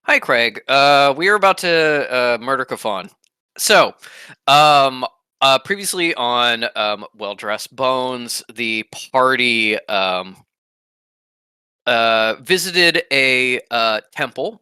Hi, Craig. We are about to murder Kafan. So, um, previously on Well Dressed Bones, the party visited a temple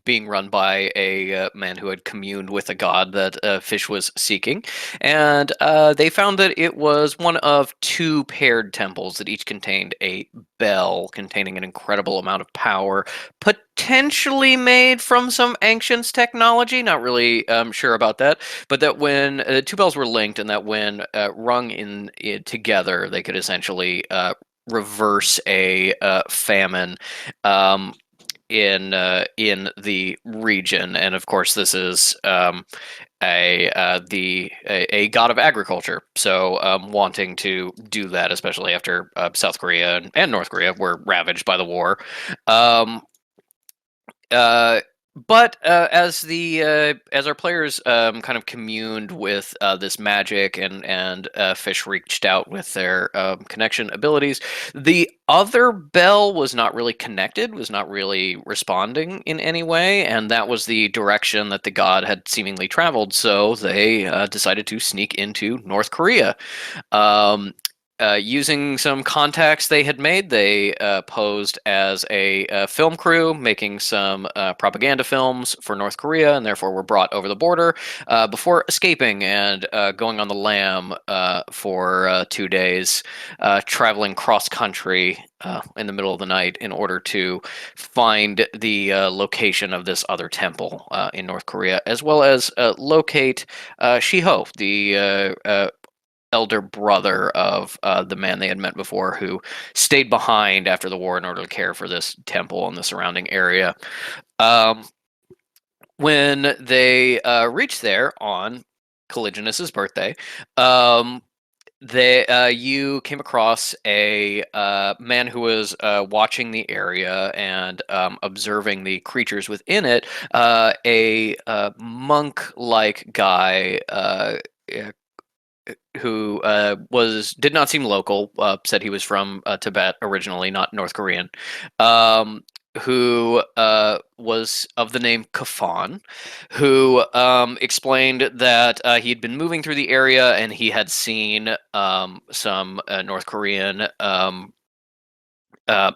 being run by a man who had communed with a god that Fish was seeking. And they found that it was one of two paired temples that each contained a bell containing an incredible amount of power, potentially made from some ancients technology. Not really sure about that, but that when two bells were linked and that when rung in together, they could essentially reverse a famine um, in the region, and of course, this is a god of agriculture. So, wanting to do that, especially after South Korea and North Korea were ravaged by the war. Um, uh, but as our players kind of communed with this magic and Fish reached out with their connection abilities, the other bell was not really connected, was not really responding in any way, and that was the direction that the god had seemingly traveled. So they decided to sneak into North Korea. Um, using some contacts they had made, they posed as a film crew making some propaganda films for North Korea, and therefore were brought over the border before escaping and going on the lam for 2 days, traveling cross country in the middle of the night in order to find the location of this other temple in North Korea, as well as locate Shiho, the elder brother of the man they had met before, who stayed behind after the war in order to care for this temple and the surrounding area. Um, when they reached there on Caliginous's birthday, um, they you came across a man who was watching the area and observing the creatures within it. A monk-like guy. Who was did not seem local. Said he was from Tibet originally, not North Korean. Um, who was of the name Kafan, who explained that he had been moving through the area and he had seen some North Korean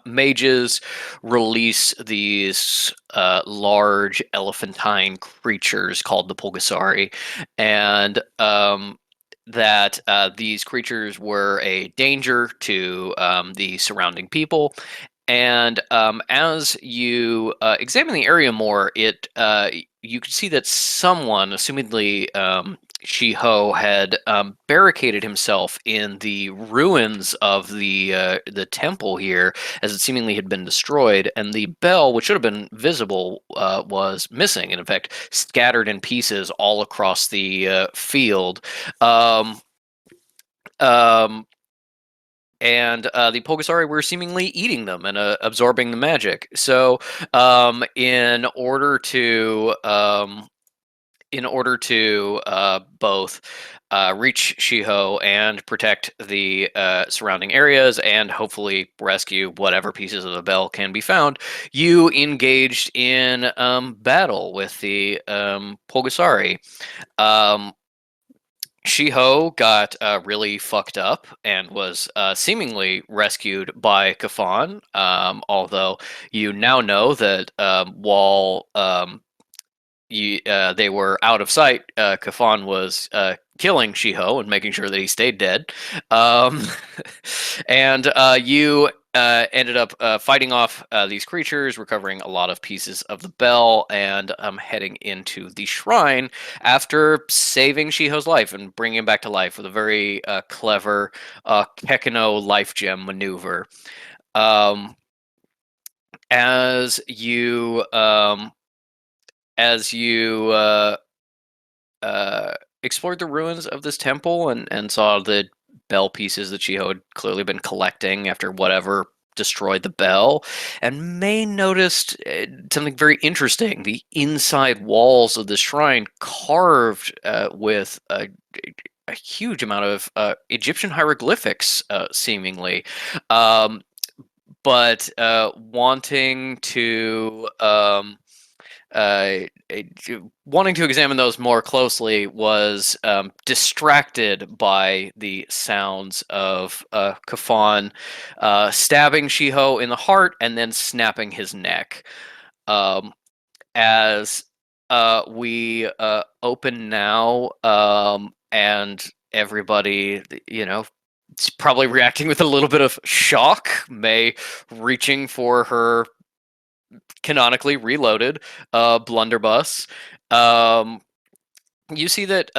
mages release these large elephantine creatures called the Pulgasari, and that these creatures were a danger to the surrounding people. And as you examine the area more, you could see that someone, assumedly Shiho, had barricaded himself in the ruins of the temple here, as it seemingly had been destroyed, and the bell, which should have been visible, was missing, and in fact scattered in pieces all across the field. Um, um, and the Pulgasari were seemingly eating them and absorbing the magic. So, in order to both reach Shiho and protect the surrounding areas and hopefully rescue whatever pieces of the bell can be found, you engaged in battle with the Pulgasari. Um, Shiho got really fucked up and was seemingly rescued by Kafan. Although you now know that while they were out of sight, Kafan was killing Shiho and making sure that he stayed dead. Um, and you ended up fighting off these creatures, recovering a lot of pieces of the bell, and heading into the shrine after saving Shiho's life and bringing him back to life with a very clever Kekino life gem maneuver. Um, as you as you uh, explored the ruins of this temple and saw the bell pieces that Shiho had clearly been collecting after whatever destroyed the bell, and May noticed something very interesting: the inside walls of the shrine carved with a huge amount of Egyptian hieroglyphics, seemingly. Um, but wanting to wanting to examine those more closely, was distracted by the sounds of Kafan stabbing Shiho in the heart and then snapping his neck. Um, as we open now, and everybody, it's probably reacting with a little bit of shock, May reaching for her canonically reloaded blunderbuss. Um, you see that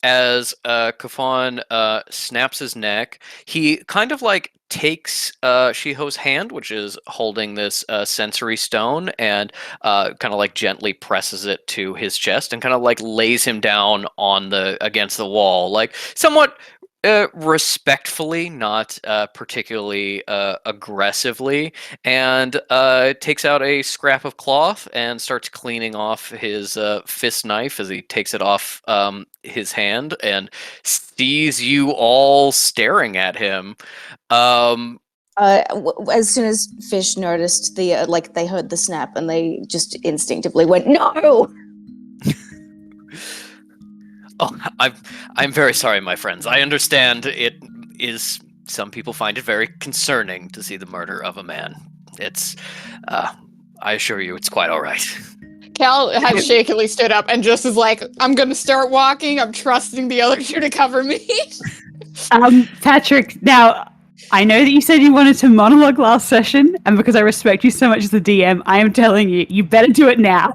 as Kafan snaps his neck, he kind of like takes Shiho's hand, which is holding this sensory stone, and kind of like gently presses it to his chest and kind of like lays him down on the against the wall, like somewhat respectfully, not particularly aggressively, and takes out a scrap of cloth and starts cleaning off his fist knife as he takes it off his hand and sees you all staring at him. As soon as Fish noticed they heard the snap and they just instinctively went, "No!" Oh, I'm very sorry, my friends. I understand it is. Some people find it very concerning to see the murder of a man. It's, I assure you, it's quite all right. Cal has shakily stood up and just is like, "I'm gonna start walking. I'm trusting the other two to cover me." Patrick, now I know that you said you wanted to monologue last session, and because I respect you so much as the DM, I am telling you, you better do it now.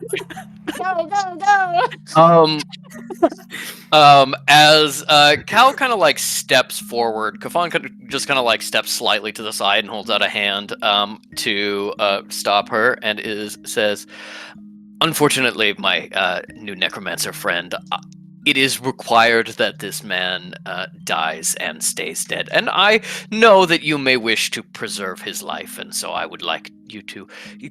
Go, go, go! As Cal kind of like steps forward, Kafan just kind of like steps slightly to the side and holds out a hand to stop her, and says, "Unfortunately, my new necromancer friend, it is required that this man dies and stays dead. And I know that you may wish to preserve his life, and so I would like you to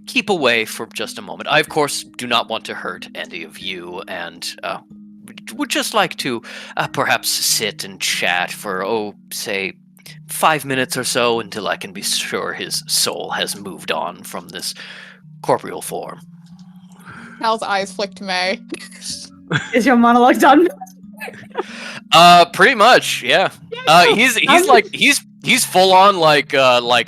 keep away for just a moment. I, of course, do not want to hurt any of you, and would just like to perhaps sit and chat for, say, 5 minutes or so until I can be sure his soul has moved on from this corporeal form." Cal's eyes flick to May. Is your monologue done? Pretty much, yeah. He's full on like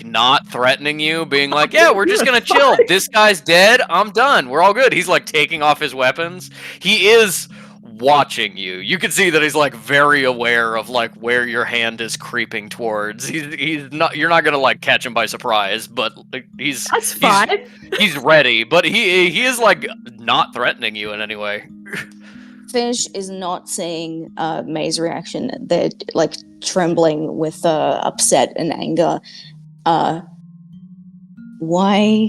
not threatening you, being like, "Yeah, we're just gonna chill. This guy's dead. I'm done. We're all good." He's like taking off his weapons. He is watching you. You can see that he's like very aware of like where your hand is creeping towards. He's not. You're not gonna like catch him by surprise, but That's fine. He's ready, but he is like not threatening you in any way. Fish is not seeing May's reaction. They're like trembling with upset and anger. Why?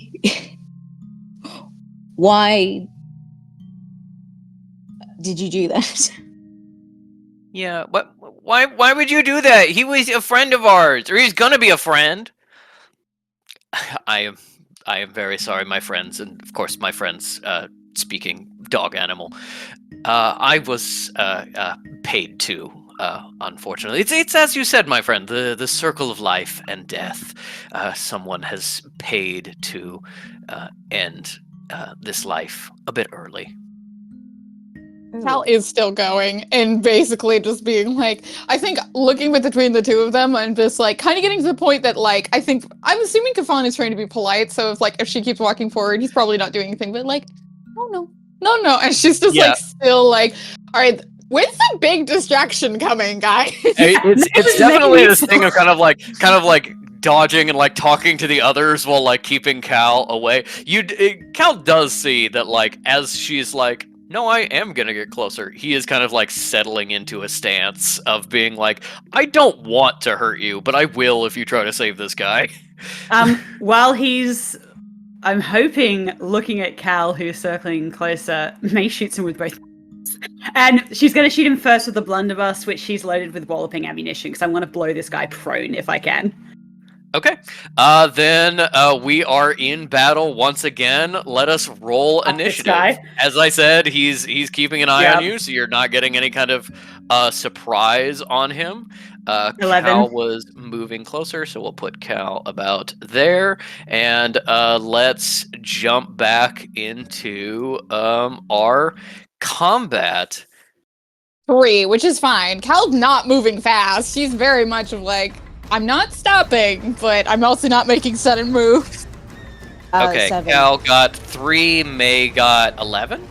Why did you do that? Yeah, what? Why would you do that? He was a friend of ours, or he's gonna be a friend. I am very sorry, my friends, and of course, my friends speaking dog animal. I was paid to. Unfortunately, it's as you said, my friend. The circle of life and death. Someone has paid to end this life a bit early. Cal is still going and basically just being like, I think looking between the two of them and just like kind of getting to the point that like, I'm assuming Kafan is trying to be polite. So if she keeps walking forward, he's probably not doing anything, but like, oh no. And she's just like still like, all right, when's the big distraction coming, guys? It's definitely this thing of kind of like dodging and like talking to the others while like keeping Cal away. Cal does see that like as she's like, "No, I am gonna get closer," he is kind of like settling into a stance of being like, "I don't want to hurt you, but I will if you try to save this guy." While I'm hoping, looking at Cal, who's circling closer, May shoots him with both. And she's going to shoot him first with the blunderbuss, which she's loaded with walloping ammunition, because I want to blow this guy prone if I can. Okay. Then we are in battle once again. Let us roll Up this initiative. guy. As I said, he's keeping an eye on Yep. you, so you're not getting any kind of surprise on him. 11. Cal was moving closer, so we'll put Cal about there. And let's jump back into our combat. 3, which is fine. Cal's not moving fast. She's very much of like, I'm not stopping, but I'm also not making sudden moves. Okay, 7. Cal got 3, May got 11.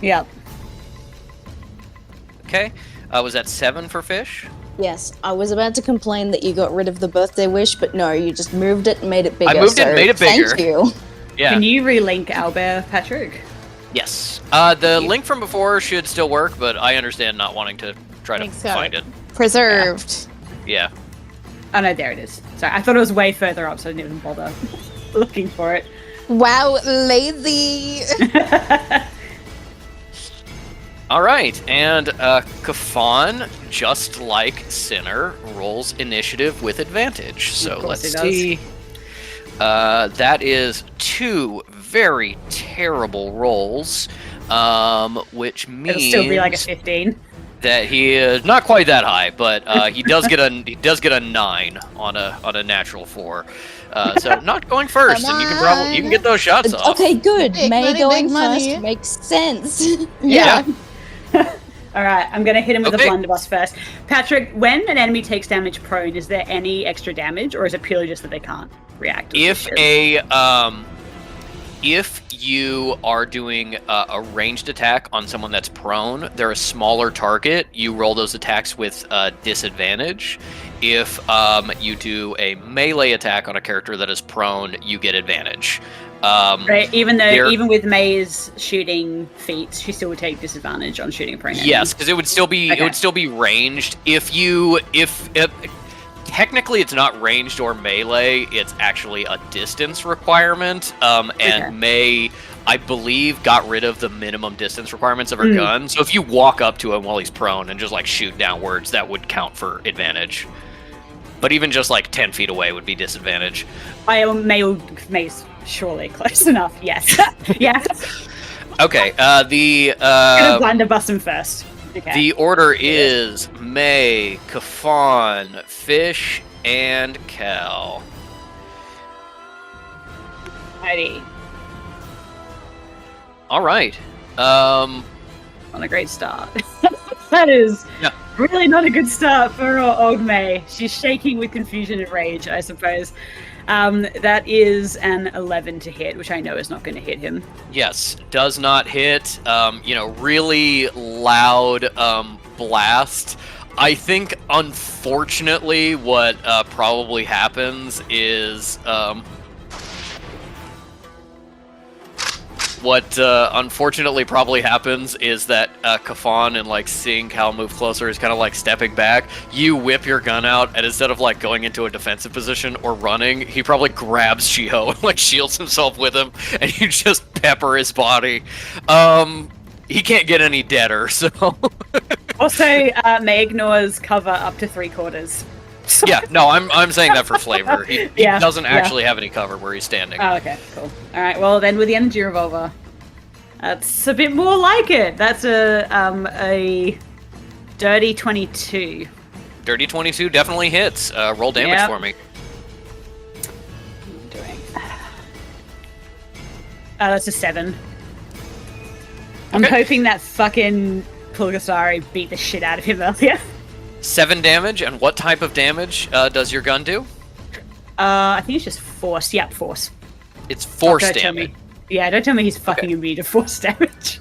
Yep. Okay, was that 7 for Fish? Yes, I was about to complain that you got rid of the birthday wish, but no, you just moved it and made it bigger. I moved it and made it bigger. Thank you. Yeah. Can you relink Albert, Patrick? Yes. The link from before should still work, but I understand not wanting to try to Thanks, find it. Preserved. Yeah. Oh no, there it is. Sorry, I thought it was way further up, so I didn't even bother looking for it. Wow, lazy. All right, and Kafan, just like Sinner, rolls initiative with advantage. So Of course let's he see. That is 2 very terrible rolls, which means It'll still be like a 15. that he is not quite that high, but he does get a 9 on a natural 4. So not going first, and you can get those shots off. Okay, good. Big May money, going big money. first makes sense. Yeah. All right, I'm going to hit him with Okay. a blunderbuss first. Patrick, when an enemy takes damage prone, is there any extra damage, or is it purely just that they can't react? If you are doing a ranged attack on someone that's prone, they're a smaller target. You roll those attacks with disadvantage. If you do a melee attack on a character that is prone, you get advantage. Right, even with May's shooting feats, she still would take disadvantage on shooting a prone enemy. Yes, because it would still be ranged. If technically it's not ranged or melee, it's actually a distance requirement. And May, I believe, got rid of the minimum distance requirements of her gun. So if you walk up to him while he's prone and just like shoot downwards, that would count for advantage. But even just like 10 feet away would be disadvantage. May's surely close enough. Yes. Yeah. Okay. Gonna blunderbuss him first. Okay. The order is May, Kafan, Fish, and Cal. Alrighty. All right. On a great start. That is really not a good start for old May. She's shaking with confusion and rage, I suppose. That is an 11 to hit, which I know is not going to hit him. Yes, does not hit. Really loud blast. I think, unfortunately, what probably happens is that Kafan, and like seeing Cal move closer, is kind of like stepping back. You whip your gun out, and instead of like going into a defensive position or running, he probably grabs Shiho and like shields himself with him, and you just pepper his body. He can't get any deader, so. Also, May ignores cover up to 3/4. Yeah, no, I'm saying that for flavor. He doesn't actually have any cover where he's standing. Oh, okay, cool. All right, well then with the energy revolver, that's a bit more like it. That's a dirty 22. Dirty 22 definitely hits. Roll damage for me. I'm doing. That's a 7. I'm hoping that fucking Pulgasari beat the shit out of him earlier. 7 damage, and what type of damage does your gun do? I think it's just force. Yep, force. It's force Don't tell damage. me. Yeah, don't tell me he's fucking immune to force damage.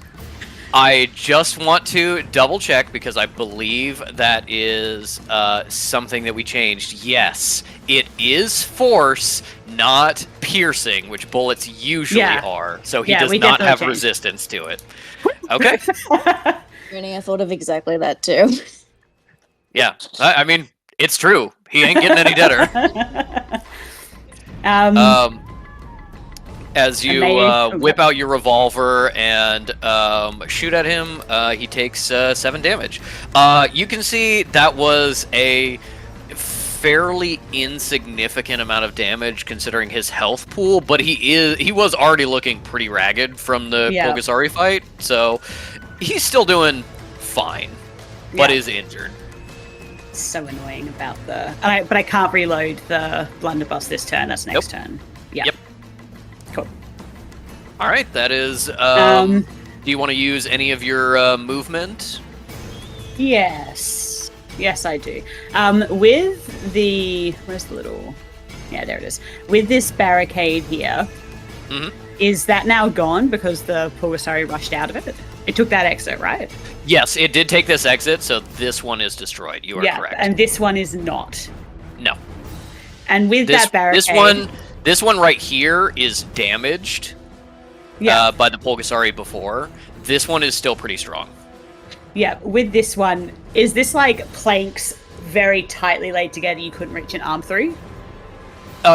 I just want to double check because I believe that is something that we changed. Yes, it is force, not piercing, which bullets usually are. So he does not have resistance to it. Okay. Really, I thought of exactly that too. Yeah, I mean, it's true. He ain't getting any deader. As you whip out your revolver and shoot at him, he takes 7 damage. You can see that was a fairly insignificant amount of damage considering his health pool, but he was already looking pretty ragged from the Pulgasari fight, so he's still doing fine, but is injured. So annoying about but I can't reload the blunderbuss this turn. That's next turn. Yep. Cool. All right, that is. Do you want to use any of your movement? Yes, I do. With the where's the little? Yeah, there it is. With this barricade here, is that now gone because the Pulgasari rushed out of it? It took that exit, right? Yes, it did take this exit, so this one is destroyed. You are correct. And this one is not. No. And with that barricade... This one right here is damaged by the Pulgasari before. This one is still pretty strong. Yeah, with this one, is this like planks very tightly laid together you couldn't reach an arm through?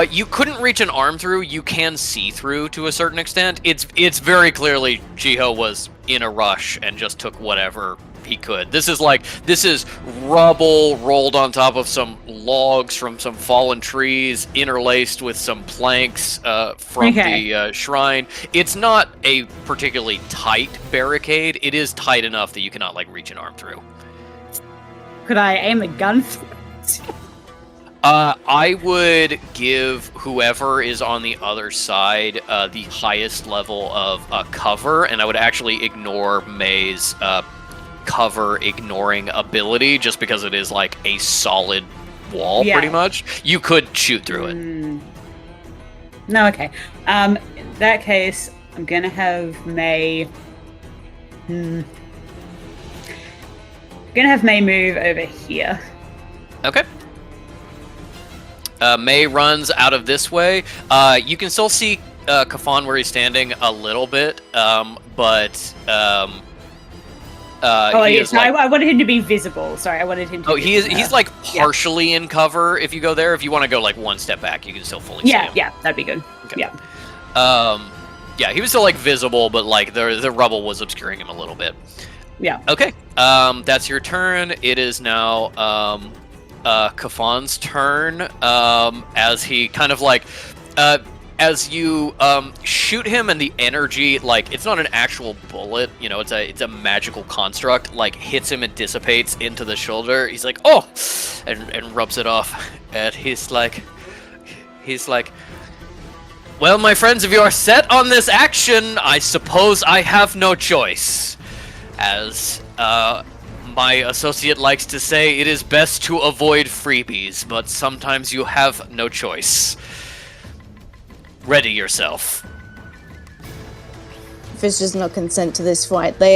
You couldn't reach an arm through. You can see through to a certain extent. It's very clearly Jiho was in a rush and just took whatever he could. This is rubble rolled on top of some logs from some fallen trees, interlaced with some planks from the shrine. It's not a particularly tight barricade. It is tight enough that you cannot like reach an arm through. Could I aim a gun? I would give whoever is on the other side the highest level of cover, and I would actually ignore May's cover ignoring ability, just because it is like a solid wall, pretty much. You could shoot through it. No, okay. In that case, I'm gonna have May... gonna have May move over here. Okay. May runs out of this way. You can still see Kafan where he's standing a little bit, but I wanted him to be visible. Sorry, I wanted him to. He's like partially in cover. If you go there, if you want to go like one step back, you can still fully see him. Yeah, that'd be good. Okay. Yeah. He was still like visible, but like the rubble was obscuring him a little bit. Yeah. Okay. That's your turn. It is now Kafan's turn, as he kind of like, as you shoot him, and the energy, like, it's not an actual bullet, you know, it's a magical construct, like, hits him and dissipates into the shoulder. He's like, oh, and rubs it off, and he's like, well, my friends, if you are set on this action, I suppose I have no choice. As, my associate likes to say, it is best to avoid freebies, but sometimes you have no choice. Ready yourself. Fish does not consent to this fight. But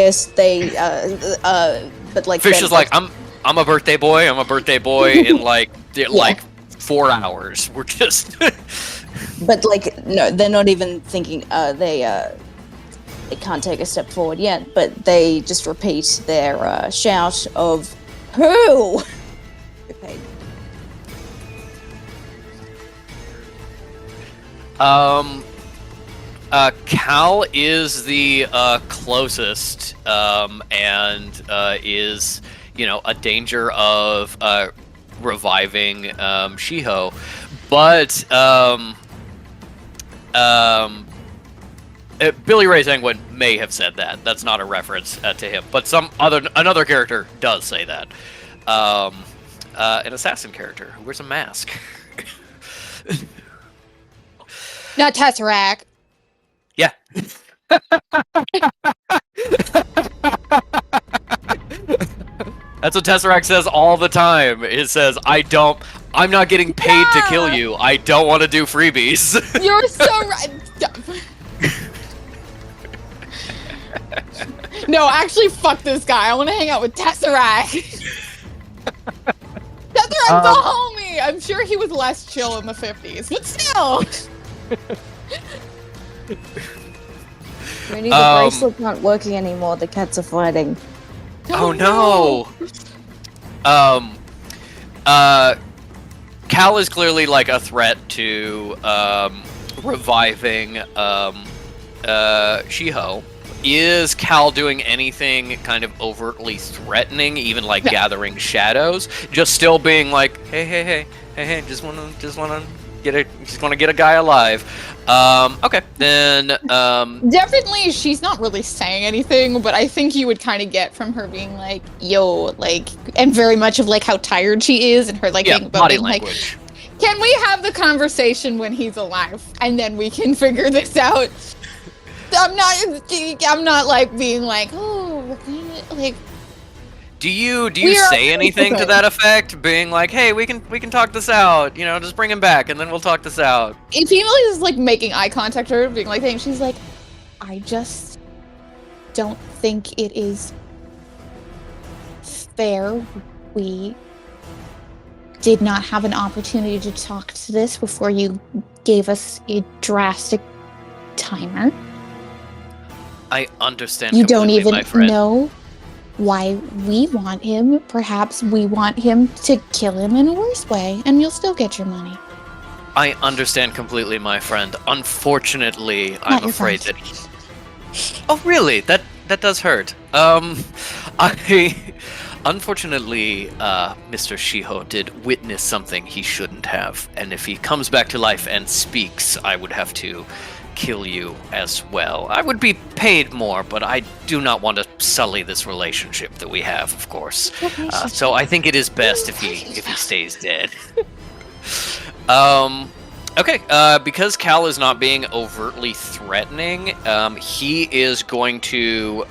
like Fish is like, I'm a birthday boy. I'm a birthday boy in like 4 hours. We're just. But like, no, they're not even thinking. They can't take a step forward yet, but they just repeat their shout of "Who?" Okay. Cal is the closest, and is, you know, a danger of reviving Shiho, but Billy Ray Sanguine may have said that. That's not a reference to him, but another character does say that. An assassin character who wears a mask. Not Tesseract. Yeah. That's what Tesseract says all the time. It says, I'm not getting paid to kill you. I don't want to do freebies. You're so right. No, actually, fuck this guy. I want to hang out with Tesseract. Tesseract the homie. I'm sure he was less chill in the 50s, but still. Really, the bracelet's not working anymore. The cats are fighting. Oh no! Cal is clearly like a threat to reviving Shiho. Is Cal doing anything kind of overtly threatening, even like gathering shadows? Just still being like, hey, Hey, just want to get a guy alive. Okay, then Definitely, she's not really saying anything, but I think you would kind of get from her being like, "Yo," like, and very much of like how tired she is, and her like being body being language. like, "Can we have the conversation when he's alive, and then we can figure this out?" I'm not like being like, "Oh, like." Do you say anything to that effect? Being like, "Hey, we can talk this out. You know, just bring him back, and then we'll talk this out." If Emily is like making eye contact with her, being like, "Hey," she's like, "I just don't think it is fair. We did not have an opportunity to talk to this before you gave us a drastic timer. I understand. You don't completely, even my friend. know why we want him. Perhaps we want him to kill him in a worse way, and you'll still get your money." I understand completely, my friend. Unfortunately, Not I'm your afraid fault. that. Oh, really? That does hurt. Unfortunately, Mr. Shiho did witness something he shouldn't have, and if he comes back to life and speaks, I would have to kill you as well. I would be paid more, but I do not want to sully this relationship that we have, of course. So I think it is best if he stays dead. Okay, because Cal is not being overtly threatening, he is going to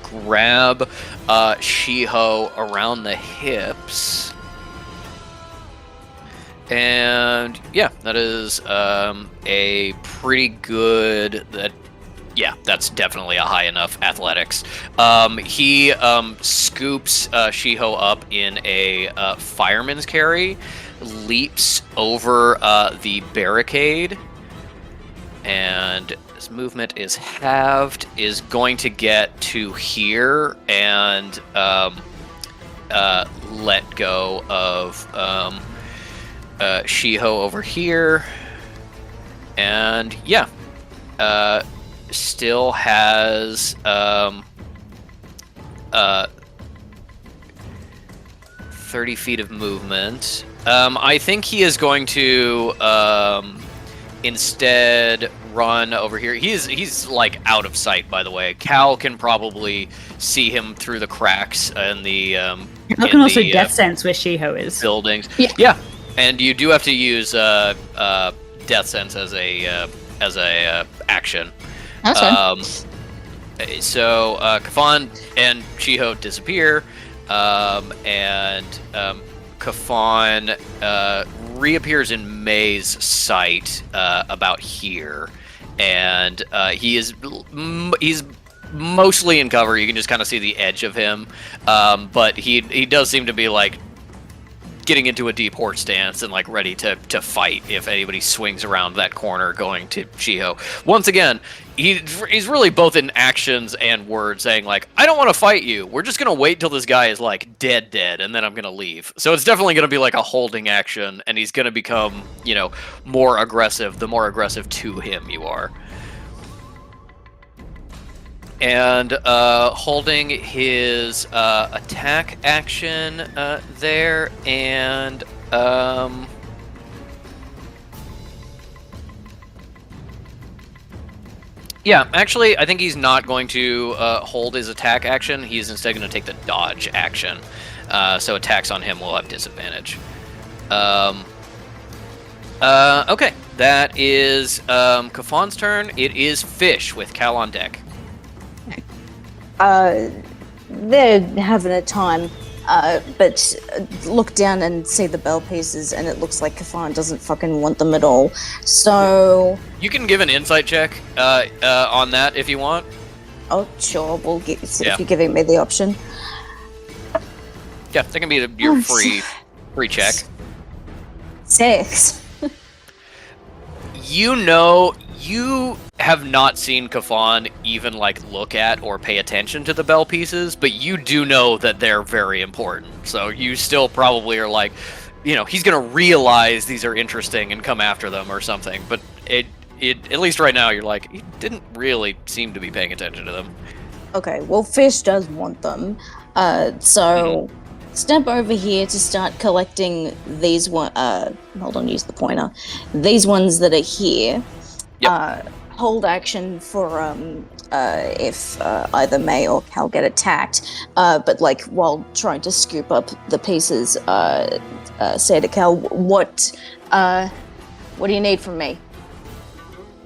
grab Shiho around the hips. And yeah, that is a pretty good. That's definitely a high enough athletics. He scoops Shiho up in a fireman's carry, leaps over the barricade, and his movement is halved. Is going to get to here and let go of Shiho over here, and yeah, still has 30 feet of movement. I think he is going to instead run over here. He's like out of sight, by the way. Cal can probably see him through the cracks in the I can also death sense where Shiho is. Buildings. Yeah. And you do have to use death sense as a action. That's fine. So Kafan and Shiho disappear, and Kafan reappears in May's sight about here, and he's mostly in cover. You can just kind of see the edge of him, but he does seem to be like getting into a deep horse stance and like ready to fight if anybody swings around that corner going to Shiho. Once again, he's really both in actions and words saying like, I don't want to fight you. We're just going to wait till this guy is like dead, and then I'm going to leave. So it's definitely going to be like a holding action, and he's going to become, more aggressive the more aggressive to him you are. And holding his attack action there, and yeah, actually, I think he's not going to hold his attack action. He's instead going to take the dodge action. So attacks on him will have disadvantage. Okay, that is Kafan's turn. It is Fish with Cal on deck. They're having a time, but look down and see the bell pieces, and it looks like Kafan doesn't fucking want them at all. So you can give an insight check on that if you want. Oh, sure. We'll get if you're giving me the option. Yeah, that can be your free check. 6. You have not seen Kafan even like look at or pay attention to the bell pieces, but you do know that they're very important. So you still probably are like, he's gonna realize these are interesting and come after them or something. But it at least right now you're like, he didn't really seem to be paying attention to them. Okay, well, Fish does want them. So step over here to start collecting these one. Hold on, use the pointer. These ones that are here. Yep. Hold action for if either May or Cal get attacked. But like while trying to scoop up the pieces, say to Cal, what do you need from me?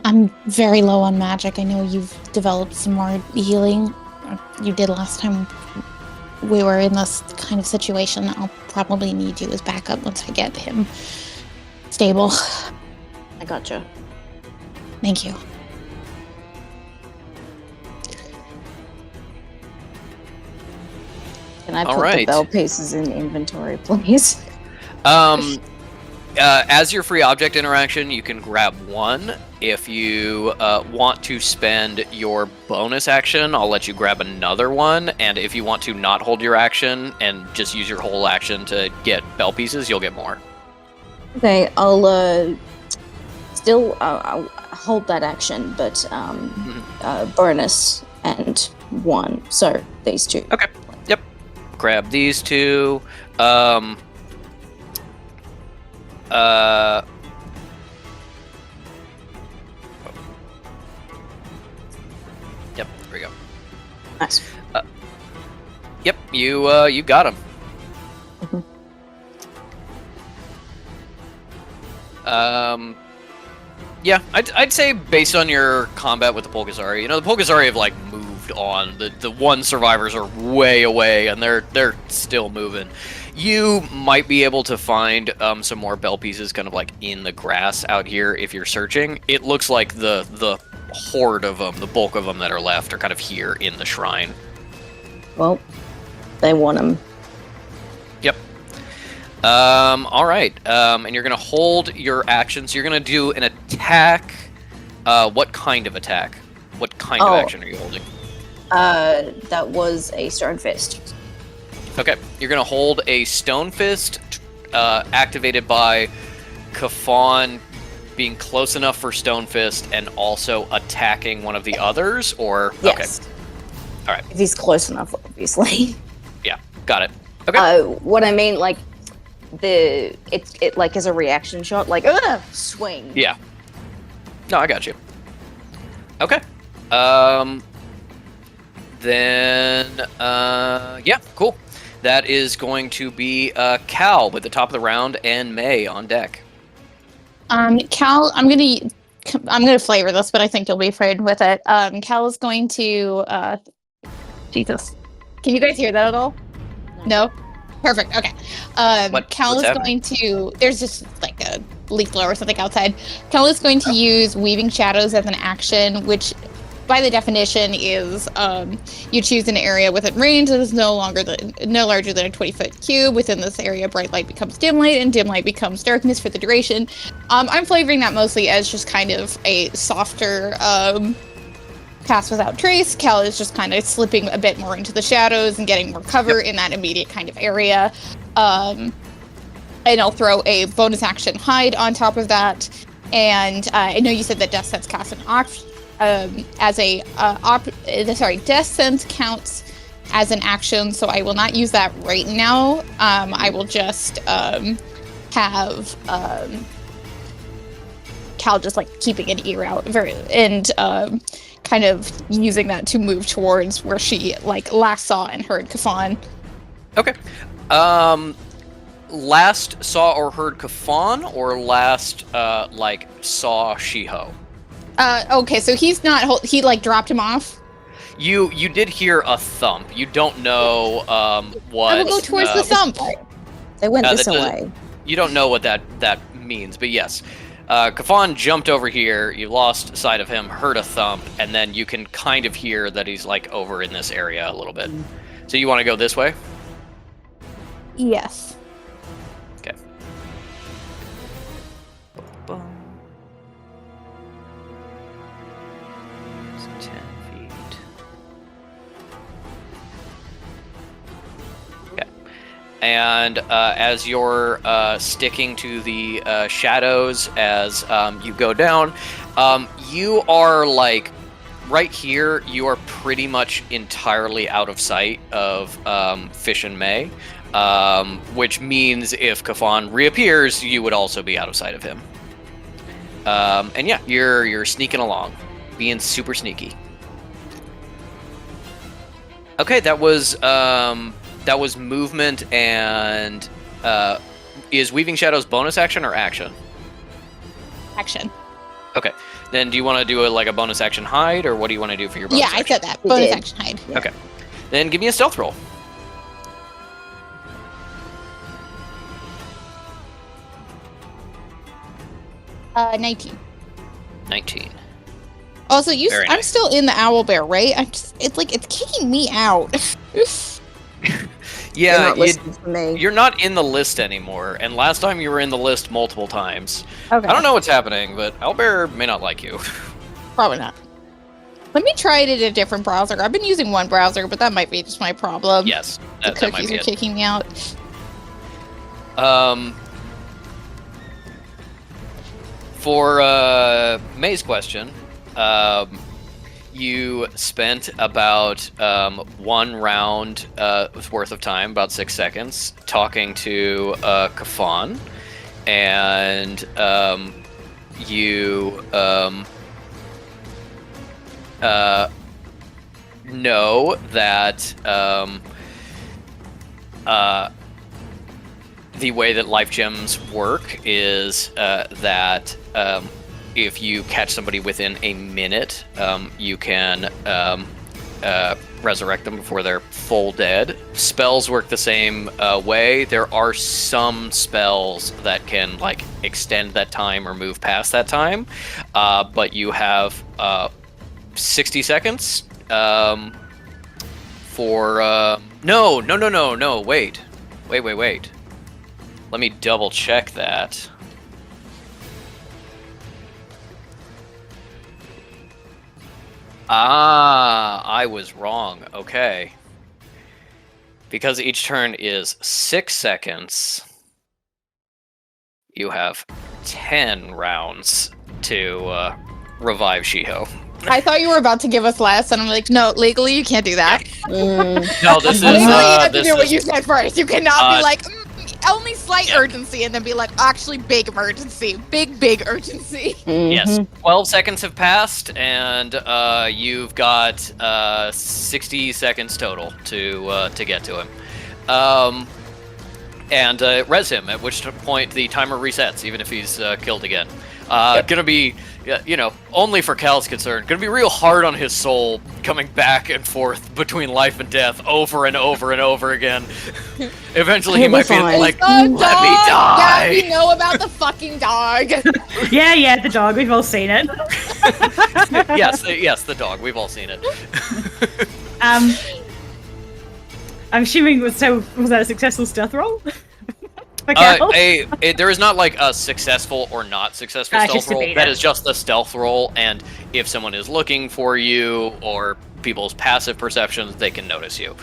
I'm very low on magic. I know you've developed some more healing. You did last time we were in this kind of situation. I'll probably need you as backup once I get him stable. I gotcha. Thank you. Can I put the bell pieces in inventory, please? As your free object interaction, you can grab one. If you want to spend your bonus action, I'll let you grab another one. And if you want to not hold your action and just use your whole action to get bell pieces, you'll get more. Okay, I'll still I'll hold that action, but bonus and one. So these two. Okay. Yep. Grab these two. Yep, there we go. Nice. Yep, you got him. Yeah, I'd say based on your combat with the Polgazari, the Polgazari have like moved on. The one survivors are way away, and they're still moving. You might be able to find some more bell pieces kind of like in the grass out here if you're searching. It looks like the horde of them, the bulk of them that are left, are kind of here in the shrine. Well, they want them. Yep. All right. And you're gonna hold your action. So you're gonna do an attack. What kind of attack? What kind of action are you holding? That was a stone fist. Okay, you're gonna hold a stone fist, activated by Kafan being close enough for stone fist and also attacking one of the others, or yes. Okay. All right. If he's close enough, obviously. Yeah, got it. Okay. What I mean, like it like as a reaction shot, like swing. Yeah. No, I got you. Okay. Then yeah, cool. That is going to be Cal with the top of the round and May on deck. Cal, I'm gonna flavor this, but I think you'll be afraid with it. Cal is going to Jesus. Can you guys hear that at all? No? Perfect. Okay. Cal is going to there's just like a leaf blower or something outside. Cal is going to use Weaving Shadows as an action, which by the definition is you choose an area within range that is no larger than a 20-foot cube. Within this area, bright light becomes dim light, and dim light becomes darkness for the duration. I'm flavoring that mostly as just kind of a softer pass without trace. Cal is just kind of slipping a bit more into the shadows and getting more cover in that immediate kind of area. And I'll throw a bonus action hide on top of that. And I know you said that Death Sense casts an option. Death Sense counts as an action, so I will not use that right now. I will just have Cal just like keeping an ear out and kind of using that to move towards where she like last saw and heard Kafan. Okay. Last saw or heard Kafan, or last like saw Shiho? Okay, so he's not. He like dropped him off. You did hear a thump. You don't know what. I will go towards the thump. They went this way. You don't know what that means, but yes, Kafan jumped over here. You lost sight of him, heard a thump, and then you can kind of hear that he's like over in this area a little bit. So you want to go this way? Yes. Okay. It's 10 feet. Okay. And as you're sticking to the shadows as you go down, you are like right here. You are pretty much entirely out of sight of Fish and May. which means if Kafan reappears, you would also be out of sight of him. And yeah, you're sneaking along, being super sneaky. Okay, that was movement and is Weaving Shadows bonus action or action? Action. Okay, then do you want to do a bonus action hide, or what do you want to do for your bonus Yeah, I action? said that. We Bonus did. action hide. Yeah. Okay, then give me a stealth roll. 19. 19. Also, Very I'm nice. still in the owl bear, right? It's kicking me out. You're Yeah, not listening to me. you're not in the list anymore, and last time you were in the list multiple times. Okay. I don't know what's happening, but Owlbear may not like you. Probably not. Let me try it in a different browser. I've been using one browser, but that might be just my problem. Yes, The that might cookies be are it. kicking me out. For May's question, you spent about 1 round worth of time, about 6 seconds, talking to Kafan, and you know that the way that life gems work is that if you catch somebody within a minute, you can resurrect them before they're full dead. Spells work the same way. There are some spells that can extend that time or move past that time, but you have 60 seconds for no, wait. Let me double check that. I was wrong. Okay. Because each turn is 6 seconds, you have 10 rounds to revive Shiho. I thought you were about to give us less, and I'm like, no, legally you can't do that. No, this is Legally, you have to this do what is you said first. You cannot be like, only slight yeah. urgency, and then be like, actually, big emergency. Big urgency. yes. 12 seconds have passed, and you've got 60 seconds total to get to him. And res him, at which point the timer resets, even if he's killed again. Gonna be, only for Cal's concerned, gonna be real hard on his soul, coming back and forth between life and death over and over and over again. Eventually he He'll be might be fine. like, The let me dog! die! Yeah, we know about the fucking dog. Yeah, the dog. We've all seen it. yes, the dog. We've all seen it. I'm assuming, was that a successful stealth roll? For Cal? There is not a successful or not successful Just stealth to roll. beat That it. is just the stealth roll, and if someone is looking for you or people's passive perceptions, they can notice you.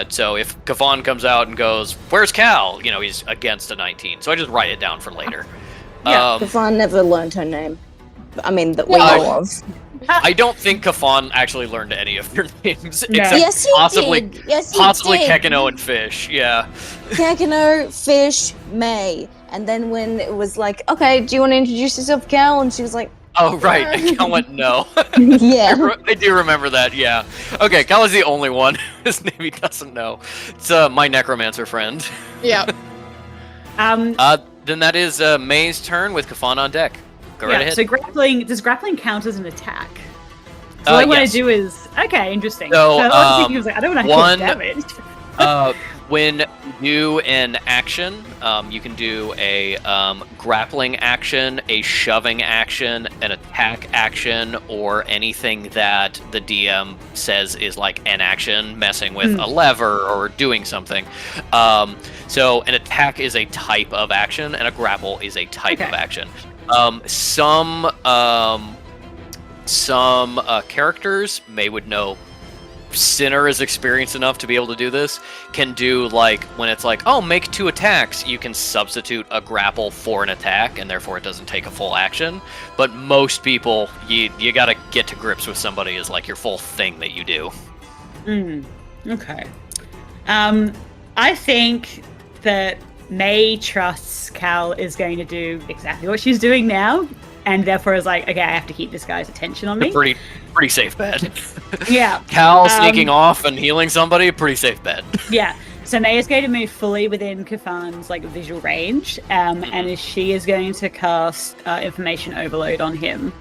So if Kafan comes out and goes, "Where's Cal?" He's against a 19. So I just write it down for later. Yeah. Kafan never learned her name. I mean, that we No. know of. I don't think Kafan actually learned any of your names, No. except Yes, he possibly did. Yes, he possibly did. Kekino and Fish. Yeah. Kakano, Fish, May. And then when it was like, okay, do you want to introduce yourself, Cal? And she was like, Oh right, and Cal went no. yeah. I do remember that. Yeah. Okay, Cal is the only one whose name he doesn't know. It's my necromancer friend. Yeah. Then that is May's turn with Kafan on deck. Go right ahead. So does grappling count as an attack? So what I want yes. to do is interesting. So, I was thinking, I don't want to one- take damage. When you do an action, you can do a grappling action, a shoving action, an attack action, or anything that the DM says is an action, messing with a lever or doing something. So an attack is a type of action, and a grapple is a type of action. Some characters, May would know, Sinner is experienced enough to be able to do this, can do when it's make 2 attacks, you can substitute a grapple for an attack, and therefore it doesn't take a full action. But most people, you gotta get to grips with somebody is your full thing that you do. Okay. I think that May trusts Cal is going to do exactly what she's doing now, and therefore is like, okay, I have to keep this guy's attention on me. Pretty safe bet. Yeah. Cal sneaking off and healing somebody, pretty safe bet. Yeah. So May is going to move fully within Kafan's like visual range, and she is going to cast information overload on him.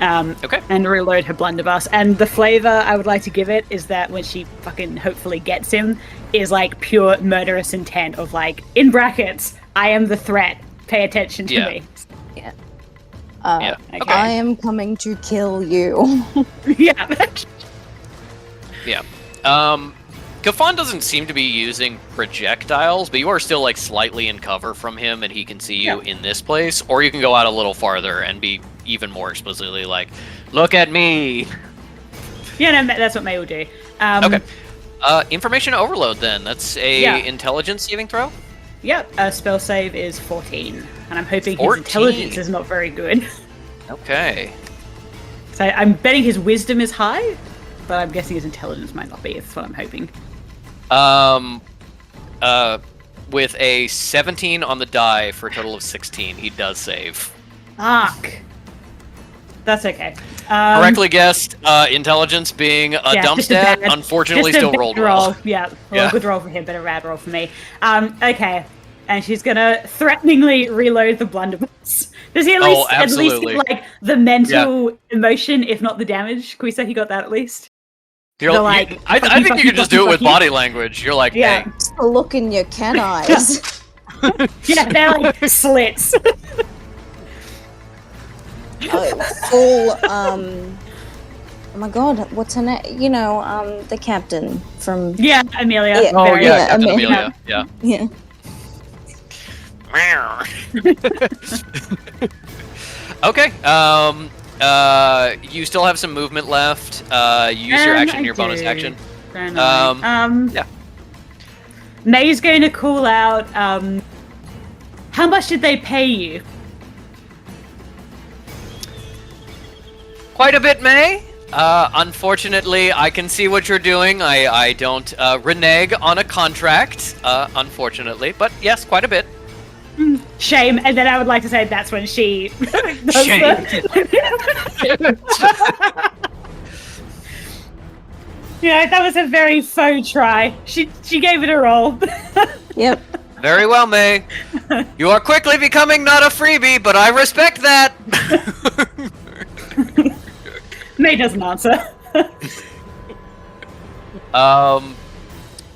Okay. And reload her blunderbuss. And the flavor I would like to give it is that when she fucking hopefully gets him, is like pure murderous intent of like, in brackets, I am the threat. Pay attention to me. Yeah. Okay. I am coming to kill you. Yeah. Yeah. Kafan doesn't seem to be using projectiles, but you are still like slightly in cover from him, and he can see you in this place. Or you can go out a little farther and be even more explicitly like, "Look at me." Yeah, no, that's what May will do. Okay. Information overload. Then that's a intelligence saving throw. Yep. Spell save is 14, and I'm hoping 14. his intelligence is not very good. Okay. So I'm betting his wisdom is high, but I'm guessing his intelligence might not be. That's what I'm hoping. With a 17 on the die for a total of 16, he does save. Fuck. That's okay. Correctly guessed. Intelligence being a dump stat, unfortunately still rolled well. Yeah, a good roll for him, but a rad roll for me. Okay. And she's gonna threateningly reload the blunderbuss. Does he at least get, like the mental emotion, if not the damage? Can we say he got that at least? I think you can just do it with body language. You're like, hey. Just the look in your cat eyes. Yeah, they're like slits. Full, oh my god, what's her name? You know, the captain from... Yeah, Amelia. Yeah. Oh, yeah, Captain Amelia. Yeah. Yeah. Okay. You still have some movement left. Use your action, your bonus action. Yeah. May's going to call out. How much did they pay you? Quite a bit, May. Unfortunately, I can see what you're doing. I don't renege on a contract, unfortunately. But yes, quite a bit. Shame. And then I would like to say that's when she... Shame. Yeah, that was a very faux try. She gave it a roll. Yep. Very well, May. You are quickly becoming not a freebie, but I respect that. May doesn't answer.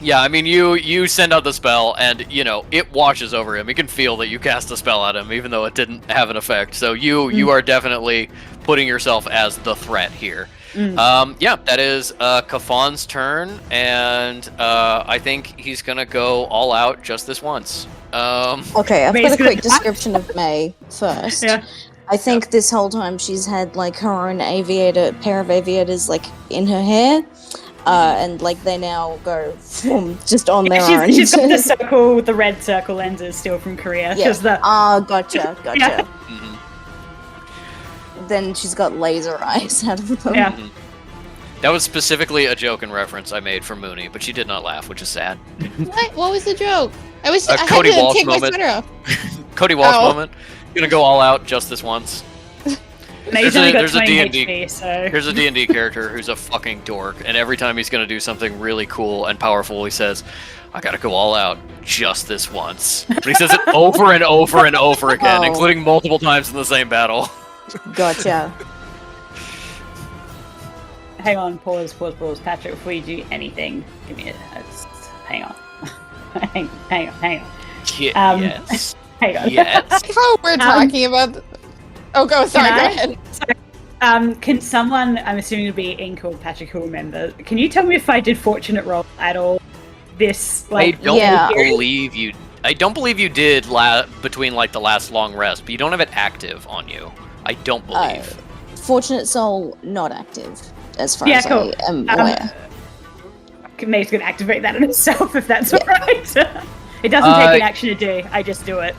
Yeah, I mean, you send out the spell, and, you know, it washes over him. You can feel that you cast a spell at him, even though it didn't have an effect. So you are definitely putting yourself as the threat here. Yeah, that is Kafan's turn, and I think he's gonna go all out just this once. Okay, I've got a quick description of May first. Yeah. I think this whole time she's had like her own pair of aviators like in her hair, and like they now go just on their own. She's got the circle, the red circle lenses still from Korea. Yeah. Gotcha. Yeah. Then she's got laser eyes out of them. Yeah. That was specifically a joke and reference I made for Mooney, but she did not laugh, which is sad. What was the joke? I had Cody to Walsh take moment. my sweater off. Cody Walsh moment. Gonna go all out just this once. There's a D&D. HP, so. Here's a D&D character who's a fucking dork, and every time he's gonna do something really cool and powerful, he says, "I gotta go all out just this once." But he says it over and over and over again, including multiple times in the same battle. Gotcha. Hang on, pause, Patrick, before you do anything, give me hang on. hang on. Yes. Hang on. Yes. How we're talking about... Oh, go ahead. Can someone, I'm assuming it'll be Ink or Patrick who will remember, can you tell me if I did fortunate roll at all this, like... I don't believe you did between like the last long rest, but you don't have it active on you. I don't believe. Fortunate Soul not active, as far as I am aware. May's gonna activate that in itself if that's alright. It doesn't take an action to do, I just do it.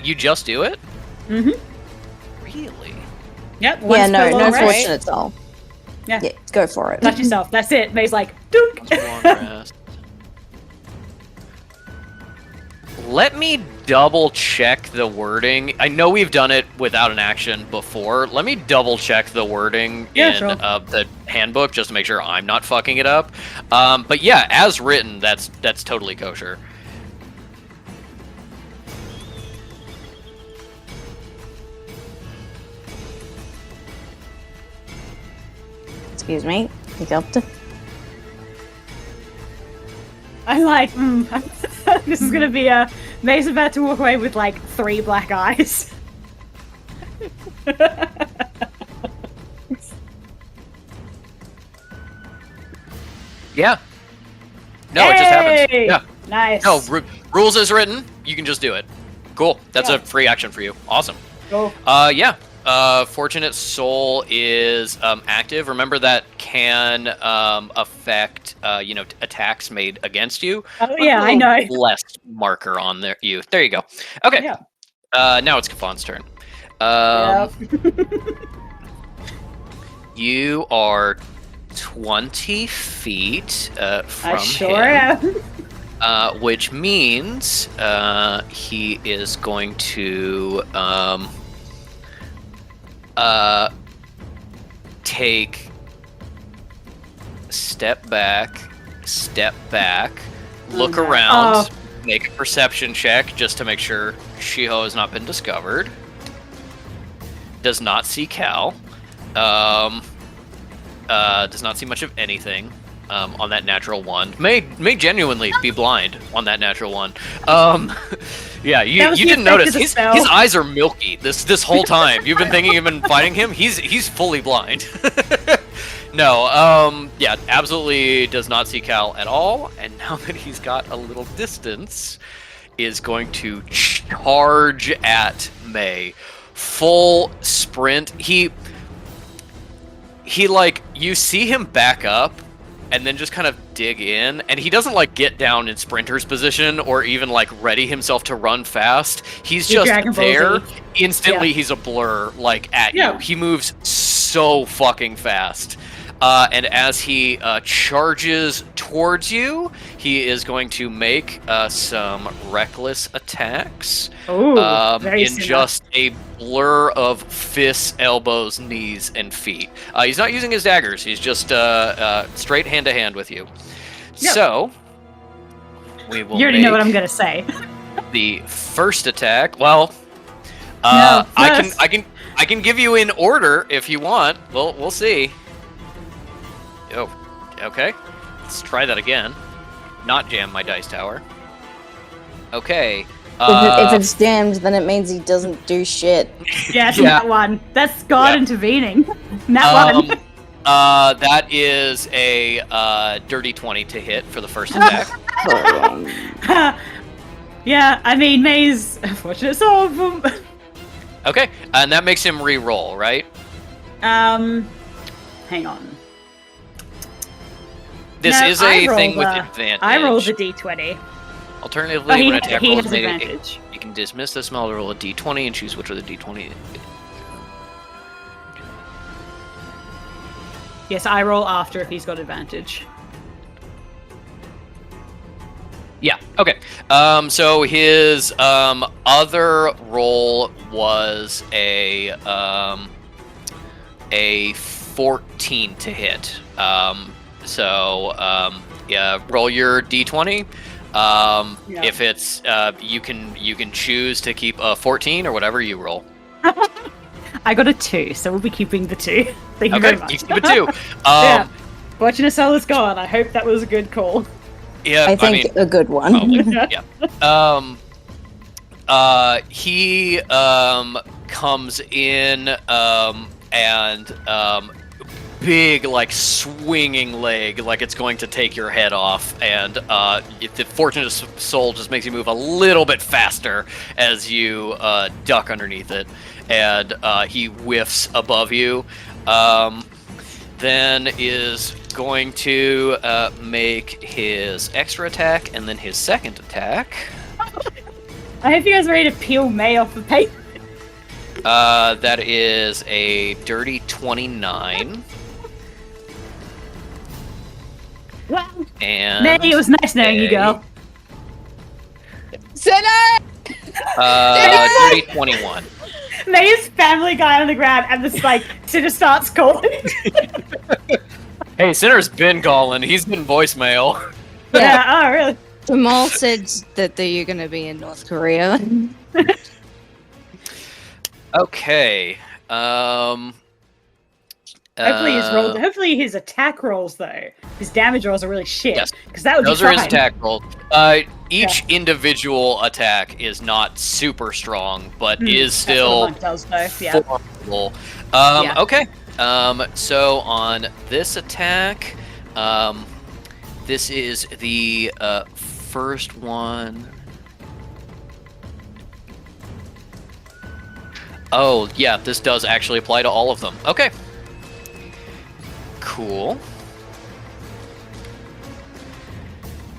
You just do it? Mm-hmm. Really? Yep. No Fortunate Soul. Yeah, go for it. Touch yourself, that's it. May's like, dunk! Long rest. Let me double check the wording. I know we've done it without an action before. Let me double check the wording in the handbook just to make sure I'm not fucking it up. But yeah, as written, that's totally kosher. Excuse me. Hiccuped. I'm like, this is gonna be a May's about to walk away with like 3 black eyes. Yeah. No, it just happens. Yeah. Nice. No, rules as written. You can just do it. Cool. That's a free action for you. Awesome. Cool. Yeah. Fortunate Soul is active. Remember that can affect attacks made against you. Oh yeah, I know. Blessed marker on there. There you go. Okay. Yeah. Now it's Kafan's turn. You are 20 feet from I sure him. am. Which means he is going to take step back, look around, make a perception check just to make sure Shiho has not been discovered. Does not see Cal. Does not see much of anything on that natural one. May genuinely be blind on that natural one. Yeah, you didn't notice. His eyes are milky this whole time. You've been thinking you've been fighting him. He's fully blind. No, yeah, absolutely does not see Cal at all. And now that he's got a little distance, is going to charge at May. Full sprint. He like, you see him back up and then just kind of dig in, and he doesn't like get down in sprinter's position or even like ready himself to run fast. He's just there. Instantly he's a blur like at you. He moves so fucking fast. And as he charges towards you, he is going to make some reckless attacks. Ooh, very in just a blur of fists, elbows, knees, and feet. He's not using his daggers. He's just straight hand-to-hand with you. Yep. So, we will You already know what I'm going to say. The first attack, well... I can give you in order if you want. We'll see. Oh, okay. Let's try that again. Not jam my dice tower. Okay. If it's jammed, then it means he doesn't do shit. Yeah, it's that one. That's God intervening. That one. That is a dirty 20 to hit for the first attack. Yeah, I mean, May's fortunate soul. Okay, and that makes him re-roll, right? Hang on. This is a thing with advantage. I rolled a d20. Alternatively, when attack rolls made, advantage. You can dismiss the smell to roll a d20 and choose which of the d20. Yes, I roll after if he's got advantage. Yeah. Okay. So his other roll was a 14 to hit. Yeah, roll your d20. If it's you can choose to keep a 14 or whatever you roll. I got a 2, so we'll be keeping the 2. Thank you very much. You keep a 2. Yeah. Fortunate soul is gone. I hope that was a good call. Yeah, I think a good one. Yeah. He comes in and big, like, swinging leg, like it's going to take your head off, and the Fortunate Soul just makes you move a little bit faster as you duck underneath it, and he whiffs above you. Then is going to make his extra attack and then his second attack. I hope you guys are ready to peel May off the paper. That is a dirty 29. Well, And May, it was nice knowing you, girl. Sinner! Dirty 21. May is Family Guy on the ground, and this like Sinner starts calling. Hey, Sinner's been calling. He's been voicemail. Yeah. Oh, really? Jamal said that you're going to be in North Korea. Okay. Hopefully his attack rolls though. His damage rolls are really shit. Yes. Because that would Those be are fine. his attack rolls. Each individual attack is not super strong, but is still does, though. Yeah. formidable. Yeah. Okay. So on this attack, this is the first one. Oh, yeah, this does actually apply to all of them. Okay. Cool.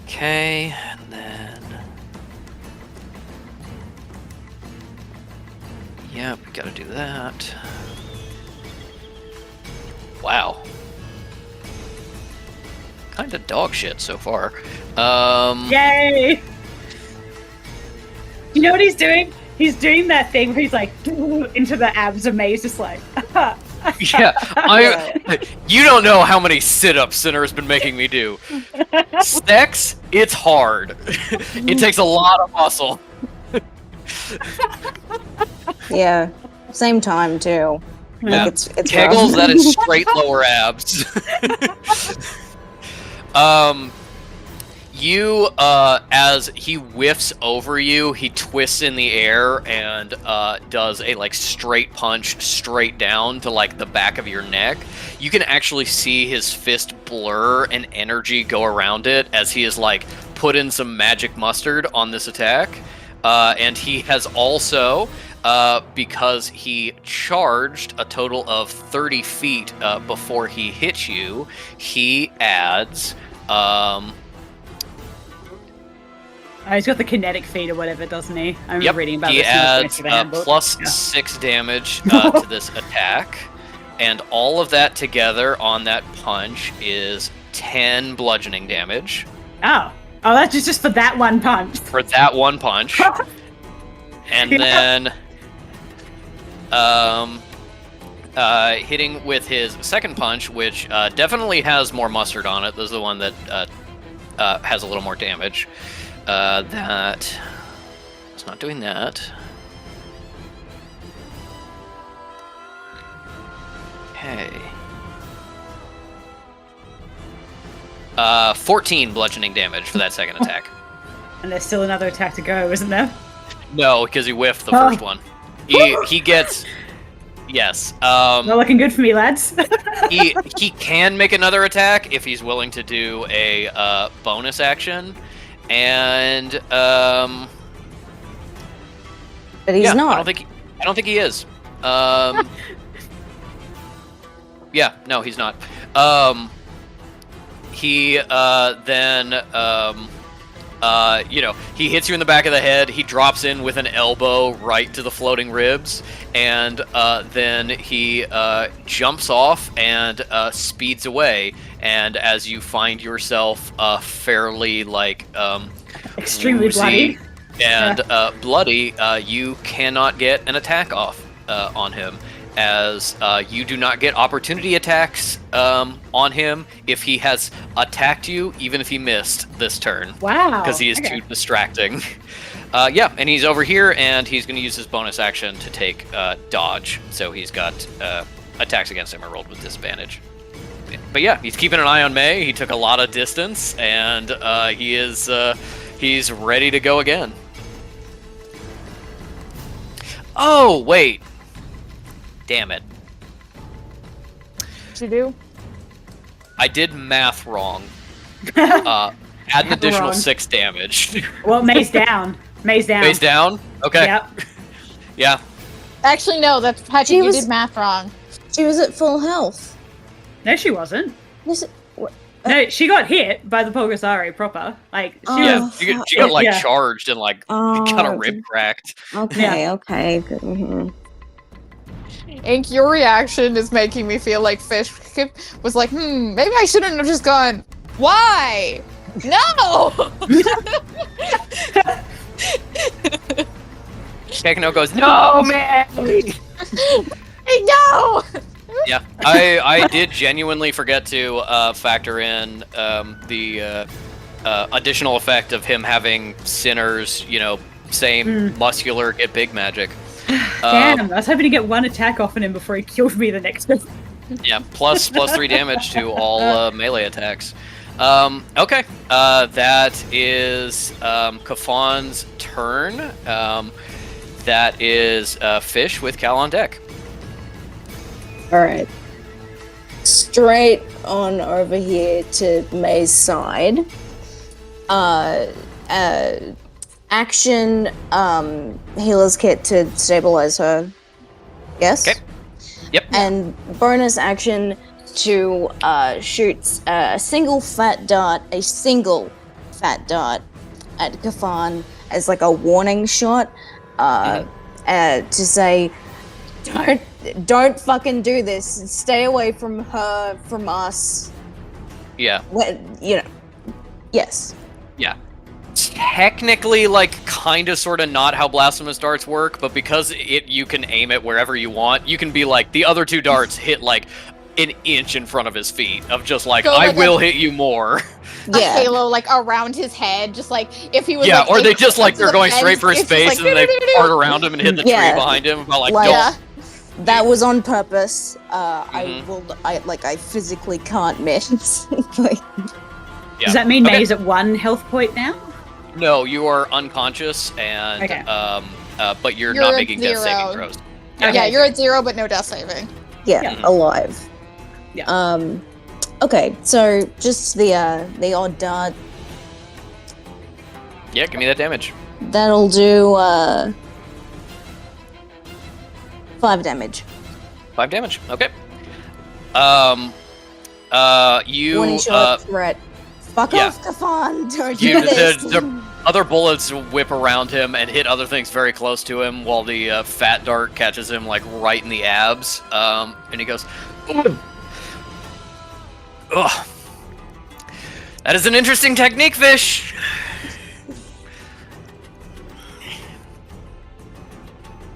Okay, and then... Yep, gotta do that. Wow. Kinda dog shit so far. Yay! You know what he's doing? He's doing that thing where he's like into the abs of May. He's just like, Yeah, you don't know how many sit-ups Sinner's been making me do. Sex, it's hard. It takes a lot of muscle. Yeah, same time too. Yeah. Like it's Kegels, rough. that is straight lower abs. You, as he whiffs over you, he twists in the air and does a like straight punch straight down to like the back of your neck. You can actually see his fist blur and energy go around it as he is like put in some magic mustard on this attack. And he has also, because he charged a total of 30 feet before he hit you, he adds... he's got the kinetic feat or whatever, doesn't he? I'm reading about he this. adds in the handbook. plus 6 damage to this attack, and all of that together on that punch is 10 bludgeoning damage. Oh, that's just for that one punch. For that one punch. And then hitting with his second punch, which definitely has more mustard on it. This is the one that has a little more damage. That it's not doing that. Okay. 14 bludgeoning damage for that second attack. And there's still another attack to go, isn't there? No, because he whiffed the first one. He gets... Yes. Not looking good for me, lads. he can make another attack if he's willing to do a bonus action. And but he's not. I don't think he is. Yeah, no, he's not. He then he hits you in the back of the head. He drops in with an elbow right to the floating ribs, and then he jumps off and speeds away. And as you find yourself fairly like extremely woozy bloody and bloody, you cannot get an attack off on him, as you do not get opportunity attacks on him if he has attacked you, even if he missed this turn. Wow. Because he is too distracting. And he's over here, and he's going to use his bonus action to take dodge. So he's got attacks against him are rolled with disadvantage. But yeah, he's keeping an eye on May. He took a lot of distance, and he's ready to go again. Oh, wait. Damn it. What'd you do? I did math wrong. Add an additional 6 damage. Well, May's down. May's down. May's down? Okay. Yep. Yeah. Actually, no, that's Patrick. You did math wrong. She was at full health. No, she wasn't. What? No, she got hit by the Pulgasari proper. Like, she was... She got like Yeah. charged and like got a rib cracked. Okay, okay. Good. Mm-hmm. Ink, your reaction is making me feel like Fish was like, maybe I shouldn't have just gone, why? No! Kekano goes, "No, man!" No! Yeah, I did genuinely forget to factor in the additional effect of him having Sinners, same muscular, get big magic. Damn, I was hoping to get one attack off on him before he killed me the next time. Yeah, plus 3 damage to all melee attacks. Okay, that is Kafan's turn. That is Fish with Cal on deck. Alright. Straight on over here to May's side. Action, healer's kit to stabilize her. Yes? Okay. Yep. And bonus action to shoot a single fat dart at Kafan as like a warning shot. To say, don't fucking do this. Stay away from her, from us. Yeah. Yes. Yeah. Technically, kind of, sort of not how blasphemous darts work, but because you can aim it wherever you want, you can be like, the other 2 darts hit, an inch in front of his feet, of just I will hit you more. A halo, around his head, just if he was, or they just, they're going straight for his face, and they part around him and hit the tree behind him, but, don't. That was on purpose. I physically can't miss. Does that mean May's at 1 health point now? No, you are unconscious, and but you're not making death saving throws. Yeah, you're at 0, but no death saving. Yeah, alive. Yeah. Okay, so just the odd dart. Yeah, give me that damage. That'll do 5 damage. 5 damage. Okay. You Warning shot threat. Fuck off, Kafan! Don't do this. The other bullets whip around him and hit other things very close to him, while the fat dart catches him right in the abs. And he goes, "Ugh. That is an interesting technique, Fish."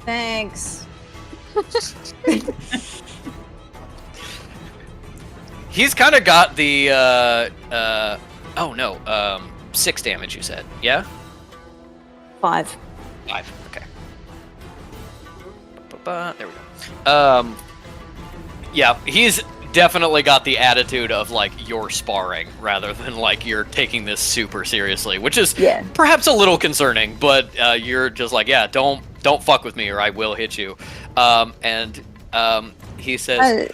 Thanks. He's kind of got the 6 damage, you said, yeah? 5. 5, okay. There we go. Yeah, he's definitely got the attitude of you're sparring rather than you're taking this super seriously, which is perhaps a little concerning, but you're just don't fuck with me or I will hit you. And he says,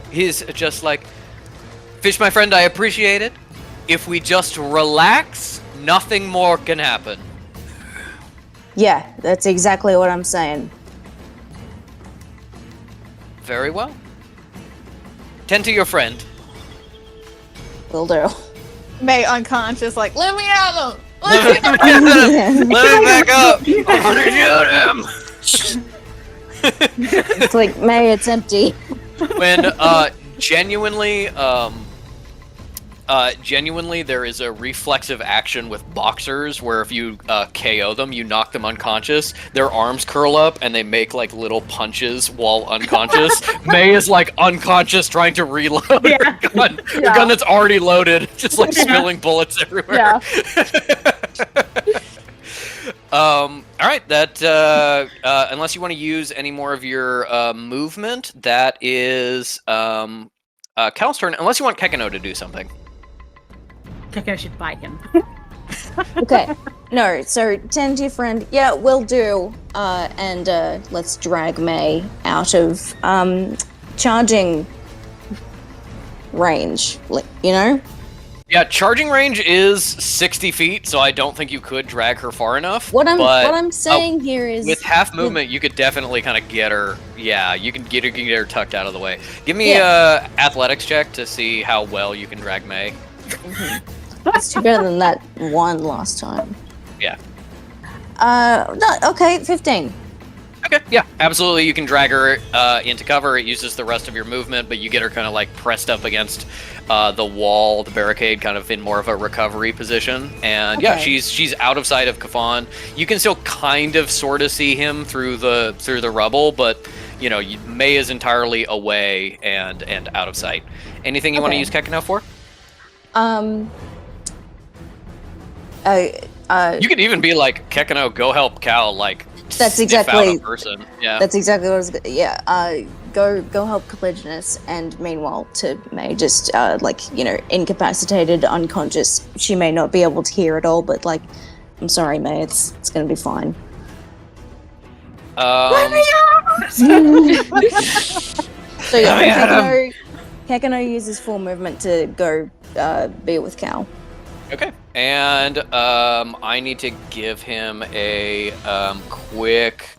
he's just Fish, my friend, I appreciate it. If we just relax, nothing more can happen. Yeah, that's exactly what I'm saying. Very well. Tend to your friend. Will do. May unconscious, let me out! Let me back up! I want to shoot him! It's May, it's empty. When genuinely there is a reflexive action with boxers where if you KO them, you knock them unconscious, their arms curl up and they make little punches while unconscious. May is unconscious trying to reload her gun. The gun that's already loaded, just spilling bullets everywhere. Alright, that unless you want to use any more of your movement, that is Cal's turn, unless you want Kekano to do something. Kekano should bite him. Okay. No, so tend to your friend. Yeah, will do. And let's drag May out of charging range. Yeah, charging range is 60 feet, so I don't think you could drag her far enough. What I'm saying here is, with half movement, you could definitely kind of get her. Yeah, you can get her tucked out of the way. Give me a athletics check to see how well you can drag May. It's too better than that one last time. Yeah. No, okay, 15. Okay, yeah, absolutely. You can drag her into cover. It uses the rest of your movement, but you get her kind of like pressed up against the wall, the barricade, kind of in more of a recovery position. And yeah, Okay. she's out of sight of Kafan. You can still kind of sort of see him through the rubble, but May is entirely away and out of sight. Anything you want to Okay. use Kekino for? You could even be like, Kekino, go help Cal. Like, That's sniff out exactly- a person. Yeah. That's exactly what I was. Yeah. Go help Caligulus, and meanwhile, to May, just incapacitated, unconscious. She may not be able to hear it all, but like, I'm sorry, May. It's gonna be fine. So yeah, Kekino uses full movement to go be with Cal. Okay, and I need to give him a quick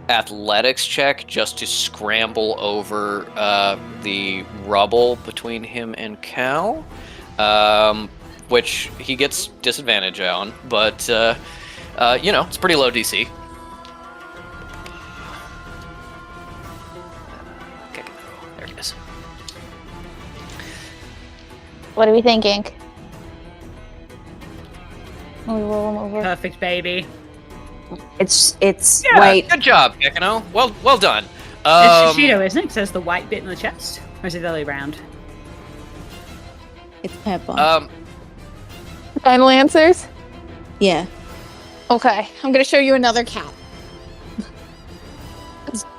athletics check just to scramble over the rubble between him and Cal, which he gets disadvantage on, but it's pretty low DC. Okay, there it is. What are we thinking? We roll him over. Perfect, baby. It's Yeah, wait. good job, Kekino. Well done. It's Shishido, isn't it? 'Cause there's the white bit in the chest. Or is it the other way round? It's Pepper. Final answers? Yeah. Okay, I'm gonna show you another cat.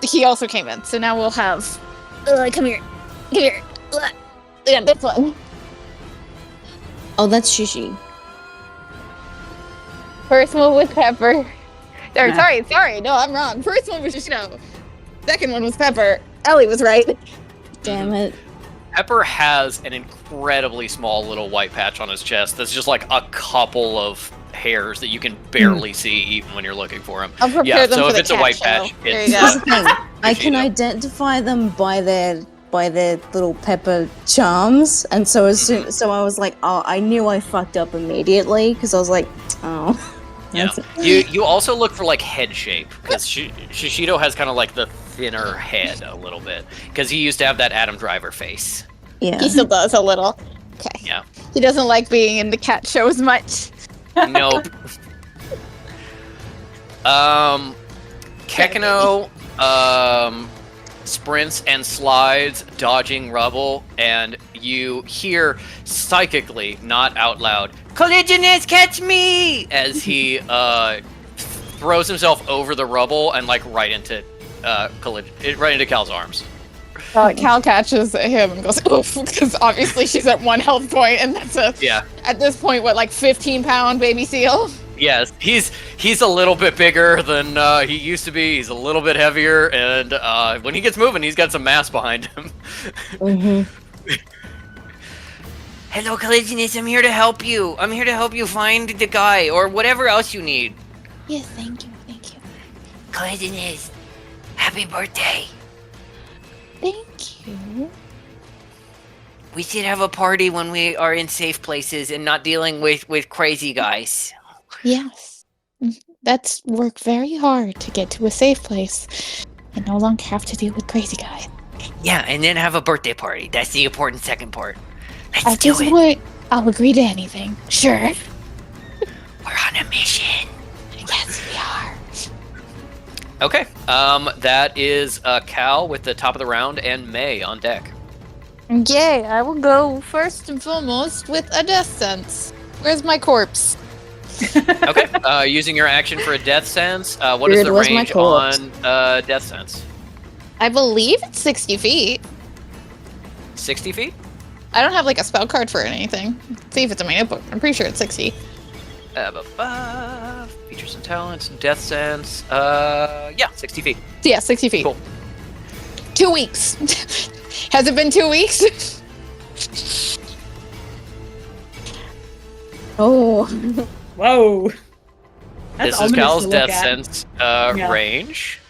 He also came in, so now we'll have. Come here. Yeah, this one. Oh, that's Shishi. First one was Pepper. Or, Yeah. sorry, no, I'm wrong. First one was Shishino. Second one was Pepper. Ellie was right. Damn it. Pepper has an incredibly small little white patch on his chest that's just like a couple of hairs that you can barely see even when you're looking for him. I'll prepare Yeah, them so for if the it's a cat white show. patch, There it's you Here's go. the thing. I can Shishi. identify them by their little pepper charms, and so as soon so I was like, oh, I knew I fucked up immediately because I was like, oh. Yeah. You also look for like head shape because Shishido has kind of like the thinner head a little bit because he used to have that Adam Driver face. Yeah. He still does a little. Okay. Yeah. He doesn't like being in the cat shows much. Nope. Kekino sprints and slides, dodging rubble, and you hear psychically, not out loud, "Caligulus, catch me!" as he throws himself over the rubble and like right into Cal's arms. Cal catches him and goes, oof, because obviously she's at 1 health point, and that's at this point, what, like 15-pound baby seal? Yes, he's a little bit bigger than he used to be. He's a little bit heavier, and when he gets moving, he's got some mass behind him. Hello, Caligulus. I'm here to help you. I'm here to help you find the guy or whatever else you need. Yes, thank you. Caligulus, happy birthday. Thank you. We should have a party when we are in safe places and not dealing with crazy guys. Yes. That's worked very hard to get to a safe place and no longer have to deal with crazy guys. Yeah, and then have a birthday party. That's the important second part. Let's At do this it. point, I'll agree to anything. Sure. We're on a mission. Yes, we are. Okay. That is Cal with the top of the round and May on deck. Yay, I will go first and foremost with a death sense. Where's my corpse? Okay. Using your action for a death sense. What is Weird, the where's my range corpse? on death sense? I believe it's 60 feet. 60 feet? I don't have like a spell card for anything. Let's see if it's in my notebook. I'm pretty sure it's 60. Features and talents, death sense. Yeah, 60 feet. Yeah, 60 feet. Cool. 2 weeks. Has it been 2 weeks? Oh. Whoa. That's This is ominous Cal's to look death at. sense Yeah. range.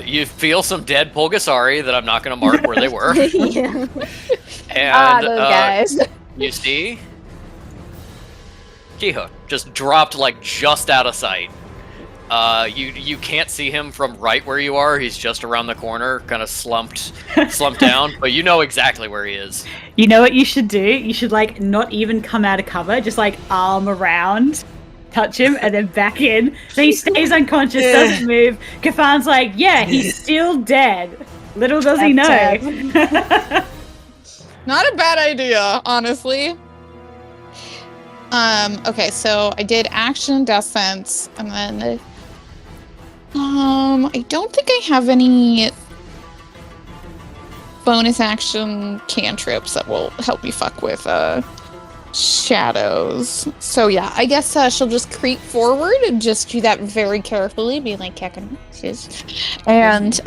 You feel some dead Pulgasari that I'm not going to mark where they were. Yeah. And Those guys. you see Kiho just dropped like just out of sight. You can't see him from right where you are. He's just around the corner, kind of slumped down. But you know exactly where he is. You know what you should do? You should like not even come out of cover, just like arm around, touch him, and then back in. So he stays unconscious, doesn't move. Kafan's like, yeah, he's still dead. Little does he know. Not a bad idea, honestly. Okay, so I did action, death sense, and then I don't think I have any bonus action cantrips that will help me fuck with shadows. So yeah, I guess she'll just creep forward and just do that very carefully, be like Kekken, and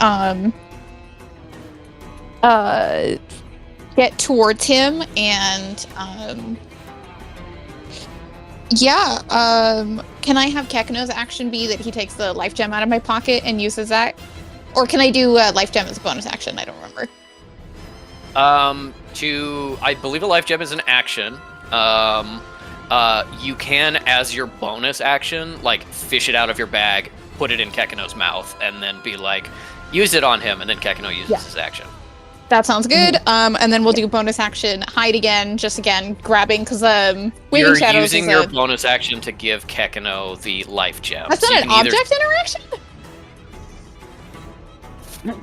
get towards him and can I have Kekino's action be that he takes the life gem out of my pocket and uses that? Or can I do life gem as a bonus action? I don't remember. I believe a life gem is an action. You can, as your bonus action, like fish it out of your bag, put it in Kekino's mouth, and then be like, use it on him, and then Kekino uses his action. That sounds good. And then we'll do bonus action, hide again, just again, grabbing, because Waving Shadows You're using is your bonus action to give Kekino the life gem. That's not an object interaction?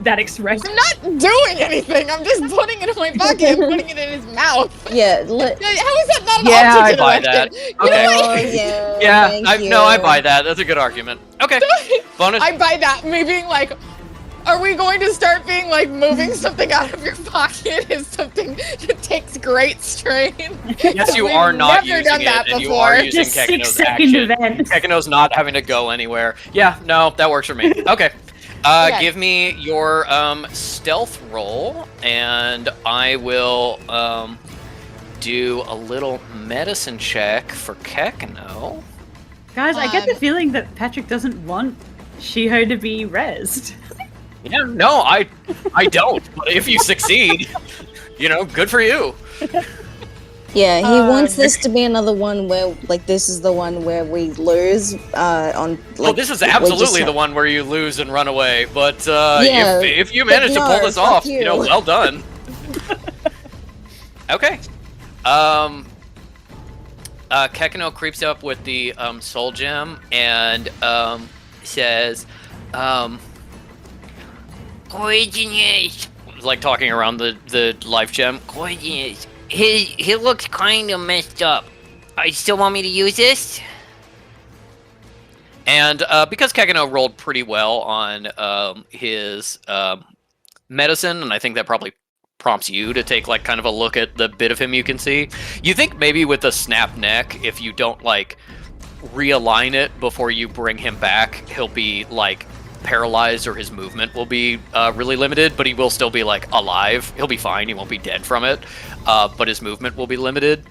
That expression. I'm not doing anything. I'm just putting it in my pocket and putting it in his mouth. Yeah. How is that not an Yeah, object I buy interaction? that. You know Okay. what? Yeah. I buy that. That's a good argument. Okay. Bonus. I buy that. Me being like, are we going to start being like moving something out of your pocket is something that takes great strain? Yes, you We've are not never using done it, that and you before. are using Just Kekino's 6-second action. event. Kekino's not having to go anywhere. Yeah, no, that works for me. Okay. Okay. Give me your stealth roll, and I will do a little medicine check for Kekino. Guys, I get the feeling that Patrick doesn't want Shiho to be rezzed. Yeah, no, I don't. But if you succeed, good for you. Yeah, he wants this to be another one where, like, this is the one where we lose on. Like, Well, this is absolutely the one where you lose and run away. But Yeah, if you manage to pull this fuck off, you. well done. Okay. Kekino creeps up with the soul gem and says, "Poisonous." Like talking around the life gem. Poisonous. He looks kind of messed up. You still want me to use this? And because Kekino rolled pretty well on his medicine, and I think that probably prompts you to take like kind of a look at the bit of him you can see. You think maybe with the snap neck, if you don't like realign it before you bring him back, he'll be like paralyzed or his movement will be really limited, but he will still be like alive. He'll be fine. He won't be dead from it, but his movement will be limited.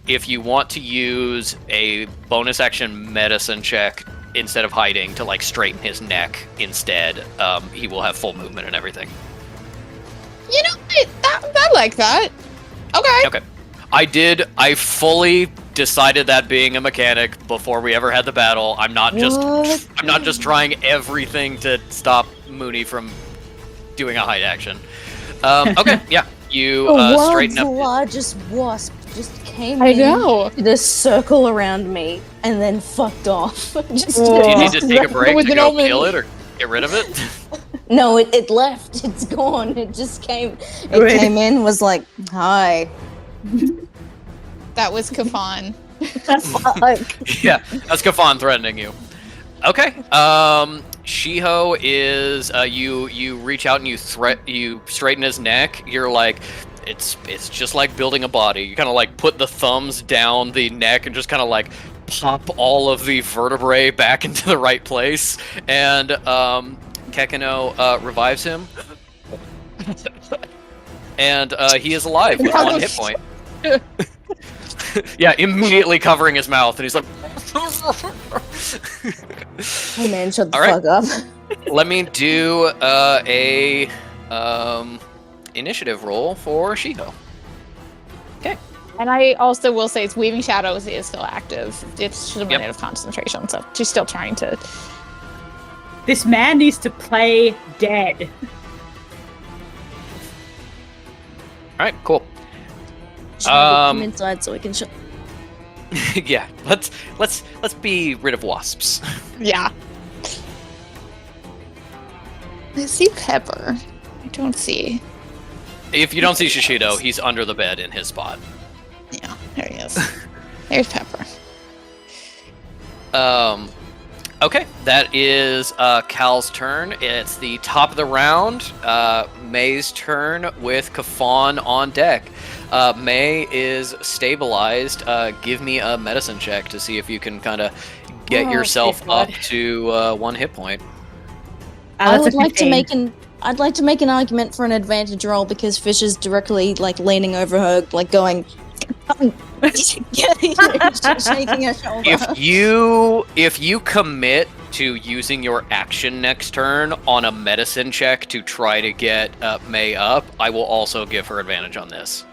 If you want to use a bonus action medicine check instead of hiding to like straighten his neck instead, he will have full movement and everything. You know, I like that. Okay. Okay. I fully decided that being a mechanic before we ever had the battle. I'm not just trying everything to stop Mooney from doing a hide action. Okay, yeah. You the straighten world's up. largest wasp just came I in, know. did a circle around me, and then fucked off. Just Do you need to take a break With to an go omen. kill it or get rid of it? No, it left. It's gone. It just came. It Good. came in, was like, "Hi." That was Kafan. Fuck. Yeah, that's Kafan threatening you. Okay. Shiho is you reach out and you straighten his neck. You're like, it's just like building a body. You kind of like put the thumbs down the neck and just kind of like pop all of the vertebrae back into the right place. And Kekino revives him. And he is alive with 1 hit point. Yeah, immediately covering his mouth, and he's like, Hey man, shut the All right. fuck up. let me do a initiative roll for Shiho. Okay. And I also will say it's Weaving Shadows is still active. It's just a minute Yep. of concentration, so she's still trying to. This man needs to play dead. All right, cool. Should maybe come inside so we can show. Yeah, let's be rid of wasps. Yeah. I see Pepper. I don't see. If you don't see Shishido, he's under the bed in his spot. Yeah, there he is. There's Pepper. Okay, that is Cal's turn. It's the top of the round. May's turn with Kafan on deck. May is stabilized. Give me a medicine check to see if you can kind of get yourself thank God. up to 1 hit point. I That's a would like to 15. make an. I'd like to make an argument for an advantage roll because Fish is directly like leaning over her, like going, shaking her shoulder. If you commit to using your action next turn on a medicine check to try to get May up, I will also give her advantage on this.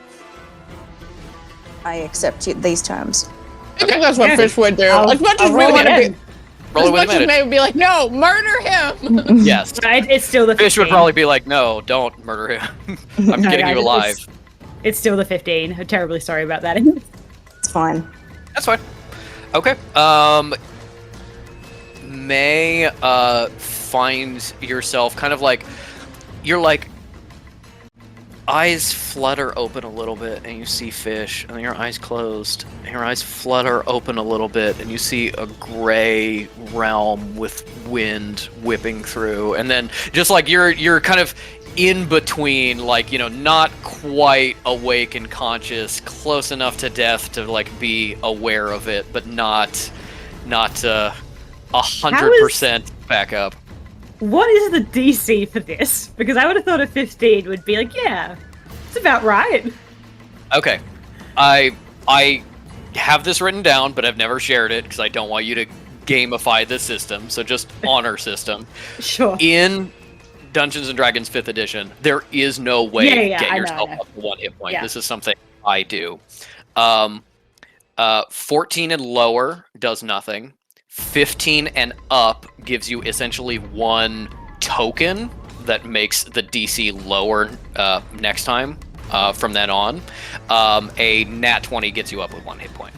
I accept these terms. I think that's what Fish would do. As much as I'll we roll want it to in. be, Roll as it with much as advantage. May would be like, no, murder him. Yes. Right, it's still the 15. Fish would probably be like, no, don't murder him. I'm No, getting guys, you alive. It's still the 15. I'm terribly sorry about that. It's fine. That's fine. Okay. May finds yourself kind of like you're like eyes flutter open a little bit and you see Fish, and then your eyes closed and your eyes flutter open a little bit and you see a gray realm with wind whipping through, and then just like you're kind of in between, like, you know, not quite awake and conscious, close enough to death to like be aware of it, but not 100% back up. What is the DC for this? Because I would have thought a 15 would be like, yeah, it's about right. Okay, I have this written down, but I've never shared it because I don't want you to gamify the system. So just honor system. Sure. In Dungeons and Dragons 5th edition, there is no way to I get know, yourself I know. up to 1 hit point. Yeah. This is something I do. 14 and lower does nothing. 15 and up gives you essentially 1 token that makes the DC lower next time from then on. A nat 20 gets you up with 1 hit point.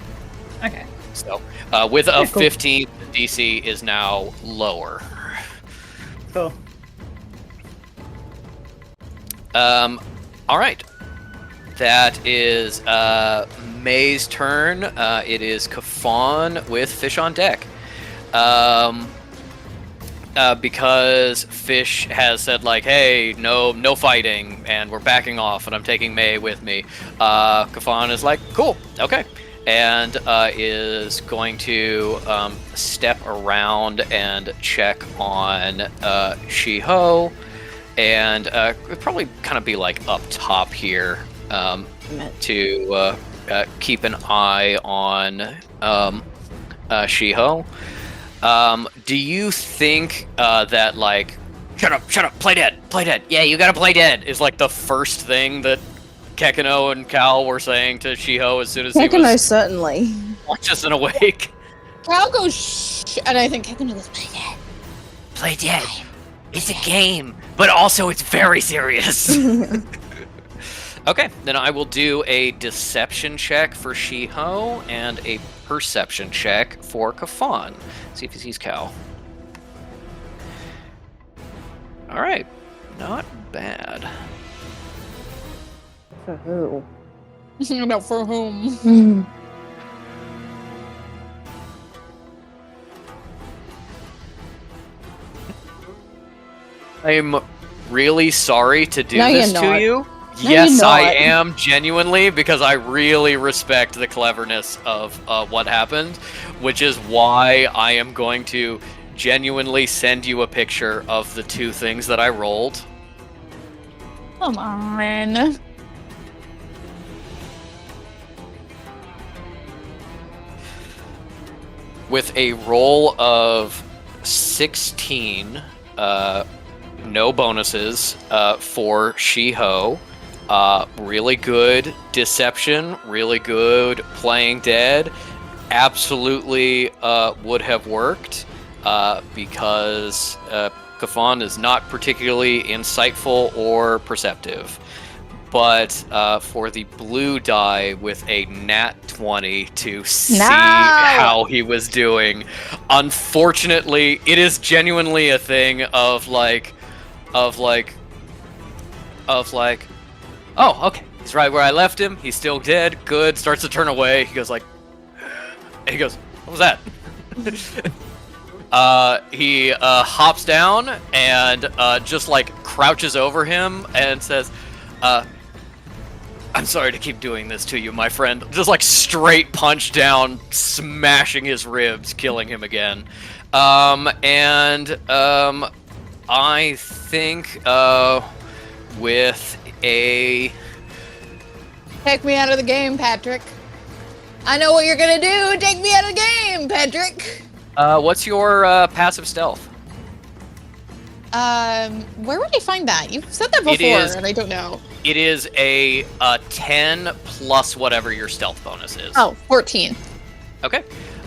Okay. So with a Yeah, cool. 15, the DC is now lower. Cool. All right. That is May's turn. It is Kafan with Fish on deck. Because Fish has said like, hey, no fighting, and we're backing off, and I'm taking May with me. Kafan is like, cool, okay, and is going to step around and check on Shiho, and probably kind of be like up top here to keep an eye on Shiho. Do you think that like shut up, play dead, yeah, you gotta play dead is like the first thing that Kekino and Cal were saying to Shiho as soon as he Kekino was certainly. conscious and awake? Cal goes shh, and I think Kevin goes play dead. Play dead. It's a game, but also it's very serious. Okay, then I will do a deception check for Shiho and a perception check for Kafan. See if he sees Cal. All right, not bad. For who? No, for whom? I'm really sorry to do No, this you're to not. you. No, Yes, you're I not. am genuinely, because I really respect the cleverness of what happened, which is why I am going to genuinely send you a picture of the 2 things that I rolled. Come on. With a roll of 16, no bonuses for Shiho, Really good deception, really good playing dead. Absolutely would have worked because Kafan is not particularly insightful or perceptive. But for the blue die with a nat 20 to see how he was doing, unfortunately, it is genuinely a thing of like, oh, okay, he's right where I left him. He's still dead. Good. Starts to turn away. He goes like, he goes, what was that? He hops down and just like crouches over him and says, I'm sorry to keep doing this to you, my friend. Just like straight punch down, smashing his ribs, killing him again. I think with a... Take me out of the game, Patrick. I know what you're gonna do. Take me out of the game, Patrick. What's your passive stealth? Where would I find that? You've said that before, and I don't know. It is a 10 plus whatever your stealth bonus is. Oh, 14. Okay.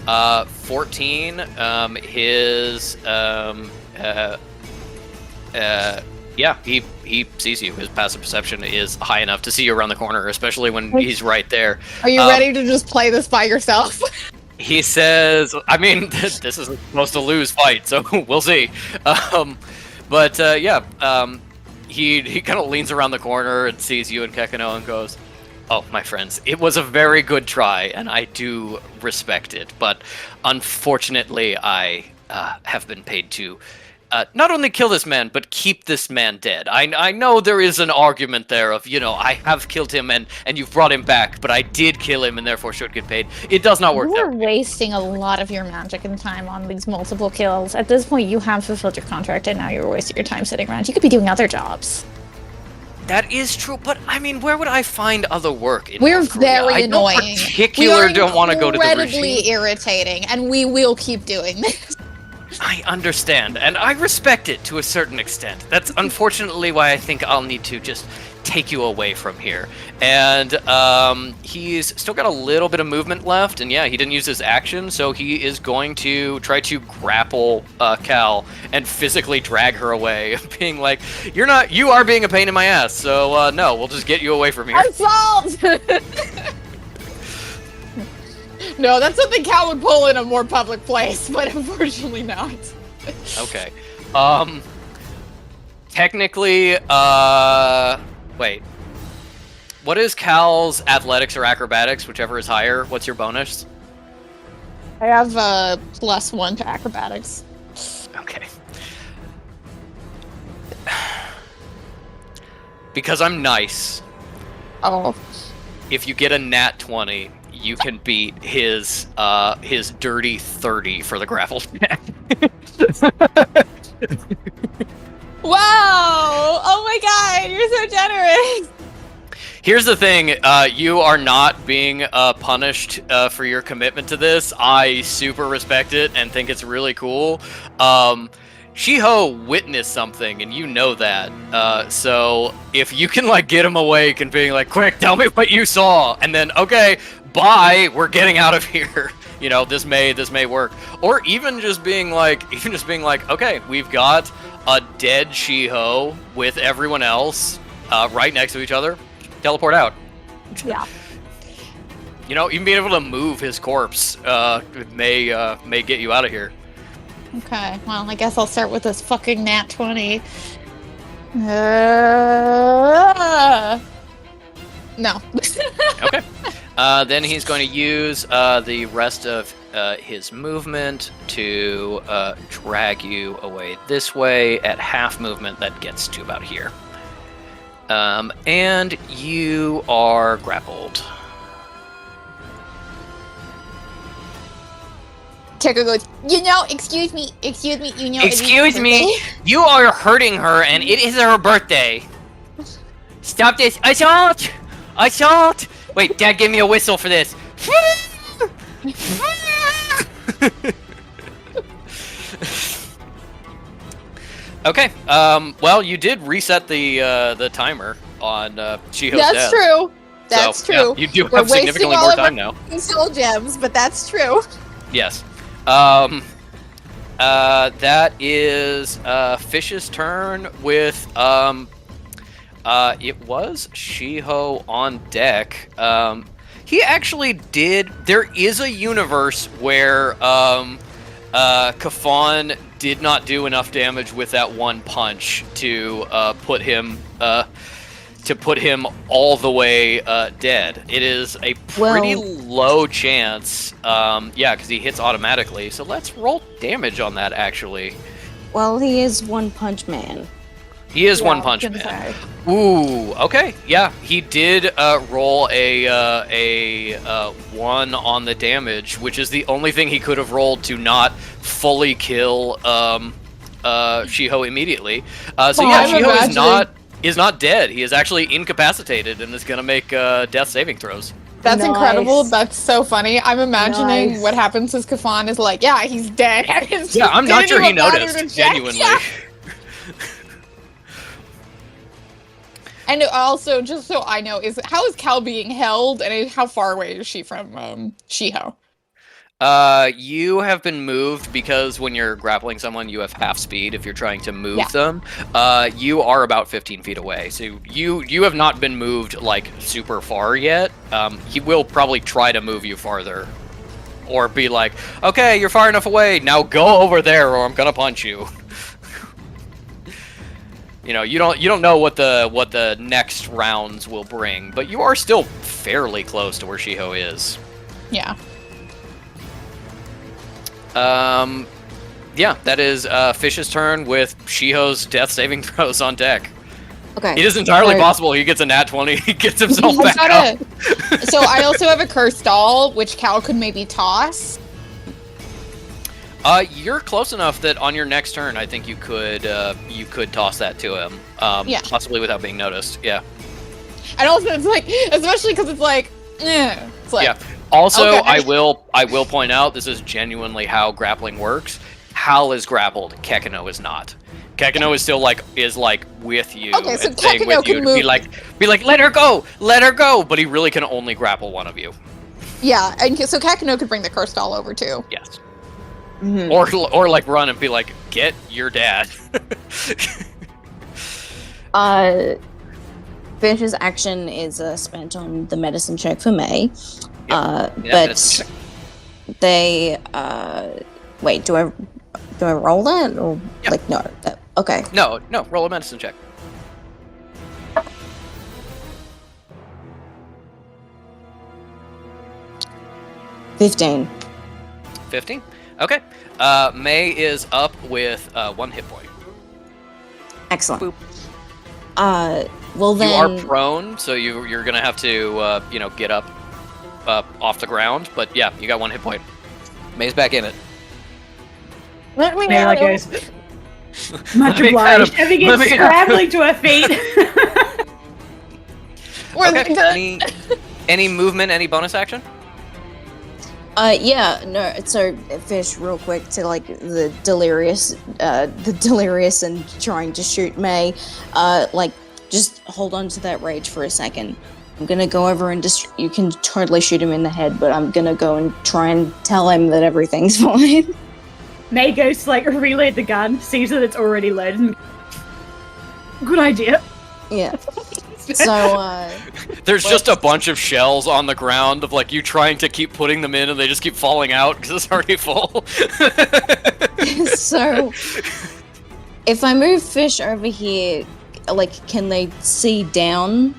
14. Yeah, he sees you. His passive perception is high enough to see you around the corner, especially when he's right there. Are you ready to just play this by yourself? He says, I mean, this is supposed to lose fight, so we'll see. He kind of leans around the corner and sees you and Kekano and goes, oh, my friends, it was a very good try, and I do respect it, but unfortunately I have been paid to not only kill this man, but keep this man dead. I know there is an argument there of, I have killed him and you've brought him back, but I did kill him and therefore should get paid. It does not work there. You're wasting a lot of your magic and time on these multiple kills. At this point, you have fulfilled your contract and now you're wasting your time sitting around. You could be doing other jobs. That is true, but I mean, where would I find other work? We're very annoying. I don't want to go to the regime. Incredibly irritating, and we will keep doing this. I understand, and I respect it to a certain extent. That's unfortunately why I think I'll need to just take you away from here. And he's still got a little bit of movement left, and yeah, he didn't use his action, so he is going to try to grapple Cal and physically drag her away, being like, you are being a pain in my ass, so no, we'll just get you away from here. Assault! No, that's something Cal would pull in a more public place, but unfortunately not. Okay. Technically, wait. What is Cal's athletics or acrobatics, whichever is higher? What's your bonus? I have a +1 to acrobatics. Okay. Because I'm nice. Oh. If you get a nat 20, you can beat his dirty 30 for the grapple check. Wow! Oh my god, you're so generous! Here's the thing, you are not being punished for your commitment to this. I super respect it and think it's really cool. Shiho witnessed something, and you know that. So if you can get him awake and being like, quick, tell me what you saw, and then, okay, bye, we're getting out of here. This may work. Or even just being like, okay, we've got a dead Shiho with everyone else right next to each other. Teleport out. Yeah. Even being able to move his corpse may get you out of here. Okay, well, I guess I'll start with this fucking nat 20. No. Okay. Then he's going to use the rest of his movement to drag you away this way at half movement. That gets to about here. And you are grappled. Tucker goes, excuse me, Excuse me, you are hurting her and it is her birthday. Stop this. Assault! Assault! Wait, Dad gave me a whistle for this. Okay, well, you did reset the timer, Shiho's That's death. true. That's So, yeah, true. you do We're have significantly wasting all more of our time now. soul gems, but that's true. Yes. That is Fish's turn with it was Shiho on deck. He actually did. There is a universe where Kafan did not do enough damage with that one punch to put him all the way dead. It is a pretty low chance. Yeah, because he hits automatically. So let's roll damage on that. Actually, Well, he is One Punch Man. he is One Punch Man. Ooh, okay, yeah, he did roll a 1 on the damage, which is the only thing he could have rolled to not fully kill Shiho immediately. So yeah, Shiho is not dead. He is actually incapacitated and is gonna make death saving throws. That's Nice. incredible. That's so funny. I'm imagining Nice. what happens is Kafan is like, yeah, he's dead. Yeah, I'm not sure he noticed, check. genuinely. Yeah. And also, just so I know, how is Cal being held, and how far away is she from Shiho? You have been moved because when you're grappling someone, you have half speed if you're trying to move them. You are about 15 feet away, so you have not been moved like super far yet. He will probably try to move you farther, or be like, "Okay, you're far enough away. Now go over there, or I'm gonna punch you." You know, you don't know what the next rounds will bring, but you are still fairly close to where Shiho is. Yeah. Yeah, that is Fish's turn with Shiho's death saving throws on deck. Okay. It is entirely Right. possible he gets a nat 20. He gets himself back up. So I also have a cursed doll, which Cal could maybe toss. You're close enough that on your next turn, I think you could toss that to him. Yeah. Possibly without being noticed. Yeah. And also, it's like, especially because it's like, it's like, Yeah. Also, okay. I will point out this is genuinely how grappling works. Hal is grappled. Kekino is not. Kekino is still like with you. Okay, so and staying Kekino with you can to be move- like, let her go, let her go. But he really can only grapple one of you. yeah. And so Kakino could bring the cursed doll over too. Yes. Mhm. Or like run and be like, get your dad. Fish's action is spent on the medicine check for May. Yeah, But medicine they wait. Do I roll that or Yeah. like no? Okay. No, roll a medicine check. $15. 15. Okay. May is up with 1 hit point. Excellent. Boop. Well then. You are prone, so you're gonna have to get up off the ground. But yeah, you got 1 hit point. May's back in it. Let me Mary like goes, much obliged. And begins scrambling to her feet. Okay. Any movement? Any bonus action? Yeah, no. So Fish, real quick, to like the delirious and trying to shoot May. Like, just hold on to that rage for a second. I'm gonna go over and you can totally shoot him in the head, but I'm gonna go and try and tell him that everything's fine. May goes to like reload the gun, sees that it's already loaded. And... Good idea. Yeah. So, There's just a bunch of shells on the ground of like you trying to keep putting them in, and they just keep falling out because it's already full. so if I move Fish over here, like, can they see down?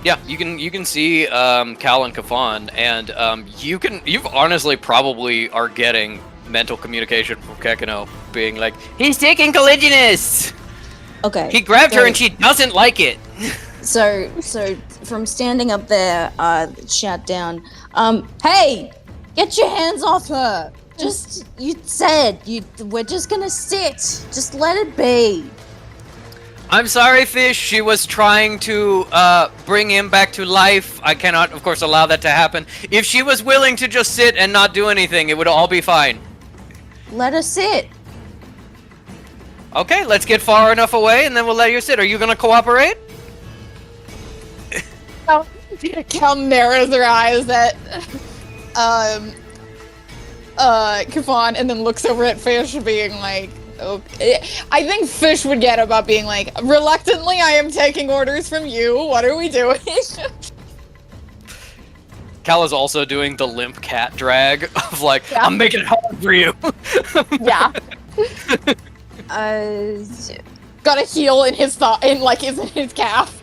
Yeah, you can see Cal and Kafan, and you've honestly probably are getting mental communication from Kekino being like, he's taking colligionists. Okay. He grabbed her and she doesn't like it. So from standing up there, shout down, hey, get your hands off her. We're just gonna sit. Just let it be. I'm sorry, Fish. She was trying to bring him back to life. I cannot, of course, allow that to happen. If she was willing to just sit and not do anything, it would all be fine. Let her sit. Okay, let's get far enough away, and then we'll let you sit. Are you gonna cooperate? Cal narrows her eyes at Kafan and then looks over at Fish being like, okay. I think Fish would get about being like, reluctantly I am taking orders from you, what are we doing? Cal is also doing the limp cat drag of like, Yeah. I'm making it hard for you. Yeah. Got a heel in his in his calf.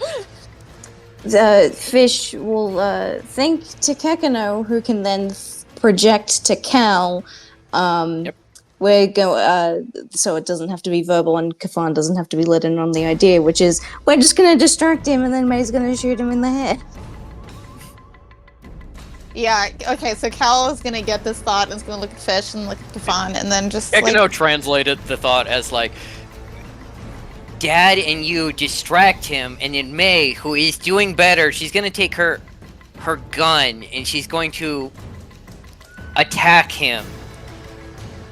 Fish will think to Kekano, who can then project to Cal. Yep. So it doesn't have to be verbal, and Kafan doesn't have to be let in on the idea, which is we're just gonna distract him, and then May's gonna shoot him in the head. Yeah, okay, so Cal is gonna get this thought and is gonna look at Fish and look at Kafan and then just Ekano translated the thought as like, Dad and you distract him, and then May, who is doing better, she's gonna take her gun and she's going to attack him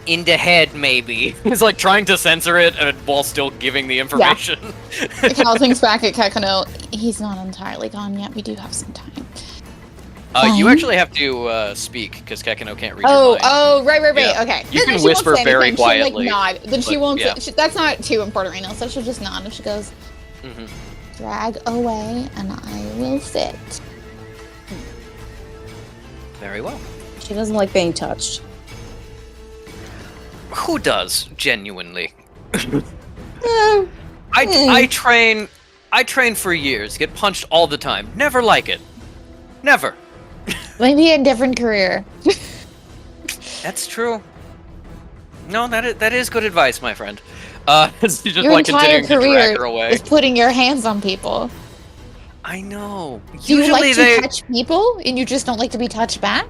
in the head, maybe. He's like trying to censor it while still giving the information. Cal thinks back at Kekano. He's not entirely gone yet. We do have some time. You actually have to speak because Kekano can't read your mind. Right. Yeah. Okay. You can She won't whisper say very anything. quietly, She'll nod. Then she but, won't. yeah. That's not too important right now. So she'll just nod and she goes, Mhm. "Drag away, and I will sit." Very well. She doesn't like being touched. Who does, genuinely? Eh, I train for years, get punched all the time. Never like it. Never. Maybe a different career. That's true. No, that is good advice, my friend. Just Your like entire continuing to drag career her away. is putting your hands on people. I know. Do you Usually like they. to touch people, and you just don't like to be touched back?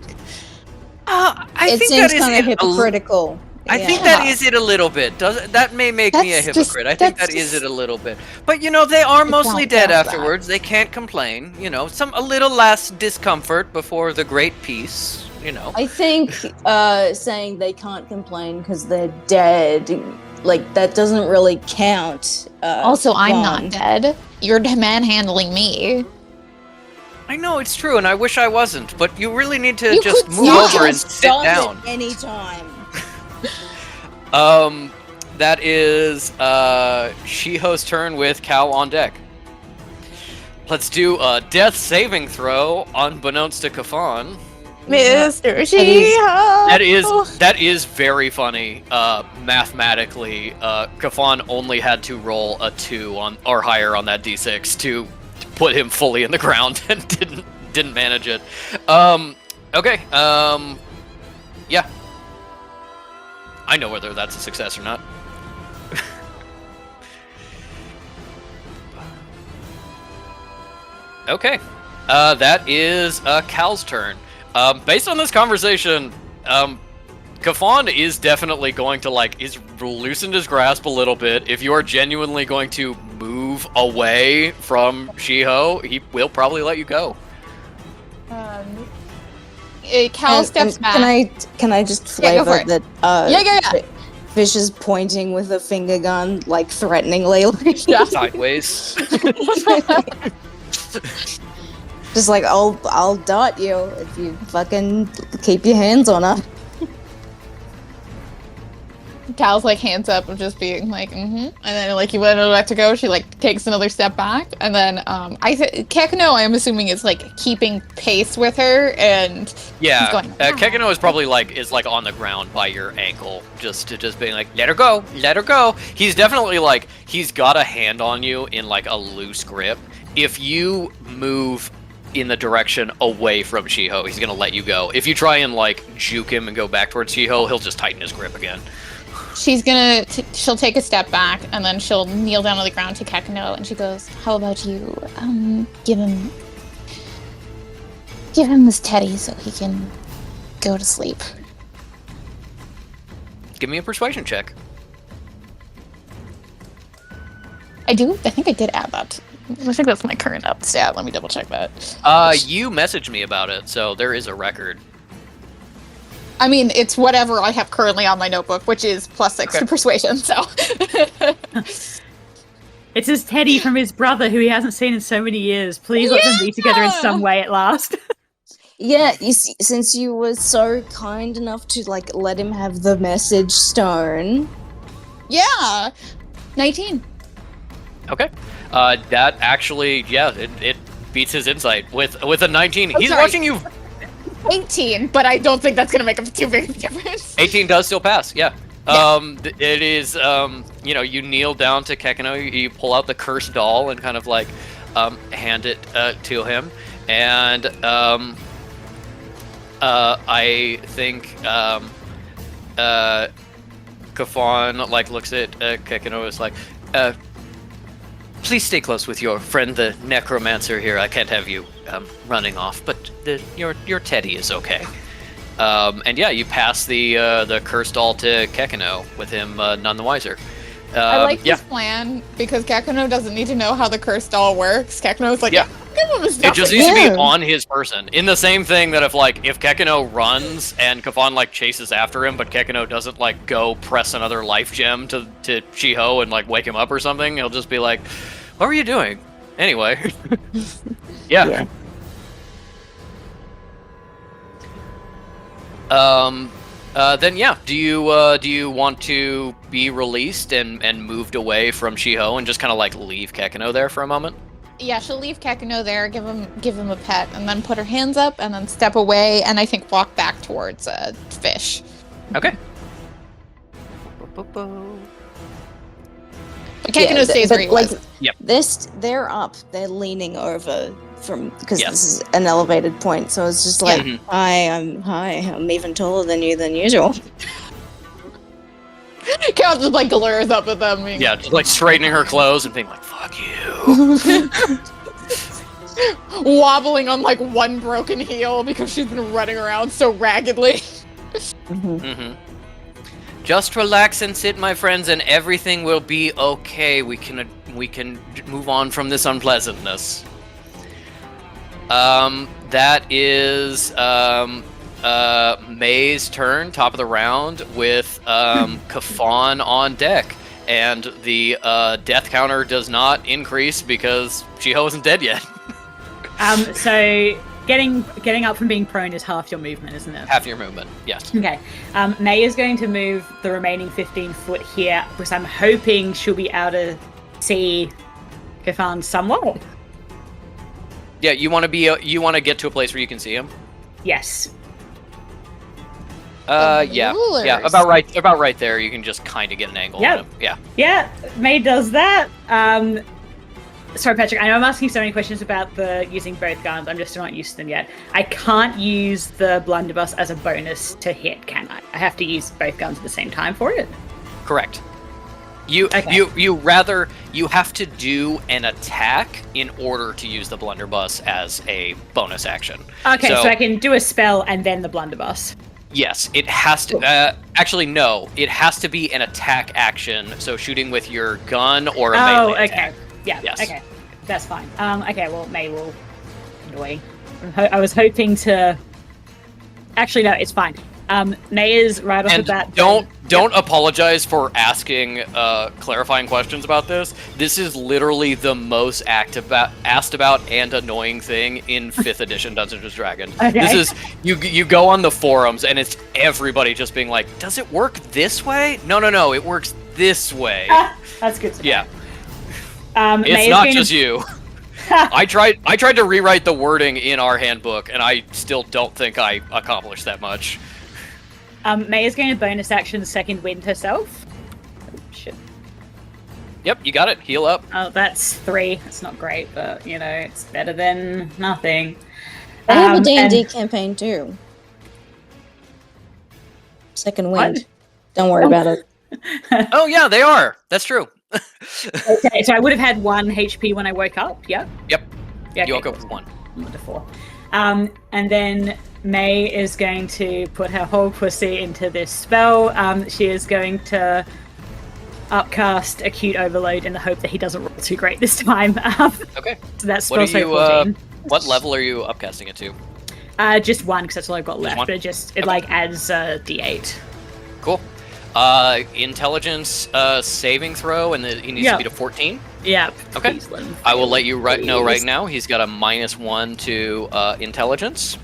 I it think seems that is kind of it a hypocritical. I Yeah. think that is it a little bit. That may make me a That's hypocrite. just- I think that's that is just- it a little bit. But you know, they are mostly not dead that. afterwards. They can't complain. You know, a little less discomfort before the great peace. You know. I think saying they can't complain because they're dead, like that doesn't really count. Also, I'm Vaughn. not dead. You're manhandling me. I know it's true, and I wish I wasn't. But you really need to You just could move not. over and sit Stop down. it anytime. That is Shiho's turn with Cal on deck. Let's do a death saving throw, unbeknownst to Kafan. Mr. That is very funny. Mathematically, Kafan only had to roll a 2 on or higher on that d6 to put him fully in the ground and didn't manage it. Okay. Yeah. I know whether that's a success or not. Okay. That is Cal's turn. Based on this conversation, Kafan is definitely going to he's loosened his grasp a little bit. If you are genuinely going to move away from Shiho, he will probably let you go. Cal steps back. Can I just Yeah, go for flavor it. that? Yeah. Fish is pointing with a finger gun, like threateningly. Yeah. Sideways. Just like I'll dot you if you fucking keep your hands on her. Cal's like hands up of just being like, and then like you let her let to go. She like takes another step back, and then Kekano, I'm assuming is like keeping pace with her, and Yeah, he's going, Kekano is probably is on the ground by your ankle, just being like, let her go, let her go. He's definitely he's got a hand on you in a loose grip. If you move in the direction away from Shiho, he's gonna let you go. If you try and juke him and go back towards Shiho, he'll just tighten his grip again. she's she'll take a step back, and then she'll kneel down on the ground to Kekano, and she goes, "How about you give him this teddy so he can go to sleep." Give me a persuasion check. I think I did add that. I think that's my current up stat. Let me double check that. You messaged me about it, so there is a record. I mean, it's whatever I have currently on my notebook, which is +6 to persuasion, so. It's his teddy from his brother, who he hasn't seen in so many years. Please let them be together in some way at last. Yeah, you see, since you were so kind enough to like let him have the message stone. Yeah! 19. Okay. That actually, yeah, it beats his insight with a 19. Oh, He's sorry. watching you. 18, but I don't think that's gonna make too big of a difference. 18 does still pass. Yeah. Yeah. It is. You know, you kneel down to Kekino. You pull out the cursed doll and kind of like hand it to him, and I think Kafan like looks at Kekino, is like, please stay close with your friend, the necromancer here. I can't have you running off, but your teddy is okay. And yeah, you pass the cursed doll to Kekino with him none the wiser. I like this plan because Kekino doesn't need to know how the cursed doll works. Kekino's like, Yeah. give him his It just stuff. needs to be Yeah. on his person. In the same thing that if Kekino runs and Kafan like chases after him, but Kekino doesn't like go press another life gem to Shiho and like wake him up or something, he'll just be like, "What were you doing?" Anyway. Yeah. Then yeah, do you want to be released and moved away from Shiho and just kind of like leave Kekino there for a moment? Yeah, she'll leave Kekino there, give him a pet, and then put her hands up, and then step away, and I think walk back towards Fish. Okay. But Kekino stays where he was. Yep. They're up. They're leaning over from because Yes. this is an elevated point. So it's just like, Mhm. I'm even taller than you than usual. Cal just like glares up at them. Being Yeah, just like straightening her clothes and being like, "Fuck you." wobbling on like one broken heel because she's been running around so raggedly. Mm-hmm. Just relax and sit, my friends, and everything will be okay. We can move on from this unpleasantness. That is May's turn, top of the round, with Kafan on deck, and the death counter does not increase because Shiho isn't dead yet. So getting up from being prone is half your movement, isn't it? Half your movement, yes. Okay. May is going to move the remaining 15 foot here because I'm hoping she'll be able to see Kafan somewhat. Yeah, you want to get to a place where you can see him. Yes. Yeah, Rulers. about right there. You can just kind of get an angle Yep. on him. Yeah. Yeah, May does that. Sorry, Patrick, I know I'm asking so many questions about the using both guns. I'm just not used to them yet. I can't use the blunderbuss as a bonus to hit, can I? I have to use both guns at the same time for it? Correct. You have to do an attack in order to use the blunderbuss as a bonus action. Okay, so I can do a spell and then the blunderbuss. Yes, it has to. Actually, no. It has to be an attack action. So shooting with your gun or a melee attack. Yeah, Yes. okay. That's fine. Okay, well, May will annoy. I was hoping to... Actually, no, it's fine. May is right off the And bat. don't apologize for asking clarifying questions about this. This is literally the most asked about and annoying thing in 5th edition Dungeons & Dragons. Okay. This is you go on the forums and it's everybody just being like, "Does it work this way?" No, it works this way. That's good to know. Yeah. May It's is not going just to... you. I tried to rewrite the wording in our handbook, and I still don't think I accomplished that much. May is going to bonus action second wind herself. Oh, shit. Yep, you got it. Heal up. Oh, that's 3. It's not great, but, you know, it's better than nothing. I have a D&D and- campaign too. Second wind. What? Don't worry about it. Oh yeah, they are. That's true. Okay, so I would have had 1 HP when I woke up, yeah? Yep. Yeah, You woke okay, up with 1. cool. 1 to 4. And then May is going to put her whole pussy into this spell. She is going to upcast Acute Overload in the hope that he doesn't roll too great this time. Okay. So that's What spell are you? save 14. What level are you upcasting it to? Just one, because that's all I've got left. one? But it like adds D8. Cool. Intelligence saving throw, and he needs to beat a 14. Yep. Okay. I will let you know right now. He's got a -1 to intelligence.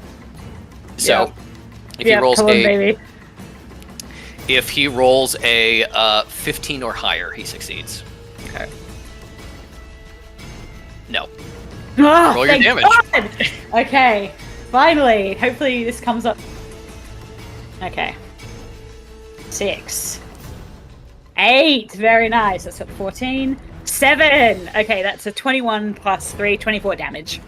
So if he rolls if he rolls a 15 or higher, he succeeds. Okay. No. Oh, Roll your damage. God! Okay. Finally. Hopefully this comes up. Okay. 6. 8. Very nice. That's at 14. 7. Okay, that's a 21 plus 3, 24 damage.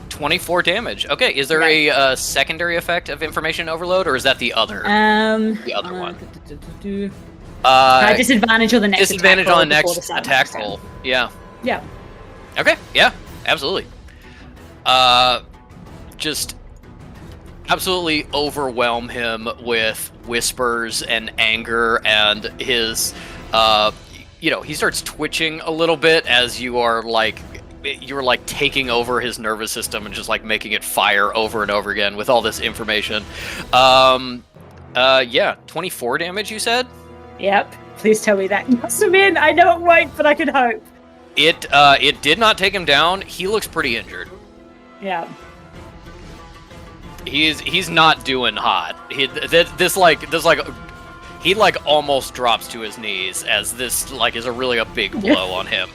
24 damage. Okay, is there a secondary effect of information overload, or is that the other? The other one. Disadvantage on the next disadvantage attack on the next attack roll. Yeah. Yeah. Okay. Yeah. Absolutely. Just absolutely overwhelm him with whispers and anger, and his, he starts twitching a little bit as you're like taking over his nervous system and just like making it fire over and over again with all this information. 24 damage, you said? Yep. Please tell me that knocks him in. I know it won't, but I can hope. It did not take him down. He looks pretty injured. Yeah. He's not doing hot. He almost drops to his knees as this is a big blow on him.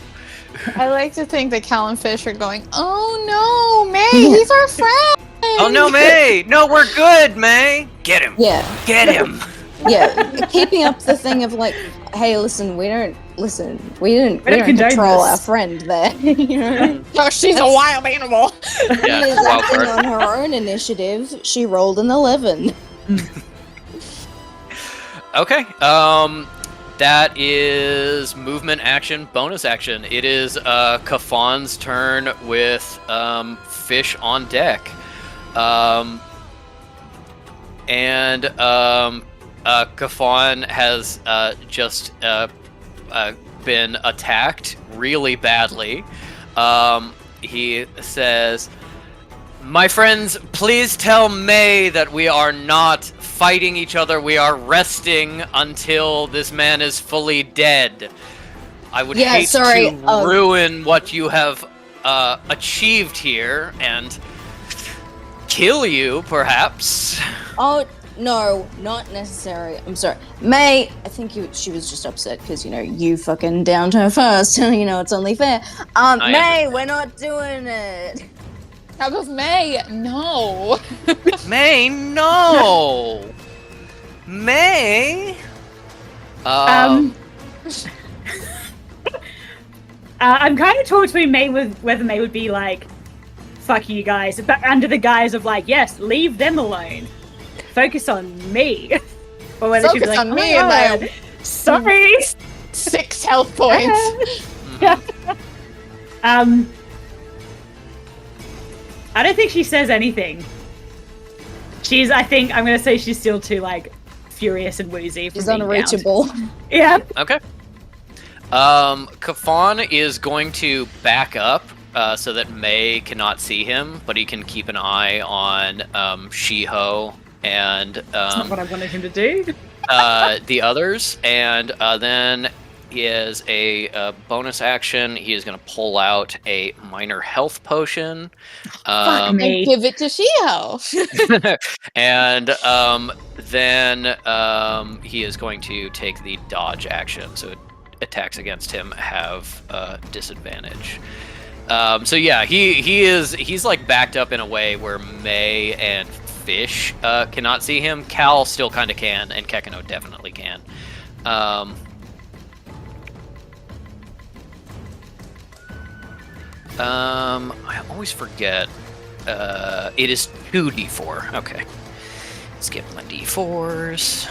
I like to think that Cal and Fish are going, "Oh no, May, he's our friend." Oh no, May! No, we're good, May. Get him. Yeah. Get him. Yeah, keeping up the thing of like, hey, listen, we don't control our friend there. You know? Oh, she's a wild animal. Yeah, She's acting on her own initiative. She rolled an 11. Okay. That is movement action, bonus action. It is Kafan's turn with Fish on deck. Kafan has just been attacked really badly. He says, "My friends, please tell May that we are not fighting each other. We are resting until this man is fully dead. I would hate to ruin what you have achieved here and kill you, perhaps." Oh, no, not necessary. I'm sorry. May, I think she was just upset because, you fucking downed her first. It's only fair. May, we're not doing it. How about May? No. May, no. May. I'm kind of torn between May whether May would be like, "Fuck you guys," but under the guise of like, "Yes, leave them alone. Focus on me." Or whether she'd be like, on me and my sorry, 6 health points. I don't think she says anything. I think I'm gonna say she's still too furious and woozy. She's unreachable. Yeah. Okay. Kafan is going to back up so that May cannot see him, but he can keep an eye on Shiho and That's not what I wanted him to do. the others, and then he has a bonus action. He is going to pull out a minor health potion. And give it to Shiho. And then he is going to take the dodge action. So attacks against him have disadvantage. So yeah, he's backed up in a way where May and Fish cannot see him. Cal still kind of can, and Kekino definitely can. I always forget. It is 2d4. Okay. Skip my d4s.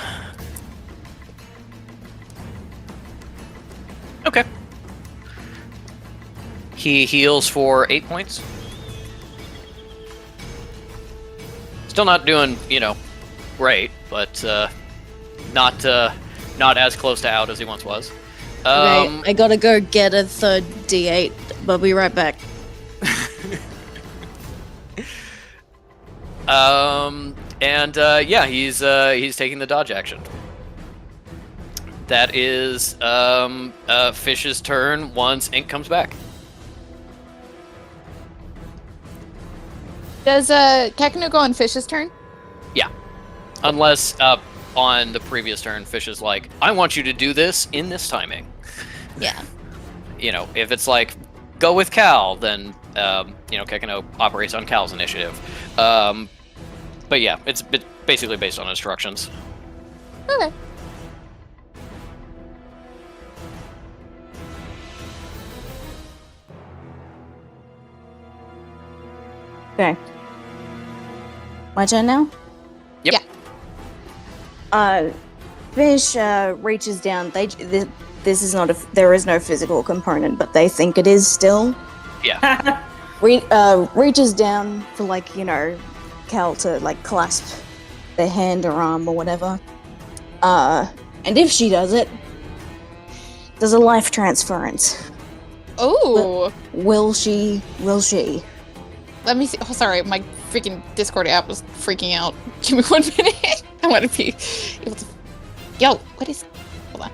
Okay. He heals for 8 points. Still not doing, great, but not as close to out as he once was. Okay, I gotta go get a third D8. But I'll be right back. Yeah, he's taking the dodge action. That is Fish's turn once Ink comes back. Does Kekno go on Fish's turn? Yeah. Unless on the previous turn, Fish is like, I want you to do this in this timing. Yeah. You know, if it's like, go with Cal, then, Kekno operates on Cal's initiative. But yeah, it's basically based on instructions. Okay. Okay. My turn now? Yep. Yeah. Fish reaches down. This is not there is no physical component, but they think it is still. Yeah. Reaches down for Cal to clasp their hand or arm or whatever. And if she does it, there's a life transference. Oh. Will she? Let me see. Oh, sorry, my freaking Discord app was freaking out. Give me 1 minute. I want to be able to. Yo, what is? Hold on.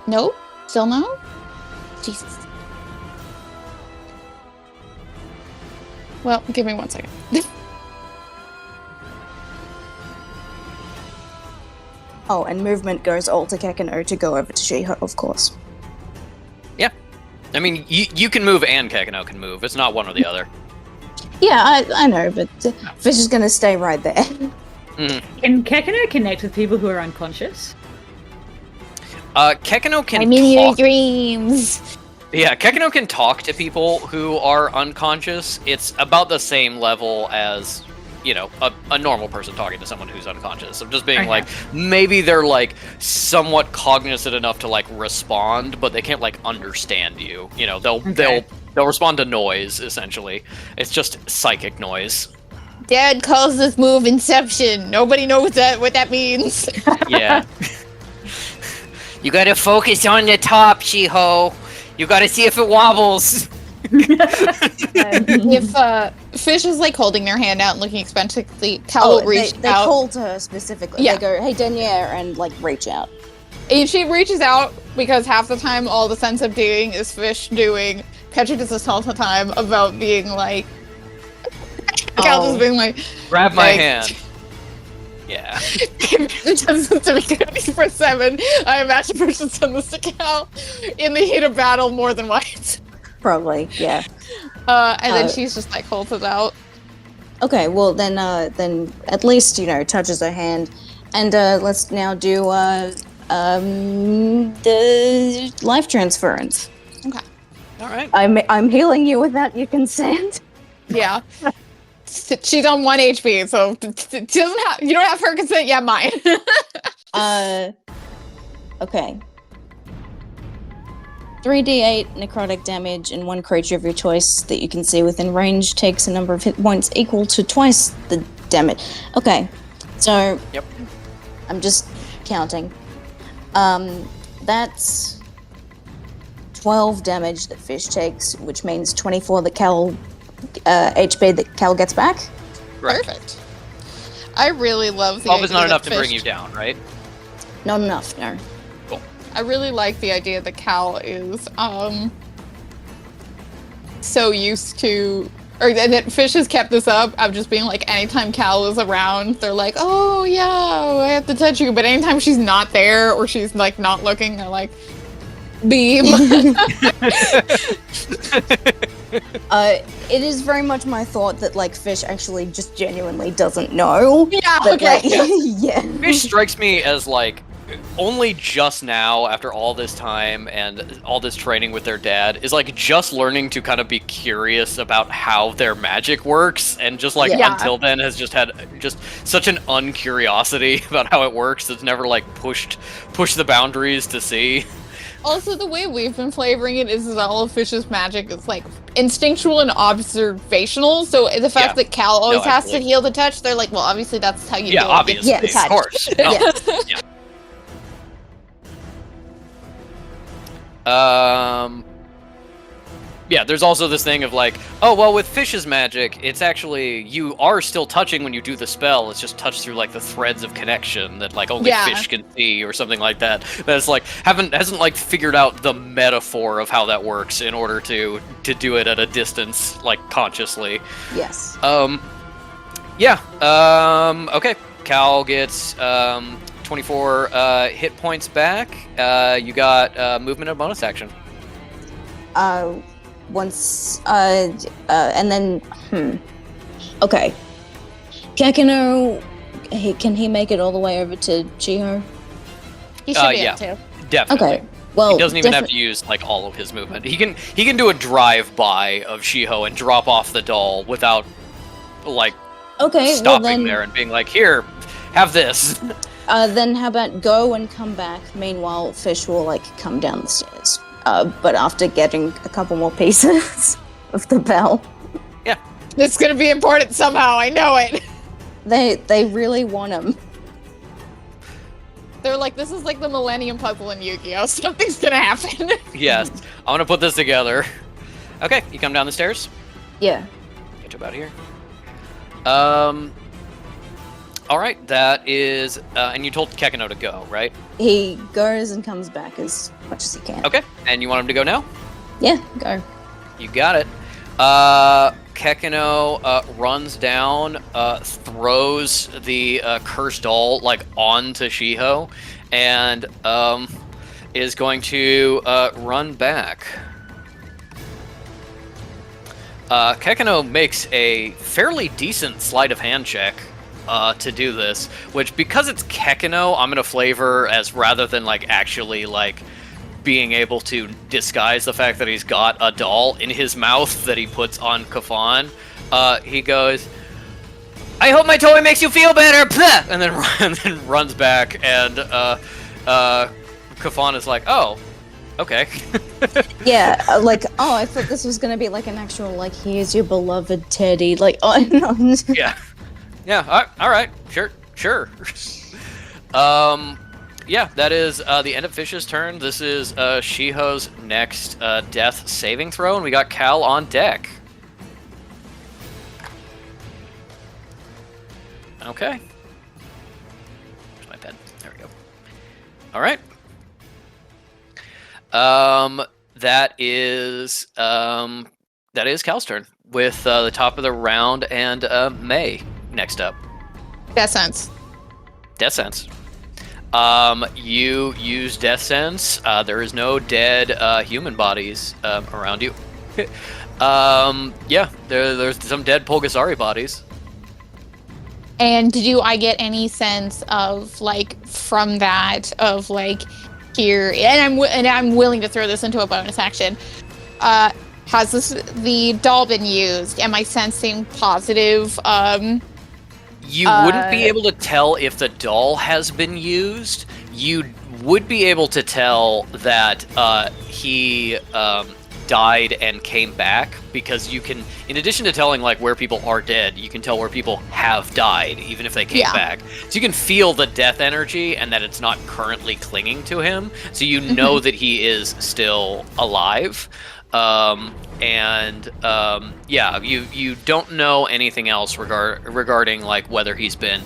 No? Still no? Jesus. Well, give me 1 second. Oh, and movement goes all to Kekano to go over to Shiho, of course. Yeah. I mean, you can move and Kekano can move. It's not one or the other. Yeah, I know, but Fish is going to stay right there. Mm-hmm. Can Kekano connect with people who are unconscious? Kekano can I'm in your talk. dreams. Yeah, Kekano can talk to people who are unconscious. It's about the same level as, a normal person talking to someone who's unconscious. Of just being maybe they're somewhat cognizant enough to respond, but they can't understand you. They'll respond to noise essentially. It's just psychic noise. Dad calls this move Inception. Nobody knows what that means. Yeah. You gotta focus on the top, Shiho. You gotta see if it wobbles. If Fish is holding their hand out and looking expectantly, Cal will reach they out. call to her specifically. Yeah. They go, "Hey, Denier," and reach out. If she reaches out, because half the time all the sense of doing is Fish doing, Petra does this all the time about being Cal just being grab my hand. Yeah. It doesn't to be good for 7. I imagine Petra's done this to Cal in the heat of battle more than once. Probably, yeah. And then she's just holds it out. Okay, well then at least touches her hand, and let's now do the life transference. Okay. All right. I'm healing you without your consent. Yeah. She's on 1 HP, so she doesn't have. You don't have her consent. Yeah, mine. Okay. 3d8 necrotic damage, and one creature of your choice that you can see within range takes a number of hit points equal to twice the damage. Okay, so Yep. I'm just counting. That's 12 damage that Fish takes, which means 24 that Cal HP that Cal gets back. Right. Perfect. I really love the 12 is idea not that enough to Fish- bring you down, right? Not enough, no. I really like the idea that Cal is so used to, or that Fish has kept this up of just being anytime Cal is around, they're oh yeah, I have to touch you, but anytime she's not there or she's not looking, they're beam. It is very much my thought that Fish actually just genuinely doesn't know. Yeah, But, okay. yeah. Fish strikes me as only just now, after all this time and all this training with their dad, is just learning to kind of be curious about how their magic works, and just Yeah. until then has just had just such an uncuriosity about how it works. It's never pushed the boundaries to see. Also, the way we've been flavoring it is that all of Fish's magic is instinctual and observational. So the fact that Cal always has to absolutely. heal the touch, they're well, obviously that's how you Yeah, do it. obviously, Yeah, of touch. course. No. Yes. yeah, there's also this thing of like, oh, well, with Fish's magic, it's actually, you are still touching when you do the spell. It's just touched through like the threads of connection that like only Fish can see or something like that. That's like, hasn't like figured out the metaphor of how that works in order to do it at a distance, like consciously. Yes. Okay. Cal gets 24 hit points back. You got movement and bonus action. Once, and then, okay. Kakino, can he make it all the way over to Chiho? He should be able to. Definitely. Okay. Well, he doesn't even have to use like all of his movement. He can do a drive-by of Shiho and drop off the doll without like stopping there and being like, here, have this. Then how about go and come back? Meanwhile, Fish will like come down the stairs. But after getting a couple more pieces of the bell. Yeah. It's gonna be important somehow, I know it. They really want him. They're like, this is like the Millennium Puzzle in Yu-Gi-Oh! Something's gonna happen. Yes. I want to put this together. Okay, you come down the stairs? Yeah. Get to about here. Alright, that is, and you told Kekino to go, right? He goes and comes back as much as he can. Okay, and you want him to go now? Yeah, go. You got it. Kekino runs down, throws the cursed doll like onto Shiho, and is going to run back. Kekino makes a fairly decent sleight of hand check to do this, which, because it's Kekino, I'm gonna flavor as, rather than like actually like being able to disguise the fact that he's got a doll in his mouth that he puts on Kafan, he goes, I hope my toy makes you feel better, and then runs back, and Kafan is like, oh, okay. Yeah, like, oh, I thought this was gonna be like an actual, like, here's your beloved teddy, like, oh, no. Yeah, all right, sure. Yeah, that is the end of Fish's turn. This is Shiho's next death saving throw, and we got Cal on deck. Okay. Where's my pen? There we go. All right. That is Cal's turn with the top of the round, and May next up. Death Sense. Death Sense. You use Death Sense. There is no dead human bodies around you. Yeah, there's some dead Pulgasari bodies. And do I get any sense of like from that of like here? And I'm willing to throw this into a bonus action. Has the doll been used? Am I sensing positive? You wouldn't be able to tell if the doll has been used. You would be able to tell that he died and came back, because you can, in addition to telling like where people are dead, you can tell where people have died, even if they came back. So you can feel the death energy and that it's not currently clinging to him. So you know that he is still alive. Yeah, you don't know anything else regarding like whether he's been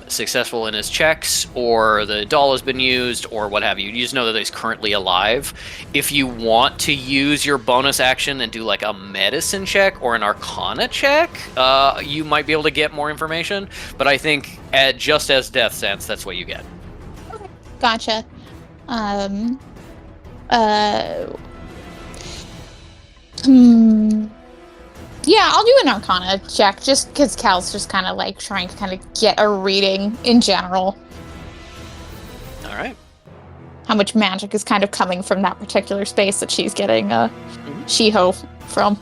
successful in his checks, or the doll has been used, or what have you. You just know that he's currently alive. If you want to use your bonus action and do like a medicine check or an arcana check, you might be able to get more information, but I think just as Death Sense, that's what you get. Okay. Gotcha. Yeah, I'll do an Arcana check, just because Cal's just kind of like trying to kind of get a reading in general. All right. How much magic is kind of coming from that particular space that she's getting Shiho from.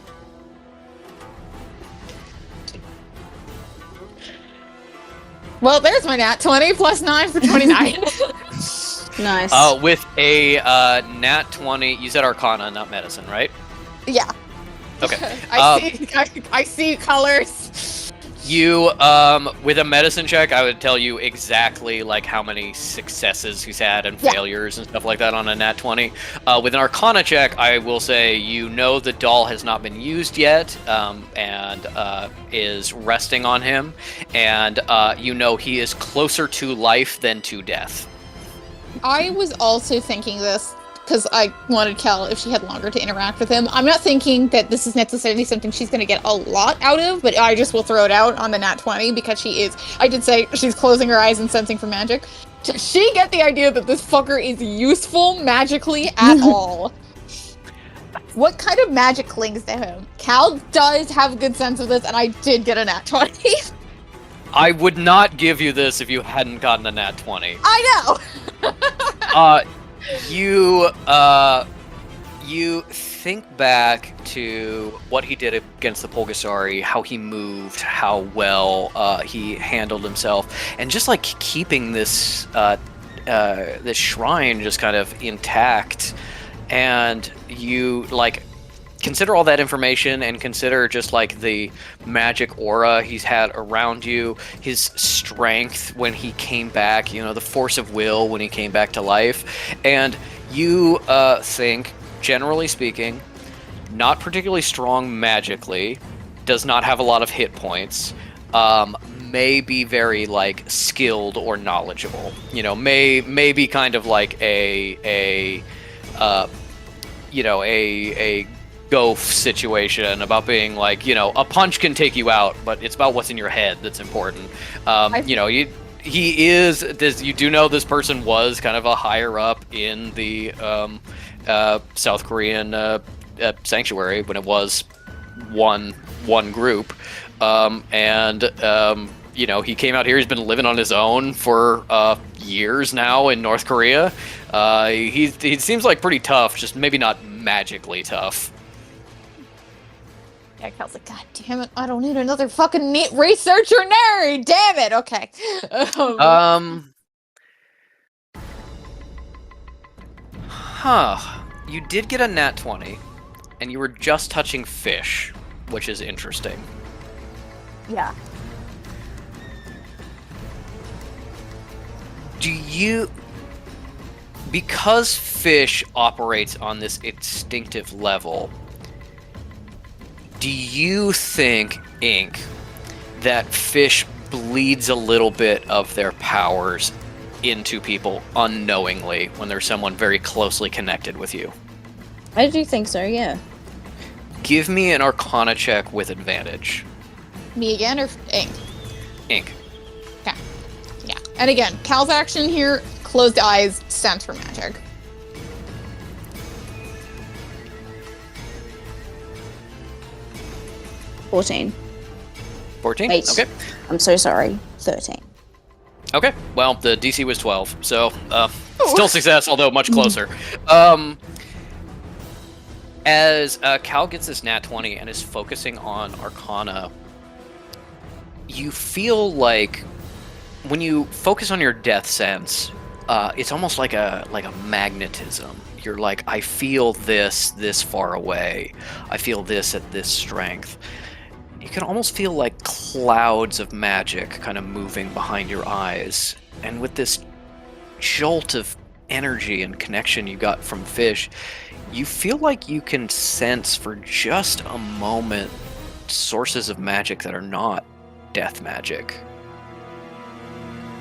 Well, there's my nat 20 plus 9 for 29. Nice. With a nat 20, you said Arcana, not medicine, right? Yeah. Okay. I see colors. You, with a medicine check, I would tell you exactly like how many successes he's had and failures and stuff like that on a nat 20. With an Arcana check, I will say you know the doll has not been used yet, and is resting on him, and you know he is closer to life than to death. I was also thinking this because I wanted Cal, if she had longer, to interact with him. I'm not thinking that this is necessarily something she's going to get a lot out of, but I just will throw it out on the nat 20 because she is. I did say she's closing her eyes and sensing for magic. Does she get the idea that this fucker is useful magically at all? What kind of magic clings to him? Cal does have a good sense of this, and I did get a nat 20. I would not give you this if you hadn't gotten a nat 20. I know! You think back to what he did against the Pulgasari, how he moved, how well he handled himself, and just like keeping this this shrine just kind of intact. And you like consider all that information and consider just like the magic aura he's had around you, his strength when he came back, you know, the force of will when he came back to life, and you think, generally speaking, not particularly strong magically, does not have a lot of hit points, may be very like skilled or knowledgeable, you know, may be kind of like a Goaf situation about being like, you know, a punch can take you out, but it's about what's in your head that's important. You know, he is this. You do know this person was kind of a higher up in the South Korean sanctuary when it was one group, and you know, he came out here. He's been living on his own for years now in North Korea. He seems like pretty tough, just maybe not magically tough. Yeah, Cal's like, God damn it, I don't need another fucking researcher nerd, damn it, okay. You did get a nat 20, and you were just touching fish, which is interesting. Yeah. Because fish operates on this instinctive level, do you think, Ink, that fish bleeds a little bit of their powers into people unknowingly when there's someone very closely connected with you? I do think so, yeah. Give me an Arcana check with advantage. Me again, or Ink? Ink. Okay. Yeah. And again, Cal's action here, closed eyes, sense for magic. $14. 14? Wait. Okay. I'm so sorry. 13. Okay. Well, the DC was 12, so still success, although much closer. As Cal gets this nat 20 and is focusing on Arcana, you feel like when you focus on your death sense, it's almost like a magnetism. You're like, I feel this far away. I feel this at this strength. You can almost feel like clouds of magic kind of moving behind your eyes. And with this jolt of energy and connection you got from fish, you feel like you can sense for just a moment sources of magic that are not death magic.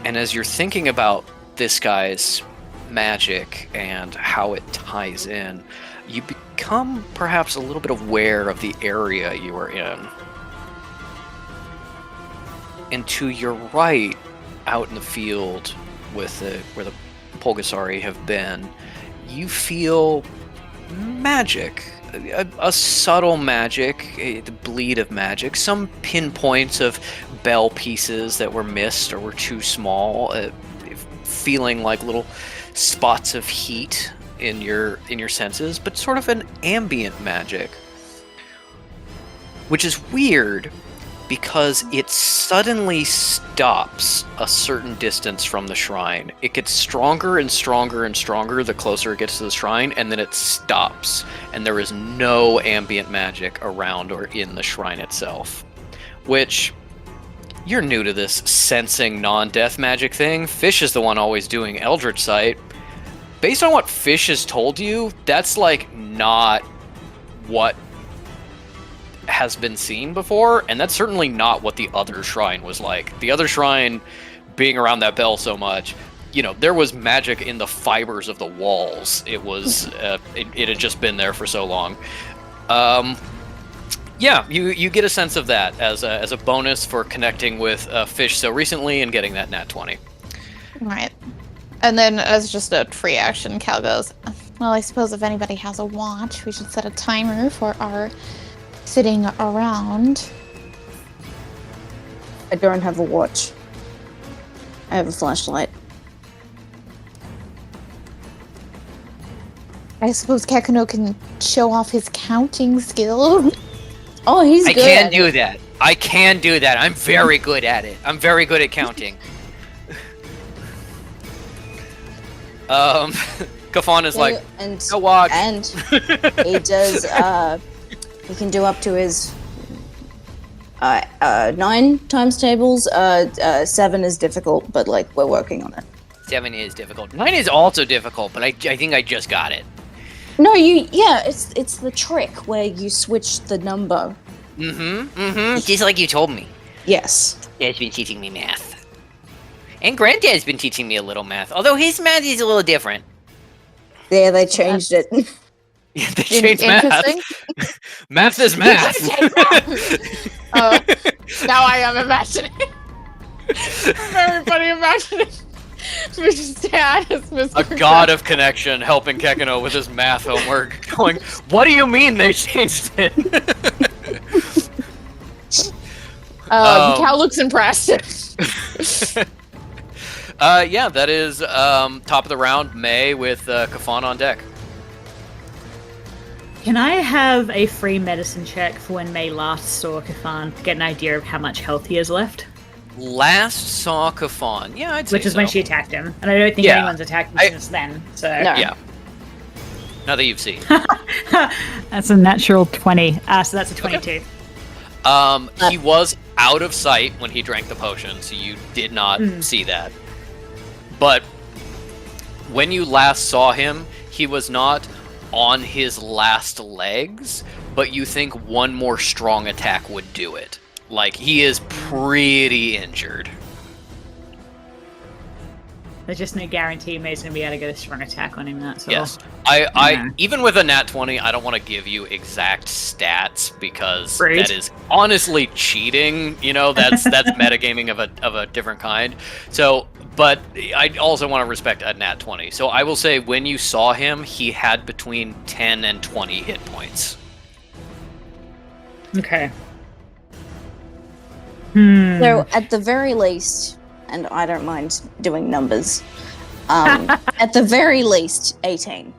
And as you're thinking about this guy's magic and how it ties in, you become perhaps a little bit aware of the area you are in. And to your right, out in the field where the Pulgasari have been, you feel magic. A subtle magic, the bleed of magic, some pinpoints of bell pieces that were missed or were too small, feeling like little spots of heat in your senses, but sort of an ambient magic, which is weird because it suddenly stops a certain distance from the shrine. It gets stronger and stronger and stronger the closer it gets to the shrine, and then it stops, and there is no ambient magic around or in the shrine itself. Which, you're new to this sensing non-death magic thing. Fish is the one always doing Eldritch Sight. Based on what Fish has told you, that's like not what has been seen before, and that's certainly not what the other shrine was like. The other shrine, being around that bell so much, you know, there was magic in the fibers of the walls. It was, it had just been there for so long. Yeah, you get a sense of that as a bonus for connecting with Fish so recently and getting that nat 20. Right. And then as just a free action, Cal goes, well, I suppose if anybody has a watch, we should set a timer for our sitting around. I don't have a watch. I have a flashlight. I suppose Kakano can show off his counting skill. Oh, he's good. I can do that. I can do that. I'm very good at it. I'm very good at counting. Kafan is like, and, go watch. And he does, he can do up to his 9 times tables. 7 is difficult, but like, we're working on it. 7 is difficult. 9 is also difficult, but I think I just got it. No, it's the trick where you switch the number. Just like you told me. Yes. Dad's been teaching me math. And Granddad's been teaching me a little math, although his math is a little different. Yeah, they changed it. Yeah, they changed math. Math is math. Now I am imagining. Very funny imagining. Fish's dad is Mr. A god of connection helping Kekino with his math homework. Going, what do you mean they changed it? Cal looks impressed. Yeah, that is top of the round, May with Kafan on deck. Can I have a free medicine check for when May last saw Kafan to get an idea of how much health he has left? Last saw Kafan. Yeah, I'd say Which is so. when she attacked him. And I don't think anyone's attacked him since then. So No. Yeah. Now that you've seen. That's a natural 20. So that's a 22. Okay. He was out of sight when he drank the potion, so you did not see that. But when you last saw him, he was not on his last legs, but you think one more strong attack would do it. Like, he is pretty injured. There's just no guarantee May's going to be able to get a strong attack on him, that's all. Yes. I even with a nat 20, I don't want to give you exact stats because that is honestly cheating. You know, that's metagaming of a different kind. So, but I also want to respect a nat 20. So I will say when you saw him, he had between 10 and 20 hit points. Okay. So at the very least, and I don't mind doing numbers, at the very least, 18.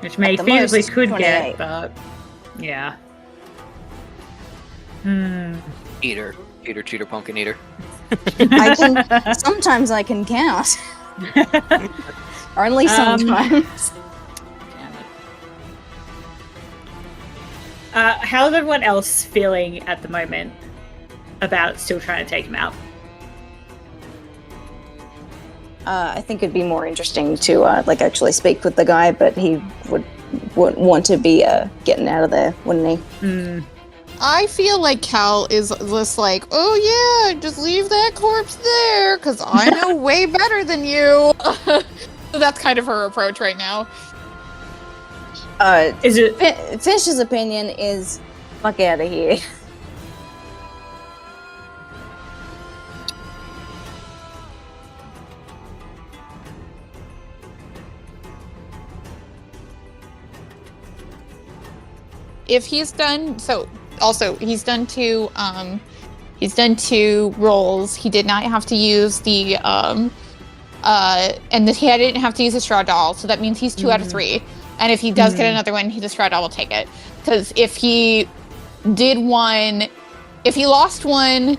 Which May At the feasibly most, could 28. get, but yeah. Eater, cheater, pumpkin eater. Sometimes I can count. Only sometimes. How's everyone else feeling at the moment about still trying to take him out? I think it'd be more interesting to actually speak with the guy, but he would want to be getting out of there, wouldn't he? I feel like Cal is just like, oh yeah, just leave that corpse there, because I know way better than you. So that's kind of her approach right now. Is it Fish's opinion is fuck out of here. If he's done so, also he's done two rolls. He did not have to use the and that he didn't have to use a straw doll, so that means he's 2 out of 3. And if he does get another one, the straw doll will take it. Because if he lost one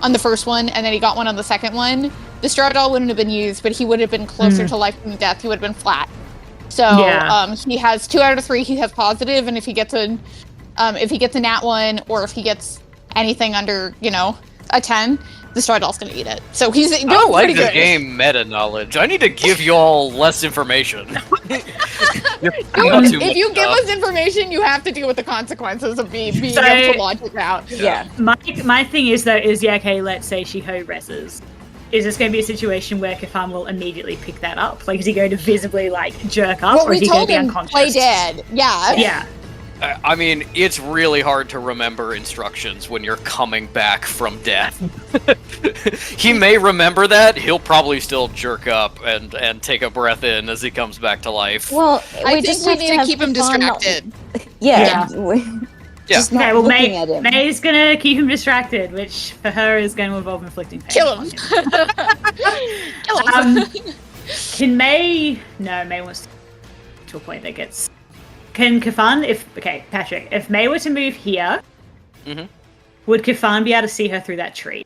on the first one and then he got one on the second one, the straw doll wouldn't have been used, but he would have been closer to life than death. He would have been flat. So he has 2 out of 3. He has positive, and if he gets a nat one, or if he gets anything under, a 10, the Stardoll's gonna eat it. So he's doing I don't like pretty this good. game meta knowledge. I need to give y'all less information. You're putting out too much If you give stuff. us information, you have to deal with the consequences of being So- able to launch it out. Yeah. My thing is though, okay, let's say she ho-resses. Is this going to be a situation where Kafan will immediately pick that up? Like, is he going to visibly, jerk up, Well, or is we he going told to be him unconscious? play dead. Yeah. Yeah. I mean, it's really hard to remember instructions when you're coming back from death. He may remember that. He'll probably still jerk up and take a breath in as he comes back to life. Well, I we think just we have need to have keep him fun not- distracted. Yeah. Yeah. Just not Okay, well, looking at him. May's going to keep him distracted, which for her is going to involve inflicting pain. Kill him. Kill him. Can May... No, May wants to a point that gets... Can Kafan, Patrick, if May were to move here, Mhm. would Kafan be able to see her through that tree?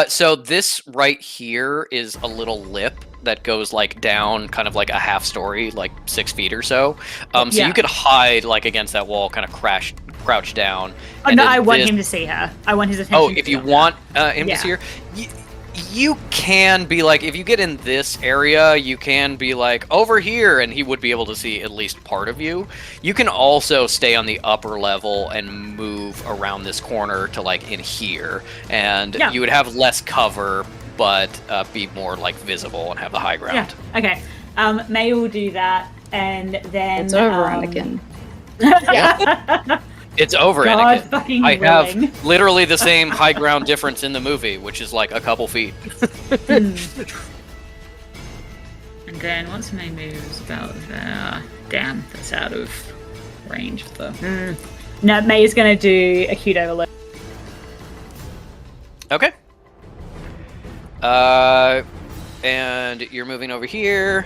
So this right here is a little lip that goes down kind of like a half story, 6 feet or so. So Yeah. you could hide against that wall, kind of crouch down. Oh, and no, then I want this- him to see her. I want his attention. Oh, to if be you on want him Yeah. to see her, you can be if you get in this area, you can be over here, and he would be able to see at least part of you. You can also stay on the upper level and move around this corner to in here, and Yeah. you would have less cover, but be more visible and have the high that. Yeah. ground. Okay. May will do that, and then It's over, Anakin. It's over, God Anakin. fucking I have willing. literally the same high ground difference in the movie, which is a couple feet. And then once May moves about there, damn, that's out of range of the. No, May is going to do acute overload. Okay. And you're moving over here.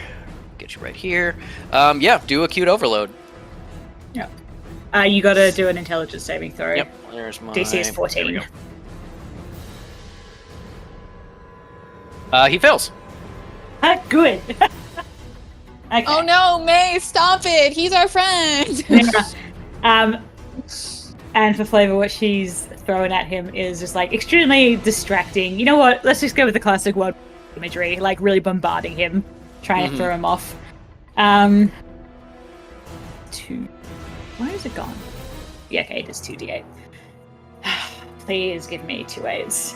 Get you right here. Yeah, do acute overload. Yep. You got to do an intelligence saving throw. Yep. There's my DC is there 14. we go. He fails. Good. Okay. Oh no, May, stop it! He's our friend! And for flavor, what she's throwing at him is just extremely distracting. You know what? Let's just go with the classic word imagery, really bombarding him, trying to throw him off. 2. Where is it gone? Yeah, okay, it is 2d8. Please give me 2 8s.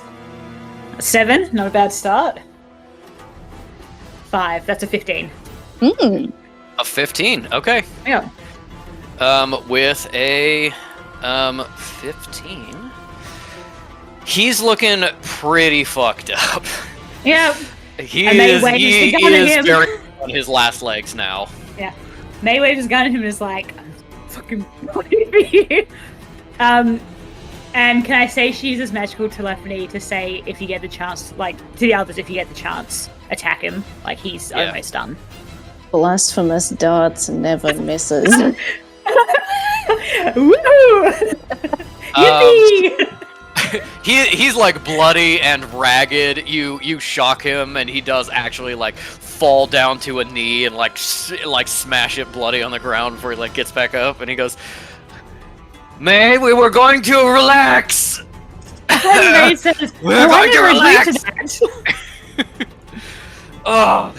7, not a bad start. 5, that's a 15. A 15. Okay. Yeah. With a 15. He's looking pretty fucked up. Yeah. He And they is, wave he the gun at is him. very on his last legs now. Yeah. May waves his gun at him and is like, I'm fucking waiting for you. And can I say she uses magical telephony to say if you get the chance, to the others, if you get the chance, attack him. He's Yeah. almost done. Blasphemous darts never misses. Woo! Yippee! He's bloody and ragged. You shock him, and he does actually fall down to a knee and smash it bloody on the ground before he gets back up. And he goes, "May, we were going to relax. And May says, We're "Why going to never agree relax." that?" Oh.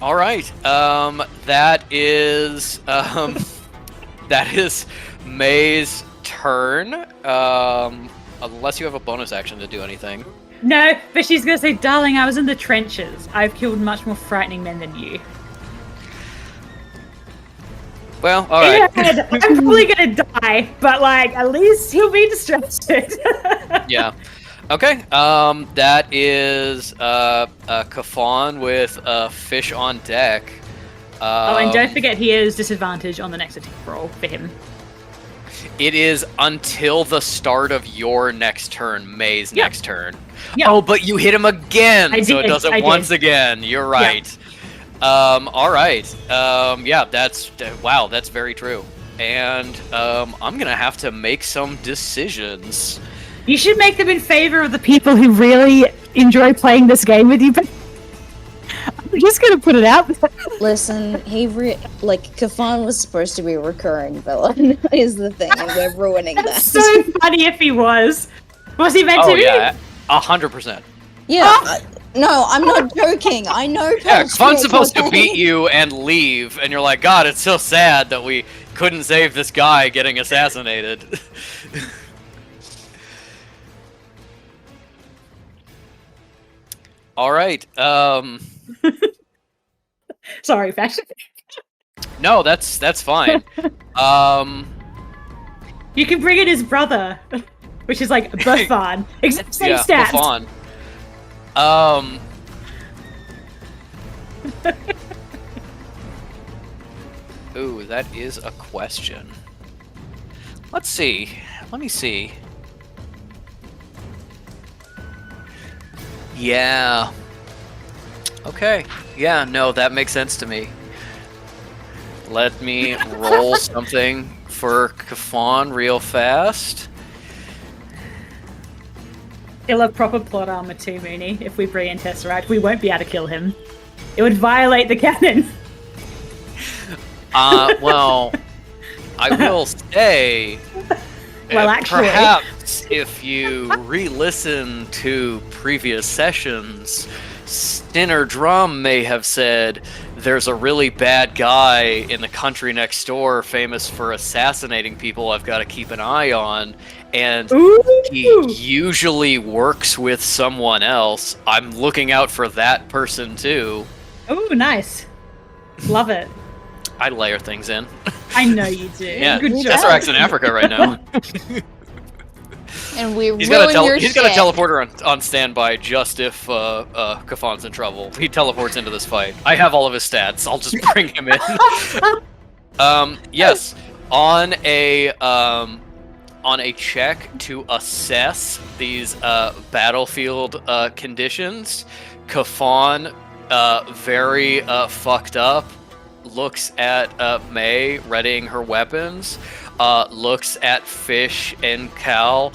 All right. That is May's turn. Unless you have a bonus action to do anything. No, but she's gonna say, darling, I was in the trenches. I've killed much more frightening men than you. Well, all right. Yeah, I'm probably gonna die, but at least he'll be distracted. Yeah. Okay. That is Kafan with a fish on deck. And don't forget he has disadvantage on the next attack roll for him. It is until the start of your next turn, May's Yeah. next turn. Yeah. Oh, but you hit him again, I so it did, does I it did. once again. You're right. All right. Yeah, that's wow. That's very true. And I'm gonna have to make some decisions. You should make them in favor of the people who really enjoy playing this game with you. But I'm just gonna put it out there. Listen, Kafan was supposed to be a recurring villain, is the thing, and we're ruining that. It's so funny if he was. Was he meant to be? yeah, 100%. Yeah. No, I'm not joking. I know. Yeah, Kafan's supposed to beat you and leave, and you're like, God, it's so sad that we couldn't save this guy getting assassinated. All right. Sorry, fashion. No, that's fine. You can bring in his brother, which is like Buffon. Exact same stats. Kafan. Ooh, that is a question. Let's see. Let me see. Yeah. Okay. Yeah, no, that makes sense to me. Let me roll something for Kafan real fast. He'll have proper plot armor too, Mooney. If we bring in Tesseract, we won't be able to kill him. It would violate the canon. Well, I will say, Well, actually. perhaps if you re-listen to previous sessions, Stinner Drum may have said there's a really bad guy in the country next door famous for assassinating people I've got to keep an eye on, and he usually works with someone else. I'm looking out for that person too. Oh, nice. Love it. I layer things in. I know you do. Yeah, Good job. Tesseract's in Africa right now. And we He's got ruin your a teleporter on standby just if Kafan's in trouble. He teleports into this fight. I have all of his stats. I'll just bring him in. Yes, on a check to assess these battlefield conditions, Kafan, very fucked up, looks at May readying her weapons. Looks at Fish and Cal,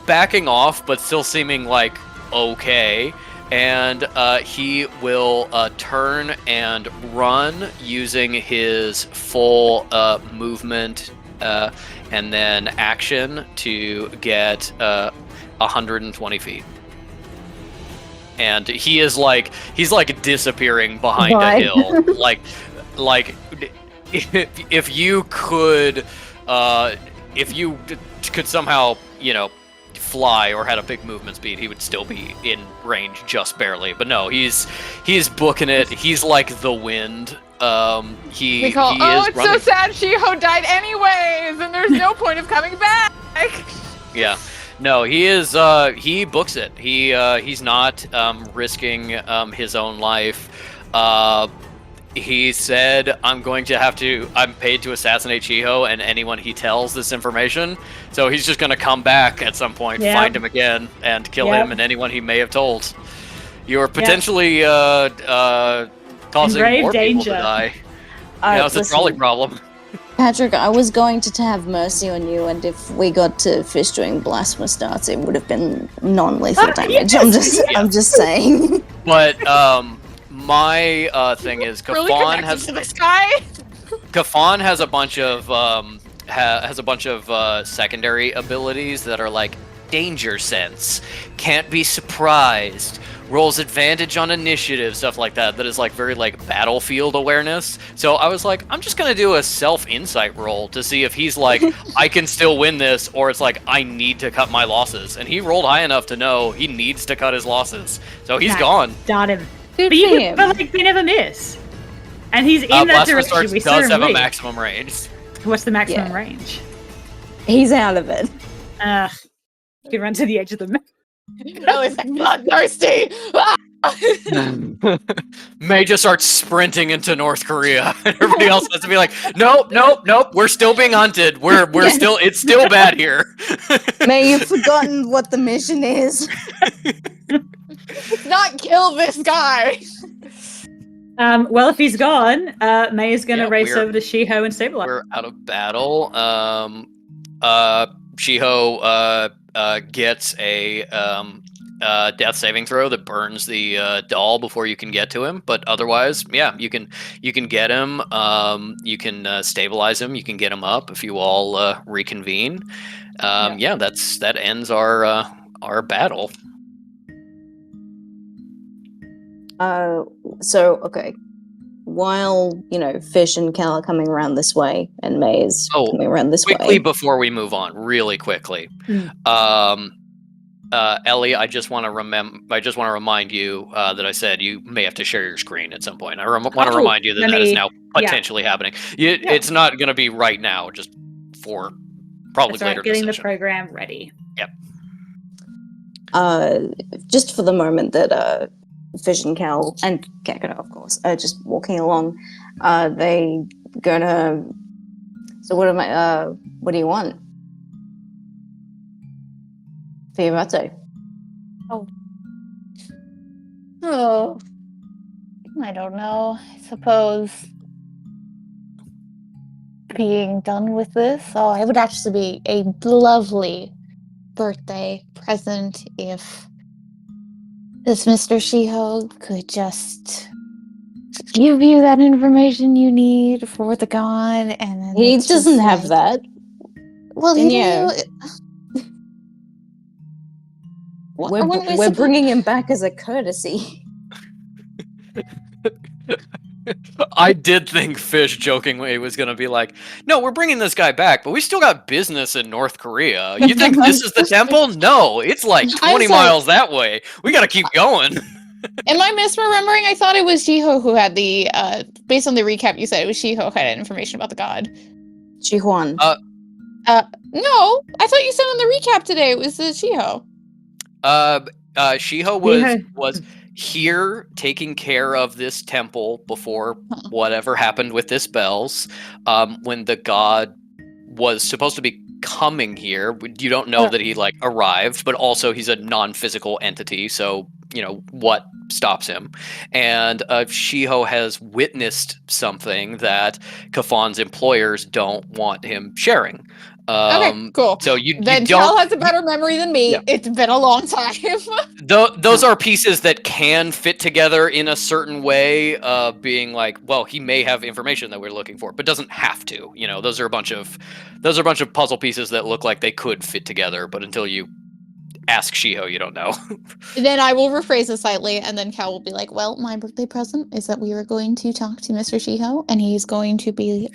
backing off, but still seeming like okay. And he will turn and run using his full movement and then action to get 120 feet. And he's disappearing behind a hill. like if you could somehow, fly or had a big movement speed, he would still be in range just barely. But no, he's booking it. He's like the wind. It's running. So sad Shiho died anyways, and there's no point of coming back. Yeah. No, he is. He books it. He's not risking his own life. He said, I'm paid to assassinate Shiho and anyone he tells this information. So he's just going to come back at some point, find him again, and kill him and anyone he may have told. You're potentially causing more people to die. It's a trolley problem. Patrick, I was going to have mercy on you, and if we got to Fish doing blasphemous darts, it would have been non-lethal damage. Yes. I'm just saying. But my thing is, Kafan has to this guy. Kafan has a bunch of secondary abilities that are like danger sense, can't be surprised, rolls advantage on initiative, stuff like that. That is like very like battlefield awareness. So I was like, I'm just gonna do a self-insight roll to see if he's like, I can still win this, or it's like I need to cut my losses. And he rolled high enough to know he needs to cut his losses. So he's gone. Got him. Good But they never miss. And he's in that direction. We does have a leave. maximum range. What's the maximum range? He's out of it. You can run to the edge of the map. No, he's like bloodthirsty. May just start sprinting into North Korea, and everybody else has to be like, nope. We're still being hunted. It's still bad here. May you've forgotten what the mission is. Not kill this guy. Well, if he's gone, May is going to race over to Shiho and stabilize. We're out of battle. Shiho gets a death saving throw that burns the doll before you can get to him. But otherwise, yeah, you can get him. You can stabilize him. You can get him up if you all reconvene. Yeah, that ends our battle. So okay. While Fish and Cal are coming around this way, and May is coming around this quickly way. Before we move on, really quickly, Ellie, I just want to remind you that I said you may have to share your screen at some point. I want to remind you that is now potentially happening. It's not going to be right now, just for probably That's right, later. getting the program ready. Yep. Just for the moment that Fish and Cal and Kakano, of course, are just walking along. They gonna. So what what do you want for your birthday? Oh, I don't know. I suppose being done with this. Oh, it would actually be a lovely birthday present if this Mr. Shiho could just give you that information you need for the god, and then He doesn't have that. Well, we're bringing him back as a courtesy. I did think Fish jokingly was going to be like, no, we're bringing this guy back, but we still got business in North Korea. You think this is the temple? No, it's like 20 miles that way. We got to keep going. Am I misremembering? I thought it was Shiho who had the, based on the recap you said, it was Shiho who had information about the god. Jihuan. No, I thought you said on the recap today it was Shiho. Shiho was here taking care of this temple before whatever happened with this bells. When the god was supposed to be coming here, you don't know that he arrived, but also he's a non-physical entity, so what stops him? And Shiho has witnessed something that Kafan's employers don't want him sharing. Okay, cool. So you Cal has a better memory than me. Yeah. It's been a long time. Those are pieces that can fit together in a certain way, being like, well, he may have information that we're looking for, but doesn't have to. Those are a bunch of puzzle pieces that look like they could fit together, but until you ask Shiho, you don't know. Then I will rephrase it slightly, and then Cal will be like, well, my birthday present is that we are going to talk to Mr. Shiho, and he's going to be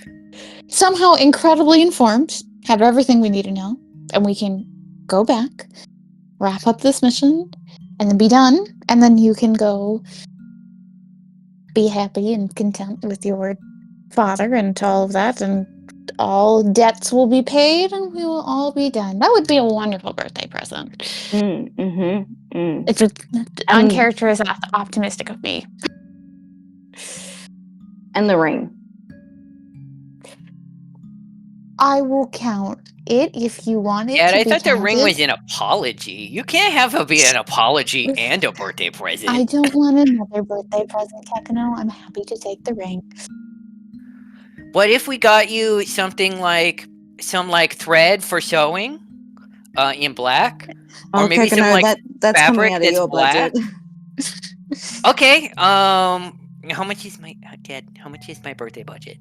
somehow incredibly informed, have everything we need to know, and we can go back, wrap up this mission, and then be done, and then you can go be happy and content with your father and all of that, and all debts will be paid, and we will all be done. That would be a wonderful birthday present. It's uncharacteristic, optimistic of me. And the ring. I will count it if you want it. Yeah, I thought the ring was an apology. You can't have it be an apology and a birthday present. I don't want another birthday present, Kakano. I'm happy to take the ring. What if we got you something like some thread for sewing, in black, or maybe some that's fabric coming out of that's your black? budget. Okay. How much is my Dad? How much is my birthday budget?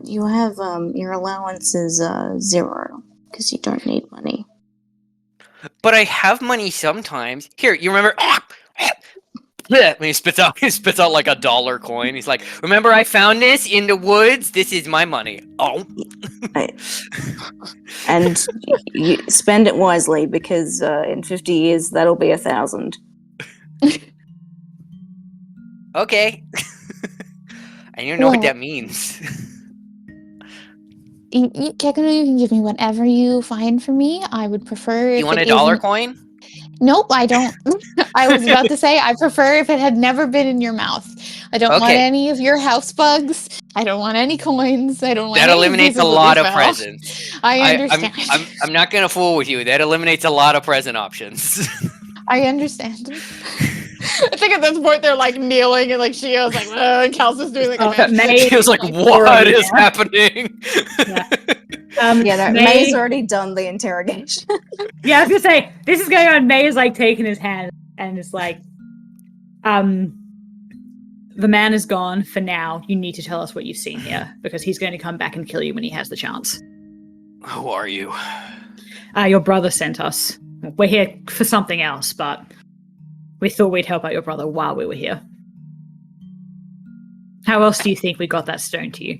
You have your allowance is 0 because you don't need money. But I have money sometimes. Here, you remember? When he spits out like a dollar coin. He's like, remember I found this in the woods? This is my money. Oh. And you spend it wisely because in 50 years that'll be 1,000. Okay. I don't know what that means. Kakano, you can give me whatever you find for me. I would prefer if you want a dollar coin? Nope, I don't. I was about to say, I prefer if it had never been in your mouth. I don't want any of your house bugs. I don't want any coins. I don't want that any eliminates a lot of presents. I understand. I'm not going to fool with you. That eliminates a lot of present options. I understand. I think at this point they're kneeling and Shio's and Cal's just doing a She was like, what is happening? Yeah. Yeah, no, May's already done the interrogation. Yeah, I was gonna say, this is going on. May is like taking his hand and it's like, the man is gone for now. You need to tell us what you've seen here because he's going to come back and kill you when he has the chance. Who are you? Your brother sent us. We're here for something else, but we thought we'd help out your brother while we were here. How else do you think we got that stone to you?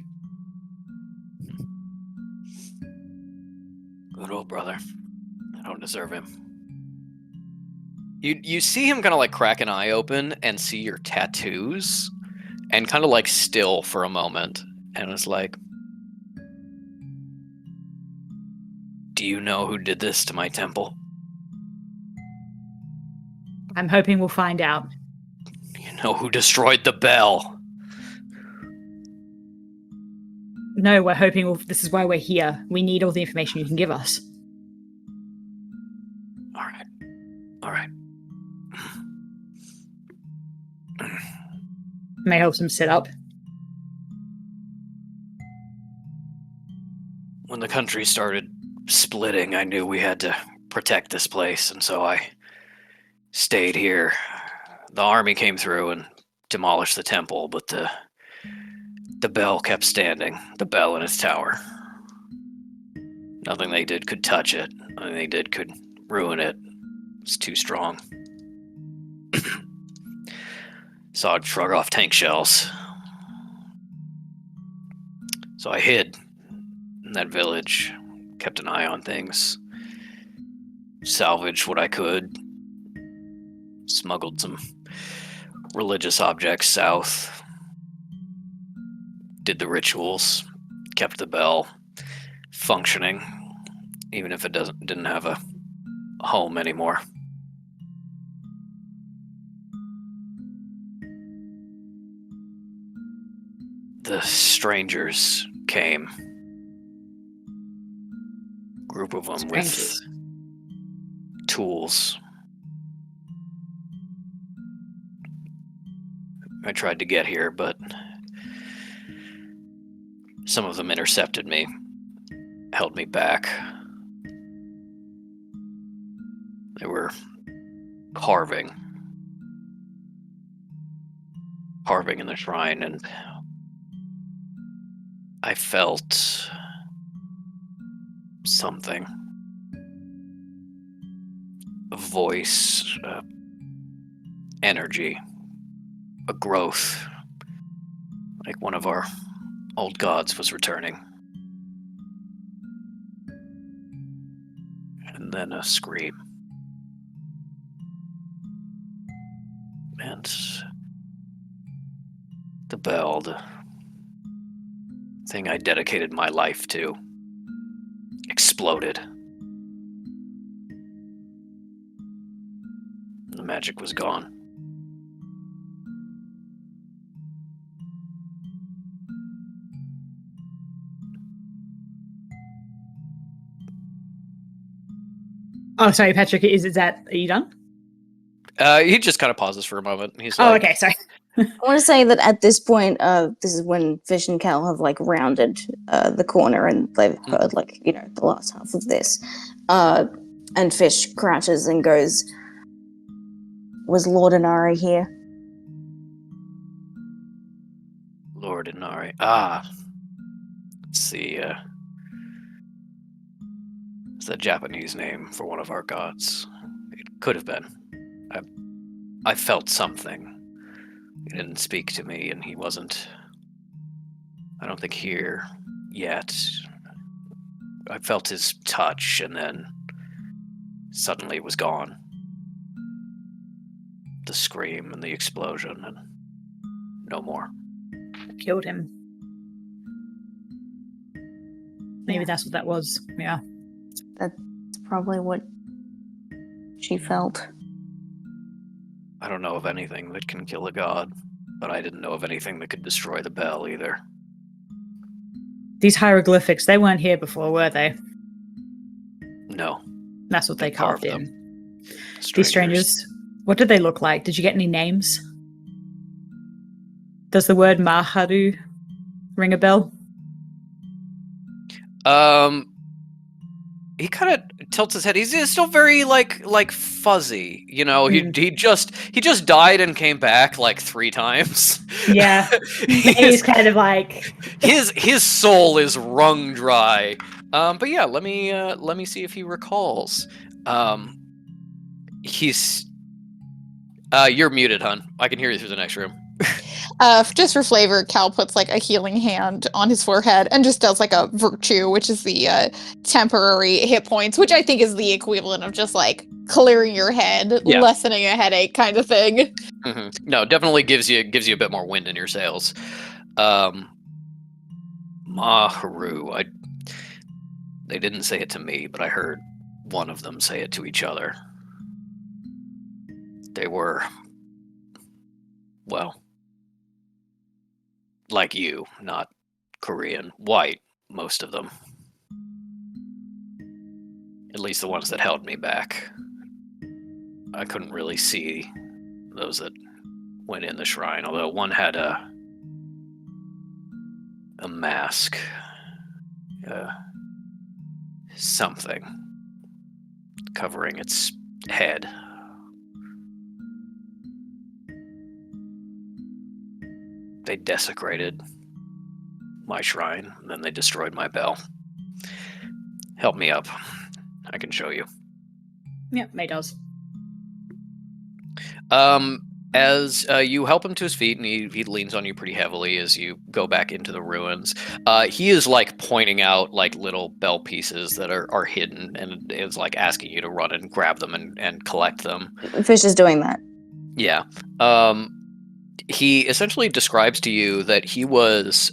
Good old brother. I don't deserve him. You see him kind of like crack an eye open and see your tattoos and kind of like still for a moment and it's like, do you know who did this to my temple? I'm hoping we'll find out. You know who destroyed the bell? No, we're hoping this is why we're here. We need all the information you can give us. All right. May helps him sit up. When the country started splitting, I knew we had to protect this place, and so I stayed here. The army came through and demolished the temple, but the bell kept standing. The bell in its tower. Nothing they did could touch it. Nothing they did could ruin it. It's too strong. Saw it shrug off tank shells. So I hid in that village, kept an eye on things, salvaged what I could, smuggled some religious objects south, did the rituals, kept the bell functioning, even if it didn't have a home anymore. The strangers came. Group of them with tools. I tried to get here, but some of them intercepted me, held me back. They were carving in the shrine, and I felt something. A voice, energy, a growth, like one of our old gods was returning. And then a scream. And the bell, the thing I dedicated my life to, exploded. The magic was gone. Oh, sorry, Patrick. Are you done? He just kind of pauses for a moment. He's Oh, like, okay, sorry. I want to say that at this point, this is when Fish and Cal have like rounded the corner and they've heard like, you know, the last half of this. And Fish crouches and goes, "Was Lord Inari here?" Lord Inari. Ah. Let's see, it's a Japanese name for one of our gods. It could have been. I felt something. He didn't speak to me, and he wasn't, I don't think, here yet. I felt his touch, and then suddenly it was gone. The scream and the explosion, and no more. Killed him. Maybe that's what that was. Yeah. That's probably what she felt. I don't know of anything that can kill a god, but I didn't know of anything that could destroy the bell either. These hieroglyphics, they weren't here before, were they? No. That's what they carved in. them. These strangers, what did they look like? Did you get any names? Does the word Maharu ring a bell? he kind of tilts his head. He's still very like fuzzy, you know. He just died and came back like 3 times. Yeah, he's kind of like his soul is wrung dry. But yeah, let me see if he recalls. He's you're muted, hun. I can hear you through the next room. Just for flavor, Cal puts like a healing hand on his forehead and just does like a virtue, which is the temporary hit points, which I think is the equivalent of just like clearing your head, lessening a headache kind of thing. Mm-hmm. No, definitely gives you a bit more wind in your sails. Maharu, they didn't say it to me, but I heard one of them say it to each other. They were, well, like you, not Korean, white, most of them. At least the ones that held me back. I couldn't really see those that went in the shrine, although one had a mask. Something covering its head. They desecrated my shrine, and then they destroyed my bell. Help me up. I can show you. Yep, May does. As you help him to his feet, and he leans on you pretty heavily as you go back into the ruins, he is like pointing out like little bell pieces that are hidden, and is like asking you to run and grab them and collect them. Fish is doing that. Yeah. He essentially describes to you that he was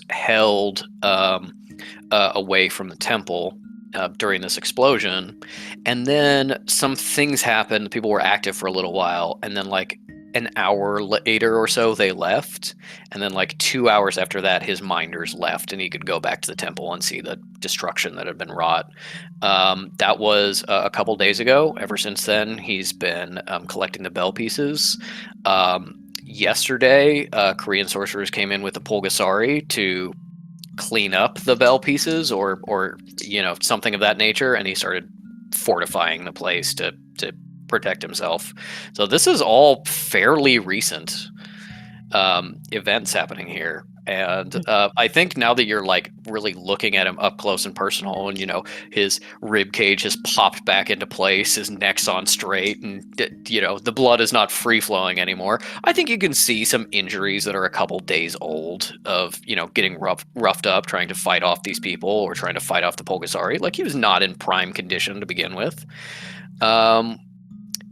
held away from the temple during this explosion, and then some things happened. People were active for a little while, and then like an hour later or so they left, and then like 2 hours after that his minders left, and he could go back to the temple and see the destruction that had been wrought. That was a couple days ago. Ever since then he's been collecting the bell pieces. Yesterday Korean sorcerers came in with the Pulgasari to clean up the bell pieces or you know, something of that nature, and he started fortifying the place to protect himself. So this is all fairly recent events happening here, and I think now that you're like really looking at him up close and personal, and you know, his rib cage has popped back into place, his neck's on straight, and you know, the blood is not free flowing anymore. I think you can see some injuries that are a couple days old of, you know, getting roughed up trying to fight off these people or trying to fight off the Pulgasari. Like, he was not in prime condition to begin with.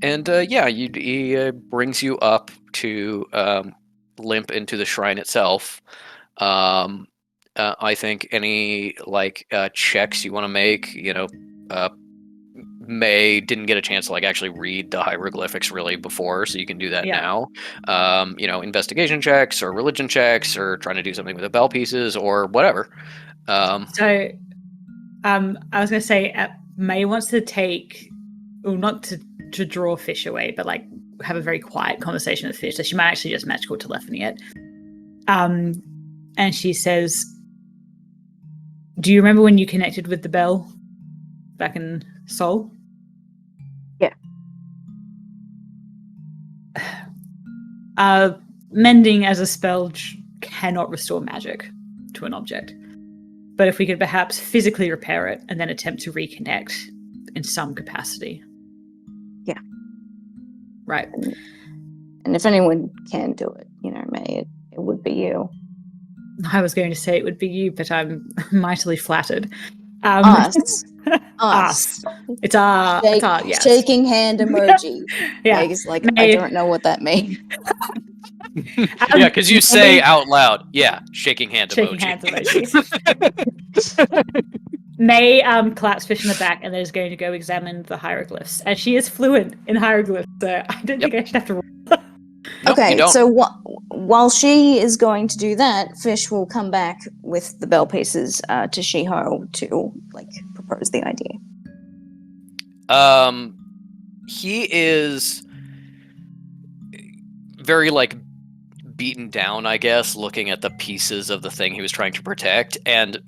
He brings you up to limp into the shrine itself. I think any like checks you want to make, you know, May didn't get a chance to like actually read the hieroglyphics really before, so you can do that now. You know, investigation checks or religion checks or trying to do something with the bell pieces or whatever. I was going to say May wants to take, well, not to draw Fish away, but like have a very quiet conversation with Fish. So she might actually just magical telephony it. And she says, "Do you remember when you connected with the bell back in Seoul?" Yeah. Mending as a spell cannot restore magic to an object. But if we could perhaps physically repair it and then attempt to reconnect in some capacity. Yeah. Right. And if anyone can do it, you know, May, it would be you. I was going to say it would be you, but I'm mightily flattered. Us. Us. It's our yes. Shaking hand emoji. Yeah. It's like, I don't know what that means. Yeah, because you say out loud, shaking hand shaking emoji. Hands emoji. May claps Fish in the back and is going to go examine the hieroglyphs. And she is fluent in hieroglyphs, so I don't think I should have to roll. Okay, so while she is going to do that, Fish will come back with the bell pieces to Shiho to like propose the idea. He is very like beaten down, I guess, looking at the pieces of the thing he was trying to protect, and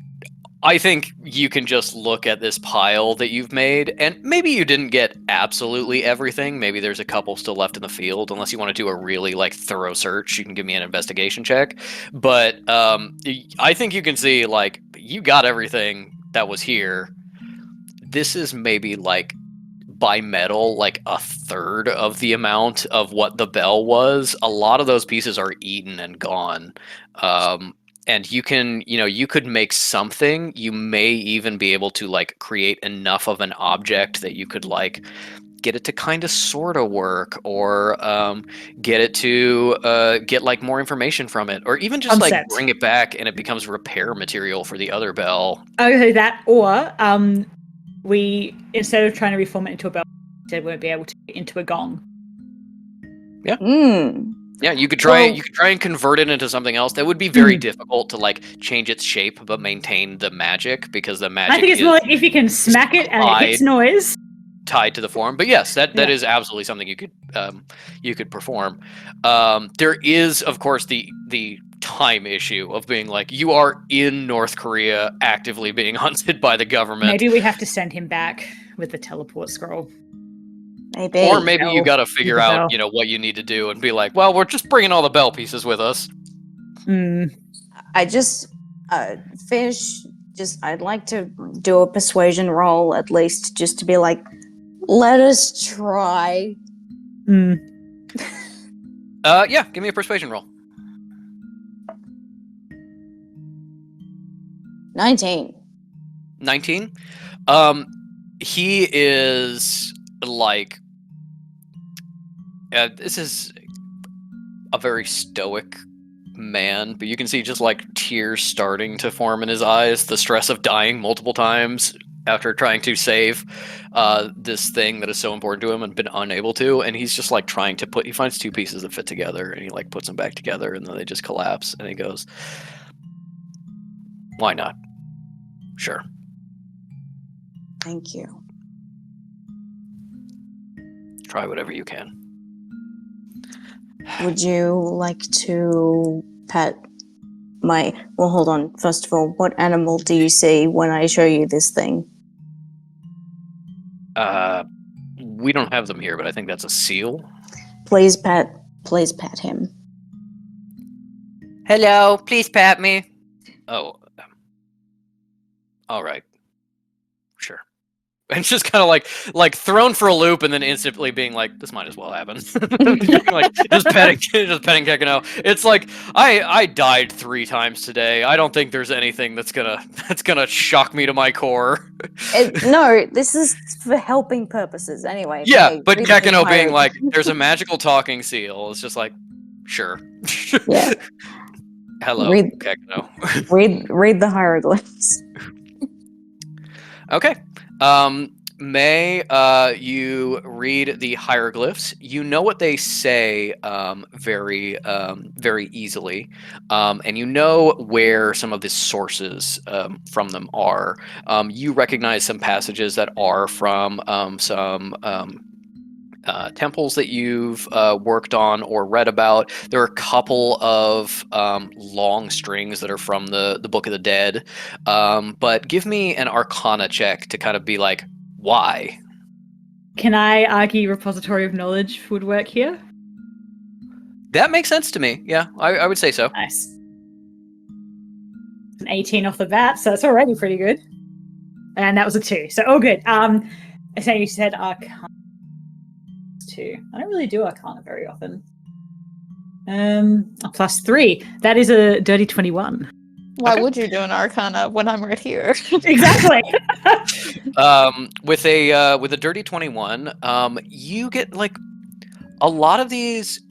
I think you can just look at this pile that you've made, and maybe you didn't get absolutely everything. Maybe there's a couple still left in the field, unless you want to do a really like thorough search. You can give me an investigation check. But I think you can see like you got everything that was here. This is maybe like by metal, like a third of the amount of what the bell was. A lot of those pieces are eaten and gone. And you can, you could make something. You may even be able to like create enough of an object that you could like get it to kind of sort of work, or get it to get like more information from it, or even just like bring it back and it becomes repair material for the other bell. Okay, that, or we, instead of trying to reform it into a bell, instead won't be able to into a gong. Yeah. Mm. Yeah, you could try. You could try and convert it into something else. That would be very difficult to like change its shape, but maintain the magic, because the magic. I think it's more like if you can smack it and it hits noise. Tied to the form, but yes, that is absolutely something you could perform. There is, of course, the time issue of being like, you are in North Korea, actively being hunted by the government. Maybe we have to send him back with the teleport scroll. Maybe. Or maybe you got to figure out, what you need to do and be like, well, we're just bringing all the bell pieces with us. I just I'd like to do a persuasion roll at least, just to be like, let us try. Yeah, give me a persuasion roll. 19. 19? He is like, this is a very stoic man, but you can see just like tears starting to form in his eyes, the stress of dying multiple times after trying to save this thing that is so important to him and been unable to, and he's just like trying to he finds two pieces that fit together, and he like puts them back together, and then they just collapse, and he goes, why not? Sure. Thank you. Try whatever you can. Would you like to pet my... Well, hold on. First of all, what animal do you see when I show you this thing? We don't have them here, but I think that's a seal. Please pet him. Hello, please pat me. Oh. All right. Sure. And it's just kind of like thrown for a loop, and then instantly being like, this might as well happen. Like just petting Kekino. It's like, I died 3 times today. I don't think there's anything that's gonna shock me to my core. No, this is for helping purposes anyway. Yeah, Hey, but Kekino being like, there's a magical talking seal. It's just like, sure. Yeah. Hello, Kekino. read the hieroglyphs. Okay. May, you read the hieroglyphs. You know what they say very easily, and you know where some of the sources from them are. You recognize some passages that are from some temples that you've worked on or read about. There are a couple of long strings that are from the Book of the Dead. But give me an Arcana check to kind of be like, why? Can I argue repository of knowledge would work here? That makes sense to me. Yeah, I would say so. Nice. An 18 off the bat, so that's already pretty good. And that was a 2, so all good. So you said Arcana 2. I don't really do Arcana very often. A +3. That is a dirty 21. Why would you do an Arcana when I'm right here? Exactly. With a dirty 21, you get like a lot of these.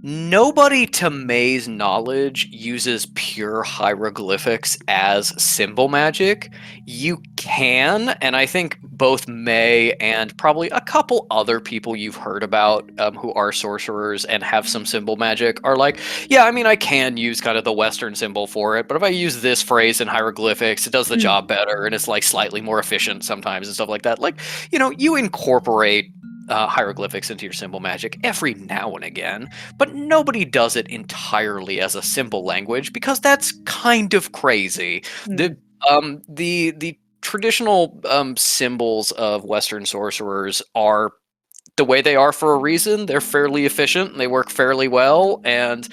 Nobody to May's knowledge uses pure hieroglyphics as symbol magic. You can, and I think both May and probably a couple other people you've heard about who are sorcerers and have some symbol magic are like, yeah, I mean, I can use kind of the Western symbol for it, but if I use this phrase in hieroglyphics, it does the job better, and it's like slightly more efficient sometimes and stuff like that. Like, you incorporate hieroglyphics into your symbol magic every now and again, but nobody does it entirely as a symbol language because that's kind of crazy. The traditional symbols of Western sorcerers are the way they are for a reason. They're fairly efficient and they work fairly well. And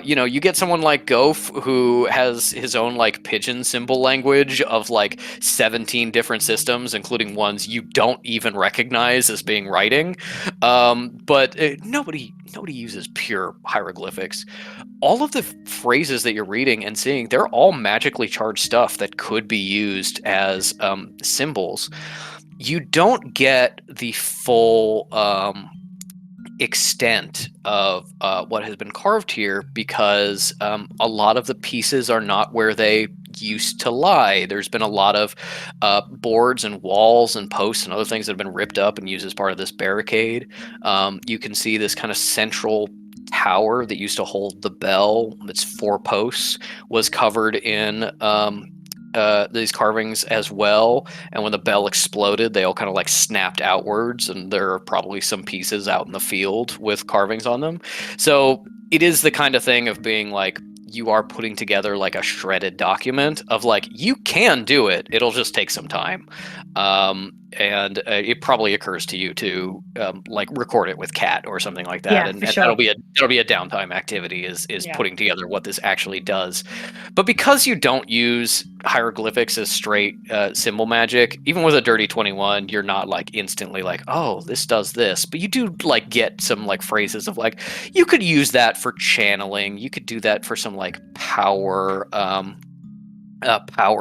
you get someone like Goph who has his own like pigeon symbol language of like 17 different systems, including ones you don't even recognize as being writing. But nobody uses pure hieroglyphics. All of the phrases that you're reading and seeing, they're all magically charged stuff that could be used as symbols. You don't get the full extent of what has been carved here because a lot of the pieces are not where they used to lie. There's been a lot of boards and walls and posts and other things that have been ripped up and used as part of this barricade. You can see this kind of central tower that used to hold the bell. Its 4 posts was covered in these carvings as well, and when the bell exploded they all kind of like snapped outwards, and there are probably some pieces out in the field with carvings on them. So it is the kind of thing of being like, you are putting together like a shredded document of like, you can do it, it'll just take some time. And it probably occurs to you to like record it with Cat or something like that. Yeah, and for sure. that'll be a downtime activity is Yeah. putting together what this actually does. But because you don't use hieroglyphics as straight symbol magic, even with a dirty 21, you're not like instantly like, oh, this does this. But you do like get some like phrases of like, you could use that for channeling. You could do that for some like power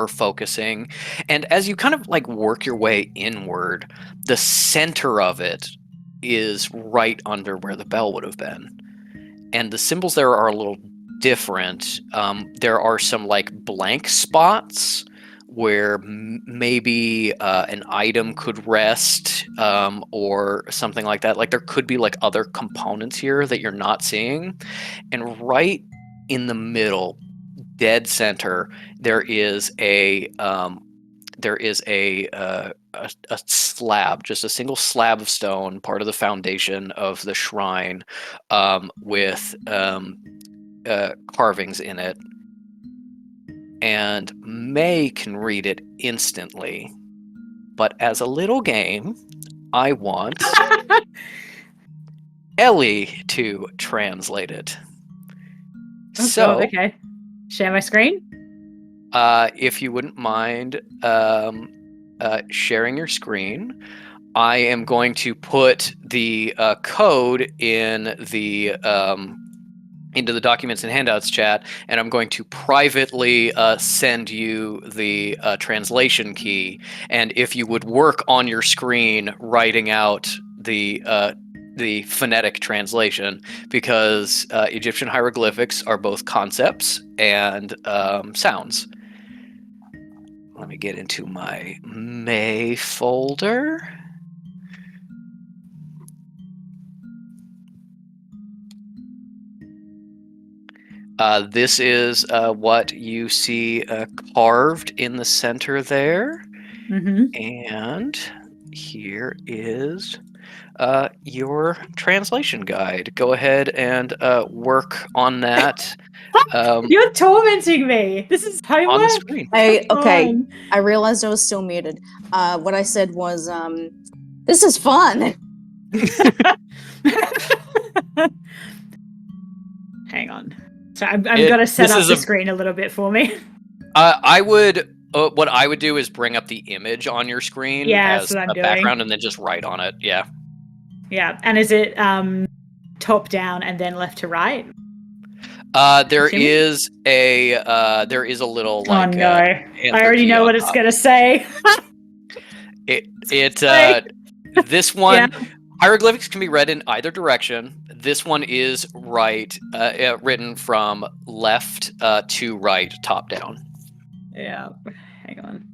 focusing. And as you kind of like work your way inward, the center of it is right under where the bell would have been. And the symbols there are a little different. There are some like blank spots where maybe an item could rest or something like that. Like there could be like other components here that you're not seeing. And right in the middle, dead center, there is a slab, just a single slab of stone, part of the foundation of the shrine, with carvings in it. And May can read it instantly, but as a little game, I want Ellie to translate it. Oh, God, okay. Share my screen? If you wouldn't mind sharing your screen, I am going to put the code in the into the documents and handouts chat, and I'm going to privately send you the translation key. And if you would work on your screen writing out the phonetic translation, because Egyptian hieroglyphics are both concepts and sounds. Let me get into my May folder. This is what you see carved in the center there. Mm-hmm. And here is your translation guide. Go ahead and work on that. You're tormenting me. This is homework. On the screen. Okay, I realized I was still muted. What I said was, this is fun. Hang on. So I'm going to set up the screen a little bit for me. I would. What I would do is bring up the image on your screen as a background, and then just write on it. Yeah. Yeah, and is it top down and then left to right? There is a little like. Oh no! I already know what it's gonna say. This one. Yeah. Hieroglyphics can be read in either direction. This one is written from left to right, top down. Yeah, hang on.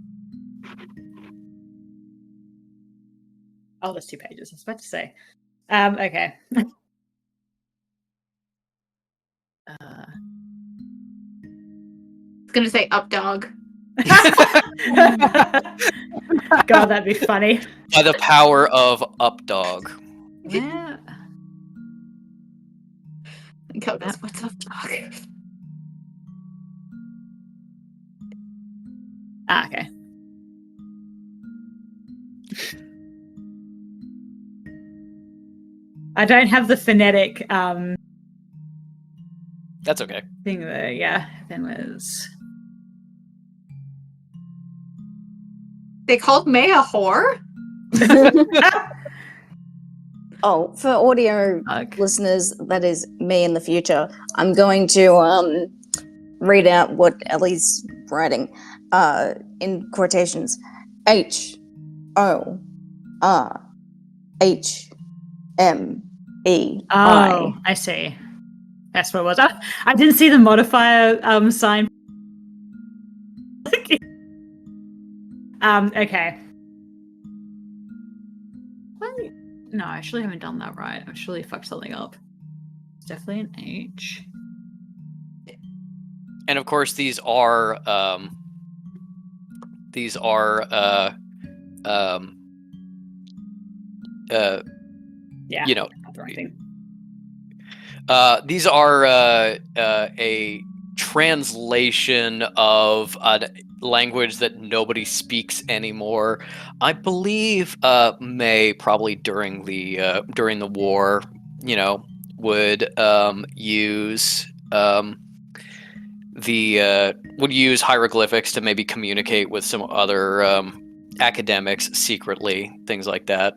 Oh, there's 2 pages. I was about to say. Okay. It's gonna say up dog. God, that'd be funny. By the power of up dog. Where? And Cal goes, "What's up, dog?" Ah, okay. I don't have the phonetic That's okay. thing there. Yeah, then was. They called May a whore? Oh, for audio listeners, that is me in the future. I'm going to read out what Ellie's writing in quotations. HORHME. Oh, I see. That's what it was. I didn't see the modifier sign. Okay. Wait. No, I actually haven't done that right. I actually fucked something up. It's definitely an H. And of course, these are Yeah. you know, Not the right thing. these are a translation of a language that nobody speaks anymore. I believe May probably during the war, would use would use hieroglyphics to maybe communicate with some other academics secretly, things like that.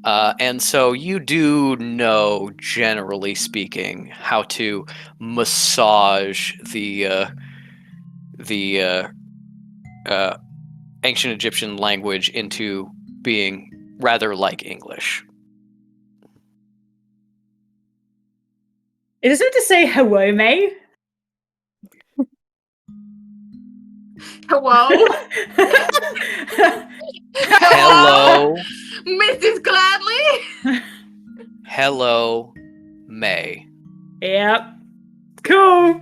And so you do know, generally speaking, how to massage the ancient Egyptian language into being rather like English. Is it to say hello, May? Hello? Hello, Mrs. Gladly? hello, May. Yep. Cool.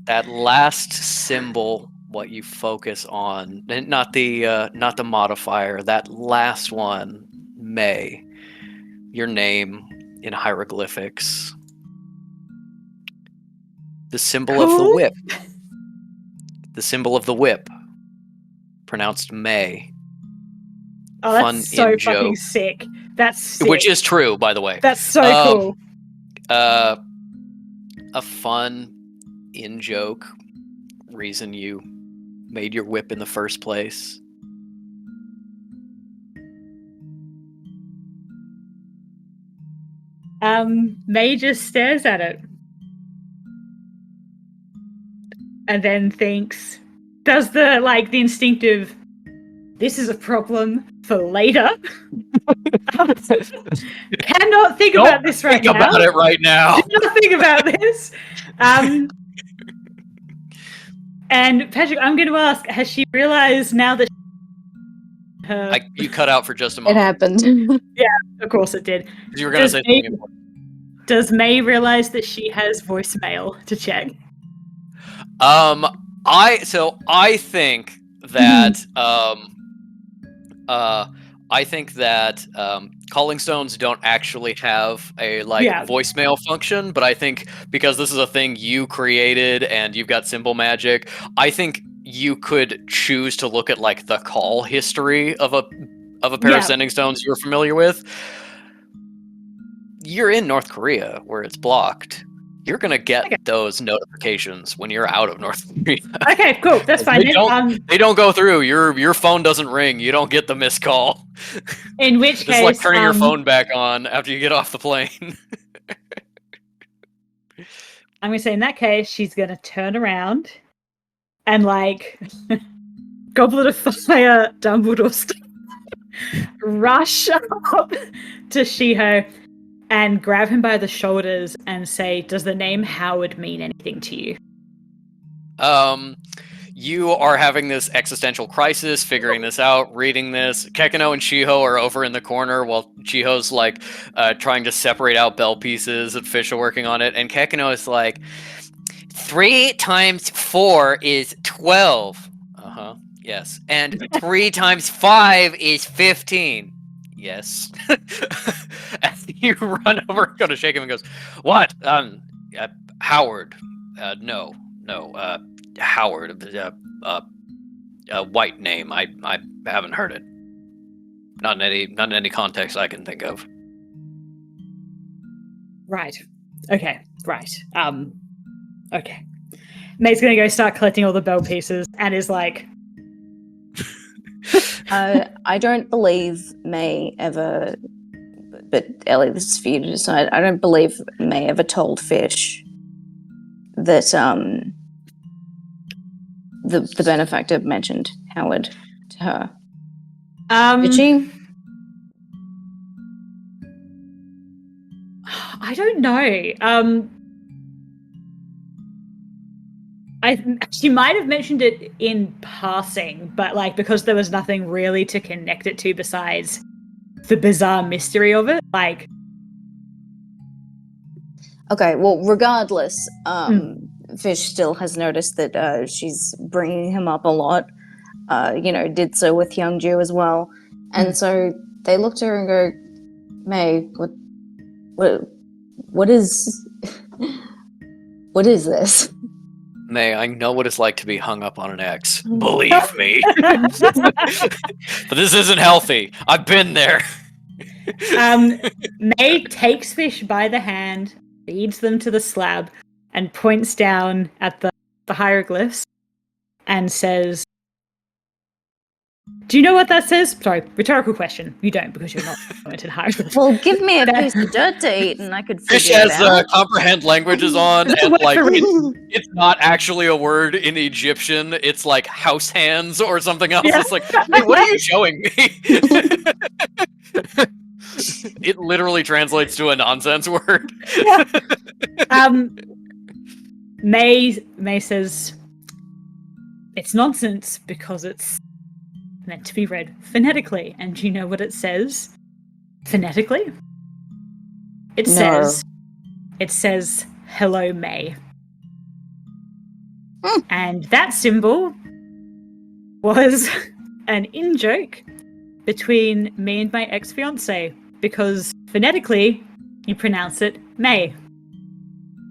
That last symbol, what you focus on, and not the modifier. That last one, May. Your name in hieroglyphics. The symbol of the whip. The symbol of the whip. Pronounced May. Oh, that's Fun so in fucking joke. sick. That's sick. Which is true, by the way. That's so cool. A fun in-joke reason you made your whip in the first place. May just stares at it. And then thinks, does the instinctive, this is a problem for later. Cannot think about this right now. Think about it right now. Do not think about this. And Patrick, I'm going to ask, has she realized now that You cut out for just a It moment. happened. of course it did. You were going to say something important. Does May realize that she has voicemail to check? I think that calling stones don't actually have a voicemail function, but I think because this is a thing you created and you've got symbol magic, I think you could choose to look at the call history of a pair of sending stones you're familiar with. You're in North Korea where it's blocked. You're gonna get those notifications when you're out of North Korea. Okay, cool. That's fine. They don't go through. Your phone doesn't ring. You don't get the missed call. In which case, it's like turning your phone back on after you get off the plane. I'm gonna say in that case, she's gonna turn around and goblet of fire, Dumbledore style, rush up to Shiho and grab him by the shoulders and say, does the name Howard mean anything to you? You are having this existential crisis, figuring this out, reading this. Kekino and Shiho are over in the corner while Chiho's trying to separate out bell pieces and Fish are working on it. And Kekino is like, 3 times 4 is 12. Uh-huh. Yes. And 3 times 5 is 15. yes. And you run over, go to shake him, and goes, "What? Howard? No, Howard. White name. I haven't heard it. Not in any context I can think of." Right. Okay. Right. Okay. May's gonna go start collecting all the bell pieces and is like, I don't believe May ever, but Ellie, this is for you to decide. I don't believe May ever told Fish that the benefactor mentioned Howard to her. Did she? I don't know. She might have mentioned it in passing, but like because there was nothing really to connect it to besides the bizarre mystery of it. Like, Okay, well, regardless, Fish still has noticed that she's bringing him up a lot. Did so with Young Jew as well, and so they look to her and go, "May, what is this?" May, I know what it's like to be hung up on an ex. Believe me. But this isn't healthy. I've been there. May takes Fish by the hand, leads them to the slab, and points down at the hieroglyphs and says, "Do you know what that says?" Sorry, rhetorical question. You don't because you're not fluent in hieroglyphs. Well, give me a piece of dirt to eat, and I could Fish figure it has out. comprehend languages on, It's a and word like for it's not actually a word in Egyptian. It's like house hands or something else. Yeah. It's like, hey, what are you showing me? It literally translates to a nonsense word. May says, "It's nonsense because it's meant to be read phonetically." And do you know what it says phonetically? It No. says "Hello, May." And that symbol was an in-joke between me and my ex-fiance, because phonetically you pronounce it May.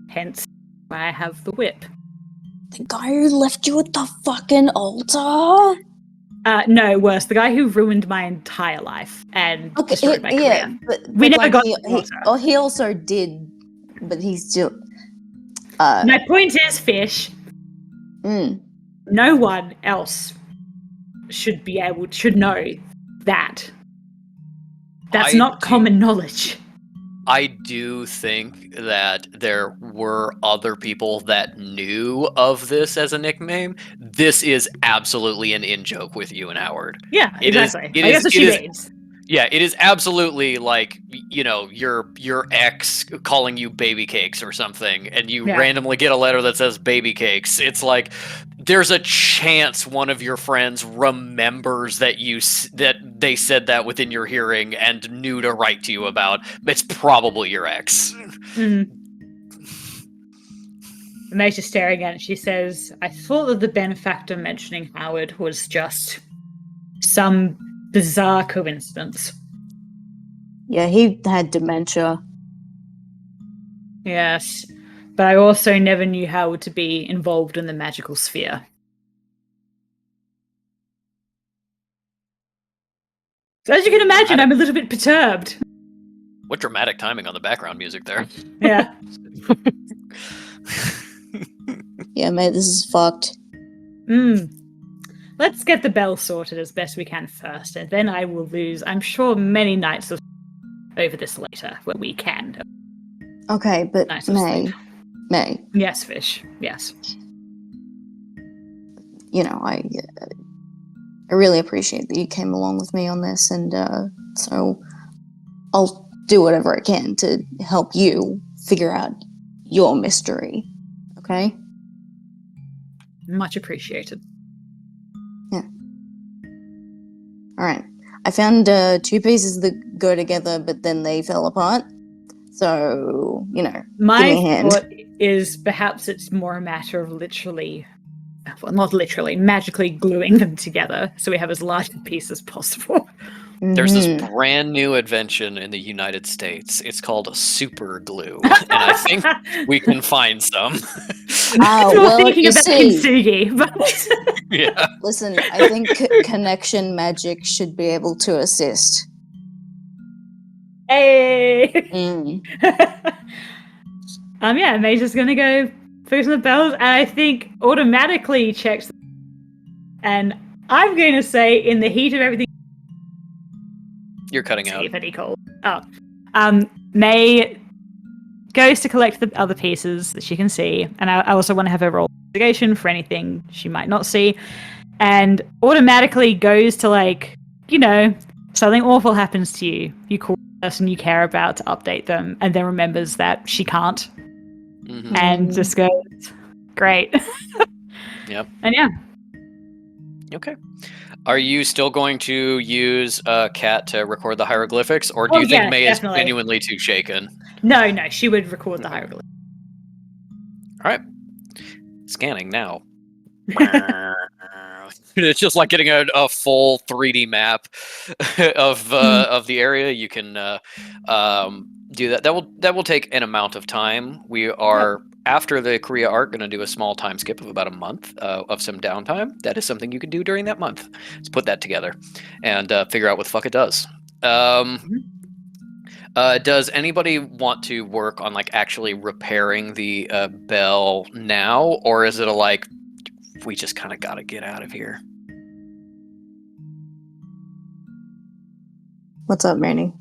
Hence why I have the whip. The guy who left you at the fucking altar? No, worse. The guy who ruined my entire life and destroyed my career. But We never got he, to the altar. oh, he also did, but he's still. My point is, Fish, Mm. no one else should know that. That's not common knowledge. I do think that there were other people that knew of this as a nickname. This is absolutely an in-joke with you and Howard. Yeah, It is- exactly. it I is- guess what it she is- means. Yeah, it is absolutely like, your ex calling you baby cakes or something, and you randomly get a letter that says baby cakes. It's like, there's a chance one of your friends remembers that that they said that within your hearing and knew to write to you about. It's probably your ex. May's just staring at it. She says, "I thought that the benefactor mentioning Howard was just some bizarre coincidence." Yeah, he had dementia. Yes, but I also never knew Howard to be involved in the magical sphere. So as you can imagine, I'm a little bit perturbed. What dramatic timing on the background music there. Yeah. Yeah, mate, this is fucked. Let's get the bell sorted as best we can first, and then I will lose, I'm sure, many nights of over this later when we can. Okay, but Nights of May. Yes, Fish. Yes. I really appreciate that you came along with me on this, and so I'll do whatever I can to help you figure out your mystery. Okay? Much appreciated. Yeah. All right. I found 2 pieces that go together, but then they fell apart. So, give me My a hand. thought is perhaps it's more a matter of not literally, magically gluing them together so we have as large a piece as possible. There's this Mhm. brand new invention in the United States. It's called super glue, and I think we can find some. Ah, Still well, thinking you about see, kintsugi, but Yeah. listen, I think connection magic should be able to assist. hey. Mm. Yeah, Mage is gonna go focus on the bells, and I think automatically checks. And I'm going to say, in the heat of everything, You're cutting see out. if any call. May goes to collect the other pieces that she can see, and I also want to have her roll investigation for anything she might not see, and automatically goes to, like, something awful happens to you. You call the person you care about to update them, and then remembers that she can't, Mhm. and just goes, great. Yep. And yeah. Okay. Are you still going to use Cat to record the hieroglyphics, or do Oh, you think yeah, May definitely. is genuinely too shaken? No, she would record the hieroglyph. All right. Scanning now. It's just like getting a full 3D map of the area. You can do that. That will take an amount of time. We are after the Korea arc going to do a small time skip of about a month of some downtime. That is something you can do during that month. Let's put that together and figure out what the fuck it does. Does anybody want to work on like actually repairing the bell now, or is it a like we just kind of got to get out of here? What's up, Manny?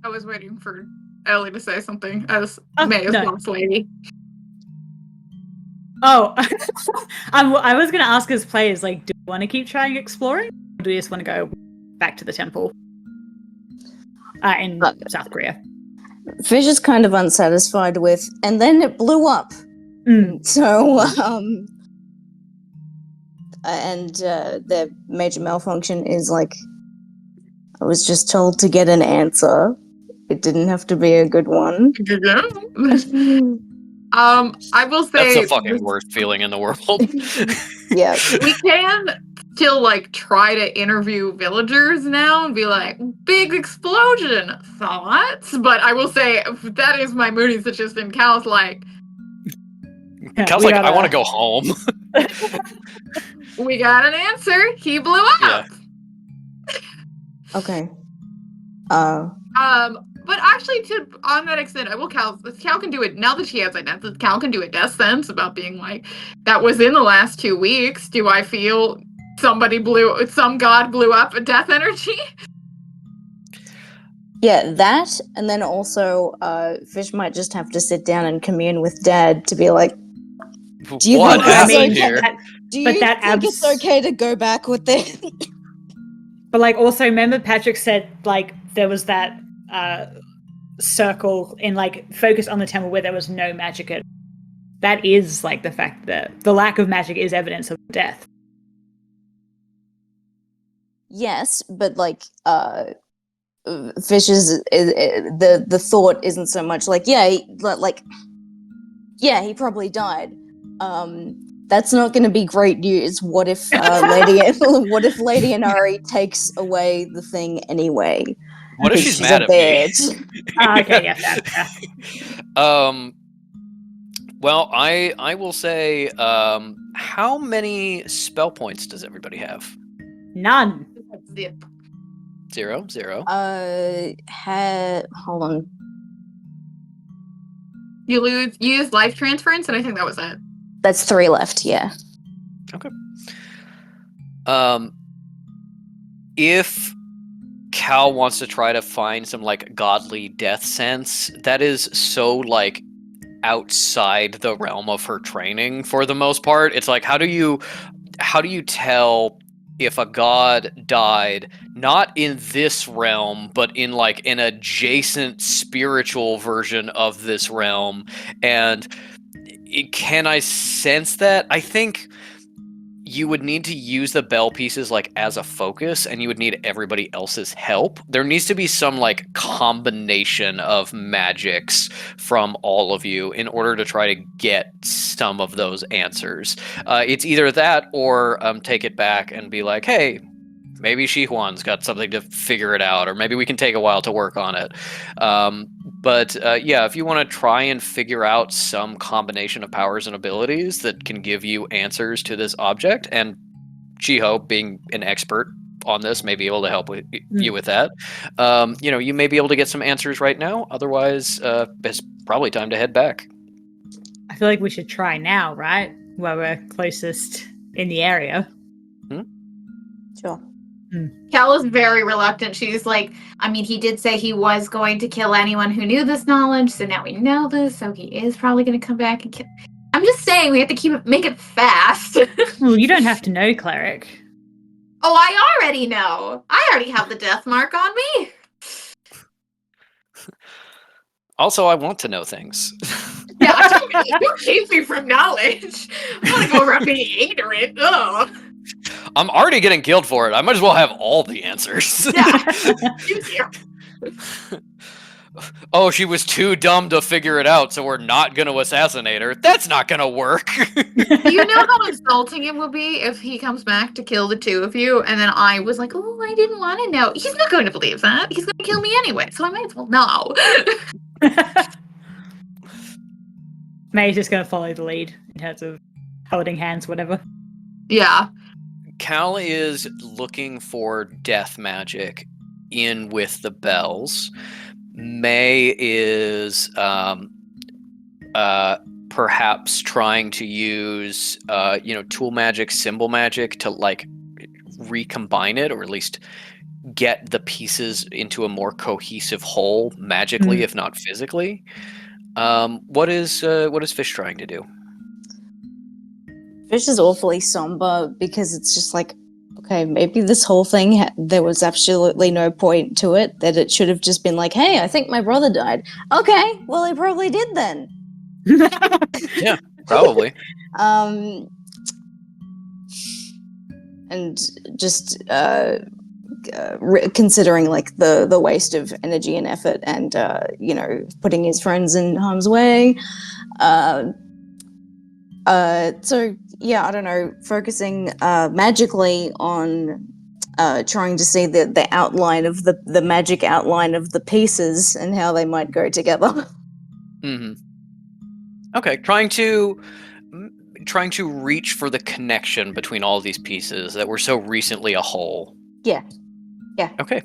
I was waiting for Ellie to say something as Oh, May is no. boss lady. Oh, I was going to ask as players, like, do you want to keep trying exploring? Or do you just want to go back to the temple in South Korea? Fish is kind of unsatisfied with, and then it blew up. So, and the major malfunction is like, I was just told to get an answer. It didn't have to be a good one. I will say That's the fucking worst feeling in the world. Yeah. we can still like try to interview villagers now and be like, big explosion thoughts. But I will say that is my moody suggestion. Cal's like, Cal's like, I want to go home. we got an answer. He blew up. Yeah. Okay. But actually, on that extent, I will Cal can do it now that she has identity. Cal can do a death sense about being like, that was in the last 2 weeks. Do I feel some god blew up a death energy? Yeah, that, and then also, Fish might just have to sit down and commune with Dad to be like, do you What think this is happened okay? here? Do you think it's okay to go back with this? But like, also remember Patrick said like there was that circle in like focus on the temple where there was no magic at. That is like the fact that the lack of magic is evidence of death. Yes, but like, Fish is the thought isn't so much like, he probably died. That's not going to be great news. What if Lady Inari takes away the thing anyway? What if Because she's mad a at me? bitch. Okay, yeah. Well, I will say, how many spell points does everybody have? None. Zero. Hold on. You use life transference, and I think that was it. That's 3 left, yeah. Okay. If Cal wants to try to find some like godly death sense, that is so like outside the realm of her training for the most part. It's like, how do you tell if a god died not in this realm but in like an adjacent spiritual version of this realm? And can I sense that? I think you would need to use the bell pieces like as a focus, and you would need everybody else's help. There needs to be some like combination of magics from all of you in order to try to get some of those answers. It's either that or take it back and be like, hey, maybe Shihuan's got something to figure it out, or maybe we can take a while to work on it. But yeah, if you want to try and figure out some combination of powers and abilities that can give you answers to this object, and Chiho, being an expert on this, may be able to help you with that. You may be able to get some answers right now. Otherwise, it's probably time to head back. I feel like we should try now, right? Where we're closest in the area. Sure. Cal is very reluctant. She's like, I mean, he did say he was going to kill anyone who knew this knowledge, so now we know this, so he is probably going to come back and kill. I'm just saying, we have to make it fast. Well, you don't have to know, cleric. Oh, I already know. I already have the death mark on me. Also, I want to know things. Yeah, don't keep me from knowledge. I want to go around being ignorant. Ugh. I'm already getting killed for it. I might as well have all the answers. Yeah, you too. Oh, she was too dumb to figure it out, so we're not going to assassinate her. That's not going to work. Do you know how insulting it will be if he comes back to kill the two of you, and then I was like, oh, I didn't want to know. He's not going to believe that. He's going to kill me anyway, so I might as well know. May's just going to follow the lead in terms of holding hands, whatever. Yeah. Cal is looking for death magic in with the bells. May is perhaps trying to use tool magic, symbol magic to like recombine it, or at least get the pieces into a more cohesive whole magically, if not physically. What is Fish trying to do? Fish is awfully somber because it's just like, okay, maybe this whole thing, there was absolutely no point to it, that it should have just been like, hey, I think my brother died. Okay, well, he probably did then. Yeah, probably. And just considering like the waste of energy and effort and, putting his friends in harm's way. So yeah, I don't know, focusing magically on trying to see the outline of the magic outline of the pieces and how they might go together. Mm-hmm. Okay, trying to reach for the connection between all these pieces that were so recently a whole. Yeah. Okay.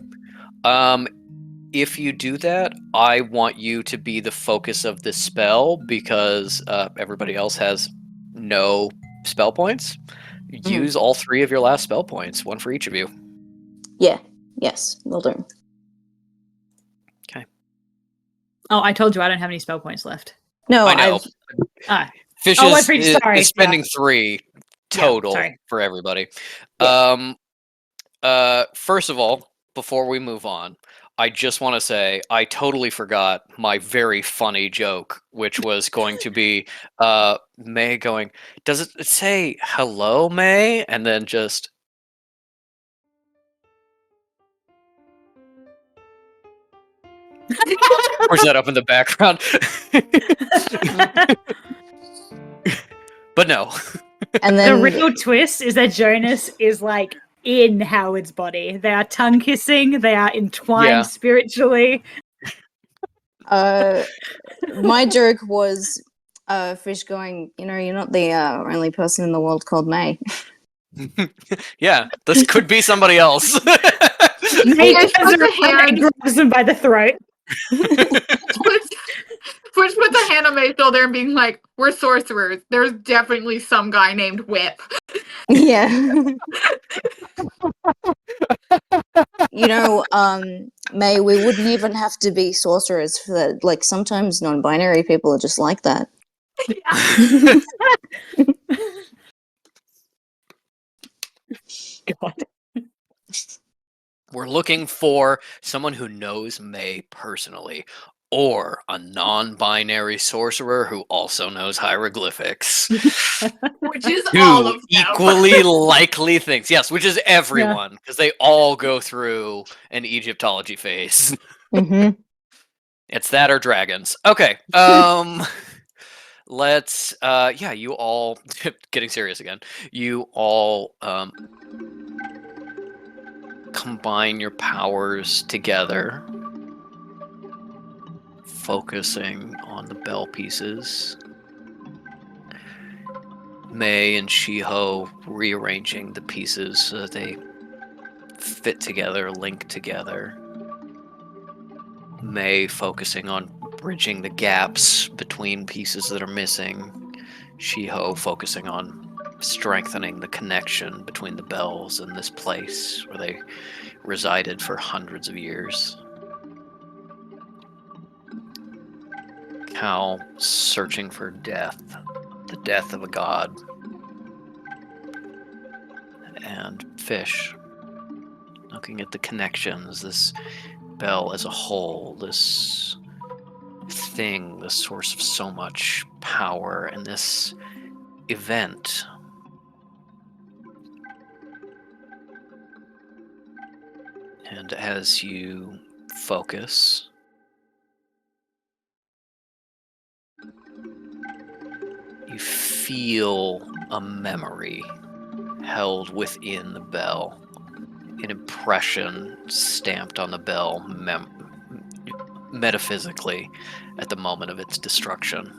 If you do that, I want you to be the focus of this spell because everybody else has no spell points. Use all 3 of your last spell points, 1 for each of you. Yeah. Yes, will do. Okay. Oh, I told you I don't have any spell points left. No, I know. Fish is spending 3 total for everybody. Yeah. First of all, before we move on, I just want to say I totally forgot my very funny joke, which was going to be May going, does it say hello, May? And then just... Or is that up in the background? But no. And then the real twist is that Jonas is like in Howard's body. They are tongue kissing. They are entwined spiritually. My joke was Fish going, you're not the only person in the world called May. Yeah, this could be somebody else. May grabs him by the throat. Puts a hand on May's shoulder and being like, we're sorcerers. There's definitely some guy named Whip. Yeah. May, we wouldn't even have to be sorcerers for that. Like, sometimes non-binary people are just like that. God. We're looking for someone who knows May personally, or a non-binary sorcerer who also knows hieroglyphics. Which is 2 all of them. equally likely things. Yes, which is everyone, because they all go through an Egyptology phase. Mm-hmm. It's that or dragons. Okay. Let's you all getting serious again. You all combine your powers together, focusing on the bell pieces. Mei and Shiho rearranging the pieces so that they fit together, link together. Mei focusing on bridging the gaps between pieces that are missing. Shiho focusing on strengthening the connection between the bells and this place where they resided for hundreds of years. Cal searching for death, the death of a god. And Fish looking at the connections, this bell as a whole, this thing, the source of so much power, and this event. And as you focus, you feel a memory held within the bell, an impression stamped on the bell metaphysically at the moment of its destruction.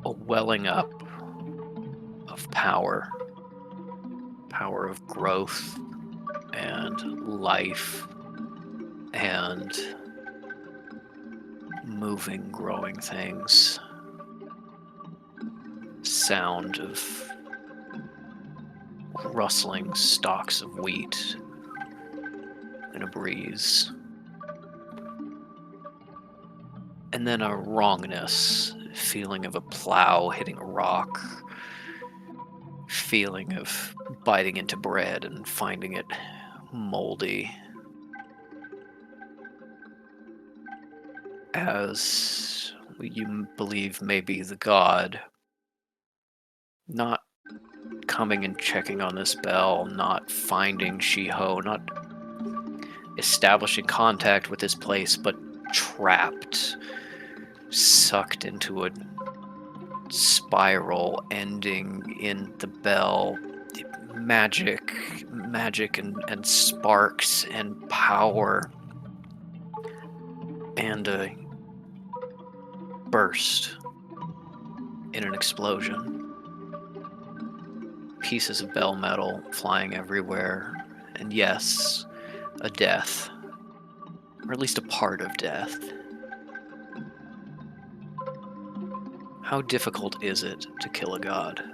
A welling up of power of growth and life and moving, growing things. Sound of rustling stalks of wheat in a breeze. And then a wrongness, feeling of a plow hitting a rock, feeling of biting into bread and finding it moldy. As you believe maybe the god not coming and checking on this bell, not finding Shiho, not establishing contact with this place, but trapped, sucked into a spiral ending in the bell. Magic and sparks and power. And a burst in an explosion. Pieces of bell metal flying everywhere. And yes, a death. Or at least a part of death. How difficult is it to kill a god?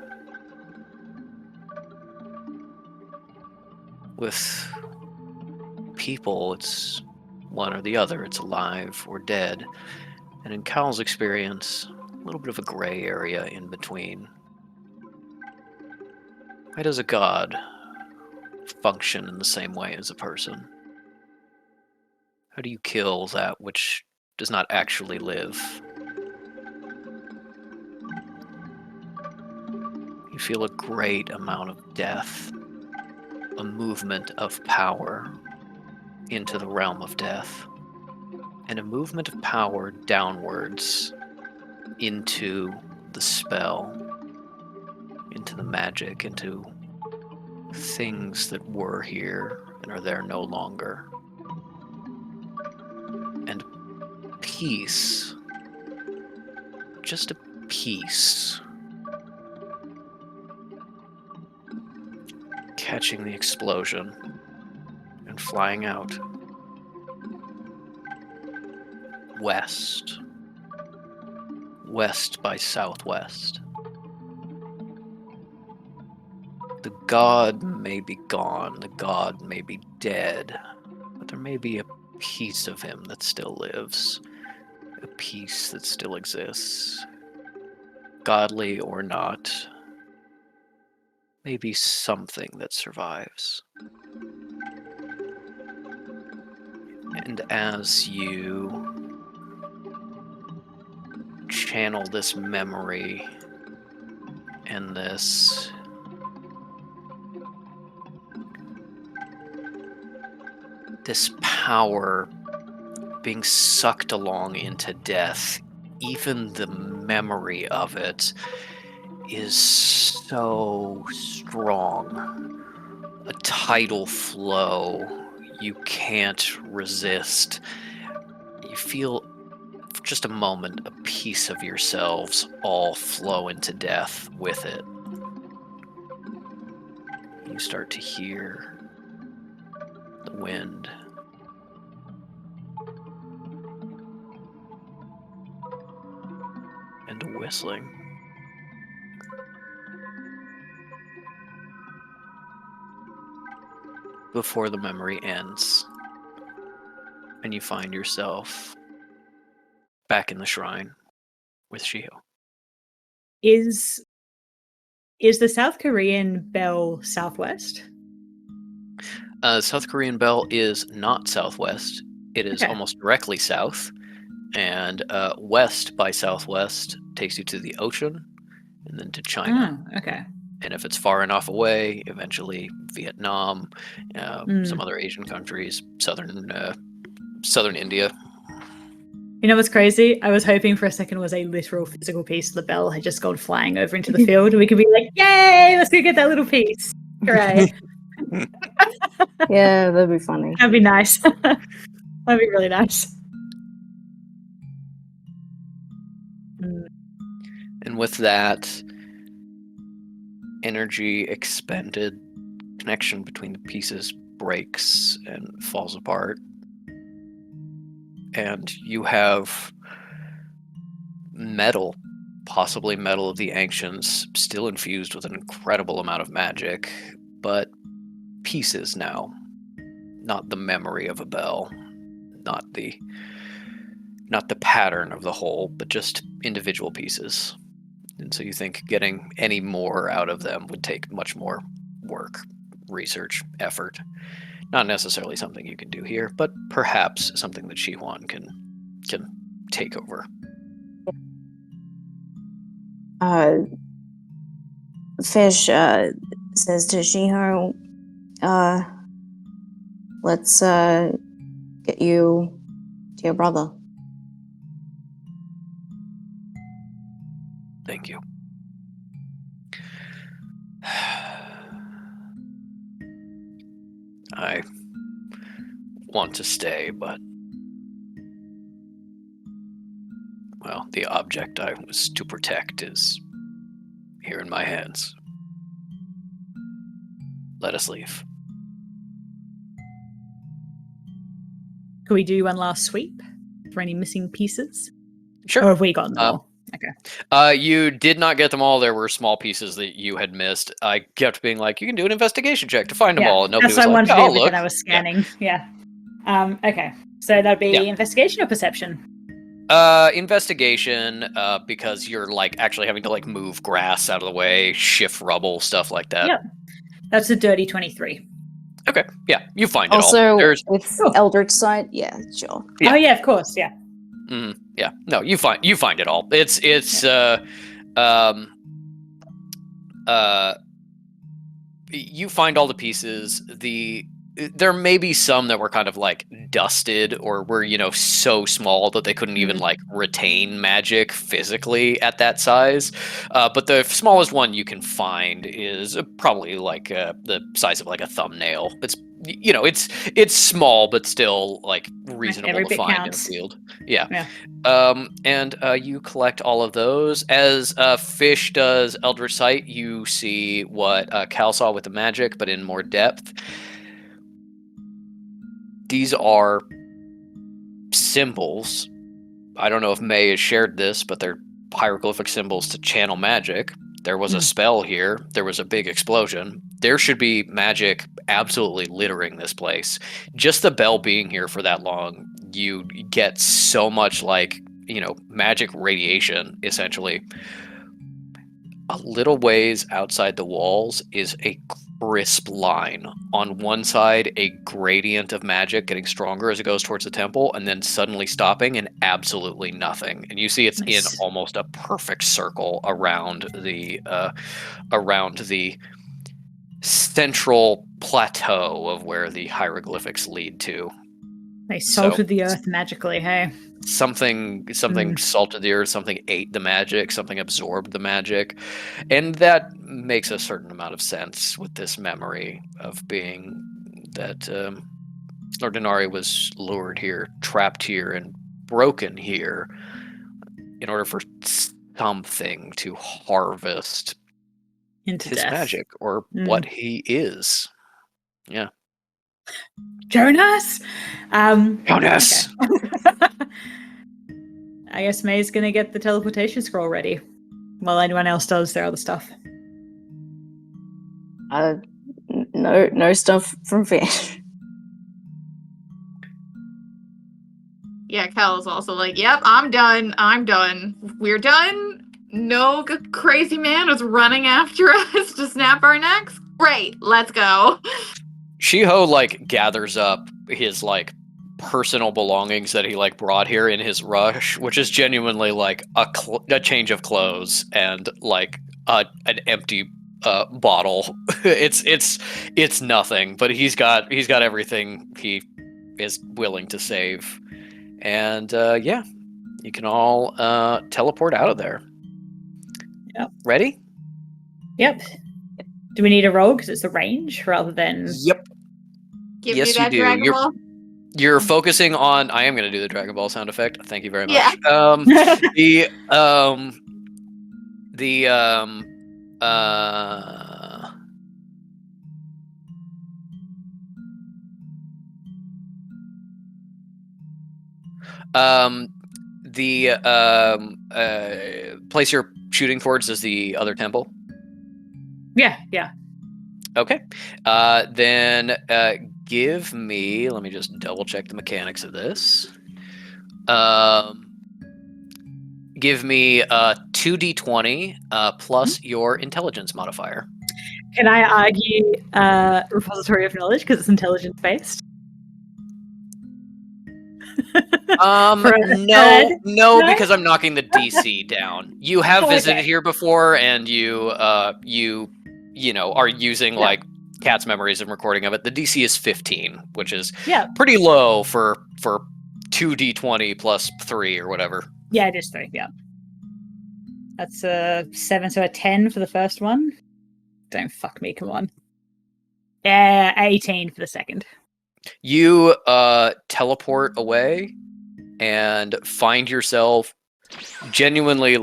With people, it's one or the other. It's alive or dead. And in Cal's experience, a little bit of a gray area in between. Why does a god function in the same way as a person? How do you kill that which does not actually live? You feel a great amount of death, a movement of power into the realm of death, and a movement of power downwards into the spell, into the magic, into things that were here and are there no longer. And peace, just a peace, catching the explosion and flying out west by southwest. The god may be gone, the god may be dead, but there may be a piece of him that still lives, a piece that still exists, godly or not, maybe something that survives. And as you channel this memory and this power being sucked along into death, even the memory of it is so strong. A tidal flow you can't resist. You feel for just a moment a piece of yourselves all flow into death with it. You start to hear the wind. And a whistling. Before the memory ends, and you find yourself back in the shrine with Shiho. Is the South Korean bell southwest? South Korean bell is not southwest. It is Okay. almost directly south, and west by southwest takes you to the ocean and then to China. Oh, okay. And if it's far enough away, eventually Vietnam, some other Asian countries, southern India. You know what's crazy? I was hoping for a second it was a literal physical piece of the bell had just gone flying over into the field, and we could be like, "Yay! Let's go get that little piece!" Hooray! Yeah, that'd be funny. That'd be nice. That'd be really nice. And with that energy expended, connection between the pieces breaks and falls apart. And you have metal, possibly metal of the ancients, still infused with an incredible amount of magic, but pieces now. Not the memory of a bell, not the pattern of the whole, but just individual pieces. And so you think getting any more out of them would take much more work, research, effort. Not necessarily something you can do here, but perhaps something that Shihuan can take over. Fish says to Shiho, let's get you to your brother. Thank you. I want to stay, but well, the object I was to protect is here in my hands. Let us leave. Can we do one last sweep for any missing pieces? Sure. Or have we gotten them all? Okay. You did not get them all. There were small pieces that you had missed. I kept being like, you can do an investigation check to find them all. And nobody that's what was I like, wanted to I'll do, but look. then I was scanning. Yeah. Okay. So that'd be investigation or perception? Investigation, because you're like actually having to like move grass out of the way, shift rubble, stuff like that. Yep. That's a dirty 23. Okay. Yeah, you find it all. Also, There's with Eldritch Sight, yeah, sure. Yeah. Oh yeah, of course, yeah. Yeah. No, you find it all. It's you find all the pieces. There may be some that were kind of like dusted or were, so small that they couldn't even like retain magic physically at that size. But the smallest one you can find is probably like the size of like a thumbnail. It's small, but still like reasonable Every to bit find counts. in a field. Yeah. Yeah. And you collect all of those. As Fish does Eldritch Sight, you see what Cal saw with the magic, but in more depth. These are symbols. I don't know if May has shared this, but they're hieroglyphic symbols to channel magic. There was a spell here. There was a big explosion. There should be magic absolutely littering this place. Just the bell being here for that long, you get so much magic radiation, essentially. A little ways outside the walls is a crisp line. On one side, a gradient of magic getting stronger as it goes towards the temple, and then suddenly stopping and absolutely nothing. And you see it's in almost a perfect circle around the central plateau of where the hieroglyphics lead to. They salted the earth magically, hey? Something salted the earth, something ate the magic, something absorbed the magic. And that makes a certain amount of sense with this memory of being that Ordinary was lured here, trapped here, and broken here in order for something to harvest Into his death. magic or what he is. Yeah. Jonas? Jonas! Okay. I guess May's gonna get the teleportation scroll ready while anyone else does their other stuff. No stuff from Fish. Yeah, Cal is also like, yep, I'm done. We're done. No crazy man is running after us to snap our necks. Great, let's go. Shiho gathers up his personal belongings that he brought here in his rush, which is genuinely a change of clothes and an empty bottle. it's nothing, but he's got everything he is willing to save, and yeah, you can all teleport out of there. Yep. Ready? Yep. Do we need a roll because it's a range rather than? Yep. Give yes, me that you do. Dragon Ball. You're focusing on. I am going to do the Dragon Ball sound effect. Thank you very much. Yeah. The place you're shooting towards is the other temple. Yeah. Okay. Then give me. Let me just double check the mechanics of this. Give me 2d20 plus your intelligence modifier. Can I argue repository of knowledge because it's intelligence based? No, because I'm knocking the DC down. You have visited here before, and you are using Cat's memories and recording of it. The DC is 15, which is pretty low for 2d20 plus 3 or whatever. Yeah, just 3. Yeah, that's a 7, so a 10 for the first one. Don't fuck me, come on. 18 for the second. You teleport away and find yourself genuinely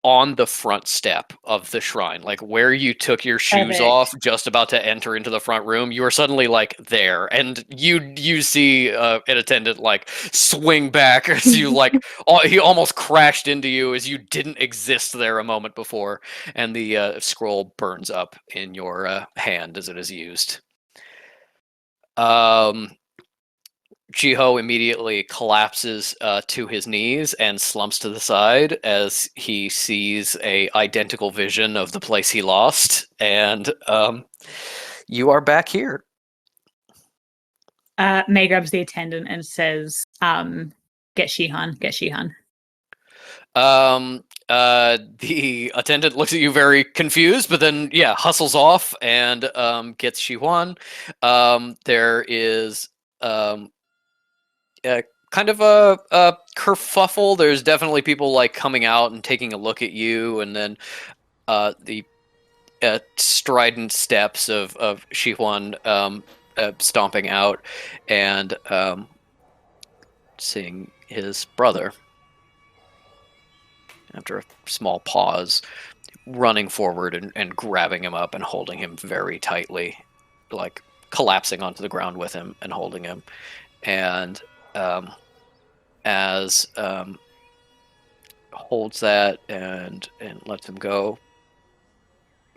on the front step of the shrine, where you took your shoes off, just about to enter into the front room. You are suddenly there, and you see an attendant swing back as you he almost crashed into you as you didn't exist there a moment before, and the scroll burns up in your hand as it is used. Chiho immediately collapses to his knees and slumps to the side as he sees a identical vision of the place he lost, and you are back here. May grabs the attendant and says, get Shihan. The attendant looks at you very confused, but then hustles off and gets Shihuan. There is kind of a kerfuffle. There's definitely people coming out and taking a look at you, and then the strident steps of Shihuan stomping out and seeing his brother. After a small pause, running forward and grabbing him up and holding him very tightly, collapsing onto the ground with him and holding him. And as holds that and lets him go,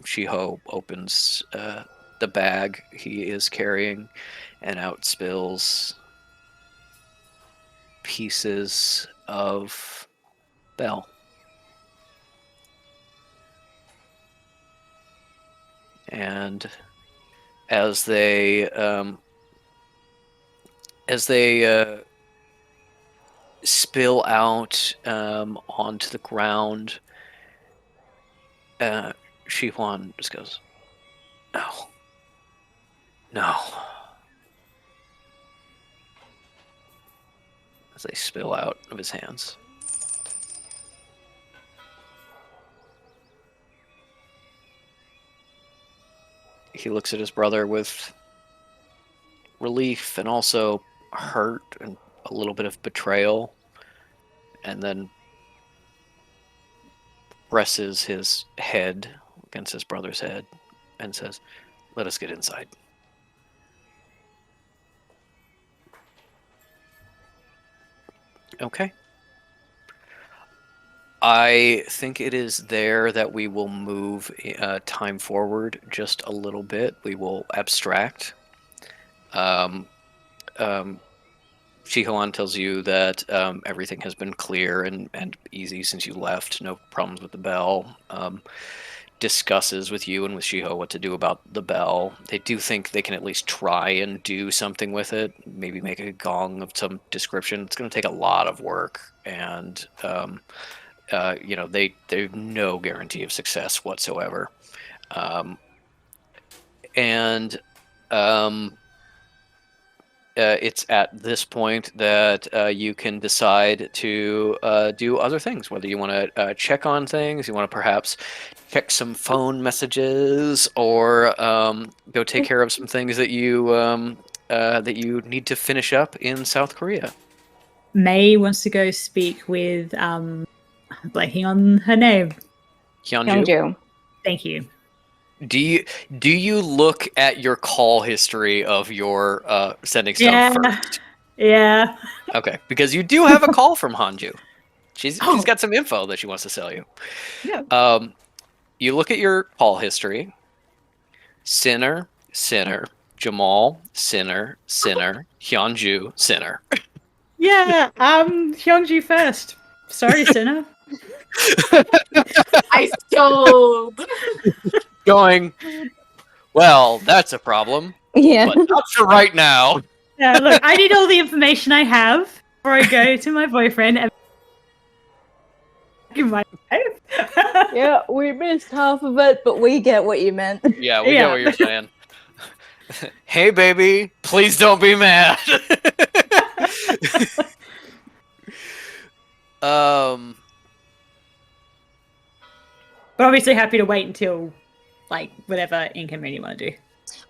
Shiho opens the bag he is carrying, and out spills pieces of Bell. And as they spill out onto the ground, Shihuan just goes, No. as they spill out of his hands. He looks at his brother with relief and also hurt and a little bit of betrayal, and then presses his head against his brother's head and says, "Let us get inside." Okay. I think it is there that we will move time forward just a little bit. We will abstract. Shihoan tells you that everything has been clear and easy since you left. No problems with the bell. Discusses with you and with Shiho what to do about the bell. They do think they can at least try and do something with it. Maybe make a gong of some description. It's going to take a lot of work, and they have no guarantee of success whatsoever. It's at this point that you can decide to do other things, whether you want to check on things, you want to perhaps check some phone messages, or go take care of some things that you need to finish up in South Korea. May wants to go speak with I'm blanking on her name. Hyunju. Thank you. Do you look at your call history of your sending stuff first? Yeah. Okay, because you do have a call from Hanju. She's got some info that she wants to sell you. Yeah. You look at your call history. Sinner, Sinner, Jamal, Sinner, Sinner, Hyunju, Sinner. Yeah. Hyunju first. Sorry, Sinner. I stole. Going, well, that's a problem. Yeah. But not for right now. Yeah, look, I need all the information I have before I go to my boyfriend and in my life. Yeah, we missed half of it, but we get what you meant. Yeah, we know what you're saying. Hey, baby, please don't be mad. But obviously happy to wait until whatever inconvenient you want to do.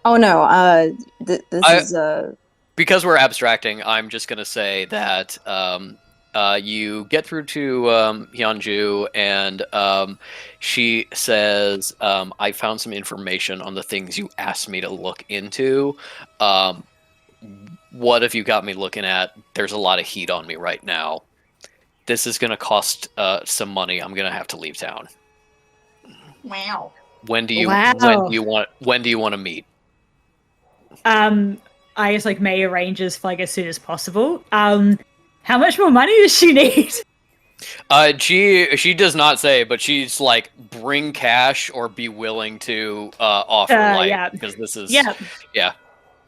Oh no, this is because we're abstracting, I'm just gonna say that you get through to Hyunju, and she says, "I found some information on the things you asked me to look into. What have you got me looking at? There's a lot of heat on me right now. This is gonna cost some money. I'm gonna have to leave town." Wow. When do you Wow. when do you want to meet? I guess May arranges for as soon as possible. How much more money does she need? She does not say, but she's like, bring cash or be willing to offer yeah. because this is yeah.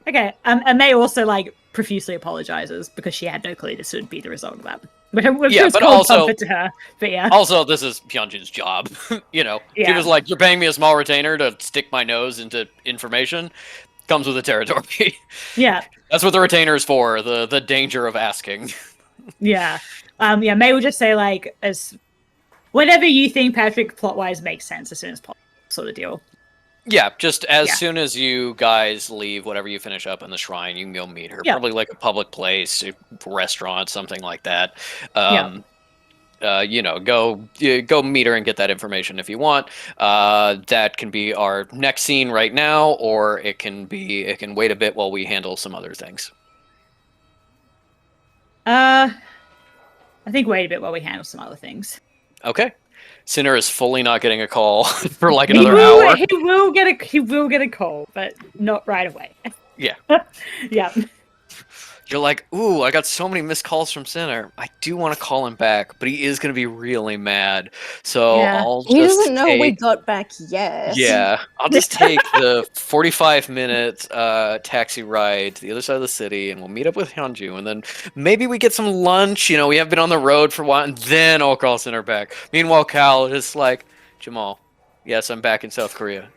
Okay. And May also profusely apologizes because she had no clue this would be the result of that. But also comfort to her. But yeah. Also, this is Hyunjin's job. She was like, "You're paying me a small retainer to stick my nose into information." Comes with the territory. Yeah. That's what the retainer is for. The danger of asking. Yeah. May will just say as whatever you think, Patrick, plot wise makes sense as soon as possible, sort of deal. Yeah, just as soon as you guys leave, whatever you finish up in the shrine, you can go meet her. Yeah. Probably a public place, a restaurant, something like that. Go meet her and get that information if you want. That can be our next scene right now, or it can wait a bit while we handle some other things. I think wait a bit while we handle some other things. Okay. Sinner is fully not getting a call for another hour. He will get a call, but not right away. Yeah. Yeah. You're like, ooh, I got so many missed calls from Sinner. I do want to call him back, but he is going to be really mad. So I'll just he doesn't know we got back yet. Yeah, I'll just take the 45-minute taxi ride to the other side of the city, and we'll meet up with Hyunju, and then maybe we get some lunch. We have been on the road for a while, and then I'll call Sinner back. Meanwhile, Cal is like, Jamal, yes, I'm back in South Korea.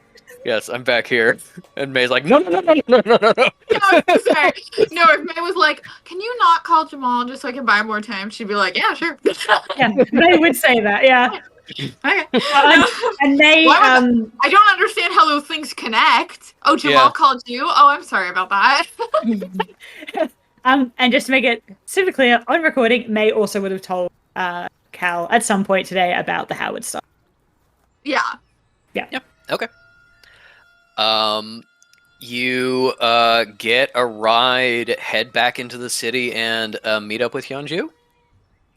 Yes, I'm back here. And May's like, no, no, no, no, no, no, no, no. Yeah, I was gonna say, no, if May was like, can you not call Jamal just so I can buy more time? She'd be like, yeah, sure. Yeah, they would say that. Yeah, Okay. and they I don't understand how those things connect. Oh, Jamal Yeah. called you? Oh, I'm sorry about that. and just to make it super clear, on recording, May also would have told Cal at some point today about the Howard stuff. Yeah. Okay. You get a ride, head back into the city, and meet up with Hyunju.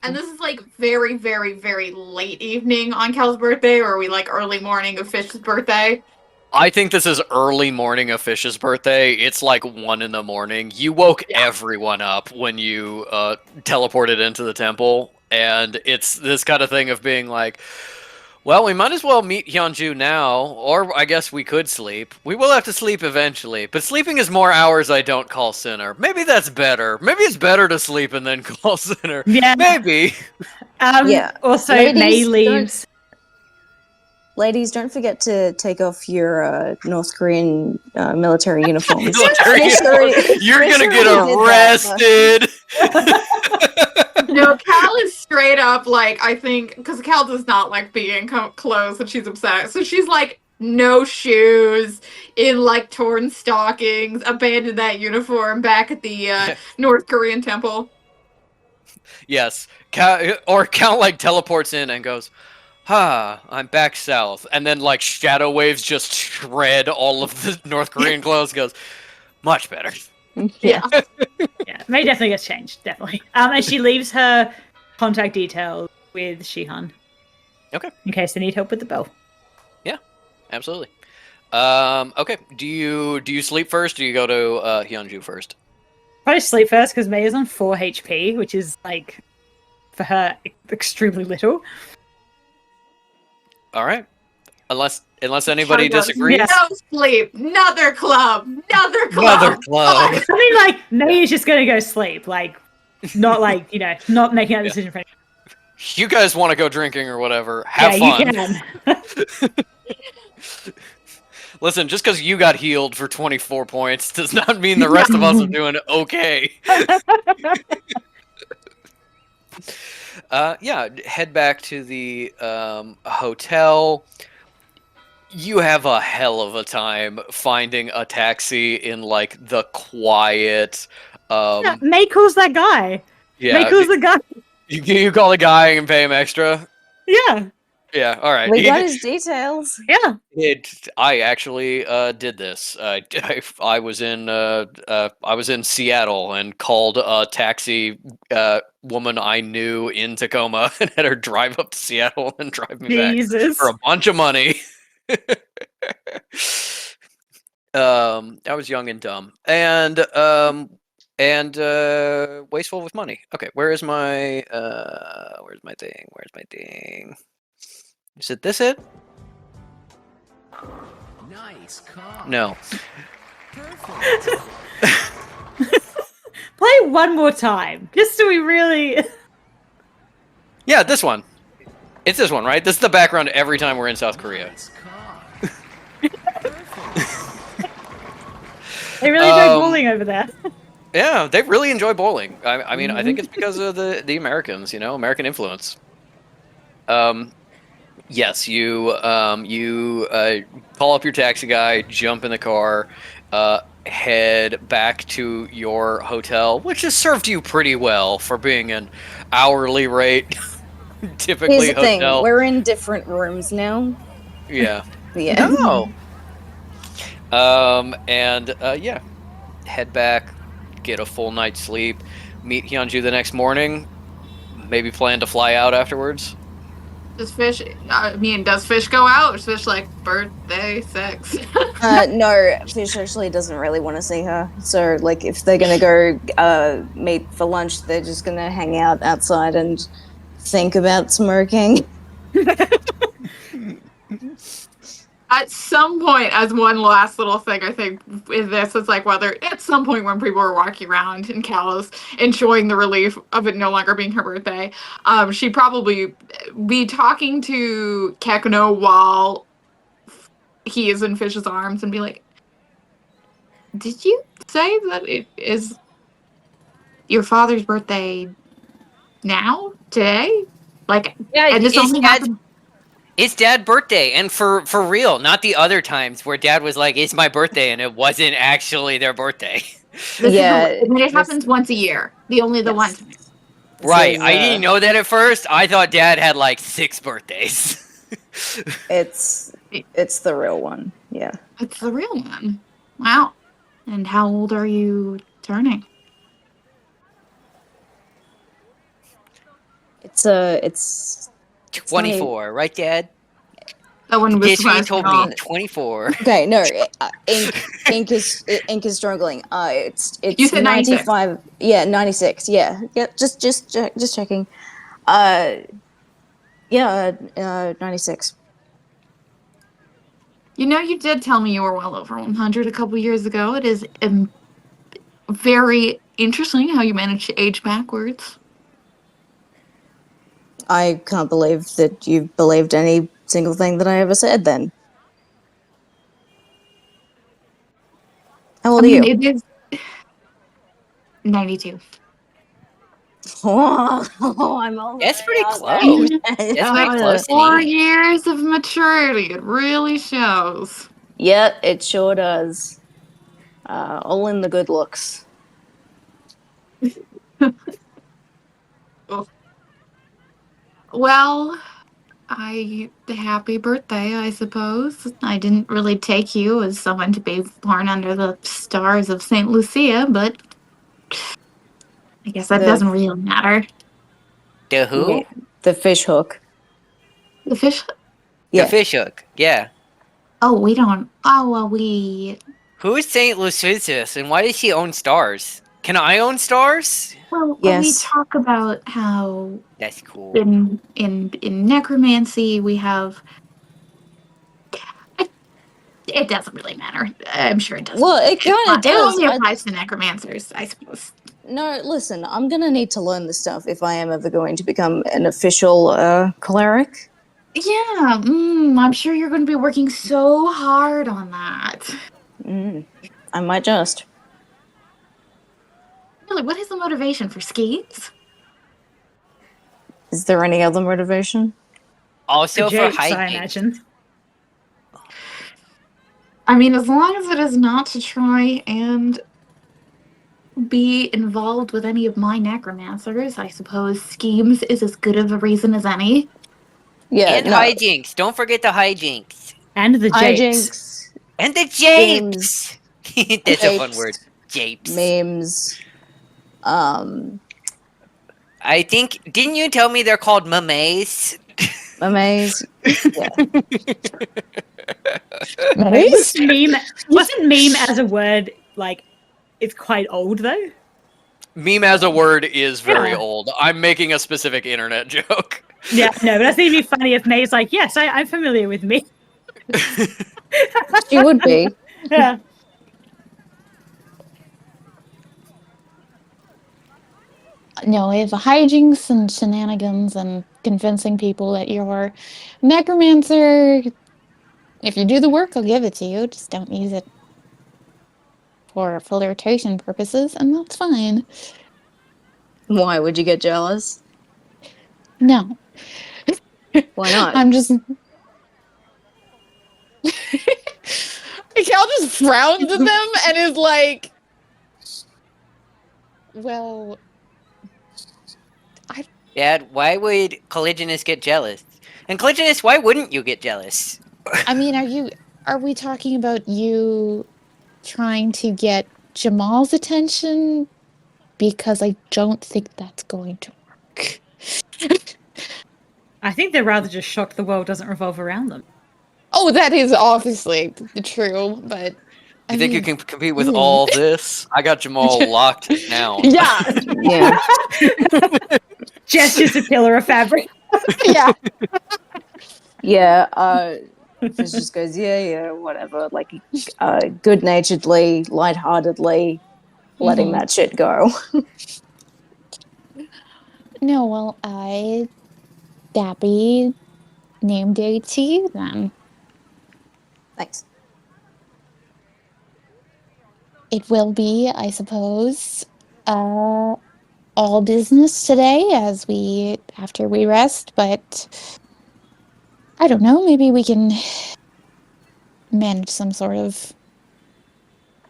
And this is like very, very, very late evening on Cal's birthday, or are we like early morning of Fish's birthday? I think this is early morning of Fish's birthday. It's like 1 a.m. You woke everyone up when you teleported into the temple, and it's this kind of thing of being like, well, we might as well meet Hyunju now, or I guess we could sleep. We will have to sleep eventually, but sleeping is more hours I don't call Sinner. Maybe that's better. Maybe it's better to sleep and then call Sinner. Yeah. Maybe. Yeah. Also, Ladies, May leaves. Ladies, don't forget to take off your North Korean military uniforms. You're gonna get arrested. No, Cal is straight up like, I think, because Cal does not like being clothes and she's upset. So she's like, no shoes, in like torn stockings, abandoned that uniform back at the North Korean temple. Yes. Cal like teleports in and goes, I'm back south. And then like shadow waves just shred all of the North Korean clothes. Goes, much better. Yeah. Yeah, May definitely gets changed, definitely. And she leaves her contact details with Shihan. Okay. In case they need help with the bell. Yeah, absolutely. Okay. Do you sleep first, or do you go to Hyunju first? Probably sleep first because May is on 4 HP, which is like for her extremely little. All right. Unless anybody disagrees. Yeah. No sleep. Another club. Another club. Another club. I mean, like, May is just gonna go sleep. Like, not like, not making that decision for anyone. You guys want to go drinking or whatever? Have Yeah, fun. you can. Listen, just because you got healed for 24 points does not mean the rest of us are doing okay. Yeah, head back to the hotel. You have a hell of a time finding a taxi in like the quiet. Yeah, May calls that guy. Yeah, May calls the guy. You call the guy and pay him extra. Yeah. Yeah, all right. We got his details. Yeah. I actually did this. I was in Seattle and called a taxi woman I knew in Tacoma and had her drive up to Seattle and drive me back for a bunch of money. I was young and dumb and wasteful with money. Okay, where's my thing? Where's my thing? Is it this it? Nice call. No. Play one more time, just so we really. Yeah, this one. It's this one, right? This is the background every time we're in South Korea. Nice call. They really enjoy bowling over there. Yeah, they really enjoy bowling. I mean, I think it's because of the Americans, American influence. Yes, you call up your taxi guy, jump in the car, head back to your hotel, which has served you pretty well for being an hourly rate. Typically, Here's the thing: hotel. we're in different rooms now. Yeah. Yeah. No. Yeah, head back, get a full night's sleep, meet Hyunju the next morning, maybe plan to fly out afterwards. Does Fish go out? Or is Fish like birthday sex? No, Fish actually doesn't really want to see her. So, like, if they're gonna go meet for lunch, they're just gonna hang out outside and think about smoking. At some point, as one last little thing, I think is this is like whether at some point when people are walking around and Cal is enjoying the relief of it no longer being her birthday, she'd probably be talking to Kekno while he is in Fish's arms and be like, "Did you say that it is your father's birthday now? Today? Like, Yeah, and this only happened." It's Dad's birthday, and for real, not the other times where Dad was like, "It's my birthday," and it wasn't actually their birthday. It happens once a year. The one time. Right, I didn't know that at first. I thought Dad had like 6 birthdays. It's the real one. Yeah. It's the real one. Wow. And how old are you turning? Uh, it's 24, right, Dad? That one was History told me 24. Okay, no, ink is struggling. It's You said 96. 95. Yeah, 96. Yeah, just checking. Yeah, 96. You know, you did tell me you were well over 100 a couple years ago. It is very interesting how you managed to age backwards. I can't believe that you believed any single thing that I ever said. Then, how old are you? It is 92. Oh, I'm old. That's pretty close. That's pretty close to 4 me. years of maturity. It really shows. Yeah, it sure does. All in the good looks. Well, happy birthday, I suppose. I didn't really take you as someone to be born under the stars of St. Lucia, but I guess that doesn't really matter. The who? The fish hook. The fish? Yeah. The fish hook, yeah. Oh, we don't. Oh, well, we. Who is St. Lucius, and why does he own stars? Can I own stars? Well, Yes. we talk about how That's cool. in necromancy we have. It doesn't really matter. I'm sure it doesn't. Well, it kind of does. It only applies to necromancers, I suppose. No, listen, I'm gonna need to learn this stuff if I am ever going to become an official cleric. Yeah, I'm sure you're going to be working so hard on that. I might just. Really, what is the motivation for skis? Is there any other motivation? Also for Japes, I hiking. imagine. I mean, as long as it is not to try and be involved with any of my necromancers, I suppose schemes is as good of a reason as any. Yeah, And no. hijinks. Don't forget the hijinks. And the japes. Hijinks, And the japes. That's a fun japes, word. Japes. memes. I think, didn't you tell me they're called memes? Memes. Yeah. Wasn't meme as a word, like, it's quite old, though? Meme as a word is very Yeah. old. I'm making a specific internet joke. Yeah, no, but I think it'd be funny if May's like, yes, I'm familiar with me. She would be. Yeah. No, if hijinks and shenanigans and convincing people that you're necromancer, if you do the work, I'll give it to you. Just don't use it for flirtation purposes, and that's fine. Why would you get jealous? No. Why not? I'm just. Cal just frowns at them and is like, well, Dad, why would Caligulus get jealous? And Caligulus, why wouldn't you get jealous? I mean, are we talking about you trying to get Jamal's attention? Because I don't think that's going to work. I think they're rather just shocked the world doesn't revolve around them. Oh, that is obviously true, but You think you can compete with all this? I got Jamal locked down. Yeah. Yeah. Jess just a pillar of fabric. Yeah. Yeah, Fish just goes, yeah, whatever. Like, good-naturedly, lightheartedly, letting that shit go. No, well, happy name day to you then. Thanks. It will be, I suppose, all business today after we rest, but I don't know, maybe we can manage some sort of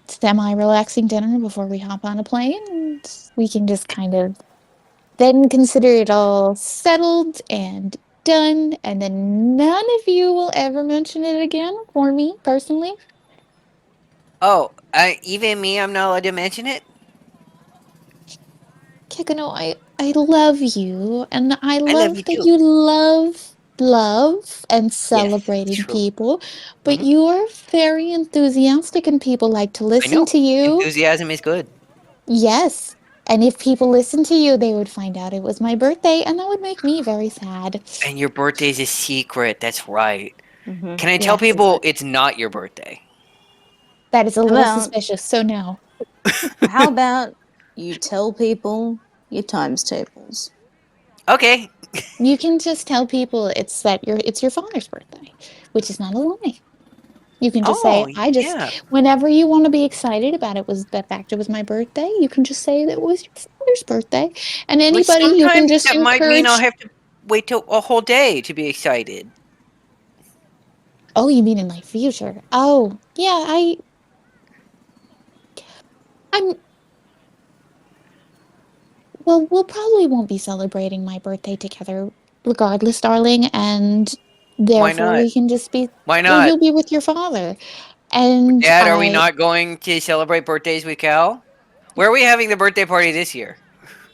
semi-relaxing dinner before we hop on a plane, and we can just kind of then consider it all settled and done, and then none of you will ever mention it again for me personally. Oh, even me, I'm not allowed to mention it? Kikano, I love you, and I I love love you that too. you love and Yes, celebrating true. people, but Mhm. you are very enthusiastic and people like to I listen know. to you. Enthusiasm is good. Yes. And if people listened to you, they would find out it was my birthday, and that would make me very sad. And your birthday's a secret. That's right. Mm-hmm. Can I tell Yes. people it's not your birthday? That is a little Well- suspicious, so no. How about you tell people your times tables? Okay. You can just tell people it's your father's birthday, which is not a lie. You can just say, Oh, yeah. whenever you want to be excited about it was the fact it was my birthday, you can just say that it was your father's birthday. And But anybody you can sometimes just that might mean I'll encourage. have to wait till a whole day to be excited. Oh, you mean in my future? Oh, yeah, I'm, well, we'll probably won't be celebrating my birthday together regardless, darling. And Why therefore not? we can just be, Why well, not? you'll be with your father. And Dad, are we not going to celebrate birthdays with Cal? Where are we having the birthday party this year?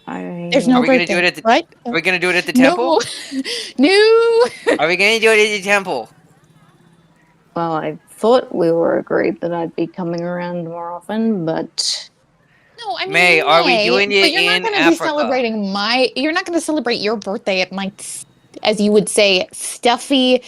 there's Are no we gonna do it birthday, at the right? Are we gonna do it at the temple? No, no. Are we gonna do it at the temple? Well, I thought we were agreed that I'd be coming around more often, but No, I mean May, you are we may, doing but it you're not in going to be Africa? celebrating you're not going to celebrate your birthday at my, as you would say, stuffy,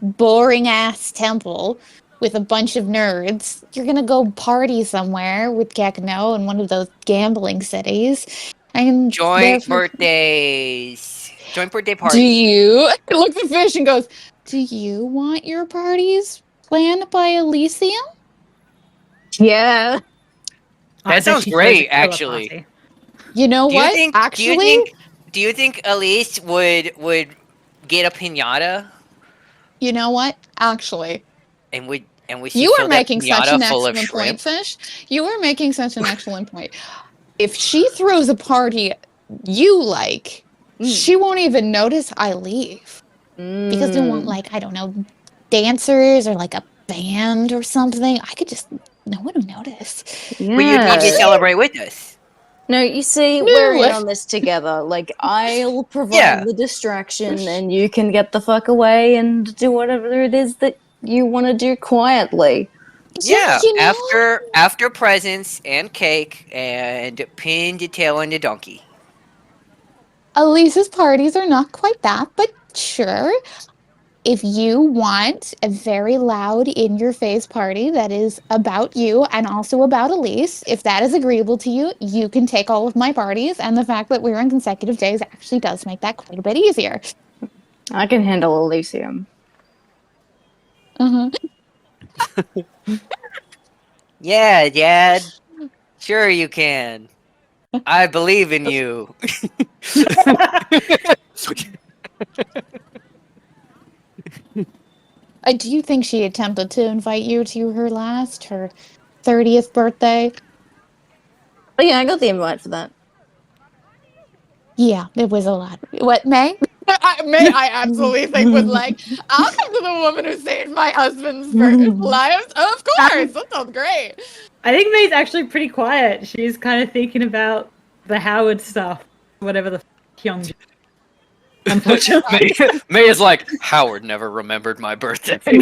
boring ass temple with a bunch of nerds. You're going to go party somewhere with Gakno in one of those gambling cities. And Joint therefore, birthdays. Joint birthday do party. you looks at Fish and goes, do you want your parties planned by Elysium? yeah. I That bet sounds she throws a great, killer actually. party. You know Do you what? think? Do you Actually, think? Do you think Elise would get a pinata you know what? Actually, and would she you are fill that making such pinata an full of excellent point, shrimp? Fish. You are making such an excellent point. If she throws a party you like, she won't even notice I leave. Because we want, like, I don't know, dancers or like a band or something. I could just, no one would notice. But you'd need to Yeah. celebrate with us. No, you see, we're in on this together. Like, I'll provide Yeah. the distraction and you can get the fuck away and do whatever it is that you want to do quietly. Yeah. You know, After presents and cake and pinned the tail on the donkey. Elisa's parties are not quite that, but sure. If you want a very loud, in your face party that is about you and also about Elise, if that is agreeable to you, you can take all of my parties. And the fact that we're on consecutive days actually does make that quite a bit easier. I can handle Elysium. Uh-huh. Yeah, Dad. Sure you can. I believe in you. Do you think she attempted to invite you to her 30th birthday? But yeah, I got the invite for that. Yeah, it was a lot. What, May? I absolutely think was like, I'll come to the woman who saved my husband's life. Of course, that sounds great. I think May's actually pretty quiet. She's kind of thinking about the Howard stuff, whatever the Kyung. Unfortunately, May is like, Howard never remembered my birthday. I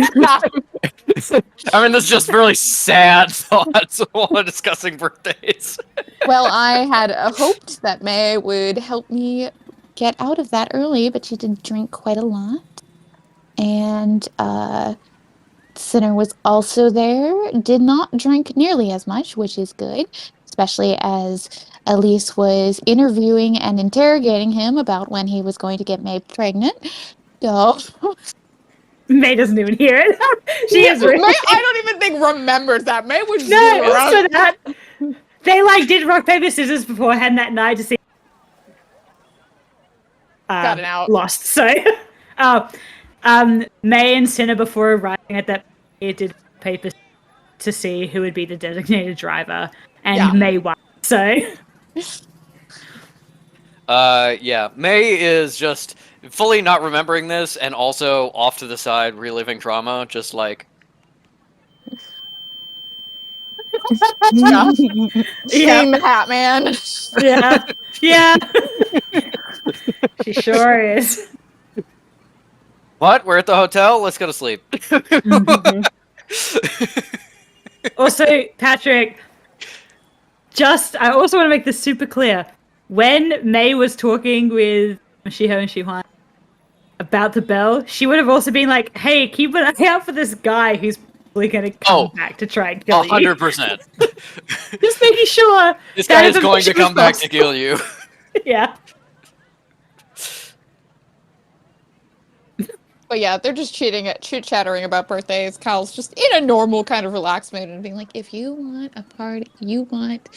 mean, that's just really sad thoughts while discussing birthdays. Well, I had hoped that May would help me get out of that early, but she did drink quite a lot. And Sinner was also there, did not drink nearly as much, which is good, especially as Elise was interviewing and interrogating him about when he was going to get May pregnant. So May doesn't even hear it. She is May, really... I don't even think remembers that. May was No, zero. also that they like did rock paper scissors beforehand that night to see. Got it out. Lost. So, May and Cinna before arriving at that did paper to see who would be the designated driver, and May won. So, yeah, May is just fully not remembering this, and also off to the side reliving trauma, just like. Shame hat, man. yeah. She sure is. What? We're at the hotel? Let's go to sleep. Also, Patrick, I also want to make this super clear. When May was talking with Shiho and Shihuan about the bell, she would have also been like, hey, keep an eye out for this guy who's probably going to come back to try and kill you. 100%. Just making sure. This guy is going to come back to kill you. Yeah. But yeah, they're just chit-chattering about birthdays. Kyle's just in a normal kind of relaxed mood and being like, if you want a party, you want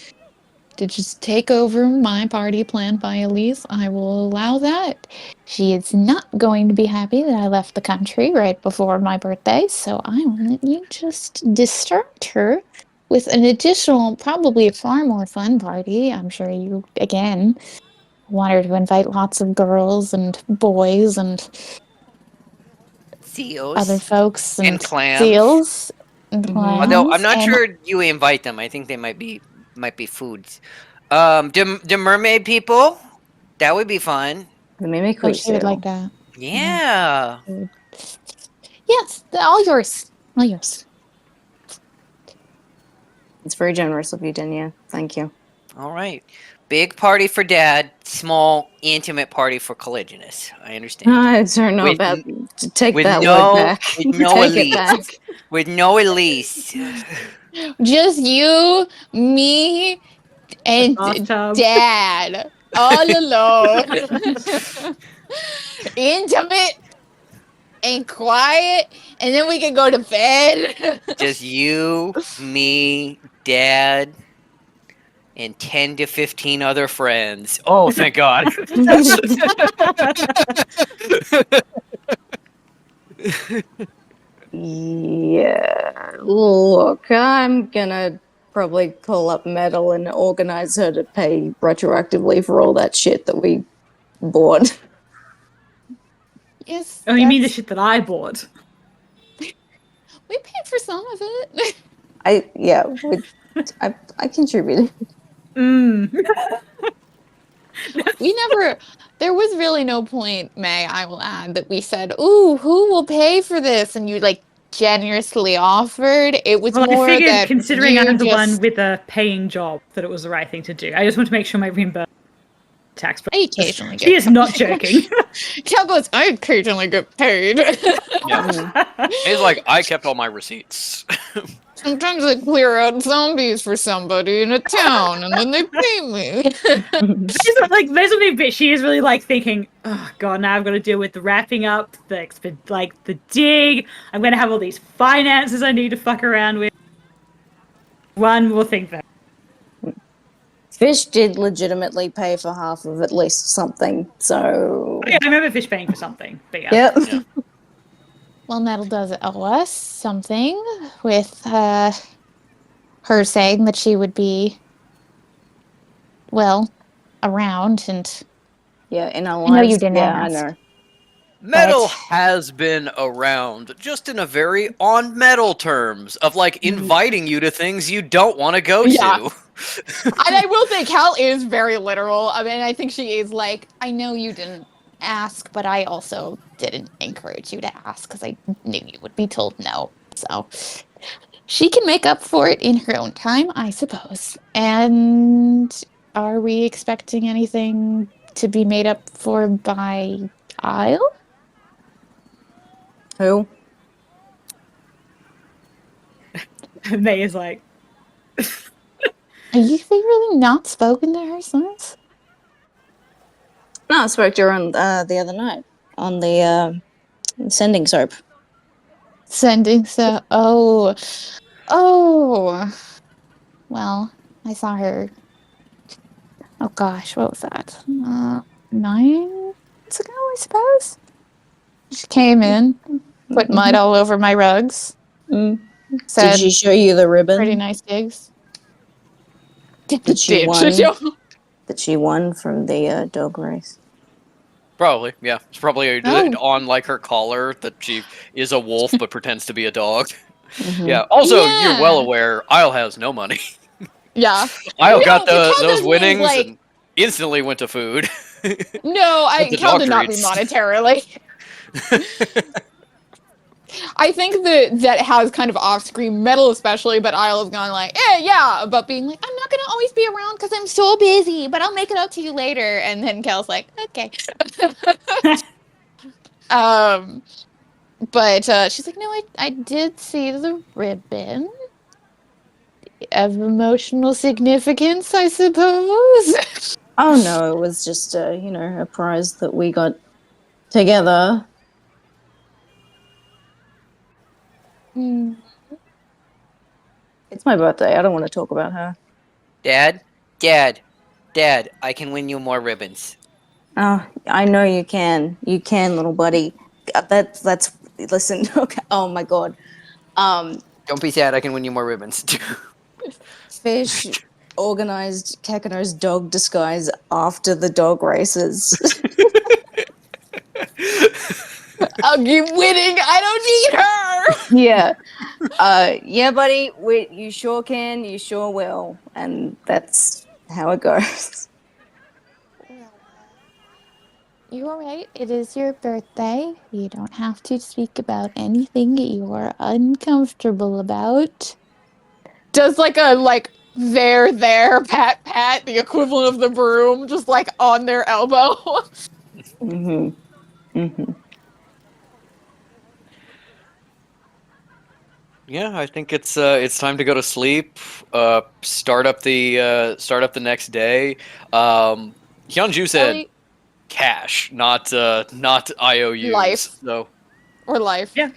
to just take over my party planned by Elise, I will allow that. She is not going to be happy that I left the country right before my birthday, so I will let you just distract her with an additional, probably far more fun party. I'm sure you, again, want her to invite lots of girls and boys and Seals. other folks and clams. seals and clams. Although I'm not and sure you invite them. I think they might be foods. The mermaid people? That would be fun. The mimicry she would seal. like that. Yeah. Yes, all yours. All yours. It's very generous of you, Denya. Thank you. All right. Big party for Dad. Small, intimate party for Caligulus. I understand. I don't know With- about take with that no- word back. with no Take elite. it back. With no Elise. Just you, me, and Bathtub. Dad. All alone. Intimate and quiet, and then we can go to bed. Just you, me, Dad, and 10 to 15 other friends. Oh, thank God. Yeah. Look, I'm gonna probably call up Metal and organize her to pay retroactively for all that shit that we bought. Yes. Oh, you mean the shit that I bought? We paid for some of it. I contributed. We never. There was really no point, May, I will add, that we said, "Ooh, who will pay for this?" And you like generously offered. It was Well, more I figured, that considering you I'm the just... one with a paying job, that it was the right thing to do. I just want to make sure my reimbursement tax. I occasionally get She is not joking. Cal goes, I occasionally get paid. Yeah. He's like, I kept all my receipts. Sometimes I clear out zombies for somebody in a town, and then they pay me. Those will be a bit. She is really like thinking, oh god, now I've got to deal with the wrapping up, the dig. I'm going to have all these finances I need to fuck around with. One will think that. Fish did legitimately pay for half of at least something, so... Yeah, I remember Fish paying for something. But yeah. Yep. Yeah. Well, Nettle does owe us something with her saying that she would be, well, around and... Yeah, in our I know lives. you didn't yeah, ask. I know. Metal But- has been around, just in a very on metal terms of like inviting you to things you don't want to go Yeah. to. And I will say, Cal is very literal. I mean, I think she is like, I know you didn't ask, but I also didn't encourage you to ask because I knew you would be told no. So she can make up for it in her own time, I suppose. And are we expecting anything to be made up for by Isle? Who? And May is like, Have you really not spoken to her since? No, I spoke to her on the other night on the sending soap. Sending so. Oh. Well, I saw her. Oh gosh, what was that? 9 months ago, I suppose. She came in, put mud all over my rugs. Mm. Said, Did she show you the ribbon pretty nice digs. that she Did won? she? That she won from the dog race? Probably, yeah. It's probably Oh. on like her collar that she is a wolf but pretends to be a dog. Mhm. Yeah. Also, you're well Yeah. aware Isle has no money. Yeah. Isle No, got Cal those does mean, winnings like- and instantly went to food. No, Went to Cal dog did not mean treats. monetarily. I think that has kind of off-screen metal, especially, but Isle has gone like, yeah, about being like, I'm not gonna always be around because I'm so busy, but I'll make it up to you later. And then Cal's like, okay. But she's like, no, I did see the ribbon of emotional significance, I suppose. Oh no, it was just a prize that we got together. Hmm. It's my birthday. I don't want to talk about her. Dad, I can win you more ribbons. Oh, I know you can. You can, little buddy. That's listen. Okay. Oh my god. Don't be sad, I can win you more ribbons. Fish organized Kakano's dog disguise after the dog races. I'll keep winning. I don't need her. Yeah. Yeah, buddy. You sure can. You sure will. And that's how it goes. You're right. It is your birthday. You don't have to speak about anything you are uncomfortable about. Does like a there pat the equivalent of the broom just like on their elbow. Mm-hmm. Mm-hmm. Yeah, I think it's time to go to sleep. Start up the next day. Hyunju said Ellie- cash, not IOUs. Life. So or life. Yeah.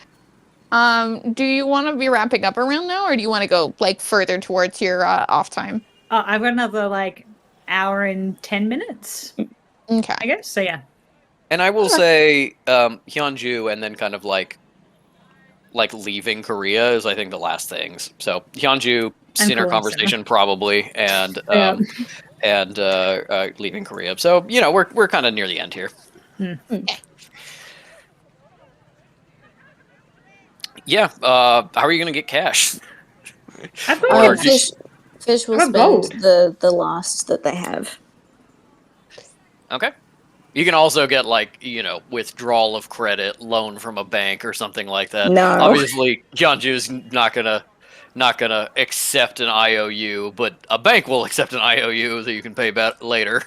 Do you want to be wrapping up around now, or do you want to go like further towards your off time? I've got another like hour and 10 minutes, Okay. I guess. So yeah. and I will say Hyunju and then kind of like leaving Korea is I think the last things. So Hyunju dinner cool, conversation probably and Yeah. leaving Korea. So we're kind of near the end here. Yeah. How are you gonna get cash? I've got Or just- Fish will Oh, spend gold. the last that they have. Okay. You can also get withdrawal of credit, loan from a bank or something like that. No. Obviously, Hyunju's not gonna accept an IOU, but a bank will accept an IOU that you can pay back later.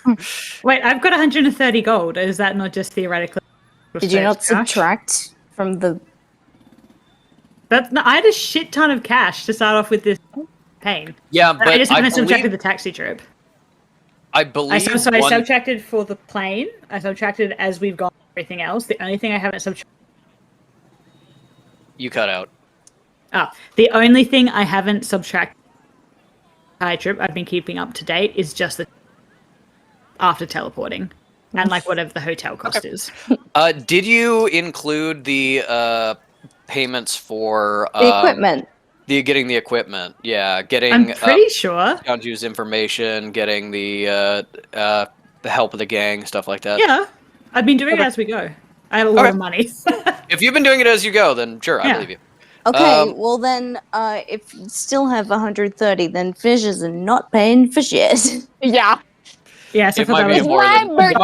Wait, I've got 130 gold. Is that not just theoretically? Did you not cash? subtract from the? I had a shit ton of cash to start off with this campaign. Yeah, but I just haven't believe, subtracted the taxi trip. I believe I subtracted for the plane. I subtracted as we've gone everything else. The only thing I haven't subtracted. you cut out. The only thing I haven't subtracted trip I've been keeping up to date is just the after teleporting and like whatever the hotel cost is. Did you include the payments for The equipment. getting the equipment? Yeah, getting I'm pretty sure. Hyunju's information, getting the help of the gang, stuff like that. Yeah, I've been doing it as we go. I have a lot of money. If you've been doing it as you go, then sure, I Yeah. believe you. Okay, well then, if you still have 130, then Fish is not paying for shit. Yeah. Yeah, so It for might be that more my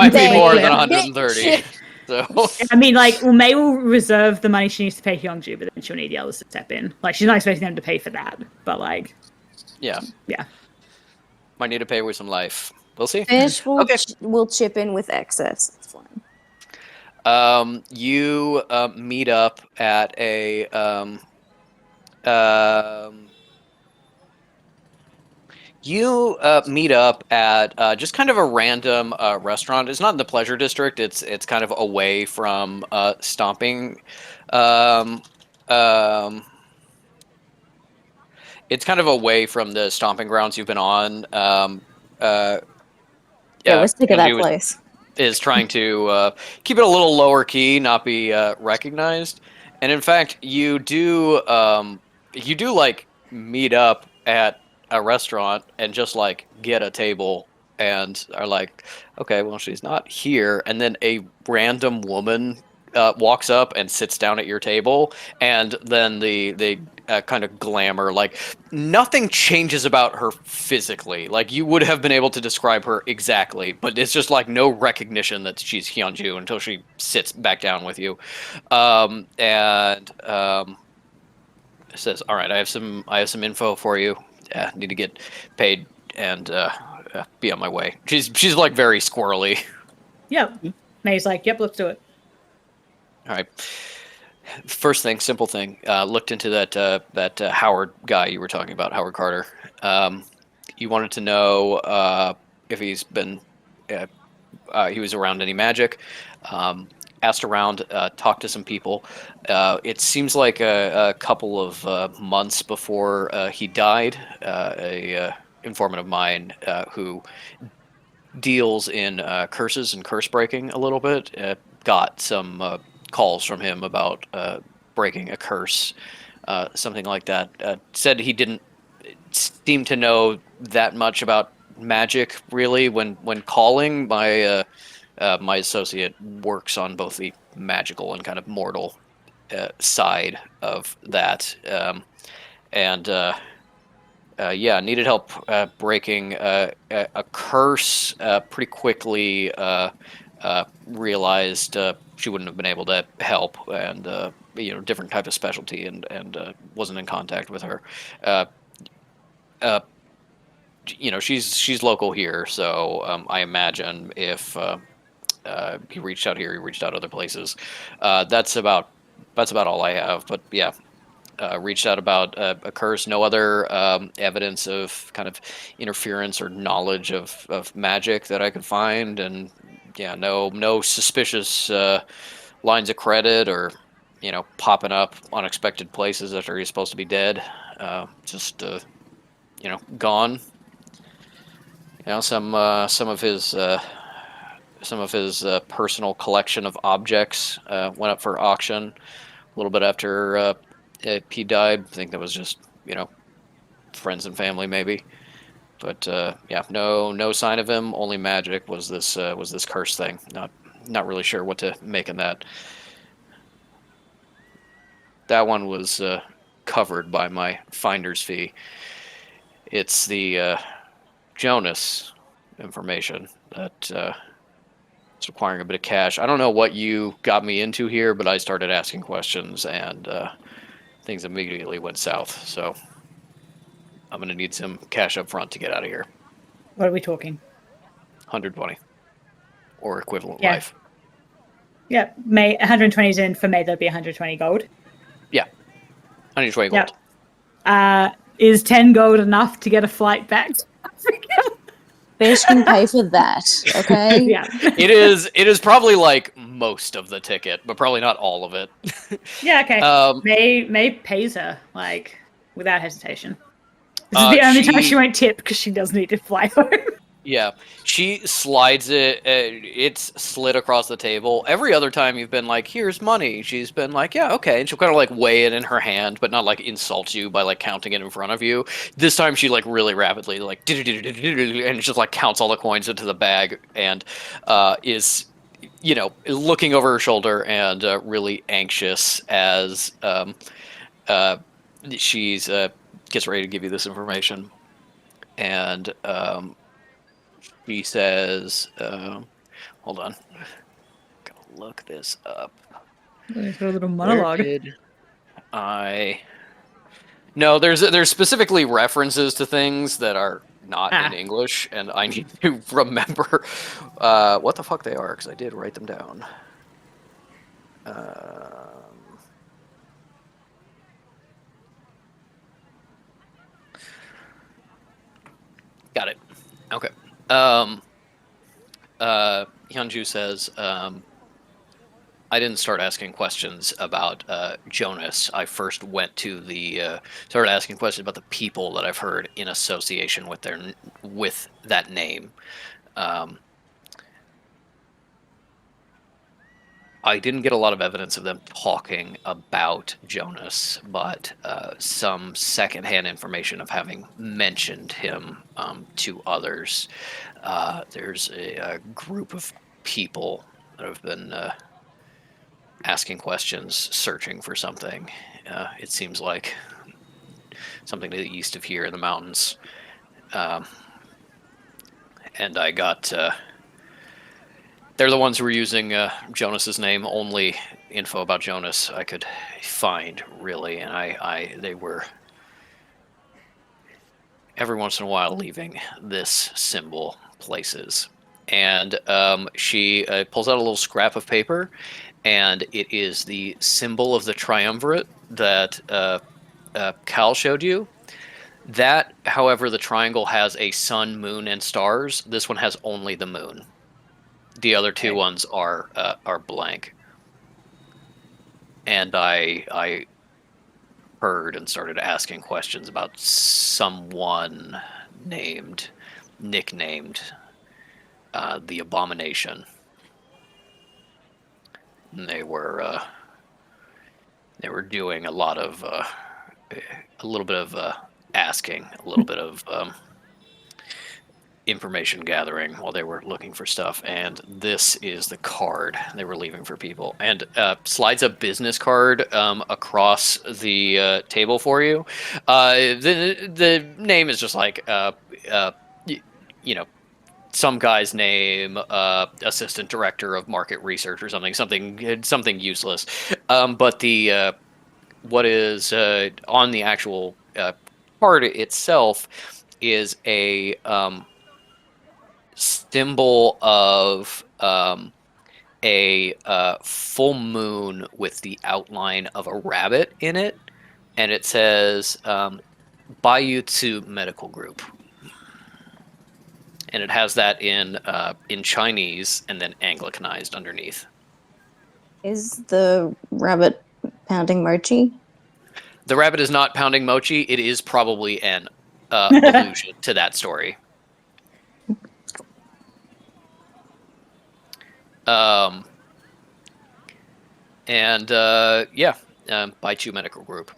than more than birthday, 130. So I mean, like, May will reserve the money she needs to pay Hyungju, but then she'll need the others to step in. Like, she's not expecting them to pay for that, but like, yeah, yeah. might need to pay with some life. We'll see. Fish will Okay. will chip in with excess. It's fine. You meet up at a just kind of a random restaurant. It's not in the pleasure district. It's kind of away from stomping um, it's kind of away from the stomping grounds you've been on. Uh, Yeah, we're sick of that Hyunju place. is trying to keep it a little lower key, not be recognized. And in fact, you do like meet up at a restaurant and just like get a table and are like, okay, well she's not here, and then a random woman walks up and sits down at your table, and then the kind of glamour, like nothing changes about her physically. Like you would have been able to describe her exactly, but it's just like no recognition that she's Hyunju until she sits back down with you, and says, "All right, I have some info for you. Need to get paid and be on my way." She's like very squirrely. Yep. May's like, yep, let's do it. All right. First thing, simple thing. Looked into that Howard guy you were talking about, Howard Carter. You wanted to know if he's been he was around any magic. Asked around, talked to some people. It seems like a couple of months before he died, a informant of mine who deals in curses and curse breaking a little bit got some calls from him about breaking a curse, something like that. Said he didn't seem to know that much about magic really when calling. My associate works on both the magical and kind of mortal side of that, and yeah, needed help breaking a curse. Pretty quickly realized she wouldn't have been able to help, and different type of specialty, and wasn't in contact with her. Uh, uh, she's local here, so I imagine if he reached out here, he reached out other places. That's about all I have. But yeah, reached out about a curse. No other evidence of kind of interference or knowledge of magic that I could find, and yeah, no suspicious lines of credit or popping up unexpected places after he's supposed to be dead. Just gone. Some of his personal collection of objects went up for auction a little bit after he died. I think that was just friends and family maybe, but yeah, no sign of him. Only magic was this curse thing. Not really sure what to make of that. That one was covered by my finder's fee. It's the Jonas information that it's requiring a bit of cash. I don't know what you got me into here, but I started asking questions and things immediately went south. So I'm going to need some cash up front to get out of here. What are we talking? 120 or equivalent Yeah. life. Yeah, May 120 is in. For May, that'd be 120 gold. Yeah, 120 gold. Is 10 gold enough to get a flight back to Africa? Fish can pay for that, okay? Yeah. It is probably like most of the ticket, but probably not all of it. Yeah, okay. May pays her, like, without hesitation. This is the only time she won't tip because she does need to fly home. Yeah, she slides it. It's slid across the table. Every other time you've been like, "Here's money," she's been like, "Yeah, okay," and she'll kind of like weigh it in her hand, but not like insult you by like counting it in front of you. This time she like really rapidly like and just like counts all the coins into the bag and is looking over her shoulder and really anxious as she's gets ready to give you this information, and she says, hold on, gotta look this up. A little monologue. Where did No, there's specifically references to things that are not in English, and I need to remember what the fuck they are, because I did write them down. Got it. Okay. Hyunju says, I didn't start asking questions about Jonas. I first went to started asking questions about the people that I've heard in association with that name. I didn't get a lot of evidence of them talking about Jonas, but some secondhand information of having mentioned him to others. There's a group of people that have been asking questions, searching for something. It seems like something to the east of here in the mountains. And I got. They're the ones who were using Jonas's name. Only info about Jonas I could find, really, and they were every once in a while leaving this symbol places. And she pulls out a little scrap of paper, and it is the symbol of the triumvirate that Cal showed you. That, however, the triangle has a sun, moon, and stars. This one has only the moon. The other two ones are blank. And I heard and started asking questions about someone nicknamed the Abomination. And they were doing a little bit of asking, a little bit of information gathering while they were looking for stuff, and this is the card they were leaving for people, and slides a business card across the table for you. The name is just like some guy's name, assistant director of market research or something useless, but the what is on the actual card itself is a symbol of a full moon with the outline of a rabbit in it, and it says Bayutsu Medical Group, and it has that in Chinese and then Anglicanized underneath. Is the rabbit pounding mochi? The rabbit is not pounding mochi. It is probably an allusion to that story. Baichu Medical Group.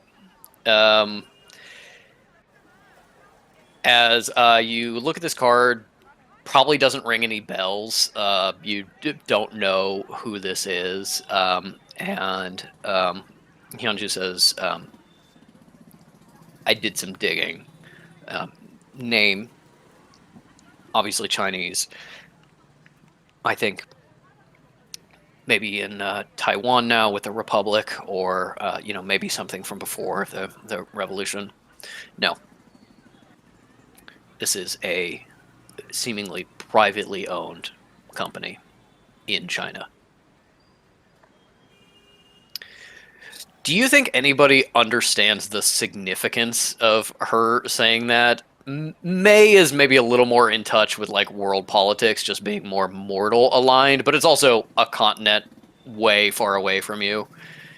As you look at this card, probably doesn't ring any bells. You don't know who this is. And Hyunju says, I did some digging. Name, obviously Chinese. I think maybe in Taiwan now with the Republic, or maybe something from before the revolution. No, this is a seemingly privately owned company in China. Do you think anybody understands the significance of her saying that? May is maybe a little more in touch with like world politics, just being more mortal aligned, but it's also a continent way far away from you.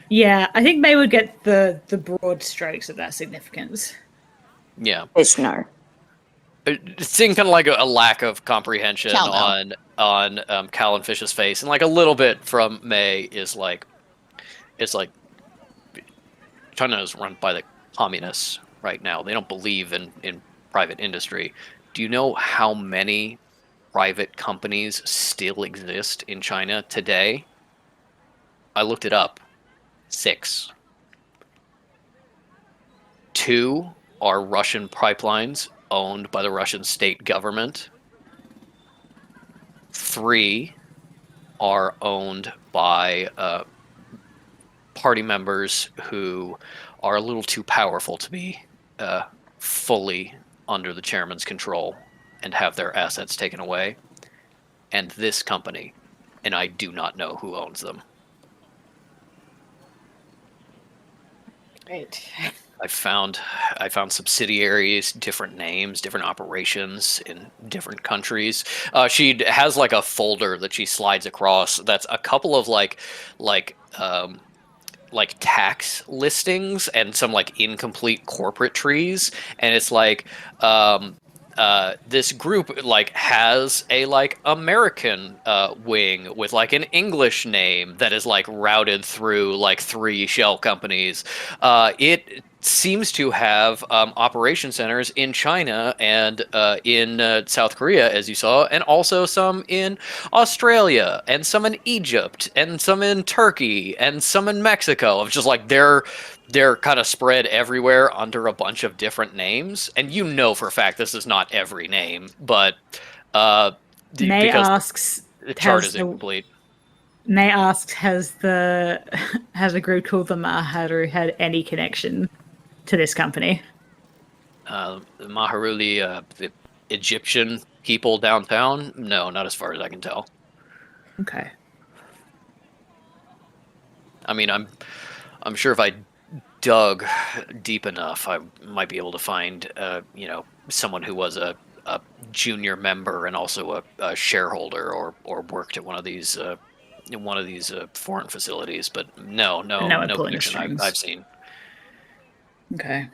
Yeah, I think May would get the broad strokes of that significance. Yeah. Bitch, no. Seeing kind of like a lack of comprehension Cal, no. on Cal and Fish's face, and like a little bit from May is like, it's like China is run by the communists right now. They don't believe in private industry. Do you know how many private companies still exist in China today? I looked it up. 6. 2 are Russian pipelines owned by the Russian state government. 3 are owned by party members who are a little too powerful to be fully under the chairman's control and have their assets taken away. And this company, and I do not know who owns them. Great. I found subsidiaries, different names, different operations in different countries. She has like a folder that she slides across. That's a couple of like like tax listings and some like incomplete corporate trees, and it's like this group like has a like American wing with like an English name that is like routed through like 3 shell companies. It seems to have operation centers in China and in South Korea, as you saw, and also some in Australia and some in Egypt and some in Turkey and some in Mexico. Of just like they're kind of spread everywhere under a bunch of different names, and you know for a fact this is not every name, but May because asks, the chart is has the incomplete. May asks, has the has a group called the Maharu had any connection to this company? The Maharuli, the Egyptian people downtown? No, not as far as I can tell. Okay. I mean, I'm sure if I dug deep enough, I might be able to find, someone who was a junior member and also a shareholder or worked at one of these foreign facilities. But no, And no, no one no pulling the connection strings. I've seen. Okay.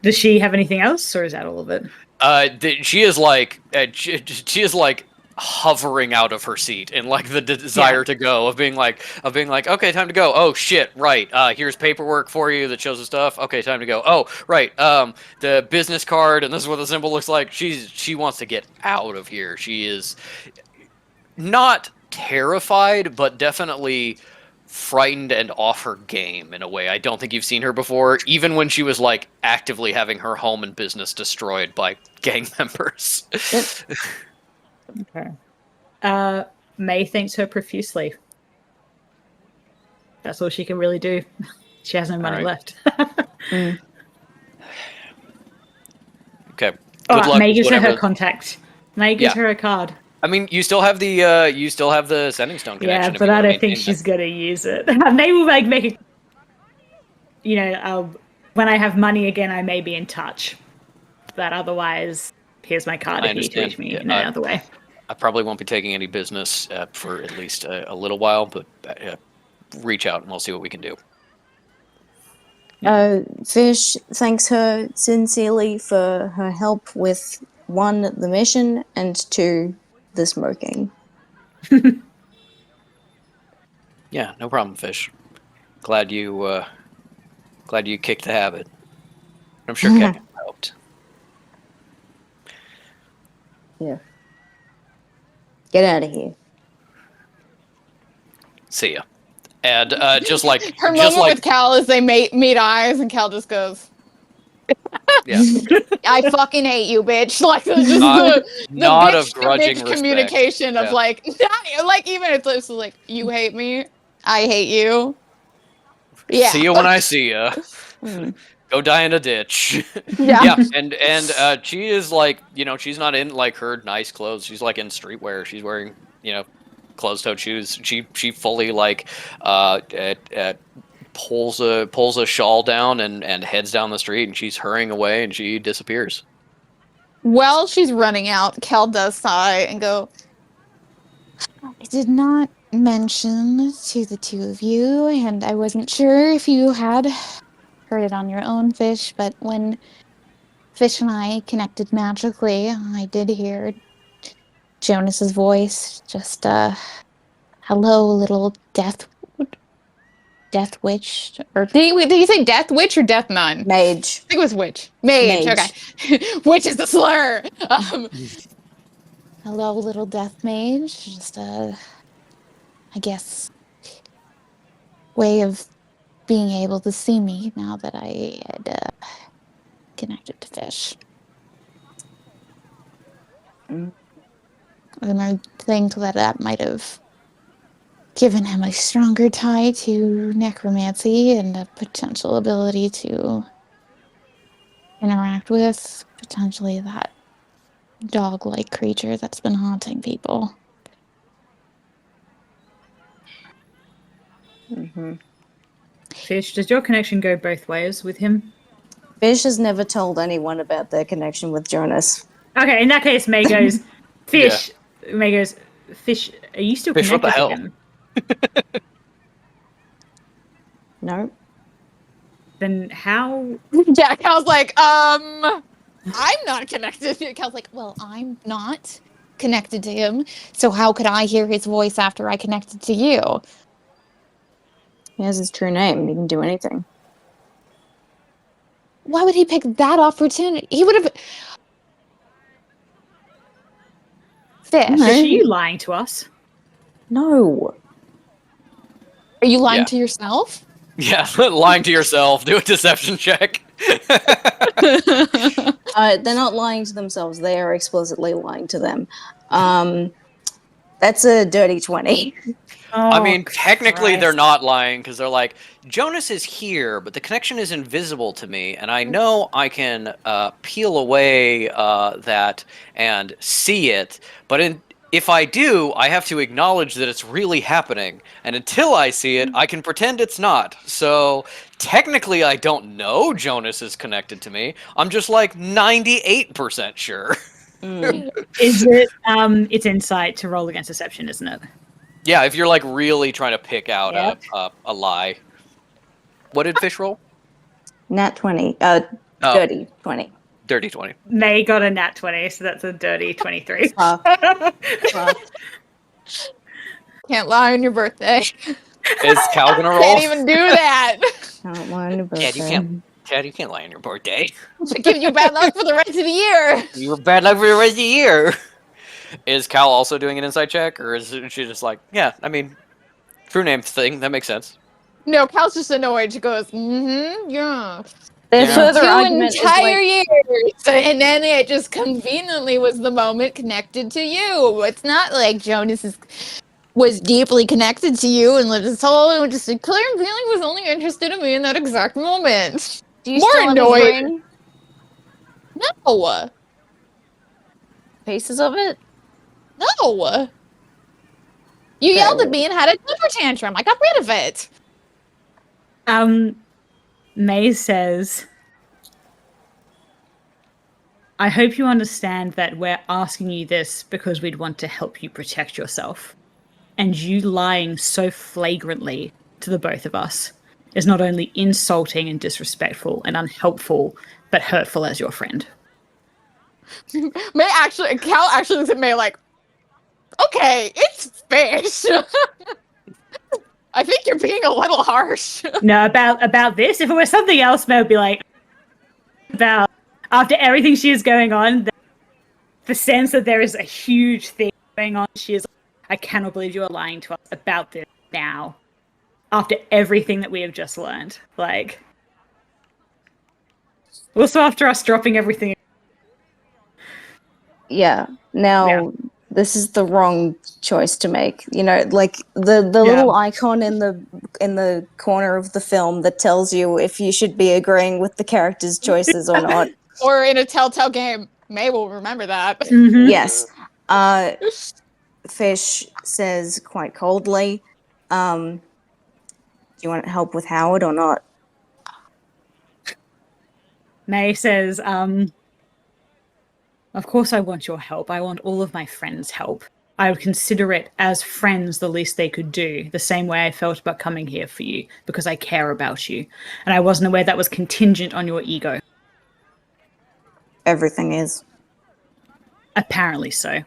Does she have anything else, or is that all of it? She is like she is like hovering out of her seat and like the desire to go of being like okay, time to go. Oh shit, right. Here's paperwork for you that shows the stuff. Okay, time to go. Oh right. The business card, and this is what the symbol looks like. She wants to get out of here. She is not terrified, but definitely frightened and off her game in a way I don't think you've seen her before, even when she was like actively having her home and business destroyed by gang members. Okay. May thanks her profusely. That's all she can really do. She has no money right. left. Okay. All Good right, luck. May with gives her whatever. her contact. May gives her a card. I mean, you still have the sending stone connection. Yeah, if but you I wanna don't think maintain she's gonna use it. May will make it. When I have money again, I may be in touch. But otherwise, here's my card I if you need to reach understand. me Yeah, in another way. I probably won't be taking any business for at least a little while, but reach out and we'll see what we can do. Fish thanks her sincerely for her help with 1, the mission, and 2, the smoking. Yeah, no problem, Fish. Glad you kicked the habit. I'm sure Kevin helped. Yeah. Get out of here. See ya. And just like Her moment with Cal is they meet eyes, and Cal just goes, yeah, "I fucking hate you, bitch!" Like just not the of bitch to grudging bitch respect. communication of Yeah. like, like even it's just like, "You hate me, I hate you." Yeah. See you when I see ya. Go die in a ditch. Yeah. And she is like, she's not in like her nice clothes. She's like in streetwear. She's wearing, closed-toed shoes. She fully like pulls a shawl down and heads down the street, and she's hurrying away, and she disappears. While she's running out, Cal does sigh and go, "I did not mention to the 2 of you, and I wasn't sure if you had heard it on your own, Fish, but when Fish and I connected magically, I did hear Jonas's voice. Just, hello, little death witch. Or did you say death witch or death nun? Mage. I think it was witch. Mage. Okay. Witch is the slur. Hello, little death mage. Just I guess, way of being able to see me now that I had connected to Fish. And I think that might have given him a stronger tie to necromancy and a potential ability to interact with potentially that dog-like creature that's been haunting people. Fish, does your connection go both ways with him? Fish has never told anyone about their connection with Jonas. Okay, in that case, May goes, Fish. May goes, Fish, are you still Fish, what connected the to hell? him? No. Then how? Yeah, Cal's like, I'm not connected. Cal's like, well, I'm not connected to him, so how could I hear his voice after I connected to you? He has his true name. He can do anything. Why would he pick that opportunity? He would have. Fish. No. Fish, are you lying to us? No. Are you lying Yeah. to yourself? Yeah, lying to yourself. Do a deception check. They're not lying to themselves. They are explicitly lying to them. That's a dirty 20. I mean, Oh, technically they're Christ. not lying because they're like, Jonas is here, but the connection is invisible to me, and I know I can peel away that and see it, but if I do, I have to acknowledge that it's really happening, and until I see it, I can pretend it's not. So technically I don't know Jonas is connected to me. I'm just like 98% sure. Is it? It's insight to roll against deception, isn't it? Yeah, if you're like really trying to pick out Yep. a lie. What did Fish roll? Nat 20. Oh. Dirty 20. Dirty 20. May got a nat 20, so that's a dirty 23. Fuck. Fuck. Can't lie on your birthday. Is Cal gonna roll? Can't even do that. Can't lie on your Dad, you birthday. Chad, you can't lie on your birthday. Give you bad luck for the rest of the year. You were bad luck for the rest of the year. Is Cal also doing an insight check, or is she just like, yeah, I mean, true name thing, that makes sense. No, Cal's just annoyed. She goes, yeah. Their Yeah. further 2 argument is entire like, years. And then it just conveniently was the moment connected to you. It's not like Jonas was deeply connected to you and lived his whole just a clear feeling was only interested in me in that exact moment. do you More still have his annoyed. ring? No. Pieces of it? No. You yelled at me and had a temper tantrum. I got rid of it. May says, I hope you understand that we're asking you this because we'd want to help you protect yourself. And you lying so flagrantly to the both of us is not only insulting and disrespectful and unhelpful, but hurtful as your friend. Cal actually looks at May like, okay, it's Fish. I think you're being a little harsh. No, about this, if it was something else, May would be like, about after everything she is going on, the sense that there is a huge thing going on, she is like, I cannot believe you are lying to us about this now. After everything that we have just learned. Like, also after us dropping everything. Yeah. Now, Yeah. this is the wrong choice to make. You know, like the little icon in the corner of the film that tells you if you should be agreeing with the character's choices or not. Or in a Telltale game. May will remember that. Mhm. Yes. Fish says quite coldly, do you want help with Howard or not? May says, of course I want your help. I want all of my friends' help. I would consider it as friends the least they could do, the same way I felt about coming here for you, because I care about you. And I wasn't aware that was contingent on your ego. Everything is. Apparently so.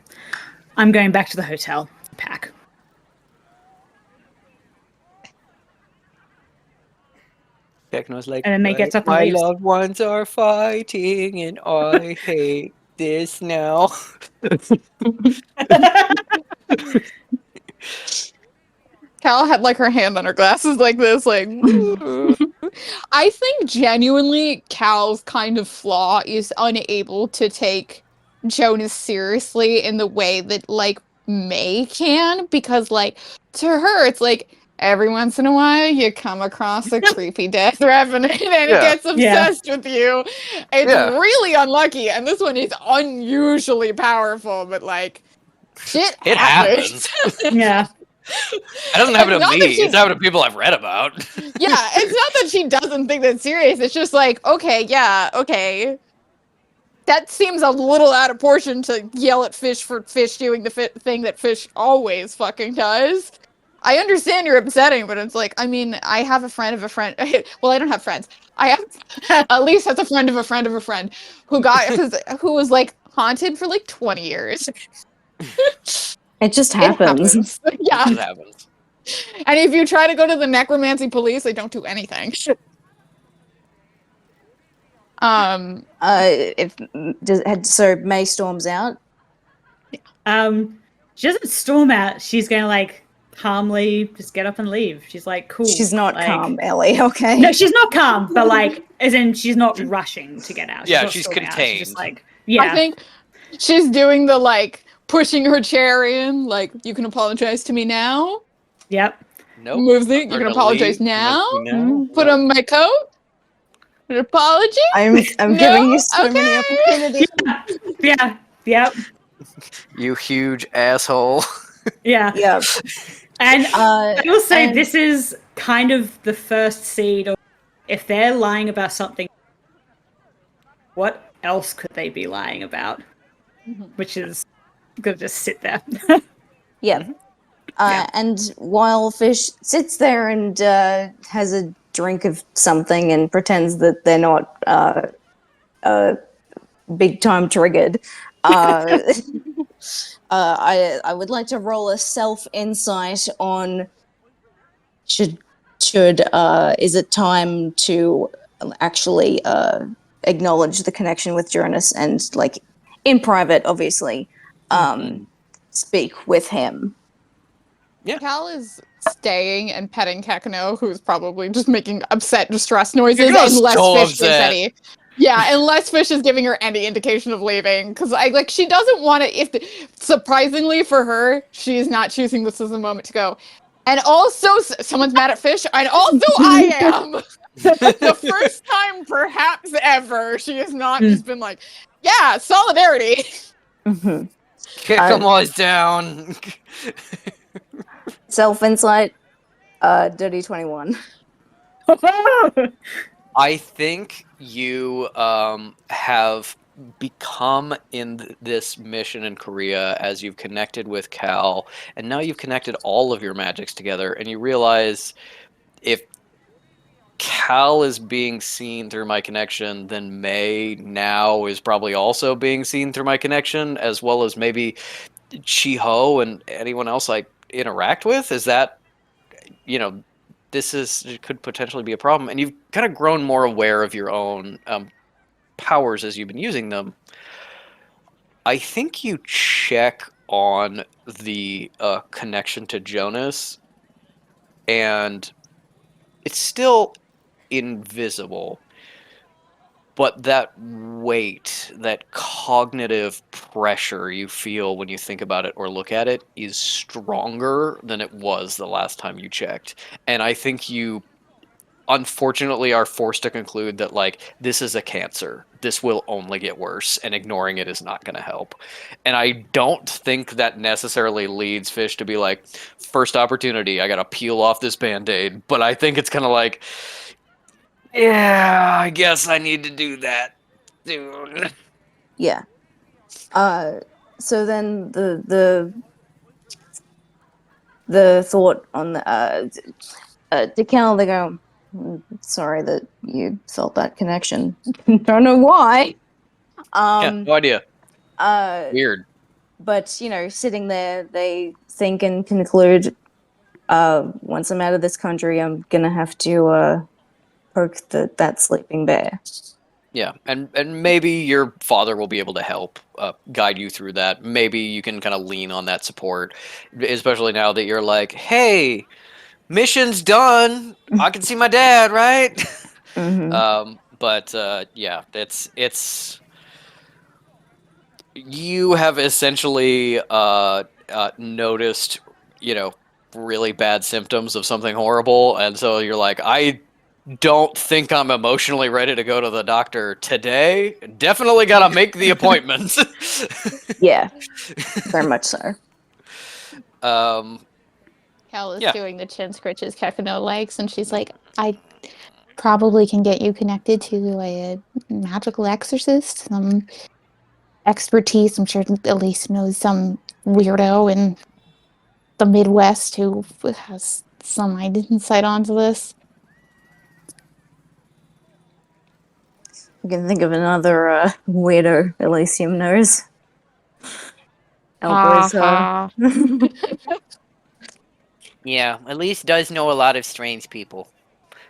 I'm going back to the hotel. Pack. Techno's like, And then May gets up and my leaves. loved ones are fighting, and I hate this now. Cal had like her hand on her glasses like this, like I think genuinely Cal's kind of flaw is unable to take Jonas seriously in the way that like May can, because like to her it's like every once in a while you come across a creepy death revenant and it Yeah. gets obsessed with you. It's Yeah. really unlucky, and this one is unusually powerful, but like shit It happens. happens. Yeah. doesn't happen It's to not me. that she's- It's happened to people I've read about. Yeah, it's not that she doesn't think that's serious. It's just like, okay, yeah, okay. That seems a little out of proportion to yell at Fish for Fish doing the thing that Fish always fucking does. I understand you're upsetting, but it's like, I mean, I have a friend of a friend. Well, I don't have friends. I have at least that's a friend of a friend of a friend who who was like haunted for like 20 years. It just It happens. happens. Yeah. It happens. And if you try to go to the necromancy police, they don't do anything. So May storms out. She doesn't storm out. She's gonna like calmly just get up and leave. She's like, cool. She's not like, calm, Ellie. Okay. No, she's not calm, but like, as in, she's not rushing to get out. Yeah, not she's storming out. contained. She's just like, yeah. I think she's doing the like pushing her chair in, like, you can apologize to me now. Yep. Nope. Moves it, you We're can gonna apologize leave. now. No. Put on my coat. An apology. I'm No? giving you so many Okay. opportunities. Yeah. Yep. You huge asshole. Yeah. Yeah. And I will say and- this is kind of the first seed of if they're lying about something, what else could they be lying about? Which is gonna just sit there. Yeah. Yeah. And while Fish sits there and has a drink of something and pretends that they're not big time triggered, I would like to roll a self insight on should is it time to actually acknowledge the connection with Jonas and, like, in private, obviously, speak with him. Yeah. Cal is staying and petting Kakano, who's probably just making upset, distressed noises, Kakano's unless so Fish gives upset. any. Yeah, unless Fish is giving her any indication of leaving, because she doesn't want to. Surprisingly for her, she is not choosing this as a moment to go. And also, someone's mad at Fish, and also I am. The first time, perhaps ever, she has not just been like, "Yeah, solidarity." Mm-hmm. Kick them all down. Self insight, dirty 21. I think you have become in this mission in Korea as you've connected with Cal, and now you've connected all of your magics together, and you realize if Cal is being seen through my connection, then May now is probably also being seen through my connection, as well as maybe Chi-Ho and anyone else I interact with. Is that, it could potentially be a problem, and you've kind of grown more aware of your own powers as you've been using them. I think you check on the connection to Jonas, and it's still invisible, but that weight, that cognitive pressure you feel when you think about it or look at it is stronger than it was the last time you checked. And I think you unfortunately are forced to conclude that, like, this is a cancer. This will only get worse, and ignoring it is not going to help. And I don't think that necessarily leads Fish to be like, first opportunity, I got to peel off this Band-Aid. But I think it's kind of like, yeah, I guess I need to do that soon. Yeah. So then the thought on the to Cal, they go, sorry that you felt that connection. Don't know why. Yeah, no idea. Weird. But, sitting there, they think and conclude, once I'm out of this country, I'm gonna have to poke that sleeping bear. Yeah, and maybe your father will be able to help guide you through that. Maybe you can kind of lean on that support, especially now that you're like, hey, mission's done. I can see my dad, right? Mm-hmm. But yeah, it's you have essentially noticed, really bad symptoms of something horrible, and so you're like, I don't think I'm emotionally ready to go to the doctor today. Definitely gotta make the appointment. Yeah, very much so. Cal is Yeah. doing the chin scritches Kekano likes, and she's like, I probably can get you connected to a magical exorcist, some expertise. I'm sure Elise knows some weirdo in the Midwest who has some insight onto this. I can think of another weirdo Elysium knows. Ha Elbows ha. Yeah, Elise does know a lot of strange people.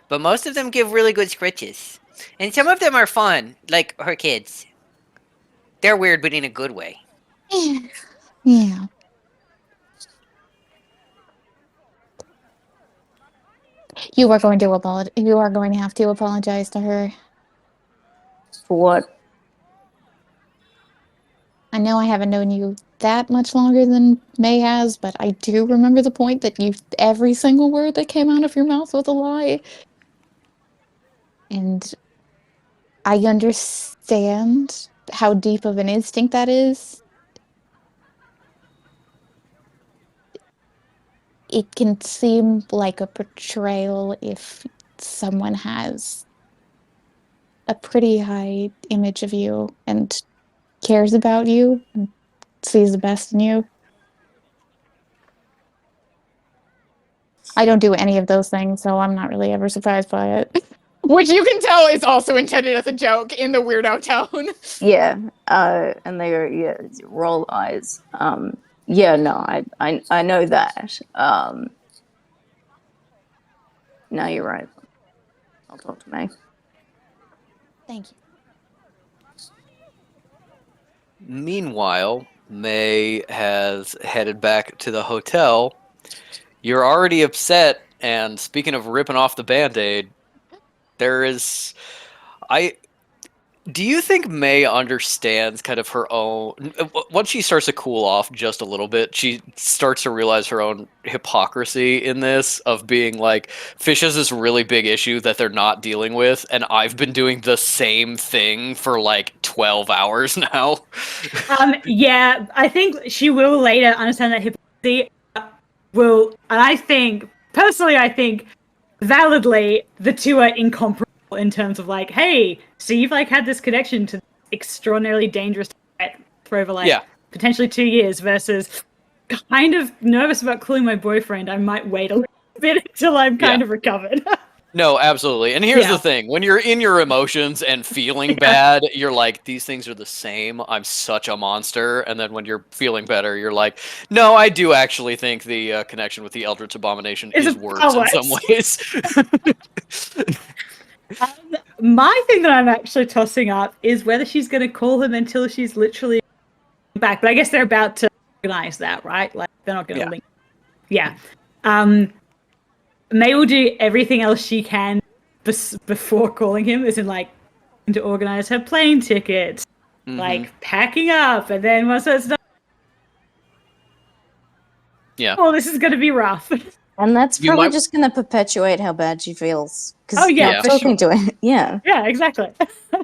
But most of them give really good scritches. And some of them are fun, like her kids. They're weird, but in a good way. Yeah. You are going to apologize. You are going to have to apologize to her. For what? I know I haven't known you that much longer than May has, but I do remember the point that every single word that came out of your mouth was a lie. And I understand how deep of an instinct that is. It can seem like a betrayal if someone has a pretty high image of you and cares about you and sees the best in you. I don't do any of those things, so I'm not really ever surprised by it. Which you can tell is also intended as a joke in the weirdo tone. Yeah. And they go, roll eyes. Yeah, no, I know that. No, you're right. I'll talk to May. Thank you. Meanwhile, May has headed back to the hotel. You're already upset, and speaking of ripping off the Band-Aid, there is... Do you think May understands kind of her own... Once she starts to cool off just a little bit, she starts to realize her own hypocrisy in this of being like, Fish has this really big issue that they're not dealing with, and I've been doing the same thing for like 12 hours now. Yeah, I think she will later understand that hypocrisy will, and I think, personally, I think validly the two are incomparable in terms of like, hey, so you've like had this connection to this extraordinarily dangerous threat for over like Yeah. potentially 2 years versus kind of nervous about calling my boyfriend. I might wait a little bit until I'm kind of recovered. No, absolutely. And here's Yeah. the thing. When you're in your emotions and feeling bad, you're like, these things are the same. I'm such a monster. And then when you're feeling better, you're like, no, I do actually think the connection with the Eldritch Abomination is worse in some ways. My thing that I'm actually tossing up is whether she's going to call him until she's literally back. But I guess they're about to organize that, right? Like they're not going to link. Yeah. May will do everything else she can before calling him, as in like to organize her plane tickets, like packing up, and then once that's done, oh, this is going to be rough. And that's probably just going to perpetuate how bad she feels. Oh yeah, talking to her. Yeah. Yeah, exactly.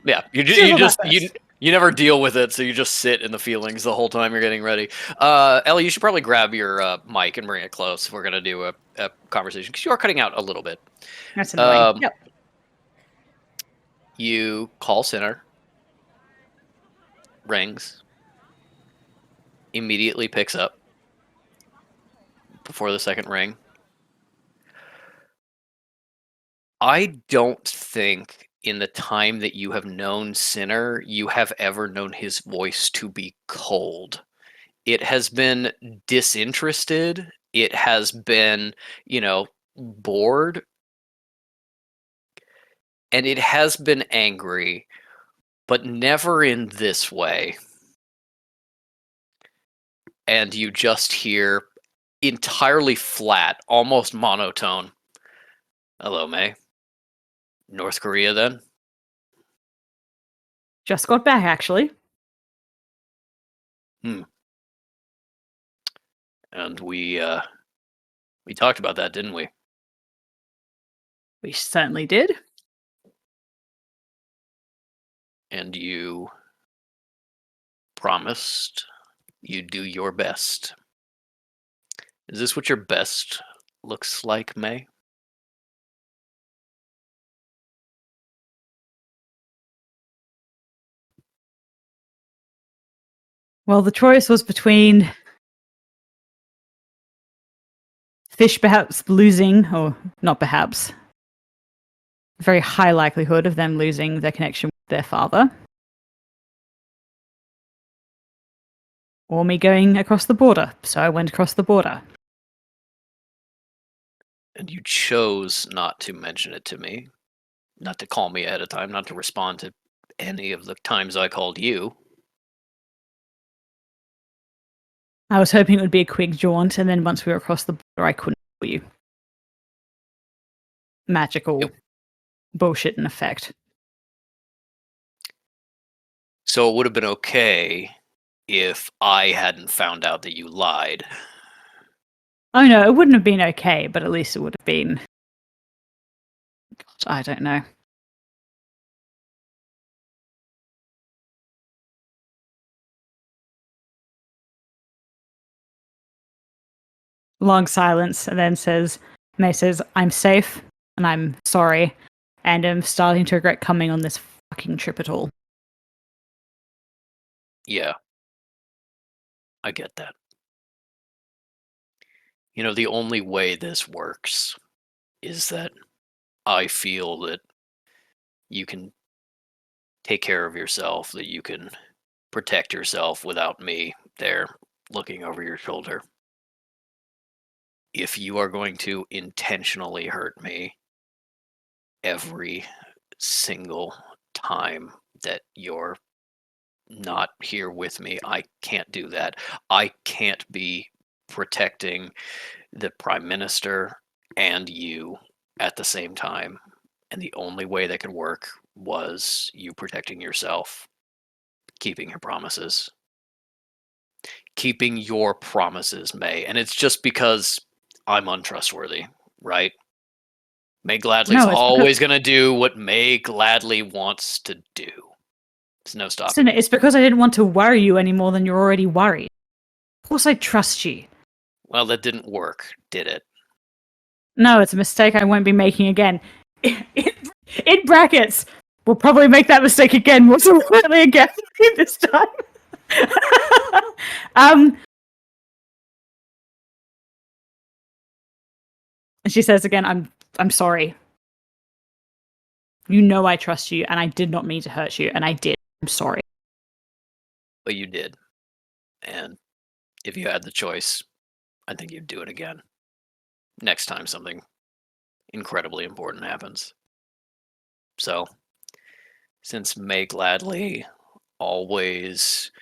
Yeah, you never deal with it, so you just sit in the feelings the whole time you're getting ready. Ellie, you should probably grab your mic and bring it close if we're gonna do a conversation, because you are cutting out a little bit. That's annoying. Yep. You call center, rings, immediately picks up before the second ring. I don't think in the time that you have known Sinner, you have ever known his voice to be cold. It has been disinterested. It has been, bored. And it has been angry, but never in this way. And you just hear entirely flat, almost monotone. Hello, May. North Korea, then? Just got back, actually. And we talked about that, didn't we? We certainly did. And you promised you'd do your best. Is this what your best looks like May. Well, the choice was between Fish perhaps losing, or not perhaps, very high likelihood of them losing their connection with their father, or me going across the border. So I went across the border. And you chose not to mention it to me, not to call me ahead of time, not to respond to any of the times I called you. I was hoping it would be a quick jaunt, and then once we were across the border, I couldn't call you. Magical Yep. bullshit in effect. So it would have been okay if I hadn't found out that you lied. Oh no, it wouldn't have been okay, but at least it would have been. I don't know. Long silence, and then May says, I'm safe, and I'm sorry, and I'm starting to regret coming on this fucking trip at all. Yeah. I get that. You know, the only way this works is that I feel that you can take care of yourself, that you can protect yourself without me there looking over your shoulder. If you are going to intentionally hurt me every single time that you're not here with me, I can't do that. I can't be protecting the Prime Minister and you at the same time. And the only way that could work was you protecting yourself, keeping your promises. Keeping your promises, May. And it's just because I'm untrustworthy, right? May Gladly's No, it's always going to do what May Gladly wants to do. There's no stopping. It's because I didn't want to worry you any more than you're already worried. Of course I trust you. Well, that didn't work, did it? No, it's a mistake I won't be making again. In brackets, we'll probably make that mistake again, more slightly again this time. And she says again, I'm sorry. You know I trust you, and I did not mean to hurt you, and I did. I'm sorry. But you did. And if you had the choice, I think you'd do it again. Next time something incredibly important happens. So, since May Gladly always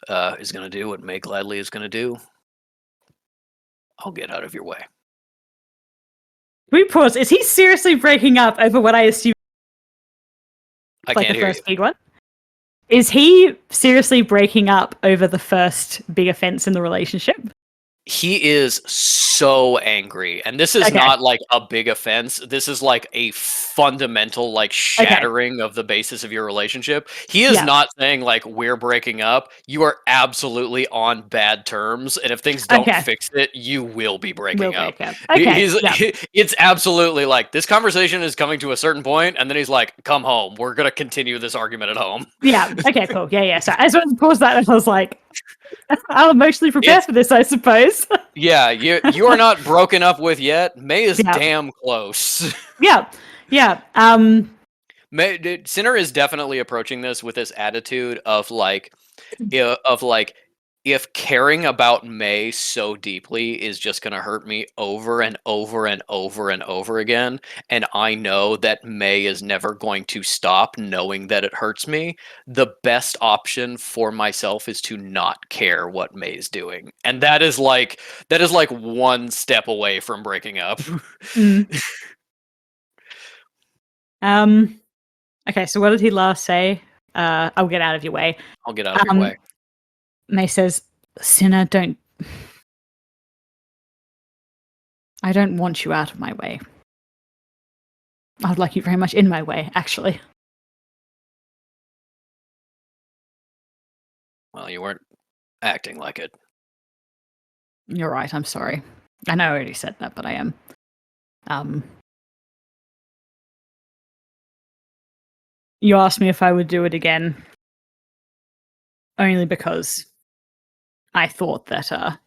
is going to do what May Gladly is going to do, I'll get out of your way. We pause. Is he seriously breaking up over what I assume I like can't the hear first you. big one? Is he seriously breaking up over the first big offense in the relationship? He is so angry, and this is Okay. not like a big offense. This is like a fundamental like shattering of the basis of your relationship. He is Yeah. not saying like we're breaking up. You are absolutely on bad terms, and if things don't Okay. fix it, you will be breaking Will up. break up. Okay. It's absolutely like this conversation is coming to a certain point, and then he's like, "Come home. We're gonna continue this argument at home." Yeah. Okay. Cool. Yeah. So I just wanted to pause that, and I was like, I'll emotionally prepare for this, I suppose. Yeah, you are not broken up with yet. May is Yeah. damn close. Yeah. Sinner is definitely approaching this with this attitude of like, if caring about May so deeply is just going to hurt me over and over and over and over again, and I know that May is never going to stop knowing that it hurts me, the best option for myself is to not care what May is doing. And that is like one step away from breaking up. Okay, so what did he last say? I'll get out of your way. I'll get out of your way. May says, Sinner, I don't want you out of my way. I would like you very much in my way, actually. Well, you weren't acting like it. You're right, I'm sorry. I know I already said that, but I am. You asked me if I would do it again, only because I thought that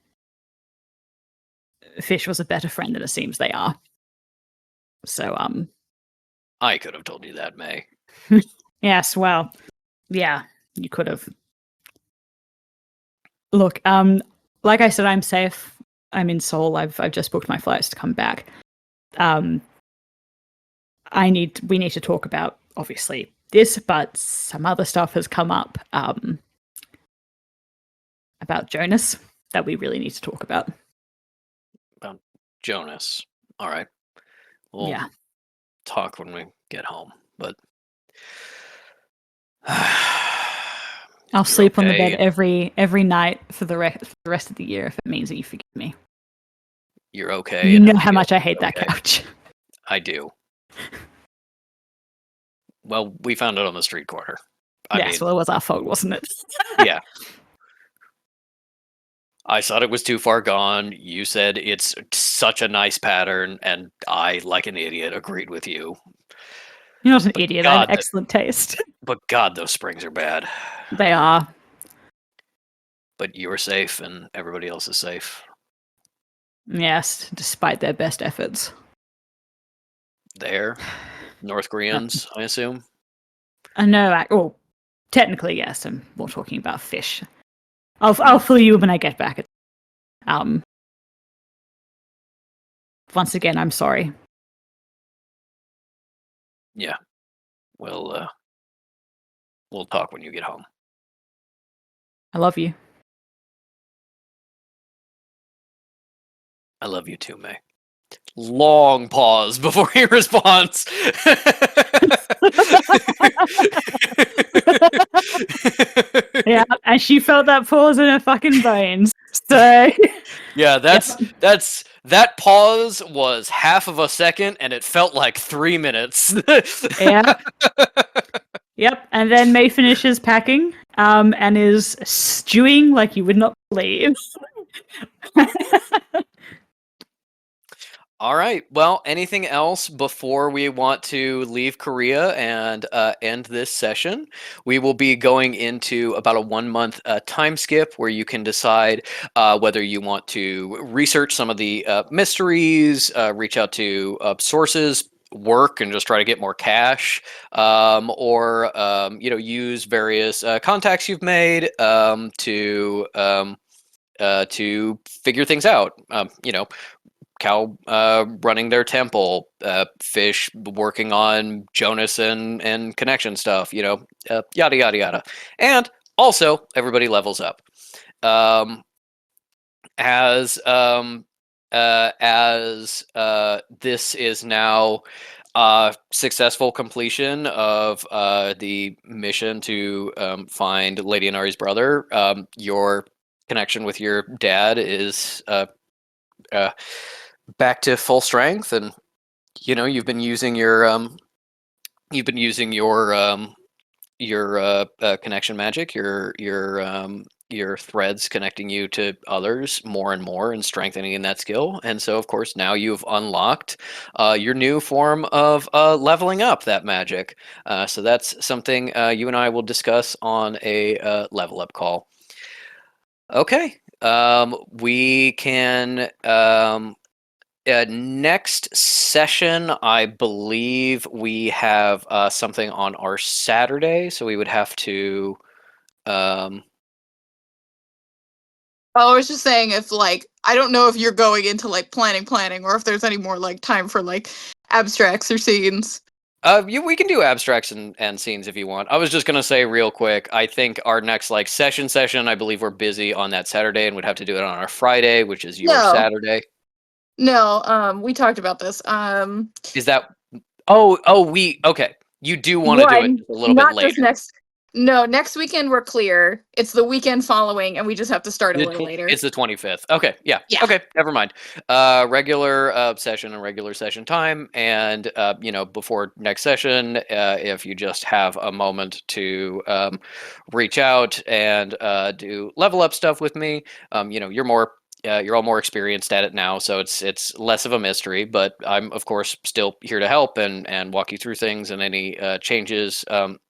Fish was a better friend than it seems they are. So, I could have told you that, May. yes, well, yeah, you could have. Look, like I said, I'm safe. I'm in Seoul. I've just booked my flights to come back. We need to talk about obviously this, but some other stuff has come up about Jonas that we really need to talk about. About Jonas. All right. We'll Yeah. talk when we get home, but I'll sleep on the bed okay? every night for the rest of the year if it means that you forgive me. You're okay. You and know I how feel much I hate that okay. couch. I do. Well, we found it on the street corner. I mean, well, it was our fault, wasn't it? yeah. I thought it was too far gone. You said it's such a nice pattern, and I, like an idiot, agreed with you. You're not an But idiot. I have God, excellent taste. but God, those springs are bad. They are. But you're safe, and everybody else is safe. Yes, despite their best efforts. There, North Koreans, I assume. No, technically yes. I'm more talking about Fish. I'll fill you when I get back. Once again, I'm sorry. Yeah. We'll talk when you get home. I love you. I love you too, May. Long pause before he responds. Yeah, and she felt that pause in her fucking bones. So yeah, that pause was half of a second, and it felt like 3 minutes. yeah. Yep. And then May finishes packing, and is stewing like you would not believe. All right. Well, anything else before we want to leave Korea and end this session? We will be going into about a 1-month time skip where you can decide whether you want to research some of the mysteries, reach out to sources, work and just try to get more cash, or use various contacts you've made to figure things out. Cow running their temple, Fish working on Jonas and connection stuff, yada yada yada, and also everybody levels up. As this is now successful completion of the mission to find Lady Inari's brother, your connection with your dad is back to full strength, and you've been using your connection magic, your threads connecting you to others more and more and strengthening in that skill. And so of course now you've unlocked your new form of leveling up that magic. So that's something you and I will discuss on a level up call. Okay. We can next session, I believe we have something on our Saturday, so we would have to. I was just saying if I don't know if you're going into planning, or if there's any more time for abstracts or scenes. We can do abstracts and scenes if you want. I was just gonna say real quick. I think our next session. I believe we're busy on that Saturday and would have to do it on our Friday, which is your Saturday. No, we talked about this. Is that? Oh, okay. You do want to do it a little bit later. Next weekend we're clear. It's the weekend following, and we just have to start a little later. It's the 25th. Okay, yeah. Okay, never mind. Regular session and regular session time, and before next session, if you just have a moment to reach out and do level up stuff with me, you're more you're all more experienced at it now, so it's less of a mystery. But I'm of course still here to help and walk you through things and any changes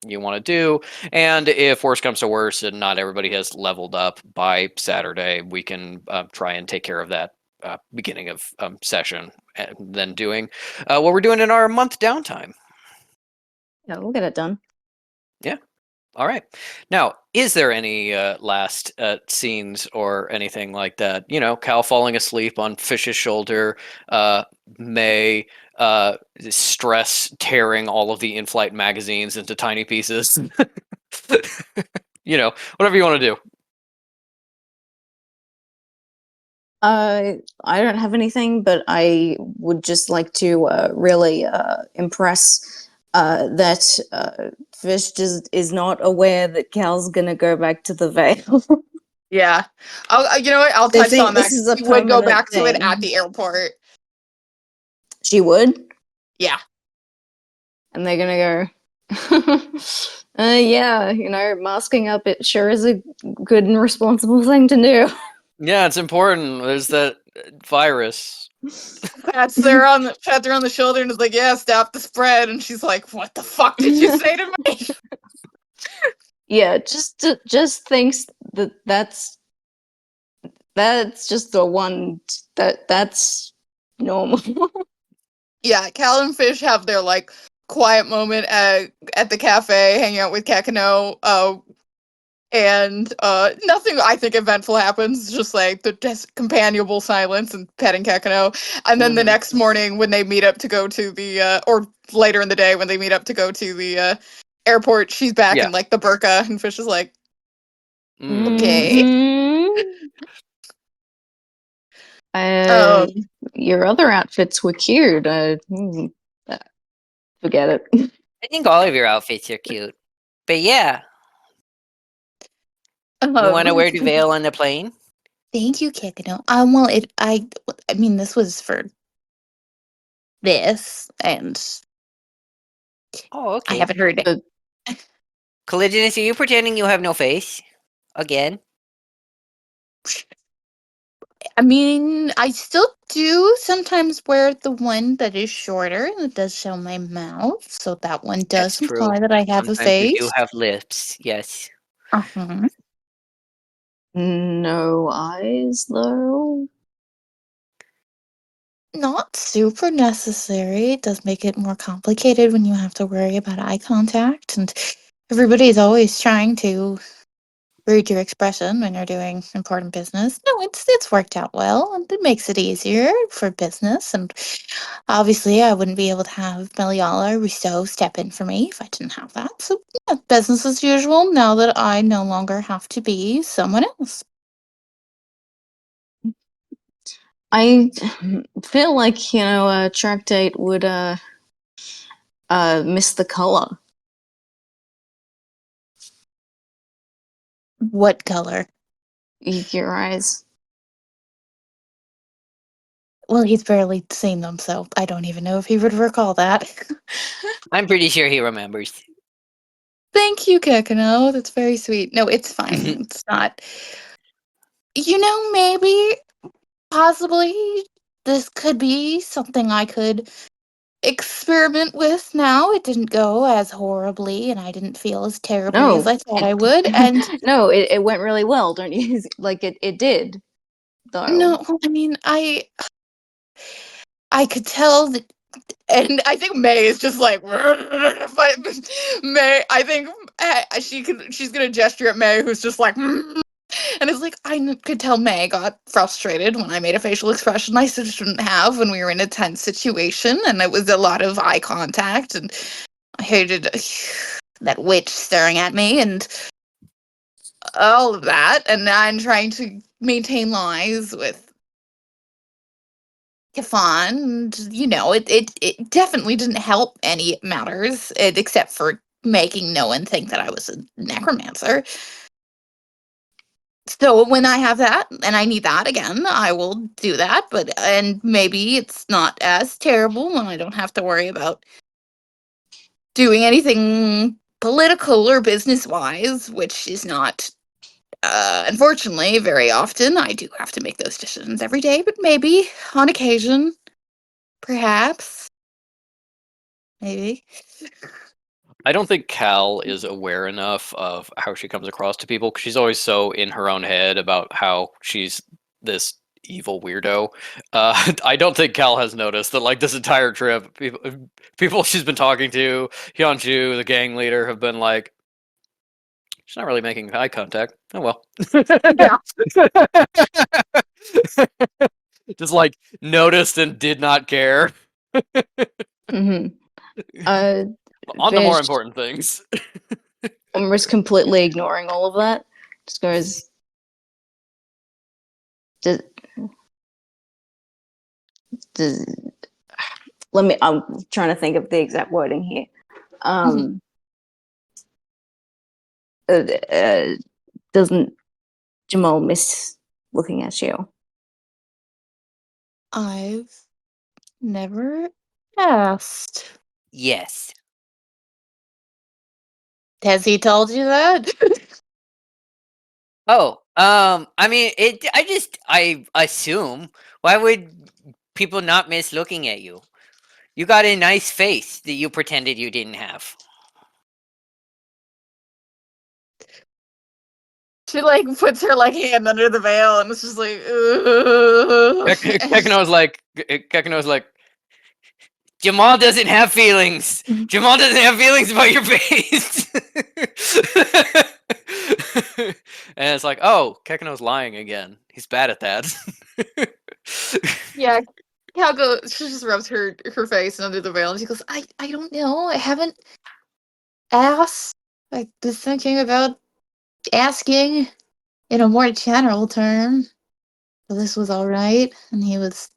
you want to do. And if worse comes to worse, and not everybody has leveled up by Saturday, we can try and take care of that beginning of session, and then doing what we're doing in our month downtime. Yeah, we'll get it done. Yeah. All right. Now, is there any last scenes or anything like that? You know, Cal falling asleep on Fish's shoulder, May stress tearing all of the in-flight magazines into tiny pieces. You know, whatever you want to do. I don't have anything, but I would just like to really impress that Fish just is not aware that Cal's gonna go back to the Vale. Yeah. You know what? I'll They touch think on that. this is a We would go permanent back to it thing. at the airport. She would, Yeah. and they're gonna go. Yeah, you know, masking up it sure is a good and responsible thing to do. Yeah, it's important. There's that virus. Pats her on the shoulder and is like, "Yeah, stop the spread." And she's like, "What the fuck did you say to me?" Yeah, just thinks that that's just the one that's normal. Yeah, Cal and Fish have their like quiet moment at the cafe, hanging out with Kakano. And nothing I think eventful happens. It's just like the just companionable silence and petting Kakano. And then the next morning when they meet up to go to the or later in the day when they meet up to go to the airport, she's back Yeah. in like the burqa, and Fish is like, Mm. okay. Your other outfits were cute. Forget it. I think all of your outfits are cute. But yeah, you want to wear the veil on the plane? Thank you, Kakano. Well, I mean, this was for this, and Oh, I okay. haven't heard it. Collisionist, are you pretending you have no face? Again? I mean, I still do sometimes wear the one that is shorter and it does show my mouth, so that one does That's true. imply that I have a Sometimes you do face. have lips, yes. Uh-huh. No eyes though. Not super necessary. It does make it more complicated when you have to worry about eye contact, and everybody's always trying to read your expression when you're doing important business. No, it's worked out well, and it makes it easier for business. And obviously, I wouldn't be able to have Meliala or Rousseau step in for me if I didn't have that. So, yeah, business as usual. Now that I no longer have to be someone else. I feel like, you know, a track date would miss the color. What color? Your eyes. Well, he's barely seen them, so I don't even know if he would recall that. I'm pretty sure he remembers. Thank you, Kakano. That's very sweet. No, it's fine. It's not. You know, maybe, possibly, this could be something I could experiment with now. It didn't go as horribly, and I didn't feel as terribly as I thought I would. And no, it went really well, don't you? Like it did. Though. no, I mean, I could tell that. And I think May is just like, but May, I think she's gonna gesture at May, who's just like, and it's like could tell May got frustrated when I made a facial expression I shouldn't have when we were in a tense situation, and it was a lot of eye contact, and I hated that witch staring at me and all of that, and I'm trying to maintain lies with Kafan, and you know, it definitely didn't help any matters, except for making no one think that I was a necromancer. So when I have that and I need that again, I will do that, and maybe it's not as terrible when I don't have to worry about doing anything political or business wise, which is not Unfortunately, very often I do have to make those decisions every day, but maybe on occasion, perhaps, maybe. I don't think Cal is aware enough of how she comes across to people, 'cause she's always so in her own head about how she's this evil weirdo. I don't think Cal has noticed that, like, this entire trip, people she's been talking to, Hyunju, the gang leader, have been like, she's not really making eye contact. Oh well. Yeah. Just like noticed and did not care. Mm-hmm. On the more Vish, important things. almost completely ignoring all of that, just goes. Does, let me. I'm trying to think of the exact wording here. Doesn't Jamal miss looking at you? I've never asked. Yes. Has he told you that? Oh, I mean, I assume. Why would people not miss looking at you? You got a nice face that you pretended you didn't have. She like puts her like hand under the veil and it's just like, Kekino's like, Jamal doesn't have feelings. Jamal doesn't have feelings about your face. and it's like, oh, Kekino's lying again. He's bad at that. yeah. Cal goes. She just rubs her face under the veil and she goes, I don't know. I haven't asked. I was thinking about asking in a more general term. So this was all right, and he was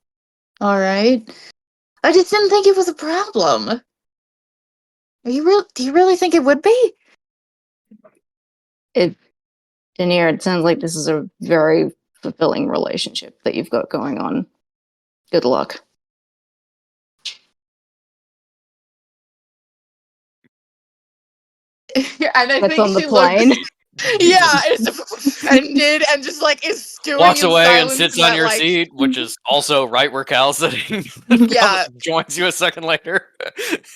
all right. I just didn't think it was a problem. Do you really think it would be? Denier, it sounds like this is a very fulfilling relationship that you've got going on. Good luck. And I That's think on the she plane. yeah, is offended and just like is stewing Walks in away and silence sits that, on your like, seat, which is also right where Cal's sitting. Yeah. Joins you a second later.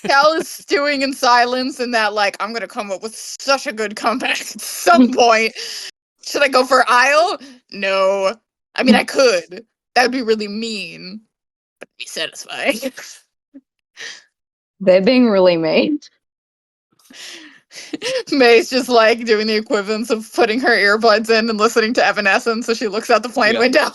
Cal is stewing in silence and that like I'm gonna come up with such a good comeback at some point. Should I go for Isle? No. I mean I could. That would be really mean. But it'd be satisfying. They're being really mean. May's just like doing the equivalence of putting her earbuds in and listening to Evanescence so she looks out the plane Yeah. window.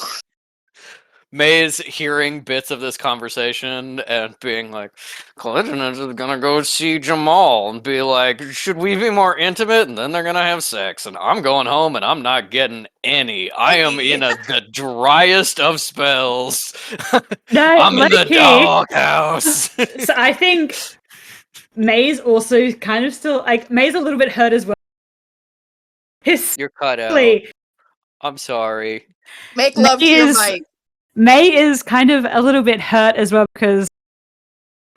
May's hearing bits of this conversation and being like, Collision is gonna go see Jamal and be like, should we be more intimate? And then they're gonna have sex. And I'm going home and I'm not getting any. I am in the driest of spells. No, I'm in the low-key. doghouse. So I think May's also kind of still like May's a little bit hurt as well. You're cut out. Historically, I'm sorry. Make love to your is- mic. May is kind of a little bit hurt as well because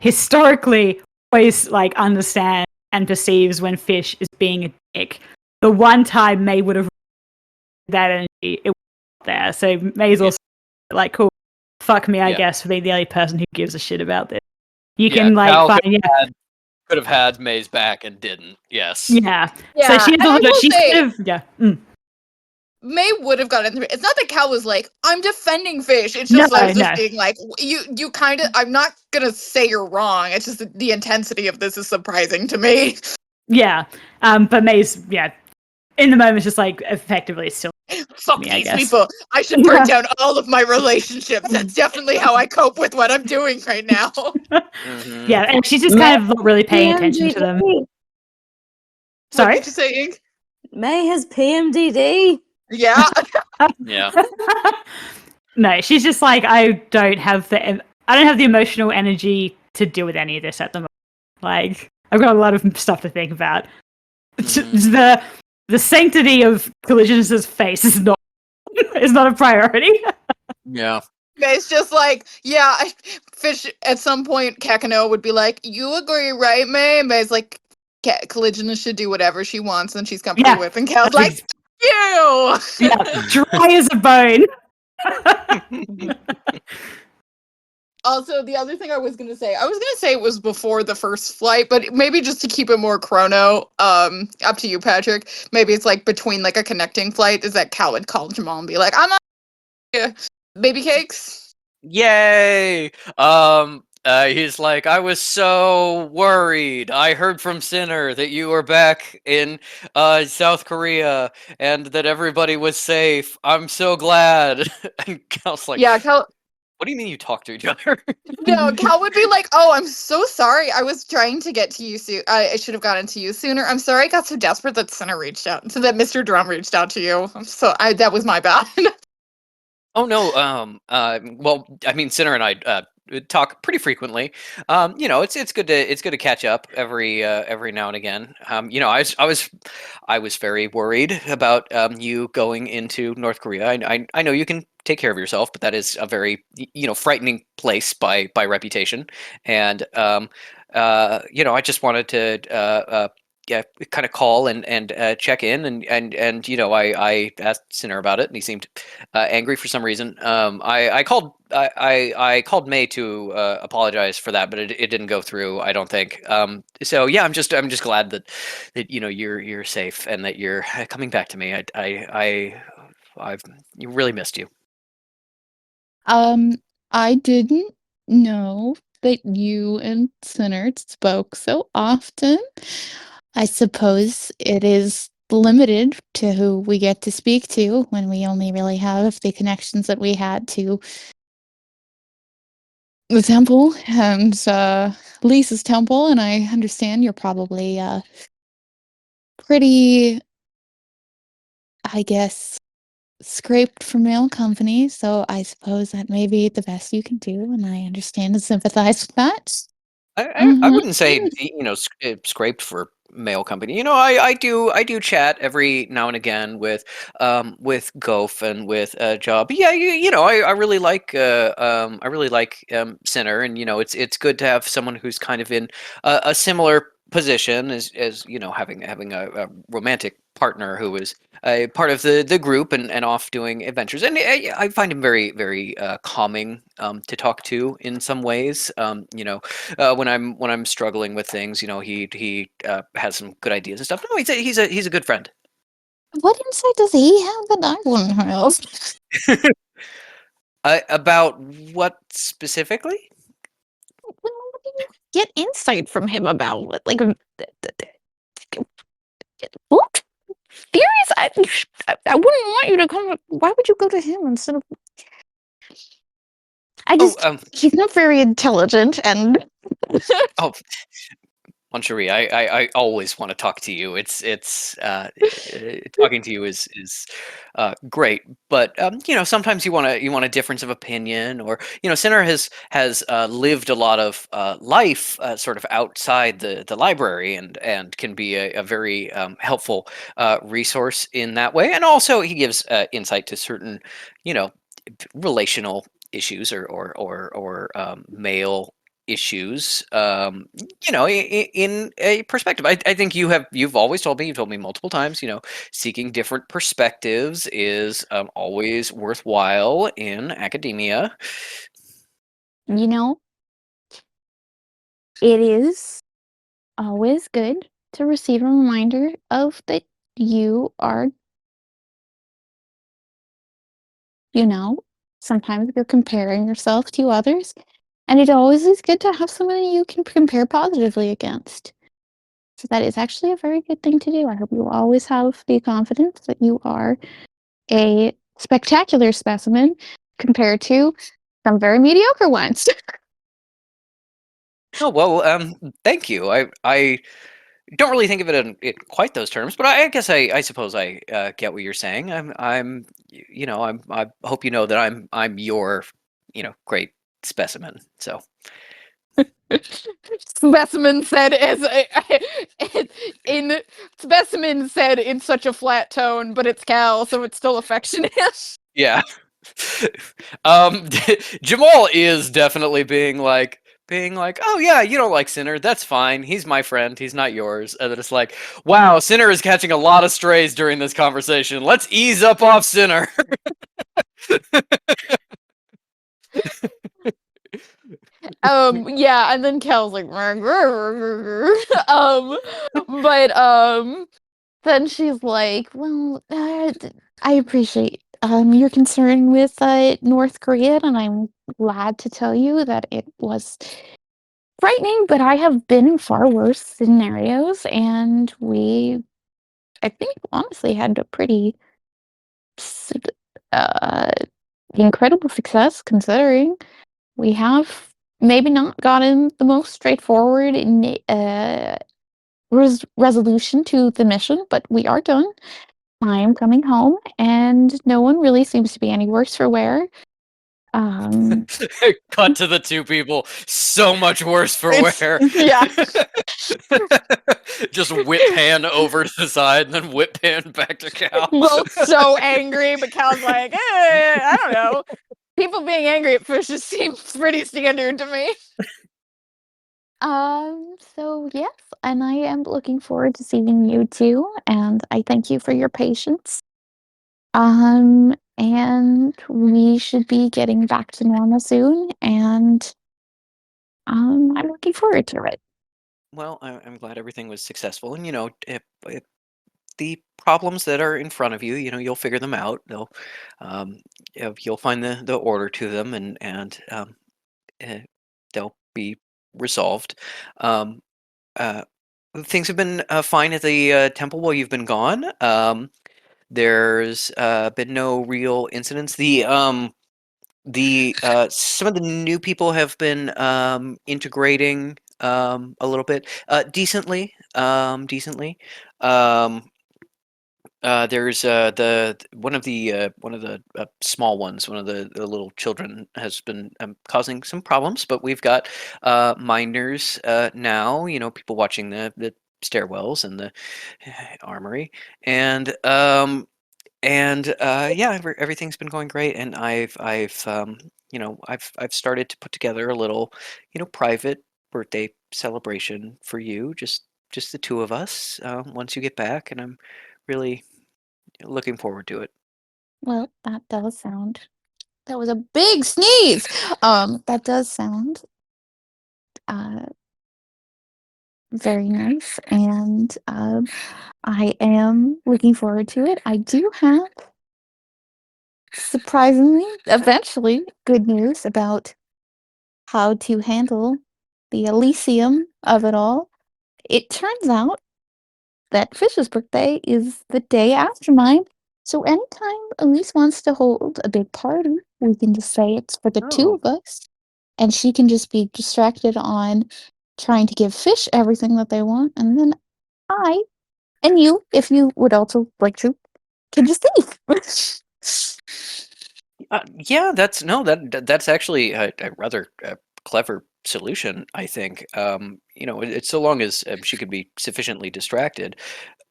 historically always like understands and perceives when Fish is being a dick. The one time May would have that energy, it was not there. So May's also like, cool, fuck me, I guess, for being the only person who gives a shit about this. You can like Cal find could have had May's back and didn't. Yes. Yeah. Yeah, So she's and a I little will she's say- kind of May would have gotten through it. It's not that Cal was like, I'm defending Fish. It's just No, like just no. being like, you kind of. I'm not gonna say you're wrong. It's just the intensity of this is surprising to me. Yeah. But May's in the moment just like effectively still Fuck me, I these guess. people. I should burn down all of my relationships. That's definitely how I cope with what I'm doing right now. Mhm. Yeah, and she's just kind of not really paying attention to them. PMDD. Sorry? What did you say, Ink? May has PMDD. Yeah. Yeah. No, she's just like I don't have the emotional energy to deal with any of this at the moment. Like I've got a lot of stuff to think about. Mhm. The sanctity of Collision's face is not a priority. Yeah. It's just like, yeah, Fish at some point, Kakano would be like, you agree, right, May? And May's like, Collision should do whatever she wants and she's comfortable Yeah. with. And Cal's like, You. Yeah, dry as a bone. Also, the other thing I was gonna say it was before the first flight, but maybe just to keep it more chrono, up to you, Patrick. Maybe it's like between like a connecting flight. Is that Cal would call Jamal and be like, "I'm on baby cakes." Yay! He's like, I was so worried. I heard from Sinner that you were back in South Korea and that everybody was safe. I'm so glad. And Cal's like, Yeah, Cal. what do you mean you talk to each other? No, Cal would be like, "Oh, I'm so sorry. I was trying to get to you soon. I should have gotten to you sooner. I'm sorry. I got so desperate that Center reached out, so that Mr. Drum reached out to you. That was my bad." Oh no, well, I mean, Sinner and I talk pretty frequently. It's good to catch up every now and again. I was very worried about you going into North Korea. I know you can take care of yourself, but that is a very frightening place by reputation. And I just wanted to yeah, kind of call and check in and I asked Sinner about it and he seemed angry for some reason. I called May to apologize for that, but it didn't go through. I don't think. So yeah, I'm just glad that you're safe and that you're coming back to me. I've really missed you. I didn't know that you and Sinner spoke so often. I suppose it is limited to who we get to speak to when we only really have the connections that we had to the temple and Lisa's temple, and I understand you're probably pretty, I guess, scraped from mail company, so I suppose that may be the best you can do, and I understand and sympathize with that. I Mhm. wouldn't say scraped for mail company. I do chat every now and again with Gof and with Job. But yeah, I really like Sinner, and it's good to have someone who's kind of in a similar position as having a romantic partner who is a part of the group and off doing adventures. And I find him very very calming to talk to in some ways. When I'm struggling with things, he has some good ideas and stuff. No, he's a good friend. What insight does he have that I wouldn't have? About what specifically? What do you get insight from him about? What? Theories? I wouldn't want you to come. Why would you go to him instead of? Oh, He's not very intelligent, and oh, Moncherie, I always want to talk to you. Talking to you is great, but sometimes you want a difference of opinion, or Sinner has lived a lot of life sort of outside the library and can be a very helpful resource in that way, and also he gives insight to certain you know relational issues or male issues in a perspective. I think you've always you've told me multiple times, seeking different perspectives is always worthwhile in academia. you know, it is always good to receive a reminder of that you are, you know, sometimes you're comparing yourself to others, and it always is good to have someone you can compare positively against. So that is actually a very good thing to do. I hope you always have the confidence that you are a spectacular specimen compared to some very mediocre ones. Oh well, thank you. I don't really think of it in quite those terms, but I guess I suppose I get what you're saying. I hope you know that I'm your great specimen. So Specimen said in specimen said in such a flat tone, but it's Cal, so it's still affectionate. yeah. um Jamal is definitely being like, being like, "Oh yeah, you don't like Sinner. That's fine. He's my friend. He's not yours." And then it's like, "Wow, Sinner is catching a lot of strays during this conversation. Let's ease up off Sinner." Yeah, and then Kel's like but then she's like, well, I appreciate your concern with North Korea, and I'm glad to tell you that it was frightening, but I have been in far worse scenarios, and I think, honestly had a pretty s- uh, incredible success considering we have maybe not gotten the most straightforward resolution to the mission, but we are done. I am coming home, and no one really seems to be any worse for wear. Cut to the two people. So much worse for wear. Yeah. Just whip pan over to the side and then whip pan back to Cal. Both so angry, but Cal's like, I don't know. People being angry at fish just seems pretty standard to me. So yes, and I am looking forward to seeing you too, and I thank you for your patience. And we should be getting back to normal soon, and I'm looking forward to it. Well, I'm glad everything was successful, and if the problems that are in front of you, you'll figure them out. Um, you'll find the order to them, and eh, they'll be resolved. Um, uh, Things have been fine at the temple while you've been gone. There's been no real incidents. The some of the new people have been integrating a little bit decently. Um, there's one of the small ones, one of the little children has been causing some problems, but we've got minders now. People watching the stairwells and the armory, and yeah, everything's been going great, and I've started to put together a little private birthday celebration for you, just the two of us, once you get back, and I'm really looking forward to it. Well, that was a big sneeze. That does sound uh very nice, and I am looking forward to it. I do have surprisingly, eventually, good news about how to handle the Elysium of it all. It turns out that Fish's birthday is the day after mine. So anytime Elise wants to hold a big party, we can just say it's for the two Oh, of us. And she can just be distracted on trying to give Fish everything that they want. And then I, and you, if you would also like to, can just leave. yeah, that's no, that's actually a rather clever solution, I think. It's so long as she could be sufficiently distracted.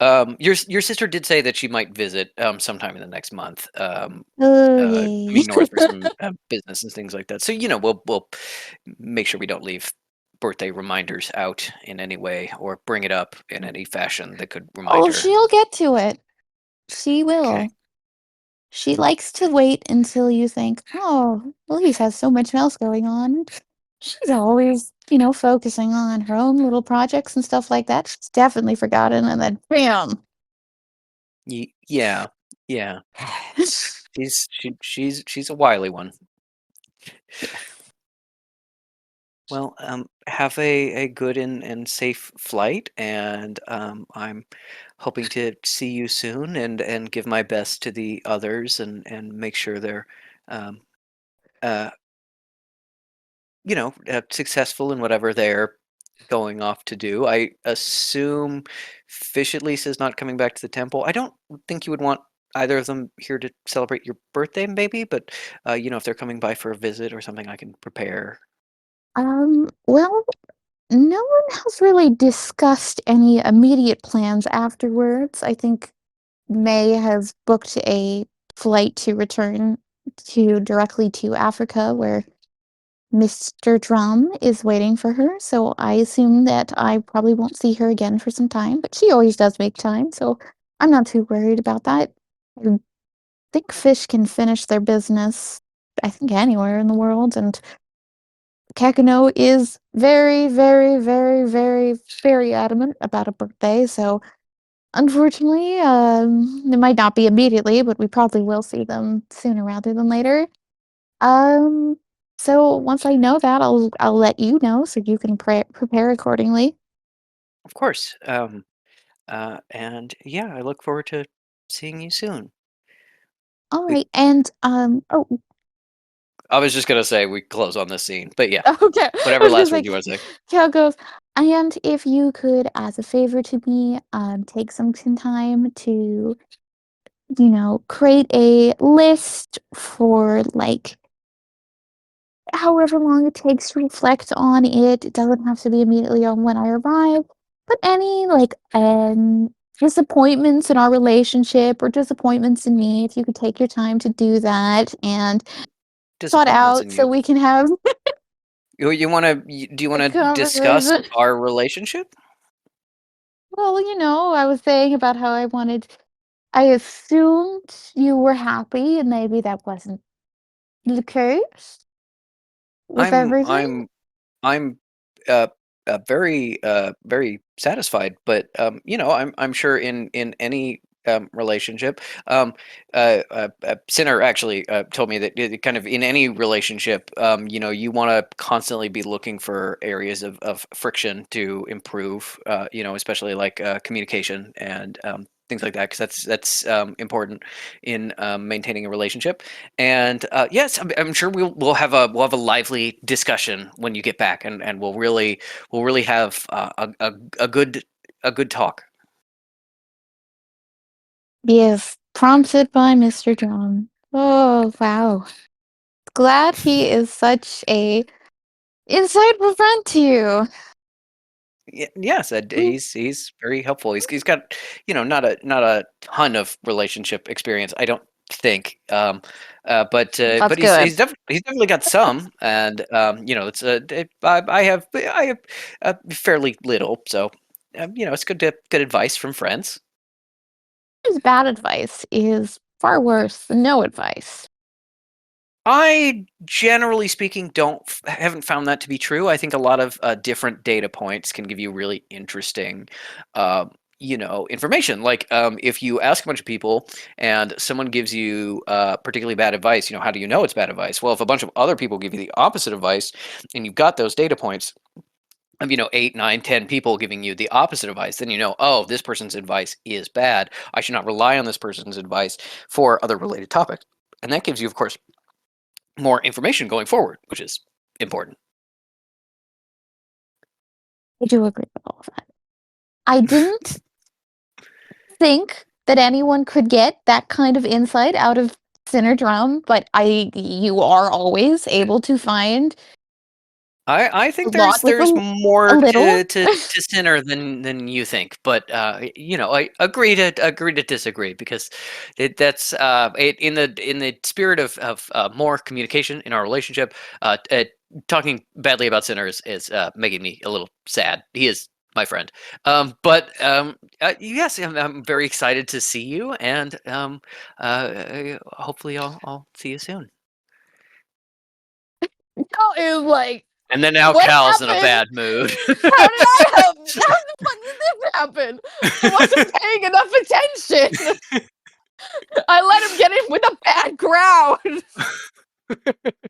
Your sister did say that she might visit sometime in the next month. Oh, Coming yay. north for some business and things like that. So we'll make sure we don't leave birthday reminders out in any way or bring it up in any fashion that could remind Oh, her. she'll get to it. She Okay. will. She likes to wait until you think, oh, Elise has so much else going on. She's always, focusing on her own little projects and stuff like that. She's definitely forgotten, and then bam. Yeah, yeah. She's a wily one. Well, have a good and safe flight, and I'm hoping to see you soon, and give my best to the others, and make sure they're um, uh, successful in whatever they're going off to do. I assume Fish at least is not coming back to the temple. I don't think you would want either of them here to celebrate your birthday, maybe, but if they're coming by for a visit or something, I can prepare. Well, no one has really discussed any immediate plans afterwards. I think May has booked a flight to return to directly to Africa, where Mr. Drum is waiting for her, so I assume that I probably won't see her again for some time, but she always does make time, so I'm not too worried about that. I think fish can finish their business, I think, anywhere in the world, and Kakano is very, very, very, very, very adamant about a birthday, so unfortunately, it might not be immediately, but we probably will see them sooner rather than later. Um, so once I know that, I'll let you know so you can prepare accordingly. Of course. And yeah, I look forward to seeing you soon. All We, right, and oh, I was just gonna say we close on this scene, but yeah, okay. I whatever was gonna last say, word you want to say. Cal goes, and if you could, as a favor to me, take some time to, create a list for like however long it takes to reflect on it. It doesn't have to be immediately on when I arrive, but any like disappointments in our relationship or disappointments in me, if you could take your time to do that and sort Disappointments out in so you. we can have You want to? Do you want a to discuss conversation. our relationship? Well, I was saying about how I assumed you were happy and maybe that wasn't the case with I'm everything. I'm I'm very satisfied, but I'm sure in any relationship, Sinner actually told me that kind of in any relationship, you want to constantly be looking for areas of friction to improve, especially like communication and things like that, because that's important in maintaining a relationship. And yes, I'm sure we'll have a lively discussion when you get back, and we'll really have a good talk. Yes, prompted by Mr. John. Oh, wow. Glad he is such a insightful friend to you. Yes, Mm, he's very helpful. He's got not a ton of relationship experience, I don't think. that's But he's good. he's definitely got some, and it's I have fairly little, so it's good advice from friends. His bad advice is far worse than no advice. I, generally speaking, haven't found that to be true. I think a lot of different data points can give you really interesting, information. Like if you ask a bunch of people and someone gives you particularly bad advice, how do you know it's bad advice? Well, if a bunch of other people give you the opposite advice, and you've got those data points of 8, 9, 10 people giving you the opposite advice, then oh, this person's advice is bad. I should not rely on this person's advice for other related topics. And that gives you, of course, more information going forward, which is important. I do agree with all of that. I didn't think that anyone could get that kind of insight out of Sinner Drum, but you are always able to find I a think lot with there's a more little. to Sinner than you think, but I agree to disagree, because in the spirit of more communication in our relationship. Talking badly about Sinner is making me a little sad. He is my friend, but yes, I'm very excited to see you, and hopefully I'll see you soon. Cal is like, And then now what Cal's in a happened? bad mood. How did I have? How the fuck did this happen? I wasn't paying enough attention. I let him get in with a bad crowd.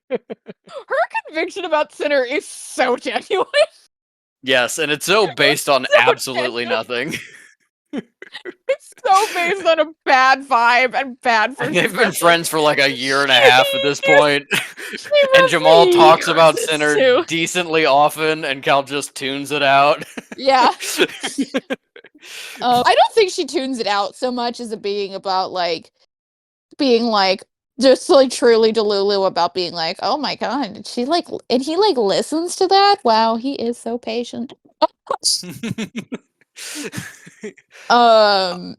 Her conviction about Sinner is so genuine. Yes, and it's so based on So absolutely genuine. nothing. It's so based on a bad vibe and bad And first they've been impression. friends for like a year and a She half at this just point. she And must Jamal be talks about useless Sinner too. decently often, and Cal just tunes it out. Yeah. I don't think she tunes it out so much as it being like just like truly delulu about being like, oh my god, she like and he like listens to that. Wow, he is so patient. Um,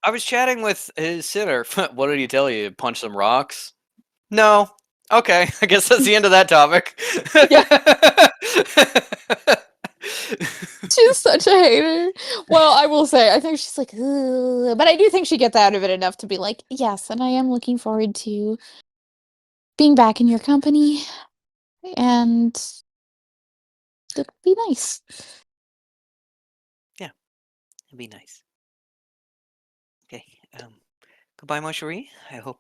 I was chatting with his Sinner. What did he tell you? Punch some rocks? No. Okay, I guess that's the end of that topic. She's such a hater. Well, I will say, I think she's like, "Ugh," but I do think she gets out of it enough to be like, yes, and I am looking forward to being back in your company, and it'll be nice. It'd be nice. Okay. Goodbye, Marjorie. I hope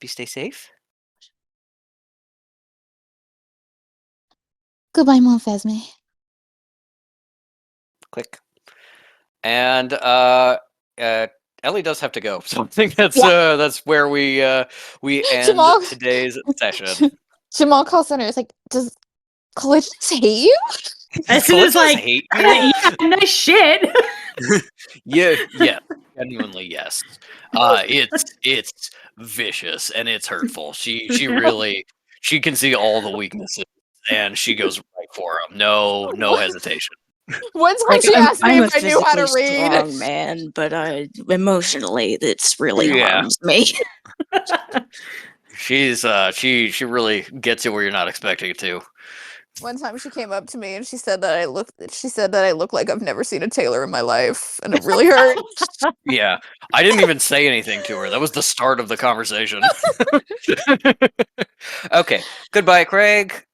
you stay safe. Goodbye, Montfesme. Click. And Ellie does have to go, so I think that's where we end Jamal- today's session. Jamal calls center. It's like, does Collisions hate you? As soon as Collisions like, hate you? yeah, no shit. Yeah, genuinely yes. It's vicious and it's hurtful. She can see all the weaknesses and she goes right for them. No hesitation. One time Like, she asked me I'm if a I knew how to physically read. strong man, but emotionally, this really Yeah. harms me. She's she really gets it where you're not expecting it to. One time she came up to me and she said that I look like I've never seen a tailor in my life, and it really hurt. Yeah, I didn't even say anything to her. That was the start of the conversation. Okay, goodbye, Craig.